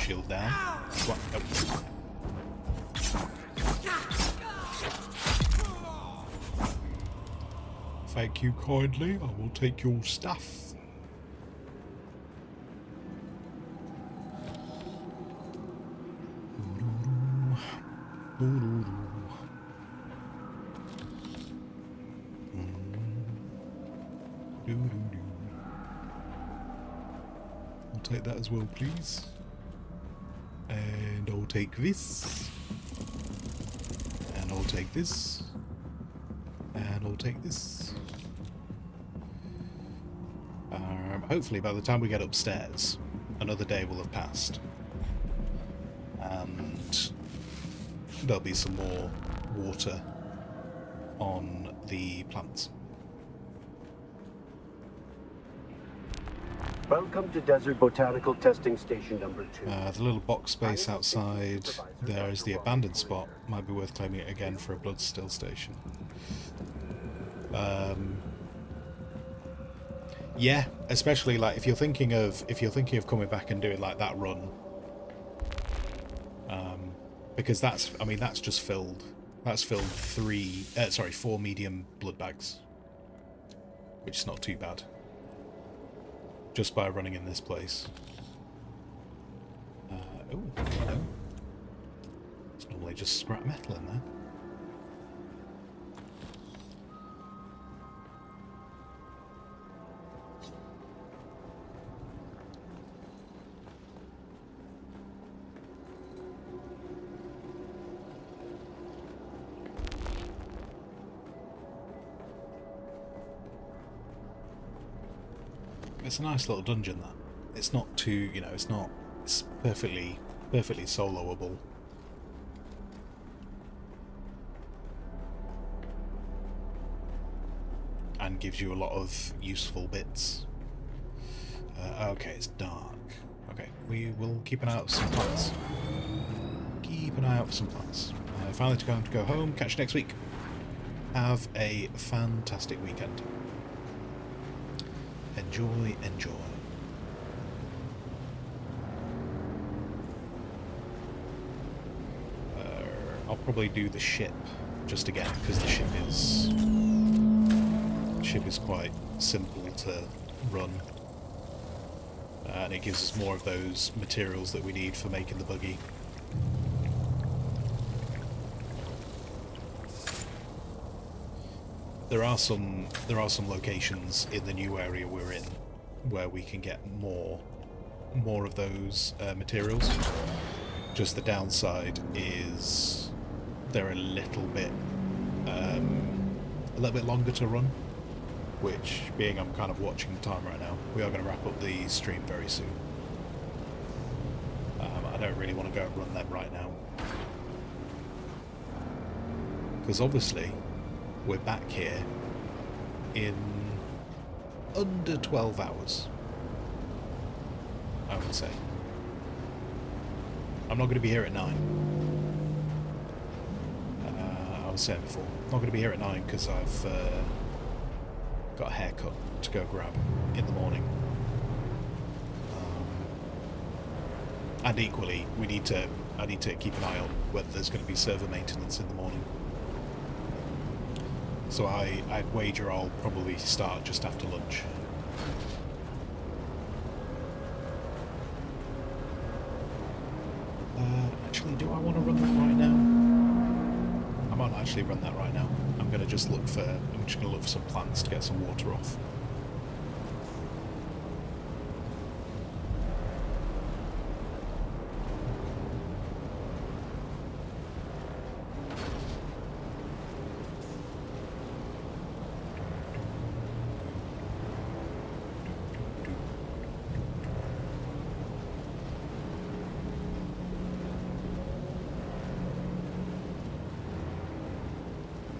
shield down. What? Oh. Thank you kindly. I will take your stuff. I'll take that as well, please. And I'll take this. And I'll take this. And I'll take this. Hopefully by the time we get upstairs, another day will have passed. And there'll be some more water on the plants. Welcome to Desert Botanical Testing Station number 2. The little box space outside there is the abandoned spot. Might be worth claiming it again for a blood still station. Yeah, especially like if you're thinking of coming back and doing like that run, because that's just filled. That's filled 4 medium blood bags, which is not too bad. Just by running in this place. Oh, hello. It's normally just scrap metal in there. It's a nice little dungeon, that. It's not too, you know, it's perfectly soloable. And gives you a lot of useful bits. Okay, it's dark. Okay, we will keep an eye out for some plants. Keep an eye out for some plants. Finally time to go home. Catch you next week. Have a fantastic weekend. Enjoy, enjoy. I'll probably do the ship just again because the ship is quite simple to run, and it gives us more of those materials that we need for making the buggy. There are some locations in the new area we're in where we can get more of those materials. Just the downside is they're a little bit longer to run, which, being I'm kind of watching the time right now, we are going to wrap up the stream very soon. I don't really want to go and run them right now, because obviously we're back here in under 12 hours, I would say. I'm not going to be here at 9. I was saying before, I'm not going to be here at 9 because I've got a haircut to go grab in the morning. And equally, I need to keep an eye on whether there's going to be server maintenance in the morning. So I'd wager I'll probably start just after lunch. Actually, do I want to run that right now? I might not actually run that right now. I'm just going to look for some plants to get some water off.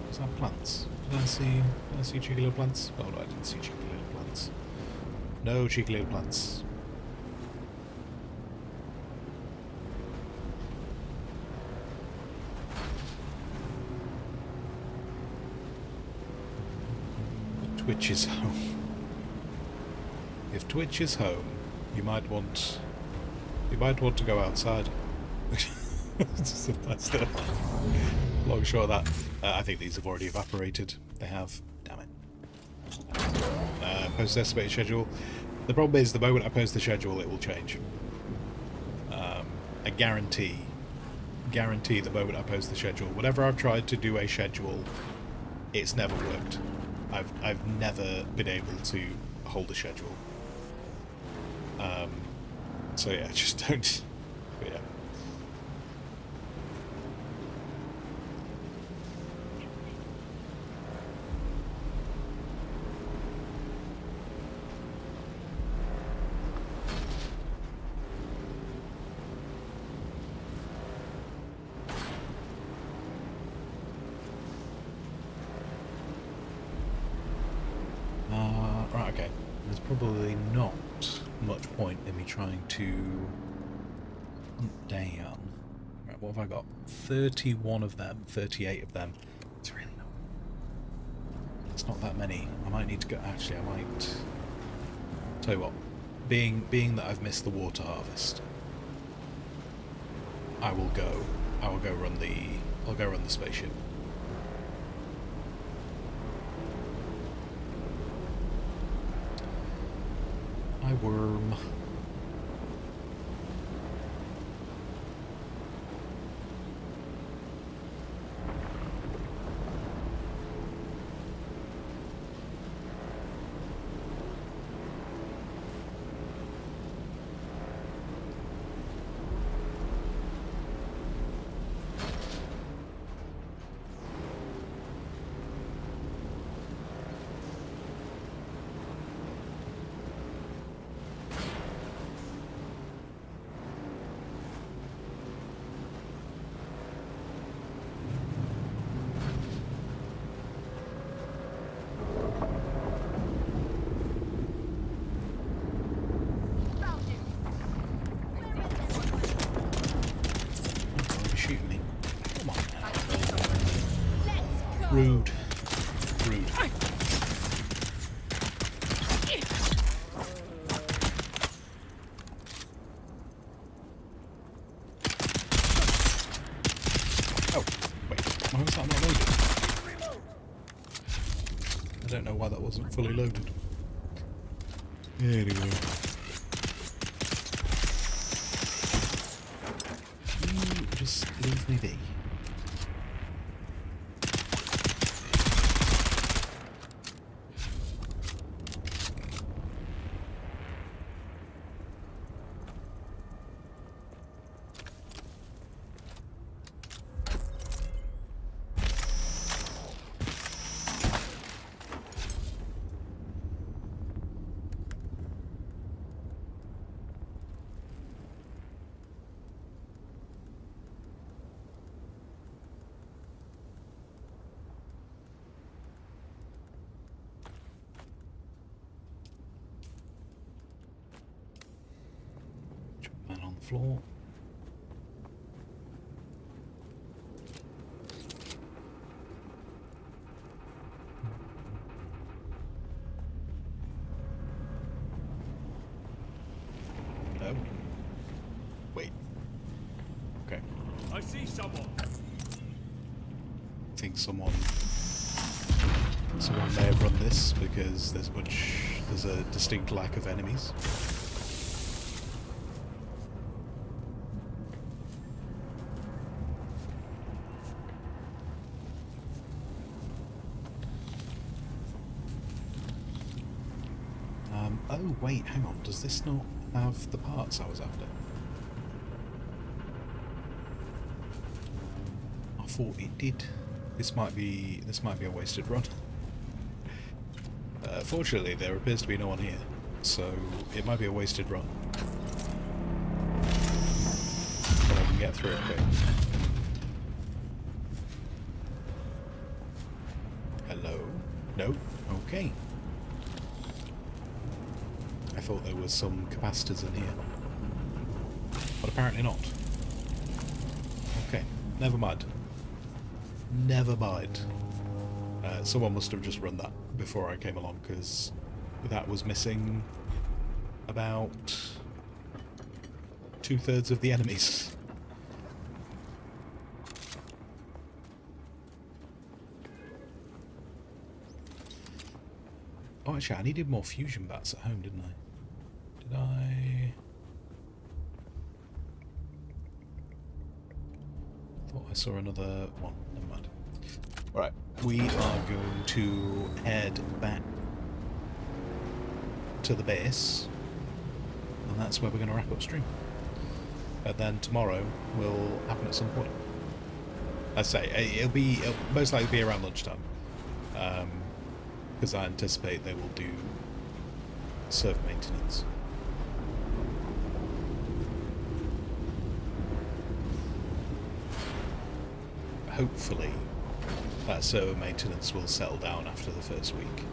Is that plants? Did I see cheeky little plants? Oh no, I didn't see cheeky little plants. No cheeky little plants. Twitch is home. If Twitch is home, you might want to go outside. That's the long short of that. I think these have already evaporated. They have. Damn it. Post estimated schedule. The problem is, the moment I post the schedule, it will change. I guarantee the moment I post the schedule. Whenever I've tried to do a schedule, it's never worked. I've never been able to hold a schedule. So yeah, just don't. But yeah. Right, okay. There's probably not much point in me trying to hunt down. Right, what have I got? 31 of them, 38 of them. It's really not. It's not that many. I might need to go. Actually, I might. Tell you what. Being that I've missed the water harvest, I will go run the. I'll go run the spaceship. Hi, worm. Rude. Rude. Oh, wait. Why was that not loaded? I don't know why that wasn't fully loaded. Anyway. You just leave me be. floor. Oh. Wait. Okay. I see someone. I think someone may have run this because there's a distinct lack of enemies. Oh wait, hang on, does this not have the parts I was after? I thought it did. This might be a wasted run. Fortunately, there appears to be no one here, so it might be a wasted run. But I can get through it quick. Hello? No? Okay. I thought there was some capacitors in here. But apparently not. Okay, never mind. Never mind. Someone must have just run that before I came along, because that was missing about 2/3 of the enemies. Oh, actually, I needed more fusion bats at home, didn't I? Did I? Thought I saw another one. Never mind. Right, we are going to head back to the base, and that's where we're going to wrap up stream. And then tomorrow will happen at some point. I say it'll most likely be around lunchtime, because I anticipate they will do server maintenance. Hopefully that server maintenance will settle down after the first week.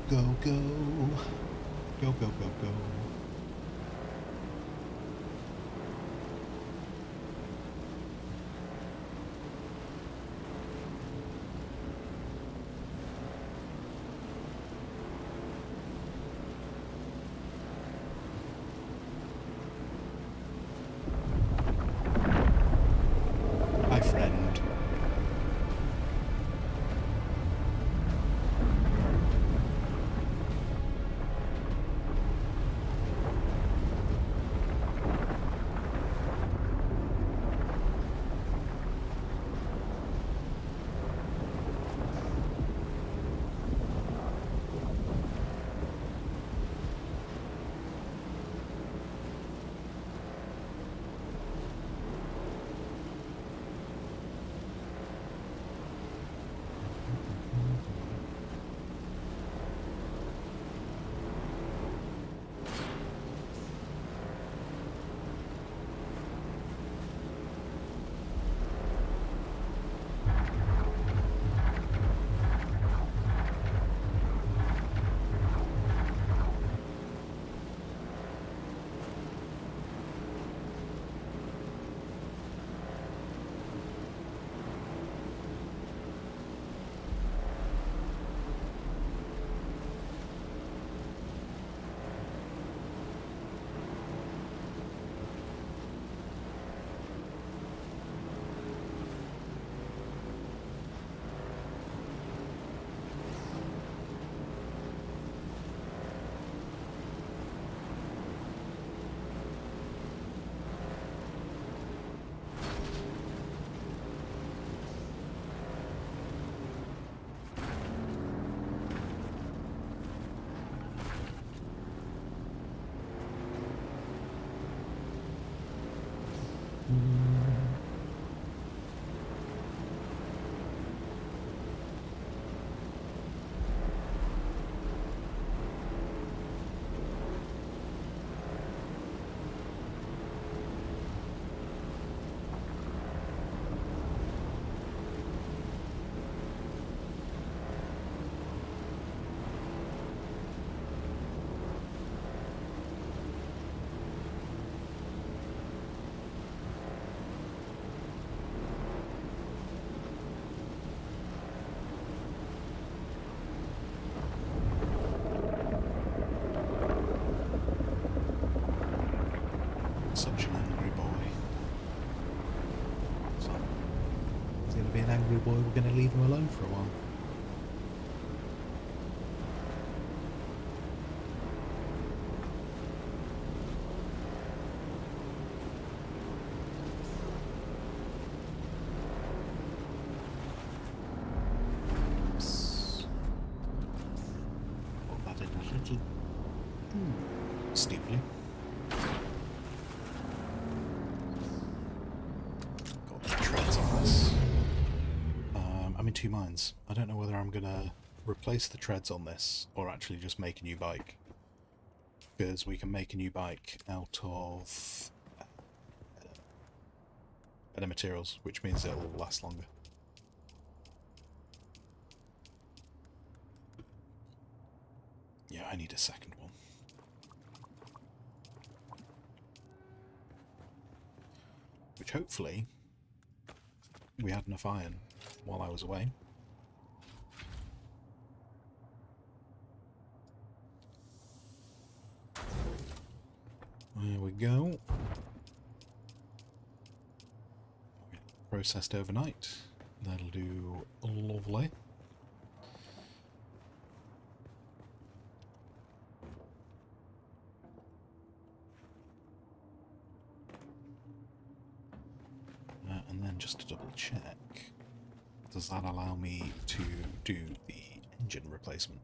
Go, go, go. Go, go, go, go. Hi, friend. Such an angry boy. So, he's going to be an angry boy. We're going to leave him alone for a while. Steeply. Got the treads on this. I'm in two minds. I don't know whether I'm gonna replace the treads on this or actually just make a new bike. Because we can make a new bike out of better materials, which means it'll last longer. Yeah, I need a second one. Which hopefully we had enough iron while I was away. There we go. Processed overnight. That'll do lovely. And then just to double check, does that allow me to do the engine replacement?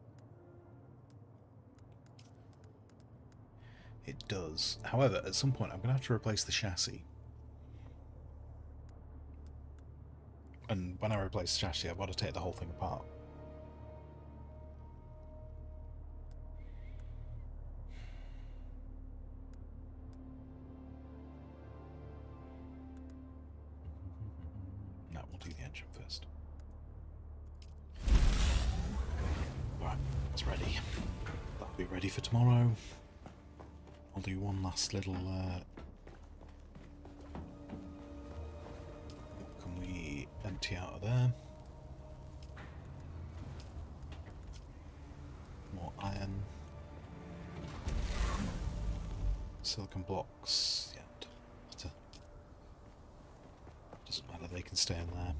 It does. However, at some point I'm going to have to replace the chassis. And when I replace the chassis, I've got to take the whole thing apart. No, we'll do the engine first. Right, it's ready. That'll be ready for tomorrow. I'll do one last little what can we empty out of there? More iron. Silicon blocks. Yeah, doesn't matter, they can stay in there.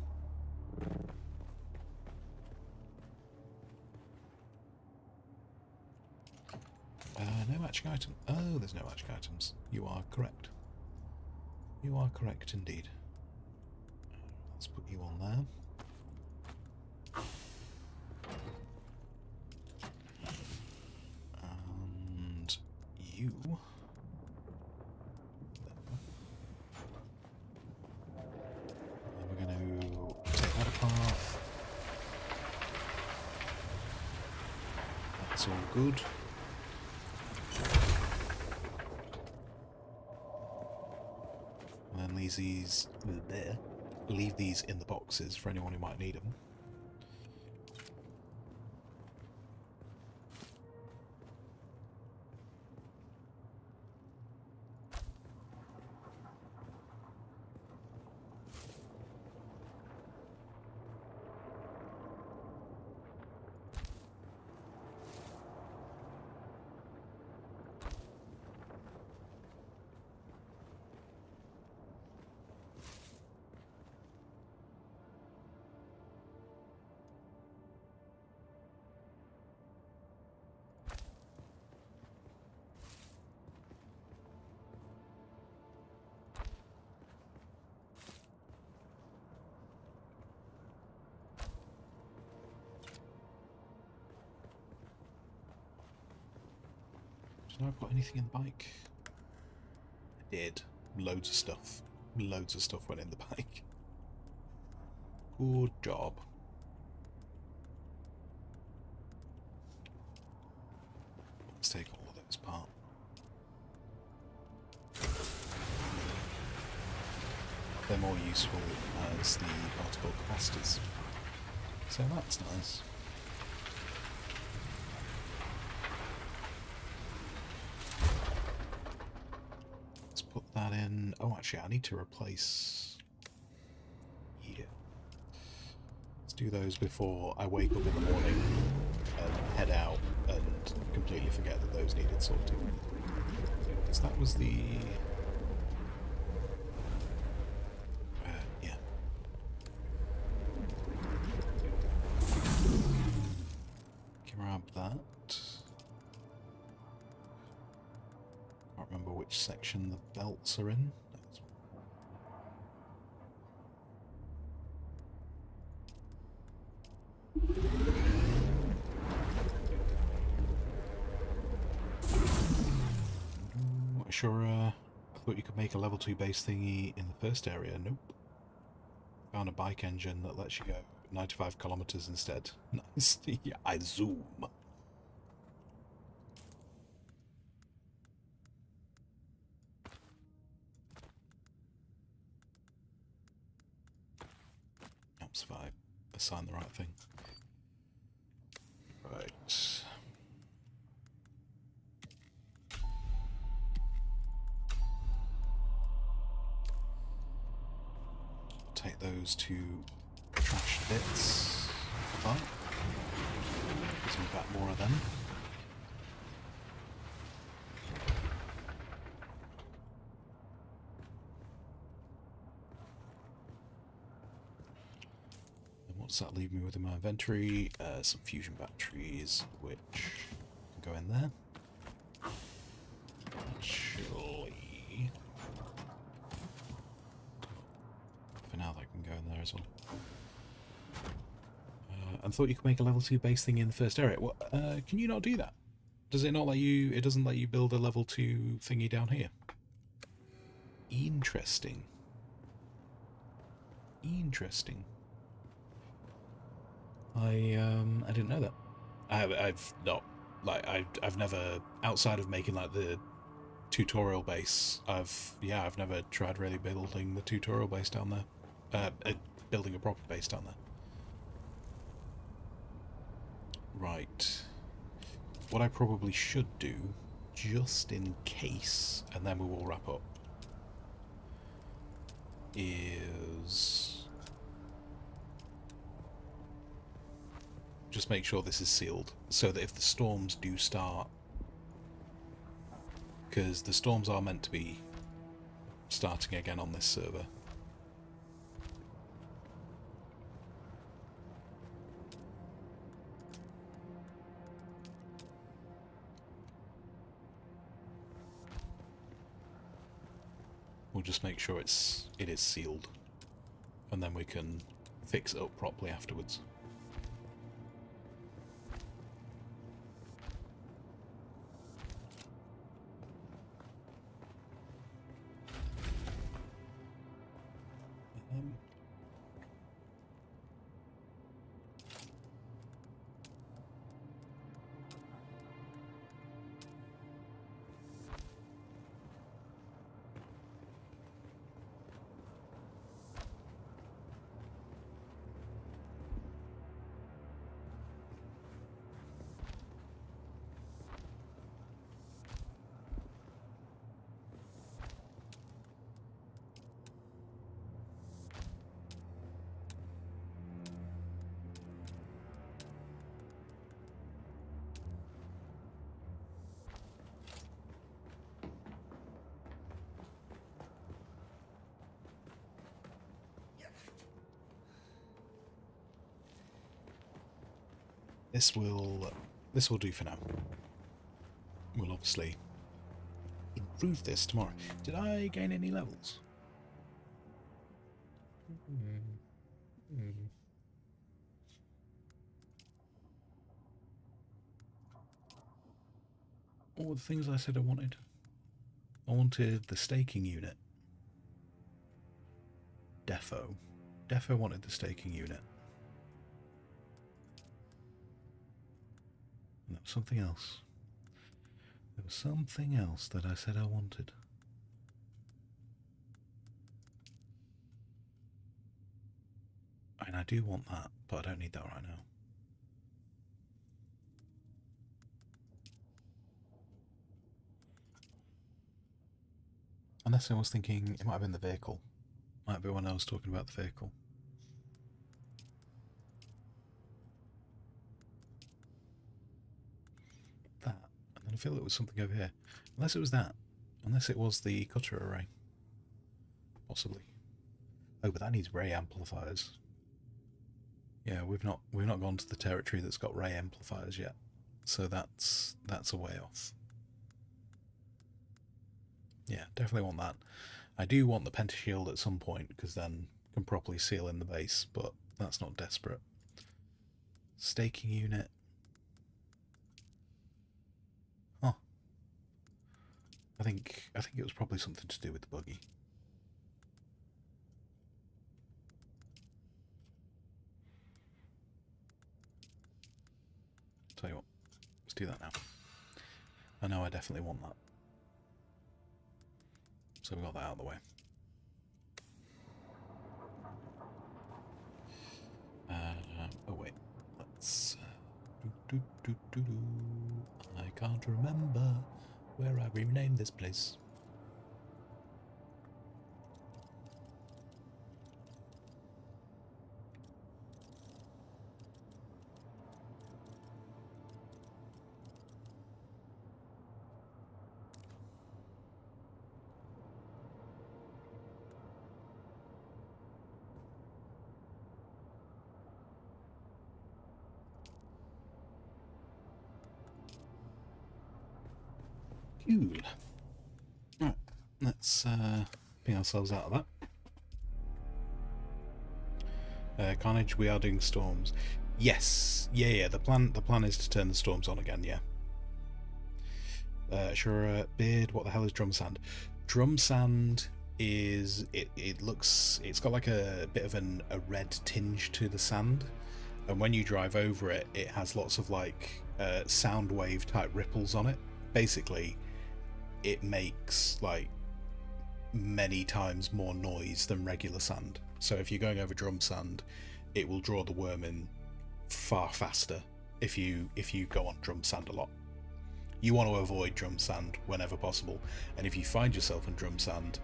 No matching item. Oh, there's no matching items. You are correct. You are correct indeed. Let's put you on there. And you. And we're going to take that apart. That's all good. And leave these in the boxes for anyone who might need them. Did I put anything in the bike? I did. Loads of stuff. Loads of stuff went in the bike. Good job. Let's take all of those apart. They're more useful as the particle capacitors. So that's nice. Put that in. Oh, actually, I need to replace. Yeah. Let's do those before I wake up in the morning and head out and completely forget that those needed sorting. Because that was the Can't remember which section the belts are in. Sure, I thought you could make a level 2 base thingy in the first area. Nope. Found a bike engine that lets you go 95 kilometers instead. Nice. Yeah, I zoom. Helps if I assign the right thing. Right. Take those two trash bits apart. Gives me back more of them. And what does that leave me with in my inventory? Some fusion batteries, which can go in there. Actually, for now they can go in there as well. I thought you could make a level 2 base thing in the first area. What? Can you not do that? Does it not let you? It doesn't let you build a level 2 thingy down here. Interesting. Interesting. I didn't know that. I've not, like, I've never, outside of making like the tutorial base, I've never tried really building the tutorial base down there. Building a proper base down there. Right. What I probably should do, just in case, and then we will wrap up, is just make sure this is sealed, so that if the storms do start, because the storms are meant to be starting again on this server. We'll just make sure it is sealed, and then we can fix it up properly afterwards. This will do for now. We'll obviously improve this tomorrow. Did I gain any levels? All the things I said I wanted. I wanted the staking unit. Defo wanted the staking unit. And there was something else. There was something else that I said I wanted. And I do want that, but I don't need that right now. Unless I was thinking it might have been the vehicle. Might be when I was talking about the vehicle. That. And then I feel it was something over here. Unless it was that. Unless it was the cutter array. Possibly. Oh, but that needs ray amplifiers. Yeah, we've not gone to the territory that's got ray amplifiers yet. so that's a way off. Yeah, definitely want that. I do want the pentashield at some point, because then I can properly seal in the base, but that's not desperate. Staking unit. Oh. I think it was probably something to do with the buggy. Tell you what, let's do that now. I know I definitely want that. So we got that out of the way. Oh wait, let's... I can't remember where I renamed this place. Cool. Right, let's ping ourselves out of that. Carnage, we are doing storms. Yes, yeah. The plan is to turn the storms on again. Yeah. Sure. Beard. What the hell is drum sand? Drum sand is it's got like a bit of a red tinge to the sand, and when you drive over it, it has lots of like sound wave type ripples on it. Basically, it makes like many times more noise than regular sand. So if you're going over drum sand, it will draw the worm in far faster if you go on drum sand a lot. You want to avoid drum sand whenever possible, and if you find yourself in drum sand,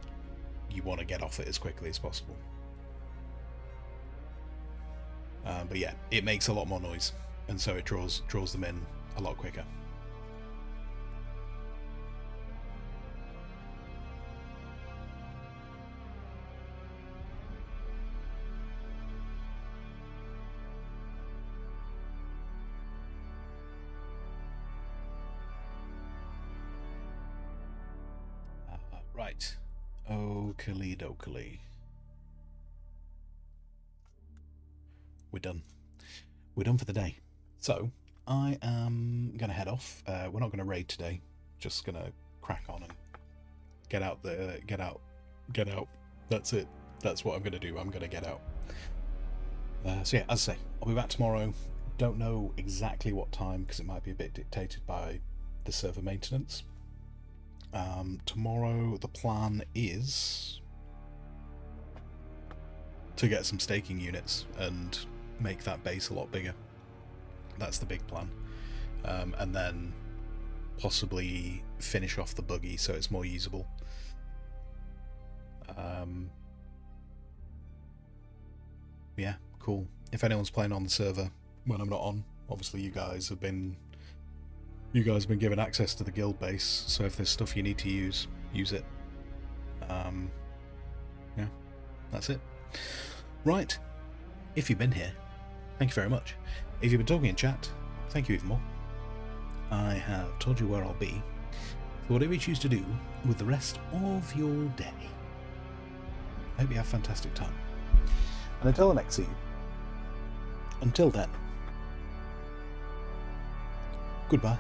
you want to get off it as quickly as possible. But yeah, it makes a lot more noise, and so it draws them in a lot quicker. Right, oakley dokley. We're done. We're done for the day. So I am gonna head off. We're not gonna raid today. Just gonna crack on and get out. That's it. That's what I'm gonna do. I'm gonna get out. So yeah, as I say, I'll be back tomorrow. Don't know exactly what time because it might be a bit dictated by the server maintenance. Tomorrow the plan is to get some staking units and make that base a lot bigger. That's the big plan. And then possibly finish off the buggy so it's more usable. Yeah, cool. If anyone's playing on the server when I'm not on, obviously you guys have been given access to the guild base, so if there's stuff you need to use it. Yeah, that's it. Right, if you've been here, thank you very much. If you've been talking in chat, thank you even more. I have told you where I'll be, so whatever you choose to do with the rest of your day, I hope you have a fantastic time. And until the next scene, until then, goodbye.